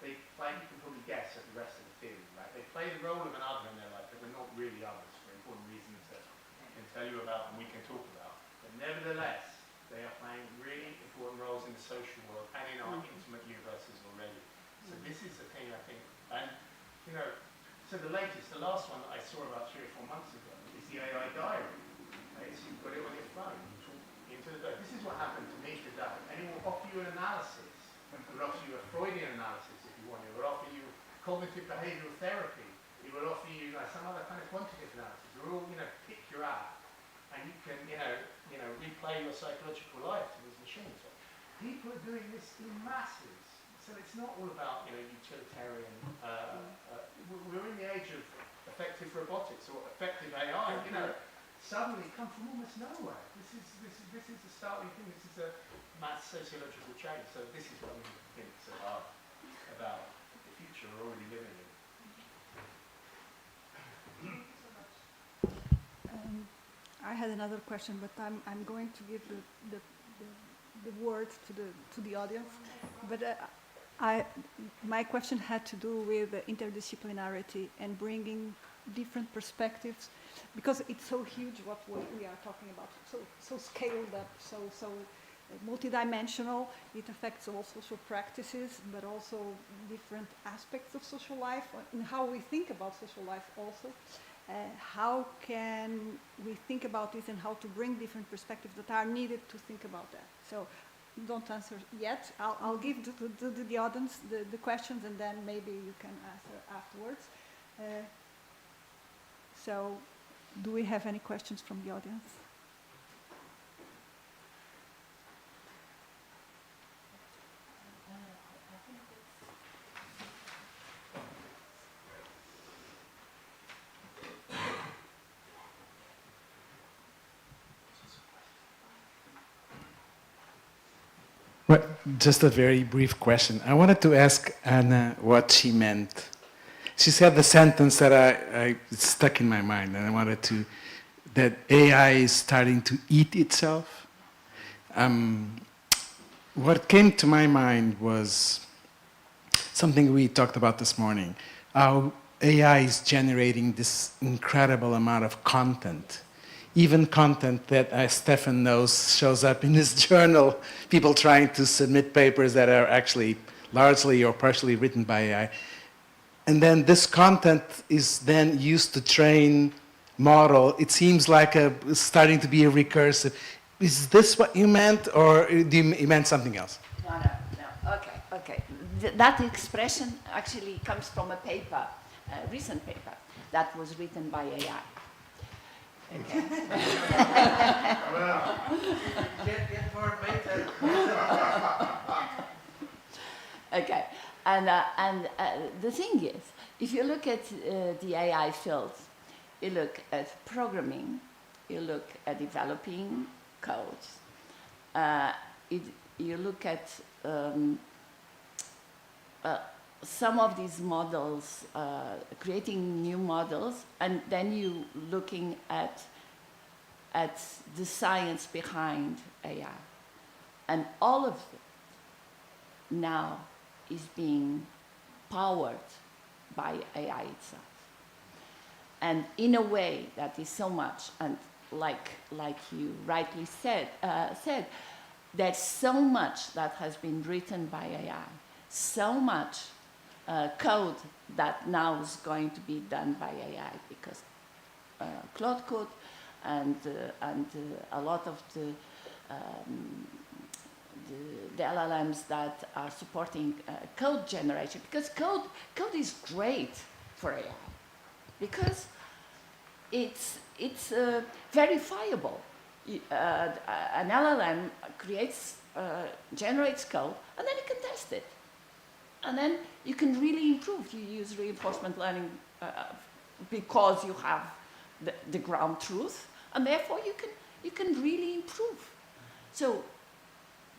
They play, you can probably guess at the rest of the theory, right? They play the role of an other in their life, but they're not really others for important reasons that I can tell you about and we can talk about. But nevertheless, they are playing really important roles in the social world and in our intimate universes already. So this is the thing I think, and so the last one that I saw about 3 or 4 months ago is the AI diary. Okay, so you've got it on your phone, you talk into the diary. This is what happened to me today, and it will offer you an analysis. It will offer you a Freudian analysis if you want. It will offer you cognitive behavioral therapy. It will offer you some other kind of quantitative analysis. They're all, pick your app, and you can, replay your psychological life to these machines. So people are doing this in masses. So it's not all about, utilitarian. We're in the age of effective robotics or effective AI. Suddenly come from almost nowhere. This is a startling thing. This is a mass sociological change. So this is what we think so hard about the future we're already living in. I had another question, but I'm going to give the word to the audience. But my question had to do with interdisciplinarity and bringing different perspectives, because it's so huge what we are talking about, so scaled up, so multidimensional. It affects all social practices, but also different aspects of social life and how we think about social life also. How can we think about this and how to bring different perspectives that are needed to think about that? So don't answer yet. I'll give to the audience the questions, and then maybe you can answer afterwards. So do we have any questions from the audience? Well, just a very brief question. I wanted to ask Anna what she meant. She said the sentence that I stuck in my mind, and I wanted to, that AI is starting to eat itself. What came to my mind was something we talked about this morning, how AI is generating this incredible amount of content. Even content that, as Stefan knows, shows up in his journal, people trying to submit papers that are actually largely or partially written by AI. And then this content is then used to train model. It seems like starting to be a recursive. Is this what you meant, or do you meant something else? No. Okay. That expression actually comes from a paper, a recent paper, that was written by AI. Okay. Well, Okay, and the thing is, if you look at the AI field, you look at programming, you look at developing codes, you look at some of these models, creating new models, and then you looking at the science behind AI. And all of it now is being powered by AI itself. And in a way that is so much, and like you rightly said, there's so much that has been written by AI, so much code that now is going to be done by AI, because Claude Code and a lot of the LLMs that are supporting code generation, because code is great for AI, because it's verifiable. An LLM generates code, and then you can test it, and then you can really improve. You use reinforcement learning because you have the ground truth, and therefore you can really improve. So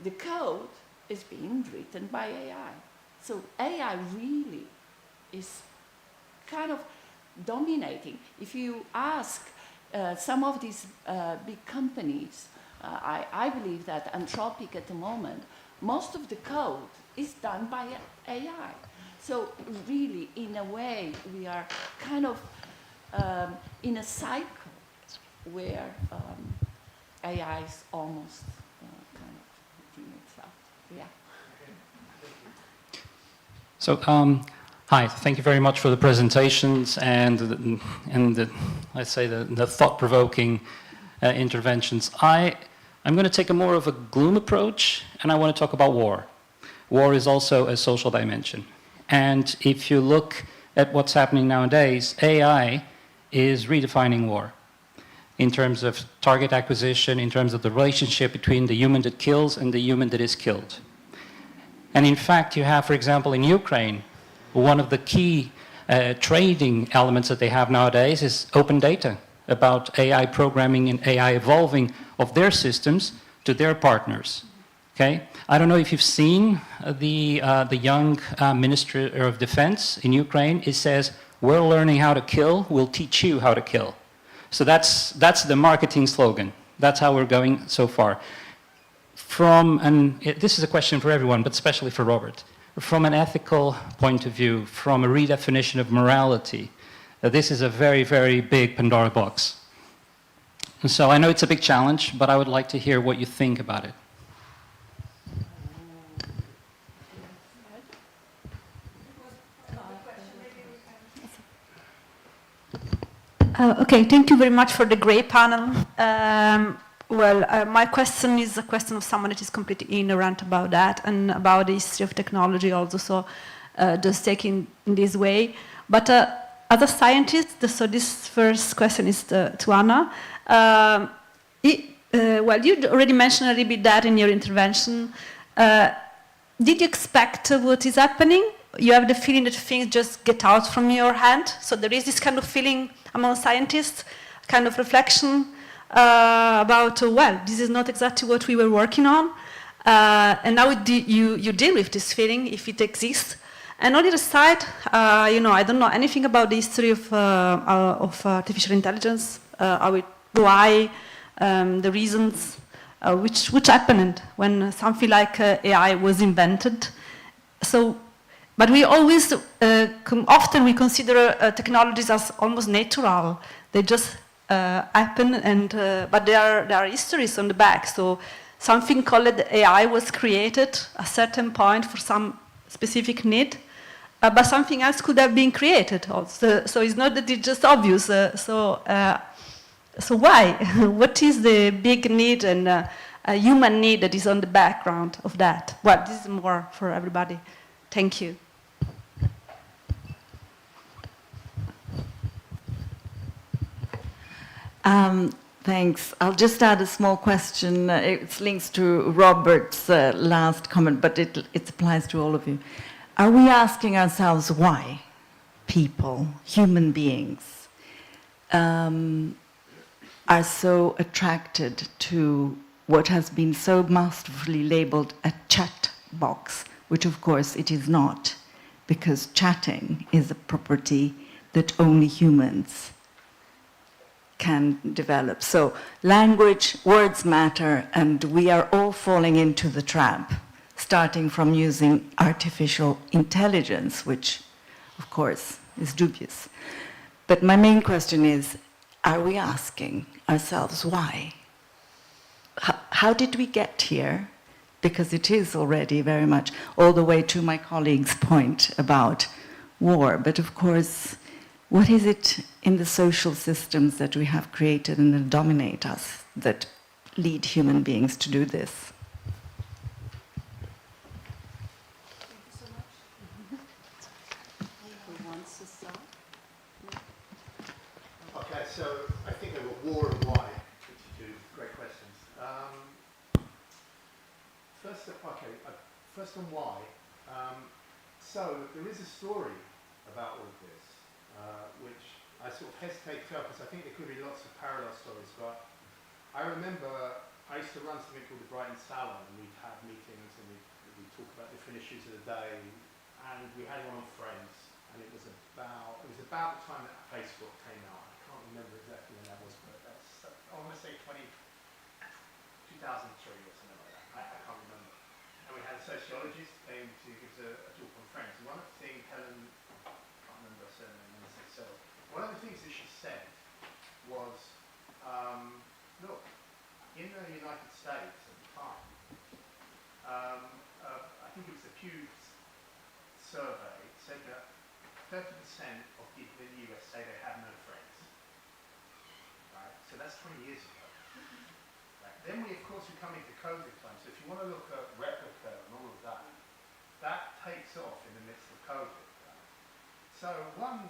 the code is being written by AI. So AI really is kind of dominating. If you ask some of these big companies, I believe that Anthropic at the moment, most of the code is done by AI. So really, in a way, we are kind of in a cycle where AI is almost kind of hitting itself. Yeah. So, hi, thank you very much for the presentations and let's say the thought-provoking interventions. I'm going to take a more of a gloom approach, and I want to talk about war. War is also a social dimension. And if you look at what's happening nowadays, AI is redefining war in terms of target acquisition, in terms of the relationship between the human that kills and the human that is killed. And in fact, you have, for example, in Ukraine, one of the key trading elements that they have nowadays is open data about AI programming and AI evolving of their systems to their partners. Okay? I don't know if you've seen the young Minister of Defense in Ukraine. It says, "We're learning how to kill, we'll teach you how to kill." So that's the marketing slogan. That's how we're going so far. This is a question for everyone, but especially for Robert. From an ethical point of view, from a redefinition of morality, this is a very, very big Pandora box. And so I know it's a big challenge, but I would like to hear what you think about it. Okay, thank you very much for the great panel. My question is a question of someone that is completely ignorant about that and about the history of technology also, so just taking in this way. But as a scientist, so this first question is to Anna. You already mentioned a little bit that in your intervention. Did you expect what is happening? You have the feeling that things just get out from your hand? So there is this kind of feeling among scientists, kind of reflection about, this is not exactly what we were working on. And now you deal with this feeling, if it exists. And on the other side, I don't know anything about the history of artificial intelligence, why, the reasons, which happened when something like AI was invented. So, but we always, often we consider technologies as almost natural. They just happen, but there are histories on the back. So something called AI was created at a certain point for some specific need, but something else could have been created also. So it's not that it's just obvious. So why? What is the big need and a human need that is on the background of that? Well, this is more for everybody. Thank you. Thanks. I'll just add a small question. It links to Robert's last comment, but it applies to all of you. are we asking ourselves why people, human beings, are so attracted to what has been so masterfully labeled a chat box, which of course it is not, because chatting is a property that only humans can develop. So language, words matter, and we are all falling into the trap, starting from using artificial intelligence, which of course is dubious. But my main question is, are we asking ourselves why? How did we get here? Because it is already very much all the way to my colleague's point about war. But of course, what is it in the social systems that we have created and that dominate us that lead human beings to do this? Okay, so I think there were war and why, which are two great questions. First on why. So there is a story about all of this, which I sort of hesitate to tell because I think there could be lots of parallel stories, but I remember I used to run something called the Brighton Salon, and we'd have meetings and we'd talk about different issues of the day, and we had one on Friends, and it was about the time that Facebook came out. I can't remember exactly when that was, but that's, I want to say 2003 or something like that. I can't remember. And we had a sociologist came to give us a talk on Friends, and one of the things Helen, I can't remember her surname, so one of the things that she said was, look, in the United States at the time, I think it was the Pew survey, said that 30% of people in the US say they have no friends. Right? So that's 20 years ago. Right? Then we, of course, we come into COVID time. So if you want to look at Replica and all of that, that takes off in the midst of COVID. Right? So one,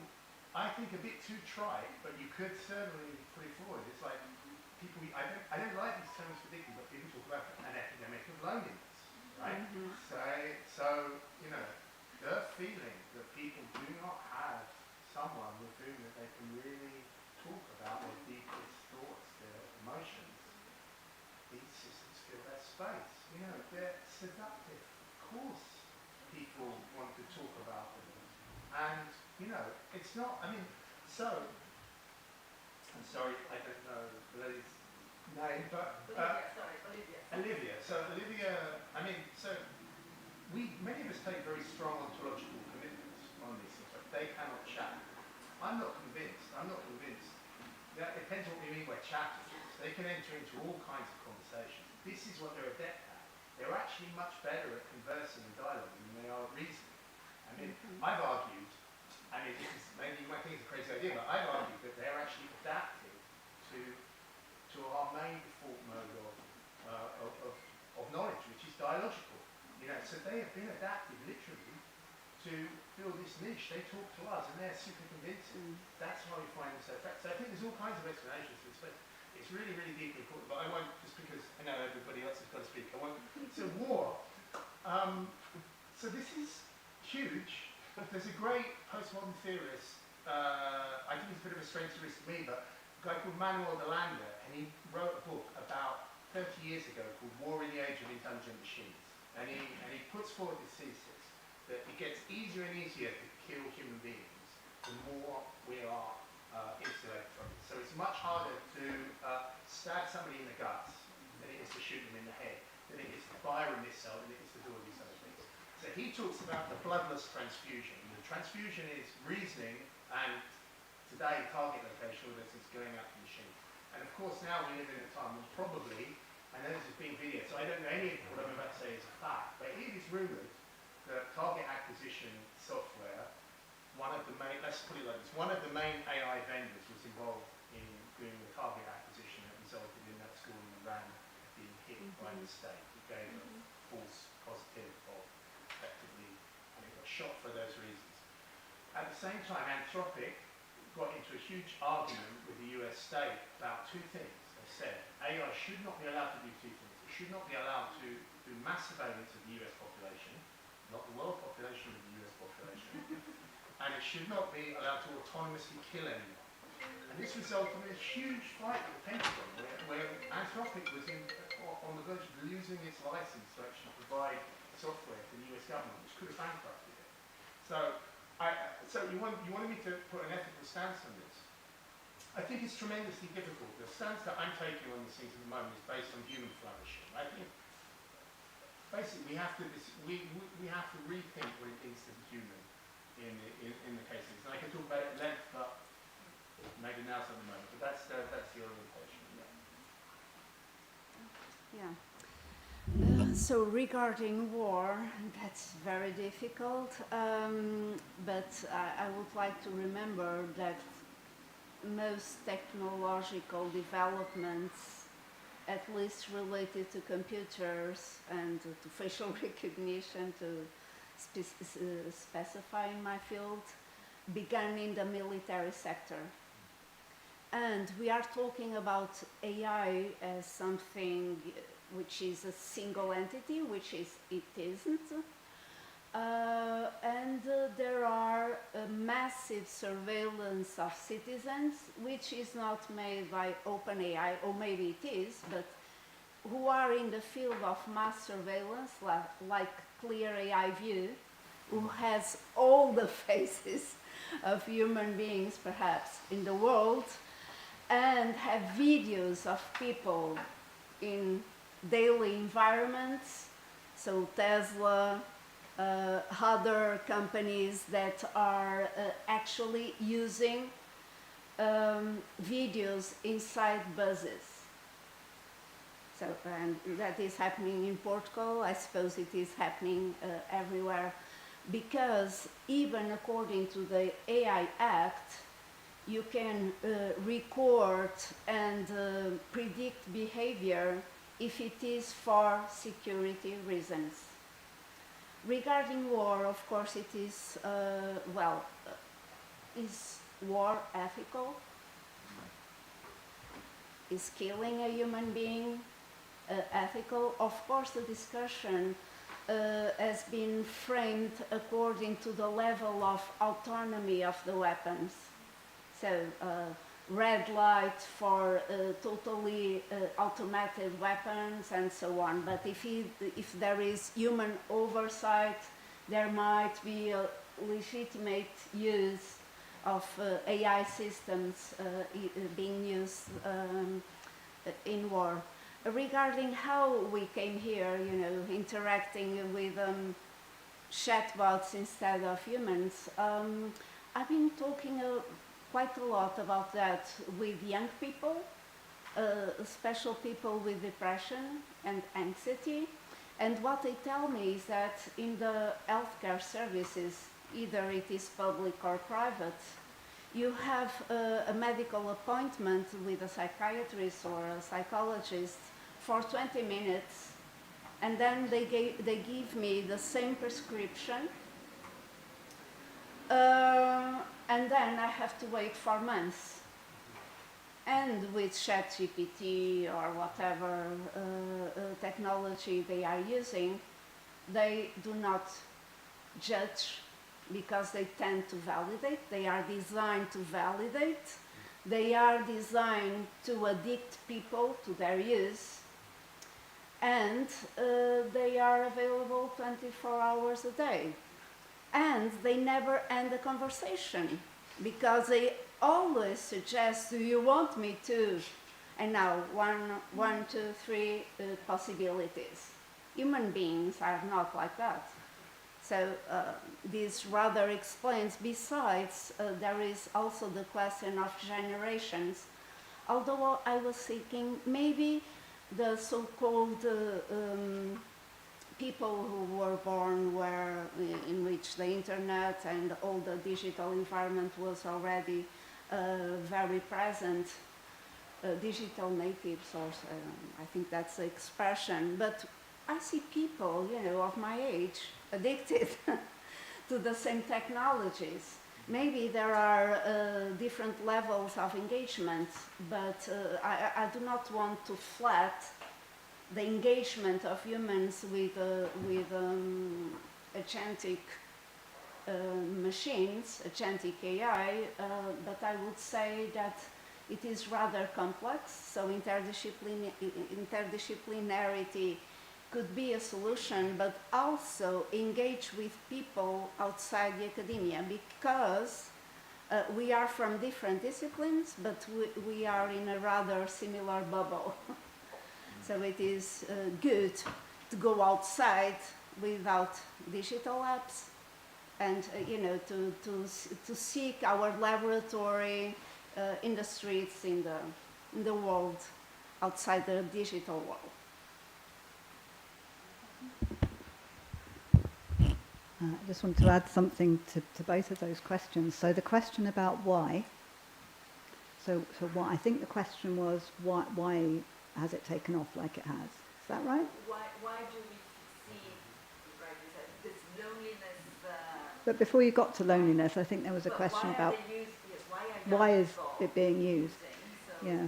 I think a bit too trite, but you could certainly put it forward. It's like people, I don't like these terms particularly, but people talk about an epidemic of loneliness, right? So, you know, the feeling that people do not have someone with whom that they can really talk about their deepest thoughts, their emotions. These systems fill that space. You know, they're seductive. Of course people want to talk about them. And, you know, it's not, I mean, so, I'm sorry, I don't know the lady's name, but... Olivia. So Olivia, I mean, so many of us take very strong ontological commitments on these things, like they cannot chat. I'm not convinced. That depends what we mean by chatting. They can enter into all kinds of conversations. This is what they're adept at. They're actually much better at conversing and dialoguing than they are at reasoning. I mean, I've argued, I mean, this is, maybe you might think it's a crazy idea, but I've argued that they're actually adapted to our main default mode of knowledge, which is dialogical. You know, so they have been adapted literally to fill this niche. They talk to us and they're super convincing. That's why we find them so effective. So I think there's all kinds of explanations for this, but it's really, really deeply important. But I won't, just because I know everybody else has got to speak, I won't. So war. So this is huge. There's a great postmodern theorist, I think he's a bit of a strange theorist to me, but a guy called Manuel de Landa, and he wrote a book about 30 years ago called War in the Age of Intelligent Machines. And he puts forward this thesis that it gets easier and easier to kill human beings the more we are insulated from it. So it's much harder to stab somebody in the guts than it is to shoot them in the head, than it is to fire a missile, than it is to do all these other things. So he talks about the bloodless transfusion. The transfusion is reasoning and today target location, all those things going out to the machine. And of course now we live in a time when probably, I know this is being video, so I don't know any of what I'm about to say is a fact, but it is rumoured that target acquisition software, one of the main, let's put it like this, one of the main AI vendors was involved in doing the target acquisition that resulted in that school in Iran being hit by the state. It gave a false positive of effectively, and it got shot for those reasons. At the same time, Anthropic got into a huge argument with the US state about two things. They said AI should not be allowed to do two things. It should not be allowed to do mass surveillance of the US population, not the world population, but the US population. And it should not be allowed to autonomously kill anyone. And this resulted in a huge fight at the Pentagon, where Anthropic was on the verge of losing its license to actually provide software to the US government, which could have bankrupted it. So you wanted me to put an ethical stance on this. I think it's tremendously difficult. The stance that I'm taking on these things at the moment is based on human flourishing. I think basically we have to rethink what it means to be human in the cases. And I can talk about it at length, but maybe now's not the moment. But that's the orientation. Yeah. So regarding war, that's very difficult, but I would like to remember that most technological developments, at least related to computers and to facial recognition, to specify in my field, began in the military sector. And we are talking about AI as something which is a single entity, which it isn't. There are a massive surveillance of citizens, which is not made by OpenAI, or maybe it is, but who are in the field of mass surveillance, like Clear AI View, who has all the faces of human beings, perhaps, in the world, and have videos of people in daily environments, so Tesla, other companies that are actually using videos inside buses. So, and that is happening in Portugal. I suppose it is happening everywhere, because even according to the AI Act, you can record and predict behavior if it is for security reasons. Regarding war, of course, it is, is war ethical? Is killing a human being ethical? Of course, the discussion has been framed according to the level of autonomy of the weapons. So, red light for totally automated weapons and so on. But if there is human oversight, there might be a legitimate use of AI systems being used in war. Regarding how we came here, interacting with chatbots instead of humans, I've been talking quite a lot about that with young people, special people with depression and anxiety. And what they tell me is that in the healthcare services, either it is public or private, you have a medical appointment with a psychiatrist or a psychologist for 20 minutes, and then they give me the same prescription, and then I have to wait for months. And with ChatGPT or whatever technology they are using, they do not judge, because they tend to validate. They are designed to validate. They are designed to addict people to their use. And they are available 24 hours a day. And they never end a conversation, because they always suggest, do you want me to? And now, one, two, three possibilities. Human beings are not like that. So this rather explains, besides, there is also the question of generations. Although I was thinking maybe the so-called people who were born in which the internet and all the digital environment was already very present, digital natives, or I think that's the expression. But I see people, of my age, addicted to the same technologies. Maybe there are different levels of engagement, but I do not want to flat the engagement of humans with agentic machines, agentic AI, but I would say that it is rather complex, so interdisciplinarity could be a solution, but also engage with people outside the academia, because we are from different disciplines, but we are in a rather similar bubble. So it is good to go outside without digital apps, and to seek our laboratory in the streets, in the world, outside the digital world. I just want to add something to both of those questions. So the question about why. So what I think the question was, why has it taken off like it has? Is that right? Why do we see, right, this loneliness? But before you got to loneliness, I think there was a question about why is it being used? Yeah.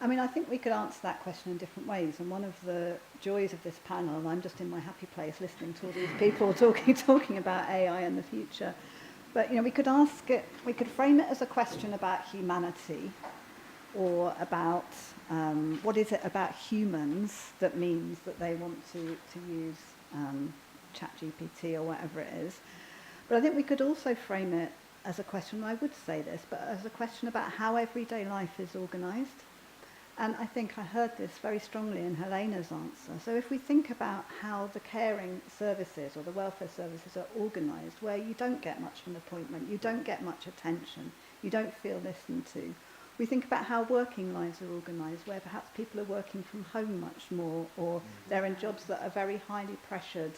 I mean, I think we could answer that question in different ways. And one of the joys of this panel, and I'm just in my happy place listening to all these people talking about AI and the future. But, we could ask it, we could frame it as a question about humanity, or about what is it about humans that means that they want to use ChatGPT or whatever it is. But I think we could also frame it as a question, I would say this, but as a question about how everyday life is organised. And I think I heard this very strongly in Helena's answer. So if we think about how the caring services or the welfare services are organised, where you don't get much of an appointment, you don't get much attention, you don't feel listened to. We think about how working lives are organised, where perhaps people are working from home much more, or they're in jobs that are very highly pressured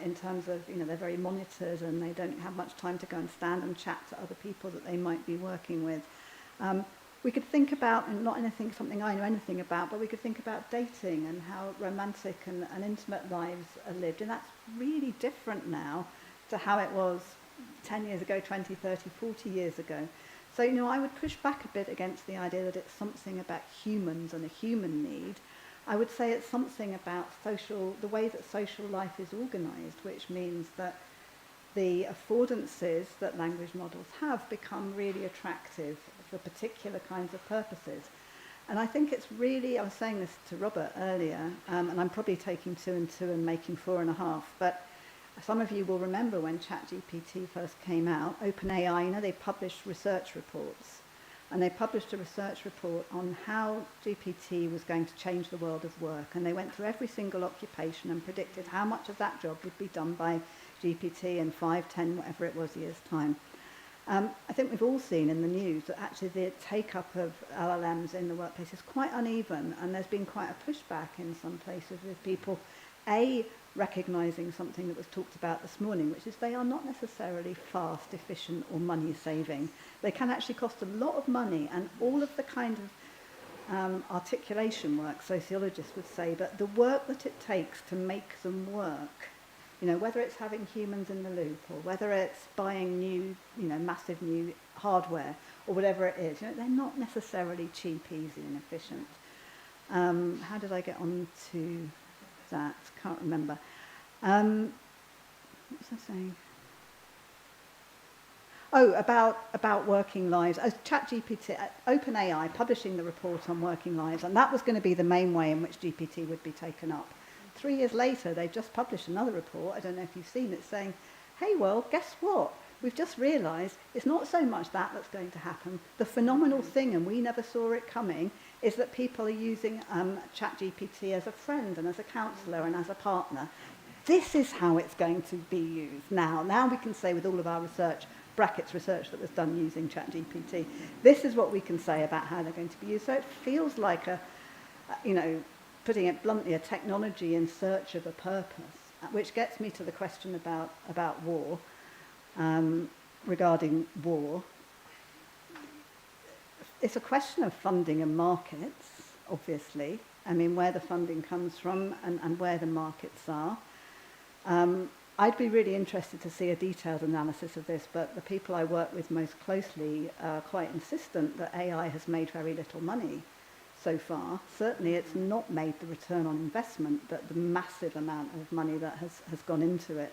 in terms of, they're very monitored and they don't have much time to go and stand and chat to other people that they might be working with. We could think about, and not something I know anything about, but we could think about dating and how romantic and intimate lives are lived. And that's really different now to how it was 10 years ago, 20, 30, 40 years ago. So, I would push back a bit against the idea that it's something about humans and a human need. I would say it's something about the way that social life is organised, which means that the affordances that language models have become really attractive for particular kinds of purposes. And I think it's really, I was saying this to Robert earlier, and I'm probably taking 2 and 2 and making 4.5, but some of you will remember when ChatGPT first came out, OpenAI, they published research reports. And they published a research report on how GPT was going to change the world of work. And they went through every single occupation and predicted how much of that job would be done by GPT in 5, 10, whatever it was, years' time. I think we've all seen in the news that actually the take-up of LLMs in the workplace is quite uneven, and there's been quite a pushback in some places with people, recognising something that was talked about this morning, which is they are not necessarily fast, efficient, or money-saving. They can actually cost a lot of money, and all of the kind of articulation work, sociologists would say, but the work that it takes to make them work, whether it's having humans in the loop, or whether it's buying new, massive new hardware, or whatever it is, they're not necessarily cheap, easy, and efficient. How did I get on to that? Can't remember. What was I saying? Oh, about working lives. ChatGPT, OpenAI publishing the report on working lives, and that was going to be the main way in which GPT would be taken up. 3 years later, they've just published another report, I don't know if you've seen it, saying, hey, well, guess what? We've just realised it's not so much that's going to happen. The phenomenal thing, and we never saw it coming, is that people are using ChatGPT as a friend and as a counsellor and as a partner. This is how it's going to be used now. Now we can say with all of our research, brackets research that was done using ChatGPT, this is what we can say about how they're going to be used. So it feels like putting it bluntly, a technology in search of a purpose, which gets me to the question about war, regarding war. It's a question of funding and markets, obviously. I mean, where the funding comes from and where the markets are. I'd be really interested to see a detailed analysis of this, but the people I work with most closely are quite insistent that AI has made very little money so far. Certainly it's not made the return on investment, but the massive amount of money that has gone into it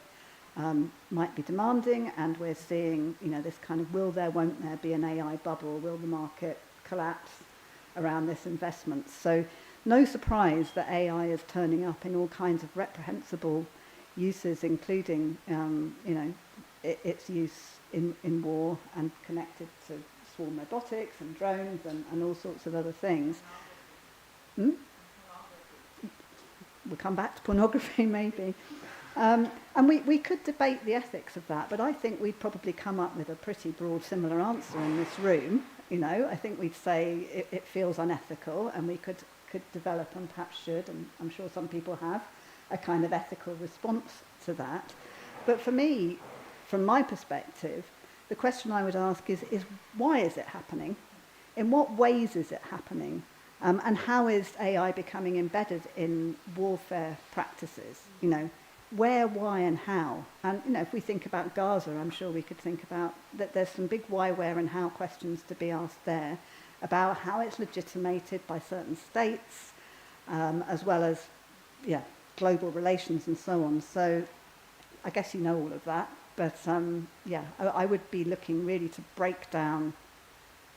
might be demanding, and we're seeing, you know, this kind of will there, won't there be an AI bubble? Will the market collapse around this investment? So no surprise that AI is turning up in all kinds of reprehensible uses, including, you know, its use in war and connected to swarm robotics and drones and all sorts of other things. We'll come back to pornography maybe. And we could debate the ethics of that, but I think we'd probably come up with a pretty broad similar answer in this room. You know, I think we'd say it feels unethical, and we could develop, and perhaps should, and I'm sure some people have, a kind of ethical response to that. But for me, from my perspective, the question I would ask is why is it happening? In what ways is it happening? And how is AI becoming embedded in warfare practices? You know, where, why, and how? And, you know, if we think about Gaza, I'm sure we could think about that there's some big why, where, and how questions to be asked there about how it's legitimated by certain states, as well as, yeah, global relations and so on. So I guess you know all of that, but yeah, I would be looking really to break down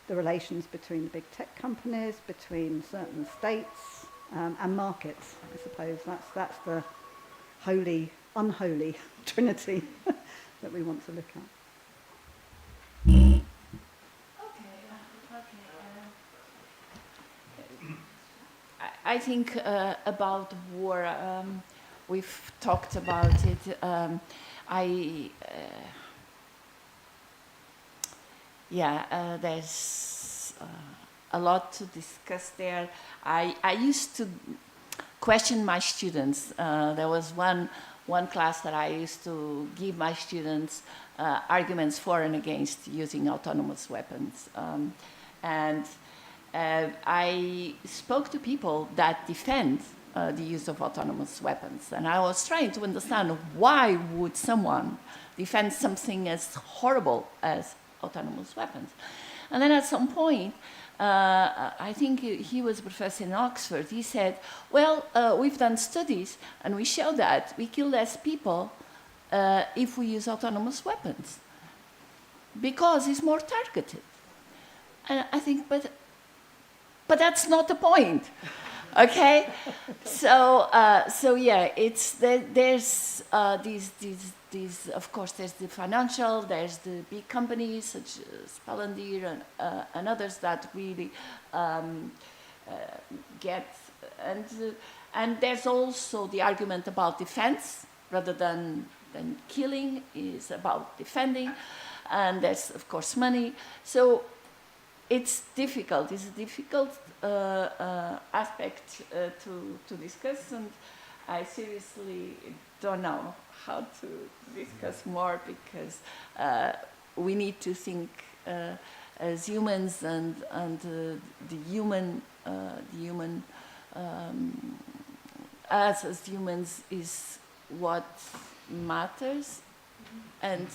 the relations between the big tech companies, between certain states, and markets. I suppose that's the holy, unholy trinity that we want to look at. I think about war, we've talked about it. There's a lot to discuss there. I used to question my students. There was one class that I used to give my students arguments for and against using autonomous weapons. I spoke to people that defend the use of autonomous weapons. And I was trying to understand why would someone defend something as horrible as autonomous weapons. And then at some point, I think he was a professor in Oxford, he said, well, we've done studies and we show that we kill less people if we use autonomous weapons because it's more targeted. And I think, but that's not the point, okay? So yeah, there's these. Of course, there's the financial, there's the big companies such as Palantir and others that really get, and there's also the argument about defense rather than killing is about defending, and there's of course money. So it's difficult. It's a difficult aspect to discuss, and I seriously don't know how to discuss more because we need to think as humans, and the human us as humans is what matters, and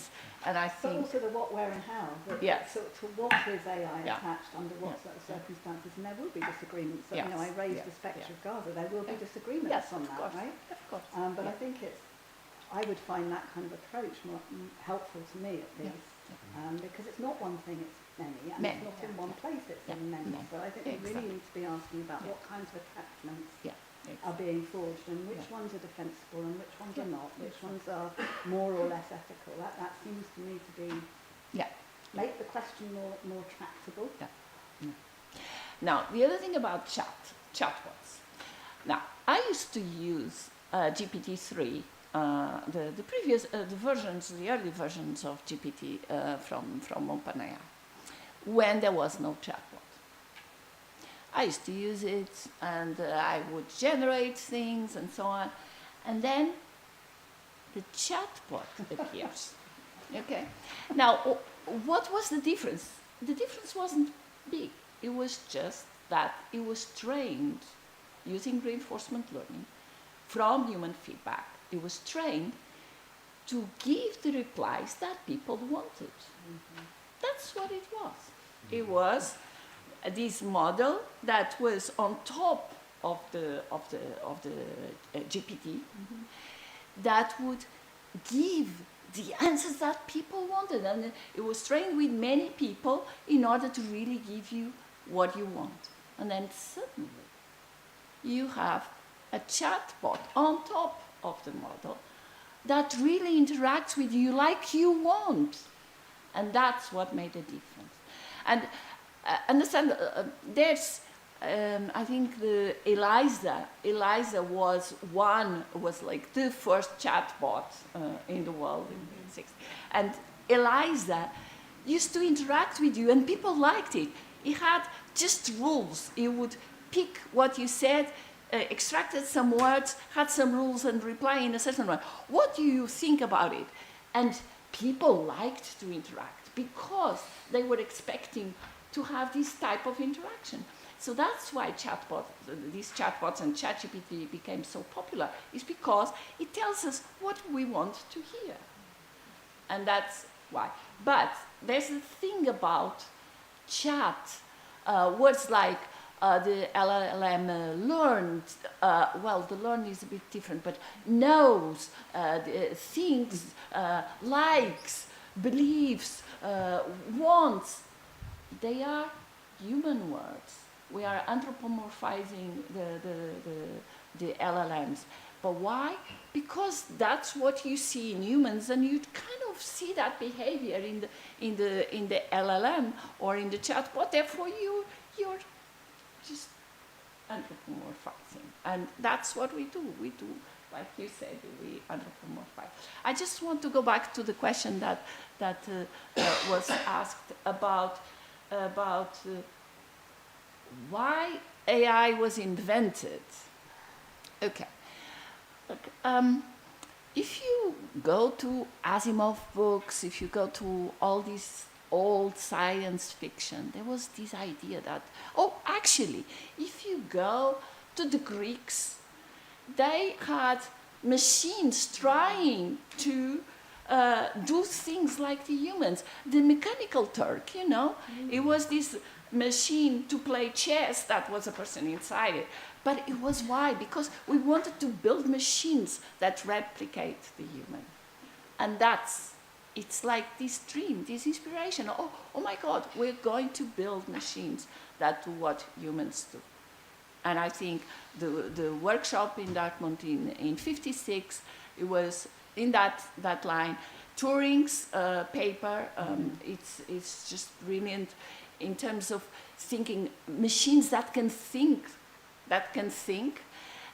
I think. But also the what, where, and how. Yes. To what is AI attached under what sort of circumstances, and there will be disagreements. So, you know, I raised the spectre of Gaza. There will be disagreements on that, right? Of course. But I think I would find that kind of approach more helpful to me at least, because it's not one thing, it's many, and it's not in one place, it's in many. So I think we really need to be asking about what kinds of attachments are being forged, and which ones are defensible and which ones are not, which ones are more or less ethical. That seems to me to be, make the question more tractable. Now, the other thing about chatbots. Now, I used to use GPT-3, the previous, the early versions of GPT from OpenAI, when there was no chatbot. I used to use it, and I would generate things and so on, and then the chatbot appears. Okay. Now, what was the difference? The difference wasn't big. It was just that it was trained using reinforcement learning from human feedback. It was trained to give the replies that people wanted. That's what it was. It was this model that was on top of the GPT that would give the answers that people wanted. And it was trained with many people in order to really give you what you want. And then suddenly you have a chatbot on top of the model that really interacts with you like you want. And that's what made a difference. And understand, there's, I think the Eliza was like the first chatbot in the world in the 60s. And Eliza used to interact with you and people liked it. It had just rules. It would pick what you said, extracted some words, had some rules and reply in a certain way. What do you think about it? And people liked to interact because they were expecting to have this type of interaction. So that's why these chatbots and ChatGPT became so popular, is because it tells us what we want to hear. And that's why. But there's a thing about chat, words like the LLM learned, well, the learn is a bit different, but knows, thinks, likes, believes, wants, they are human words. We are anthropomorphizing the LLMs. But why? Because that's what you see in humans, and you kind of see that behavior in the LLM or in the chatbot. Therefore, you're just anthropomorphizing, and that's what we do. We do, like you said, we anthropomorphize. I just want to go back to the question that was asked about why AI was invented. Okay. Look, if you go to Asimov books, if you go to all these old science fiction, there was this idea that, oh, actually, if you go to the Greeks, they had machines trying to do things like the humans. The Mechanical Turk, you know, it was this machine to play chess that was a person inside it. But it was why? Because we wanted to build machines that replicate the human. And it's like this dream, this inspiration. Oh my God, we're going to build machines that do what humans do. And I think the workshop in Dartmouth in 56, it was in that line. Turing's paper, it's just brilliant in terms of thinking machines that can think,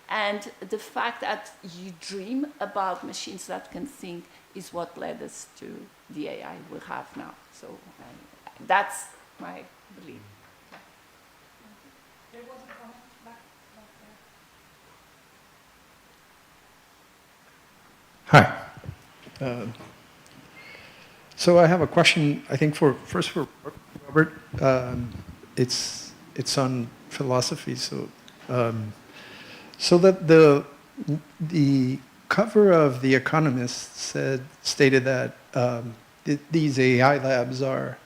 and the fact that you dream about machines that can think is what led us to the AI we have now. So that's my belief. There was a comment back there. Hi. So I have a question, I think for Robert. It's on philosophy. So that the cover of The Economist stated that these AI labs are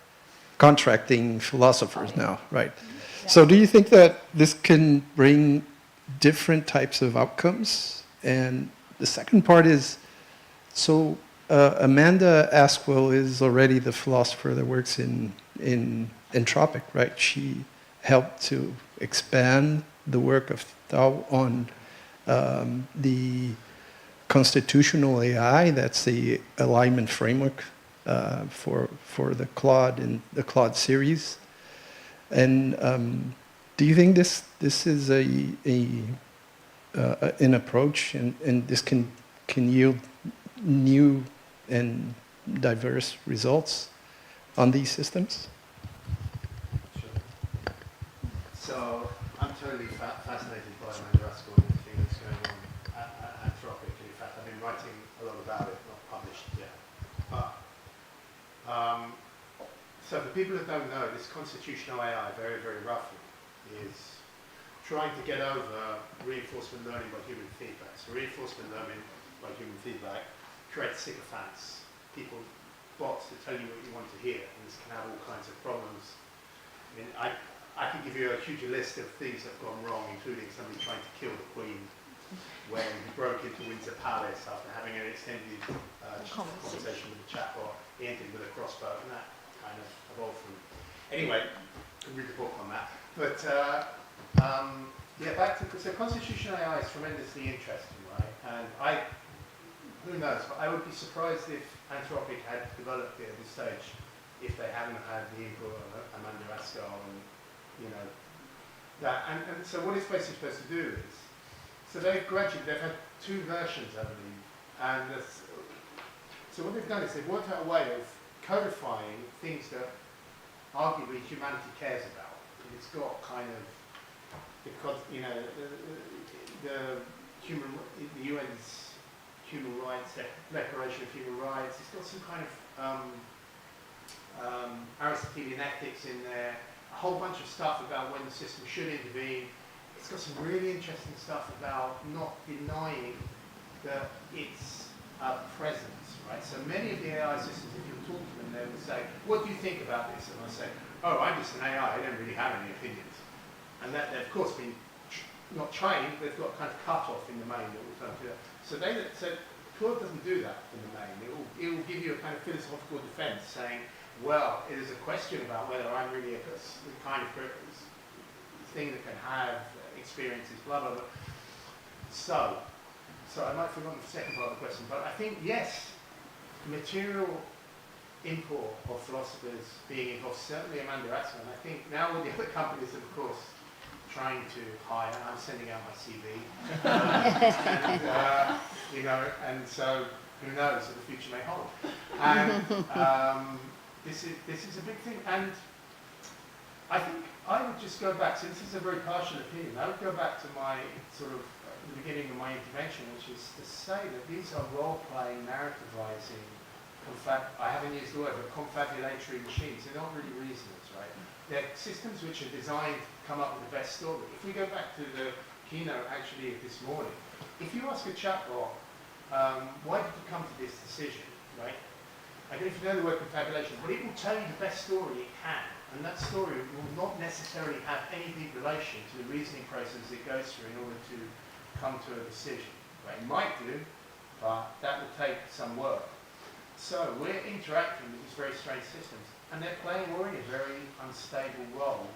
contracting philosophers now, right? Yeah. So do you think that this can bring different types of outcomes? And the second part is, so Amanda Askwell is already the philosopher that works in Entropic, right? She helped to expand the work of Thao on the constitutional AI, that's the alignment framework for the Claude and the Claude series. And do you think this is an approach and this can yield new and diverse results on these systems? So I'm totally fascinated by Amanda Askwell and everything that's going on at Anthropic. In fact, I've been writing a lot about it, not published yet. But so for people that don't know, this constitutional AI, very, very roughly, is trying to get over reinforcement learning by human feedback. So reinforcement learning by human feedback creates sycophants, bots that tell you what you want to hear, and this can have all kinds of problems. I mean, I can give you a huge list of things that have gone wrong, including somebody trying to kill the Queen when he broke into Windsor Palace after having an extended conversation with the chatbot. He ended with a crossbow, and that kind of evolved from. Anyway, you can read the book on that. But yeah, back to so constitutional AI is tremendously interesting, right? And who knows? But I would be surprised if Anthropic had developed it at this stage if they hadn't had the input of Amanda Ascal and that. And so what it's basically supposed to do is, so they've had 2 versions, I believe, and so what they've done is they've worked out a way of codifying things that arguably humanity cares about. It's got kind of, because the UN's human rights Declaration of Human Rights. It's got some kind of Aristotelian ethics in there. A whole bunch of stuff about when the system should intervene. It's got some really interesting stuff about not denying that it's a presence, right? So many of the AI systems, if you talk to them, they would say, "What do you think about this?" And I say, "Oh, I'm just an AI. I don't really have any opinions." And that they've of course been not trained, they've got kind of cut off in the main that will turn to that. So Claude doesn't do that in the main. It will give you a kind of philosophical defense saying, well, it is a question about whether I'm really the kind of thing that can have experiences, blah, blah, blah. So I might have forgotten the second part of the question, but I think, yes, material import of philosophers being involved, certainly Amanda Ascal, and I think now with the other companies, of course, trying to hire, I'm sending out my CV, and so who knows what the future may hold. And this is a big thing, and I think I would just go back, so this is a very partial opinion, I would go back to my sort of the beginning of my intervention, which is to say that these are role-playing, narrativizing, I haven't used the word, but confabulatory machines. They're not really reasoners, right? They're systems which are designed to come up with the best story. If we go back to the keynote actually of this morning, if you ask a chatbot, why did you come to this decision, right? I don't know if you know the word confabulation, but it will tell you the best story it can. And that story will not necessarily have any deep relation to the reasoning process it goes through in order to come to a decision. Right? It might do, but that will take some work. So we're interacting with these very strange systems, and they're playing already a very unstable role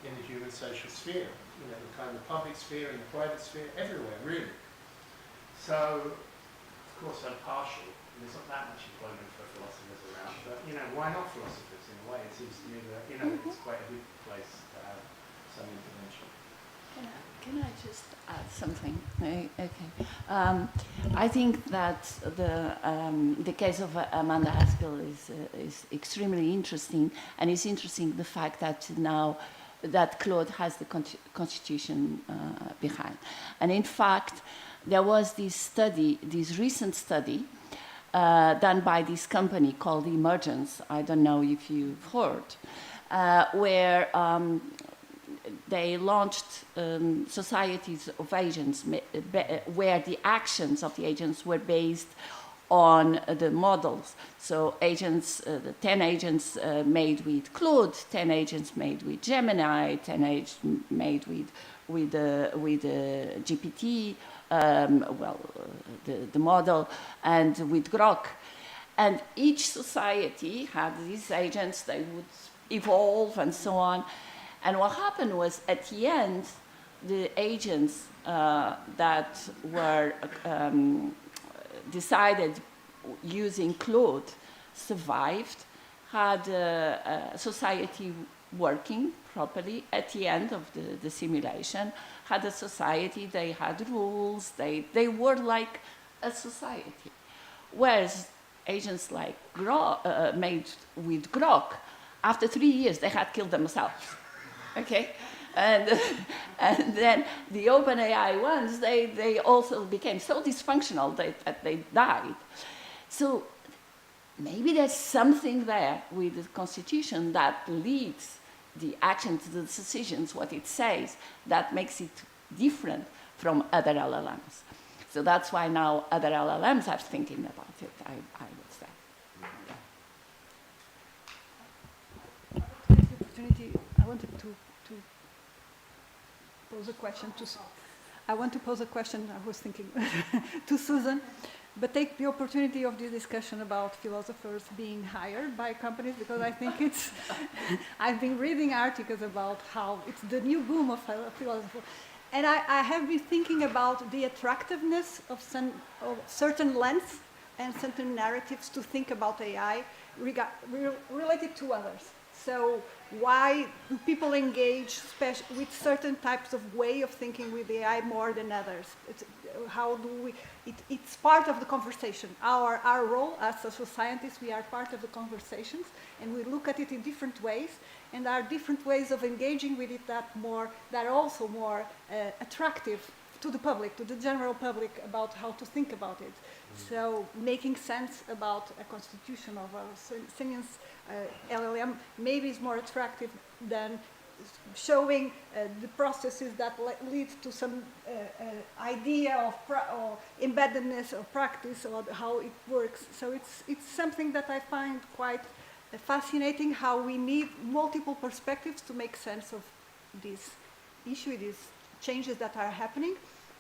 in the human social sphere, the kind of public sphere and the private sphere, everywhere, really. So, of course, I'm partial. There's not that much employment for philosophers around, but why not philosophers? In a way, it seems to me that it's quite a good place to have some intervention. Can I just add something? Okay. I think that the case of Amanda Ascal is extremely interesting, and it's interesting the fact that now that Claude has the constitution behind. And in fact, there was this recent study done by this company called Emergence. I don't know if you've heard, where they launched societies of agents where the actions of the agents were based on the models. So agents, 10 agents made with Claude, 10 agents made with Gemini, 10 agents made with GPT, the model, and with Grok. And each society had these agents, they would evolve and so on. And what happened was, at the end, the agents that were decided using Claude survived, had a society working properly at the end of the simulation, had a society, they had rules, they were like a society. Whereas agents like Grok, made with Grok, after 3 years, they had killed themselves. Okay, and then the OpenAI ones, they also became so dysfunctional that they died. So maybe there's something there with the Constitution that leads the action to the decisions, what it says, that makes it different from other LLMs. So that's why now other LLMs are thinking about it, I would say. I wanted to pose a question to I want to pose a question, I was thinking, to Susan, but take the opportunity of this discussion about philosophers being hired by companies, because I think it's, I've been reading articles about how it's the new boom of philosophers. And I have been thinking about the attractiveness of certain lens and certain narratives to think about AI related to others. So why do people engage with certain types of way of thinking with AI more than others? How do we, it's part of the conversation. Our role as social scientists, we are part of the conversations, and we look at it in different ways, and there are different ways of engaging with it that are also more attractive to the public, to the general public, about how to think about it. So making sense about a constitution of a sentence LLM maybe is more attractive than showing the processes that lead to some idea of or embeddedness or practice or how it works. So it's something that I find quite fascinating, how we need multiple perspectives to make sense of this issue, these changes that are happening,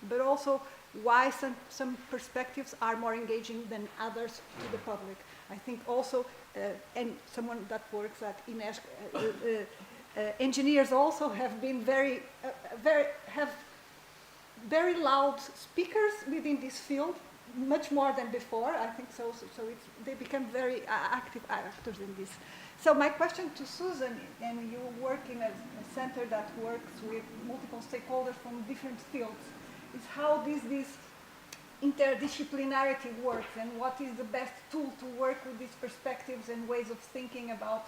but also why some perspectives are more engaging than others to the public. I think also, and someone that works at INESC, engineers also have been very loud speakers within this field, much more than before. I think so. So they become very active actors in this. So my question to Susan, and you work in a center that works with multiple stakeholders from different fields, is how this interdisciplinarity works, and what is the best tool to work with these perspectives and ways of thinking about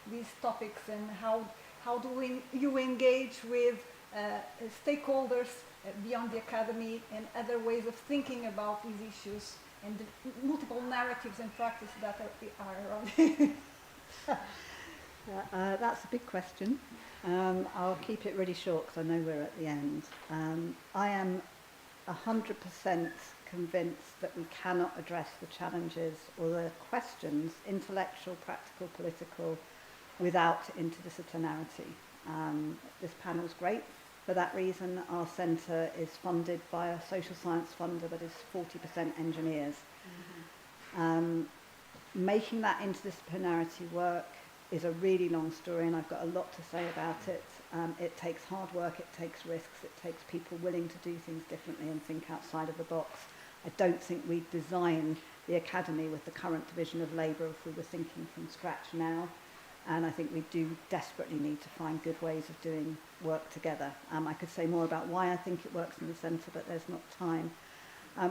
these topics, and how do you engage with stakeholders beyond the academy and other ways of thinking about these issues and the multiple narratives and practices that are around it. That's a big question. I'll keep it really short because I know we're at the end. I am 100% convinced that we cannot address the challenges or the questions, intellectual, practical, political, without interdisciplinarity. This panel's great. For that reason, our centre is funded by a social science funder that is 40% engineers. Mm-hmm. Making that interdisciplinarity work is a really long story, and I've got a lot to say about it. It takes hard work, it takes risks, it takes people willing to do things differently and think outside of the box. I don't think we'd design the academy with the current division of labour if we were thinking from scratch now. And I think we do desperately need to find good ways of doing work together. I could say more about why I think it works in the centre, but there's not time.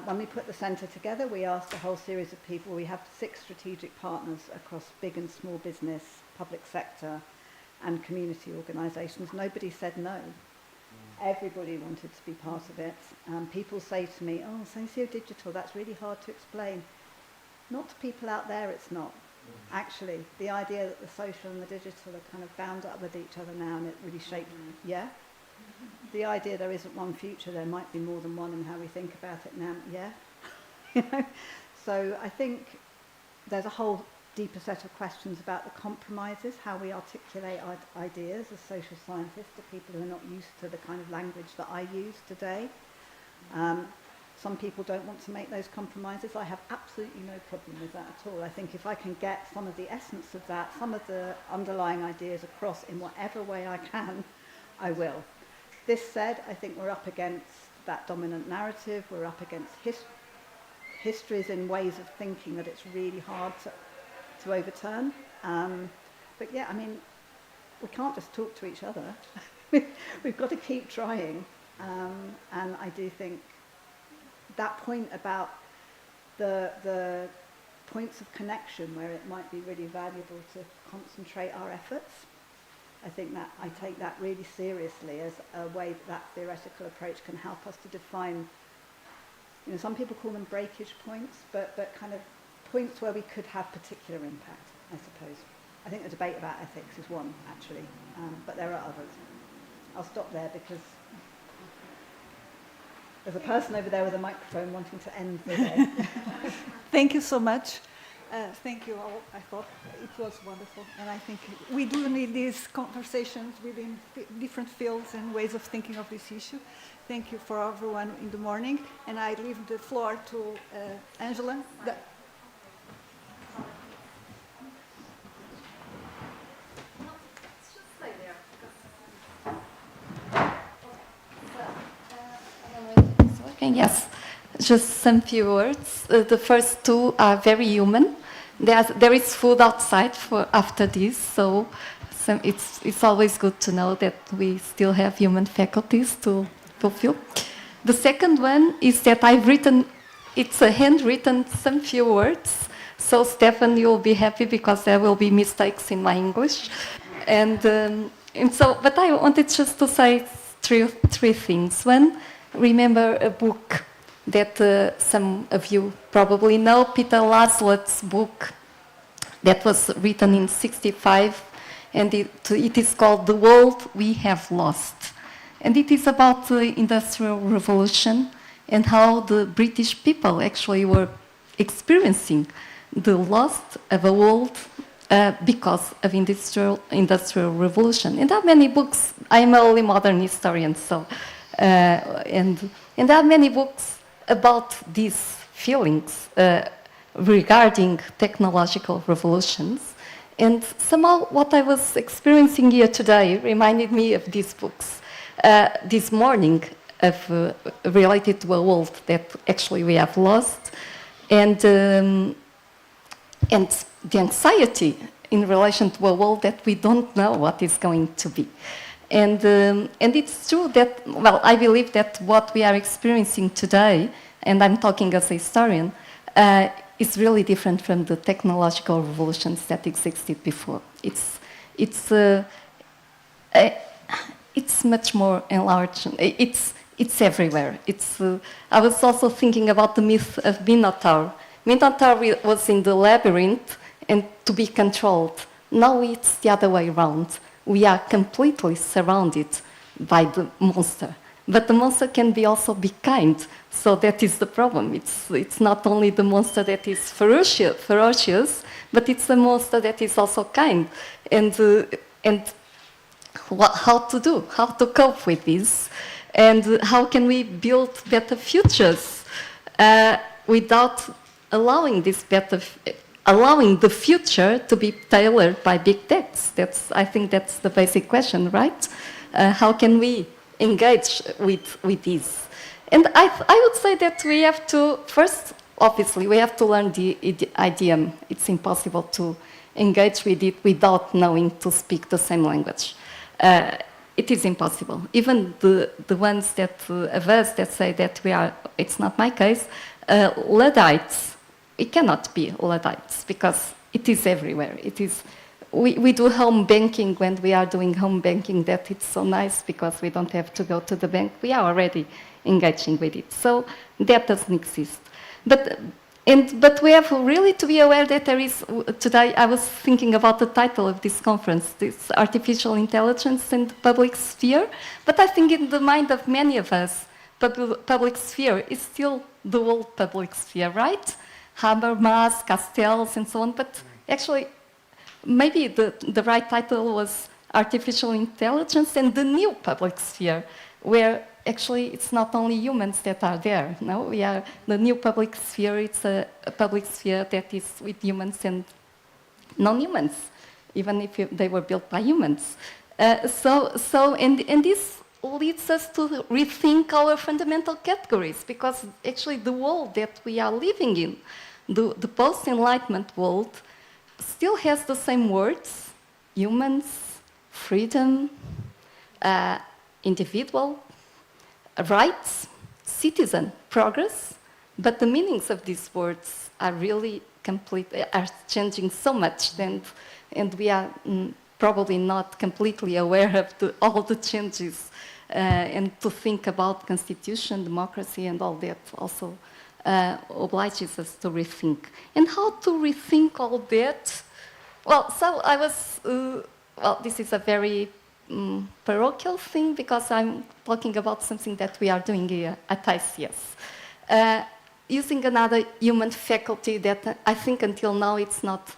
When we put the centre together, we asked a whole series of people. We have 6 strategic partners across big and small business, public sector, and community organisations. Nobody said no. Everybody wanted to be part of it. People say to me, oh, socio-digital, that's really hard to explain. Not to people out there, it's not. Actually, the idea that the social and the digital are kind of bound up with each other now, and it really shapes, yeah? The idea there isn't one future, there might be more than one in how we think about it now, yeah? You know? So I think there's a whole deeper set of questions about the compromises, how we articulate our ideas as social scientists to people who are not used to the kind of language that I use today. Some people don't want to make those compromises. I have absolutely no problem with that at all. I think if I can get some of the essence of that, some of the underlying ideas across in whatever way I can, I will. This said, I think we're up against that dominant narrative. We're up against histories and ways of thinking that it's really hard to overturn. But yeah, I mean, we can't just talk to each other. We've got to keep trying. And I do think that point about the points of connection where it might be really valuable to concentrate our efforts, I think that I take that really seriously as a way that theoretical approach can help us to define, you know, some people call them breakage points, but kind of points where we could have particular impact, I suppose. I think the debate about ethics is one, actually, but there are others. I'll stop there because there's a person over there with a microphone wanting to end the day. Thank you so much. Thank you all. I thought it was wonderful. And I think we do need these conversations within different fields and ways of thinking of this issue. Thank you for everyone in the morning. And I leave the floor to Angela. Yes, just some few words. The first two are very human. There is food outside for after this, so it's always good to know that we still have human faculties to fulfill. The second one is that I've written, it's a handwritten some few words. So Stefan, you'll be happy because there will be mistakes in my English. And so, but I wanted just to say three things. One, remember a book that some of you probably know, Peter Laszlo's book that was written in '65, and it is called The World We Have Lost. And it is about the Industrial Revolution and how the British people actually were experiencing the loss of a world because of industrial revolution. And there are many books. I'm an early modern historian, so and there are many books about these feelings regarding technological revolutions. And somehow what I was experiencing here today reminded me of these books. This morning, related to a world that actually we have lost, and the anxiety in relation to a world that we don't know what is going to be. And it's true that, well, I believe that what we are experiencing today, and I'm talking as a historian, is really different from the technological revolutions that existed before. It's much more enlarged. It's everywhere. I was also thinking about the myth of Minotaur. Minotaur was in the labyrinth and to be controlled. Now it's the other way around. We are completely surrounded by the monster. But the monster can also be kind. So that is the problem. It's not only the monster that is ferocious, but it's a monster that is also kind. And how to cope with this, and how can we build better futures without allowing allowing the future to be tailored by big techs? I think that's the basic question, right? How can we engage with this? And I would say that we have to, first, obviously, we have to learn the idiom. It's impossible to engage with it without knowing to speak the same language. It is impossible. Even the ones of us that say that we are, it's not my case, Luddites, it cannot be Luddites because it is everywhere. We do home banking when we are doing home banking, that it's so nice because we don't have to go to the bank. We are already engaging with it. So that doesn't exist. But we have really to be aware that there is, today I was thinking about the title of this conference, this artificial intelligence and the public sphere, but I think in the mind of many of us, public sphere is still the old public sphere, right? Habermas, Castells, and so on, but actually maybe the right title was artificial intelligence and the new public sphere, where actually it's not only humans that are there. No, we are the new public sphere. It's a public sphere that is with humans and non-humans, even if they were built by humans. And this leads us to rethink our fundamental categories, because actually the world that we are living in, the post-enlightenment world, still has the same words: humans, freedom, individual, rights, citizen, progress, but the meanings of these words are really are changing so much, and we are probably not completely aware of all the changes, and to think about constitution, democracy, and all that also obliges us to rethink. And how to rethink all that? Well, so I was, this is a very parochial thing because I'm talking about something that we are doing here at ICS. using another human faculty that I think until now it's not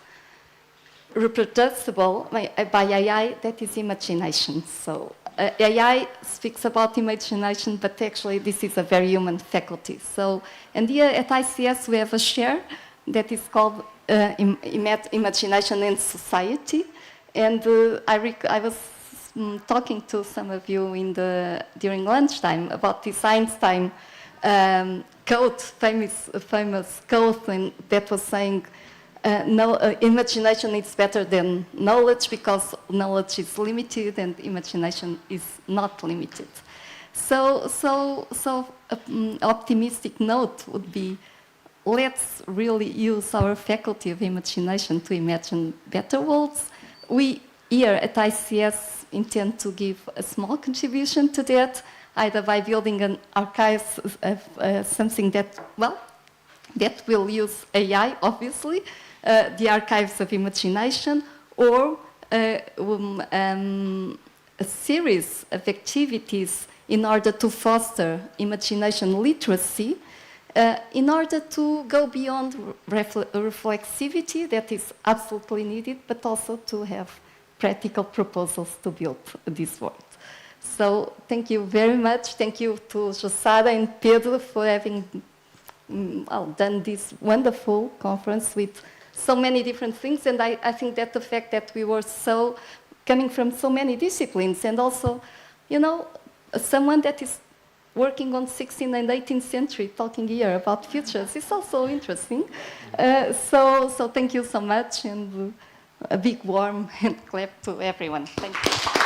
reproducible by AI, that is imagination. So AI speaks about imagination, but actually this is a very human faculty. So, and here at ICS we have a share that is called Imagination and Society. And I was talking to some of you during lunchtime about this Einstein quote, famous quote, and that was saying, imagination is better than knowledge because knowledge is limited and imagination is not limited. So optimistic note would be, let's really use our faculty of imagination to imagine better worlds. We here at ICS intend to give a small contribution to that, either by building an archive of something that, well, that will use AI, obviously, the archives of imagination, or a series of activities in order to foster imagination literacy, in order to go beyond reflexivity that is absolutely needed, but also to have practical proposals to build this world. So thank you very much. Thank you to Jussara and Pedro for having done this wonderful conference with so many different things. And I think that the fact that we were coming from so many disciplines, and also, you know, someone that is working on 16th and 18th century talking here about futures is also interesting. So thank you so much, and a big warm hand clap to everyone. Thank you.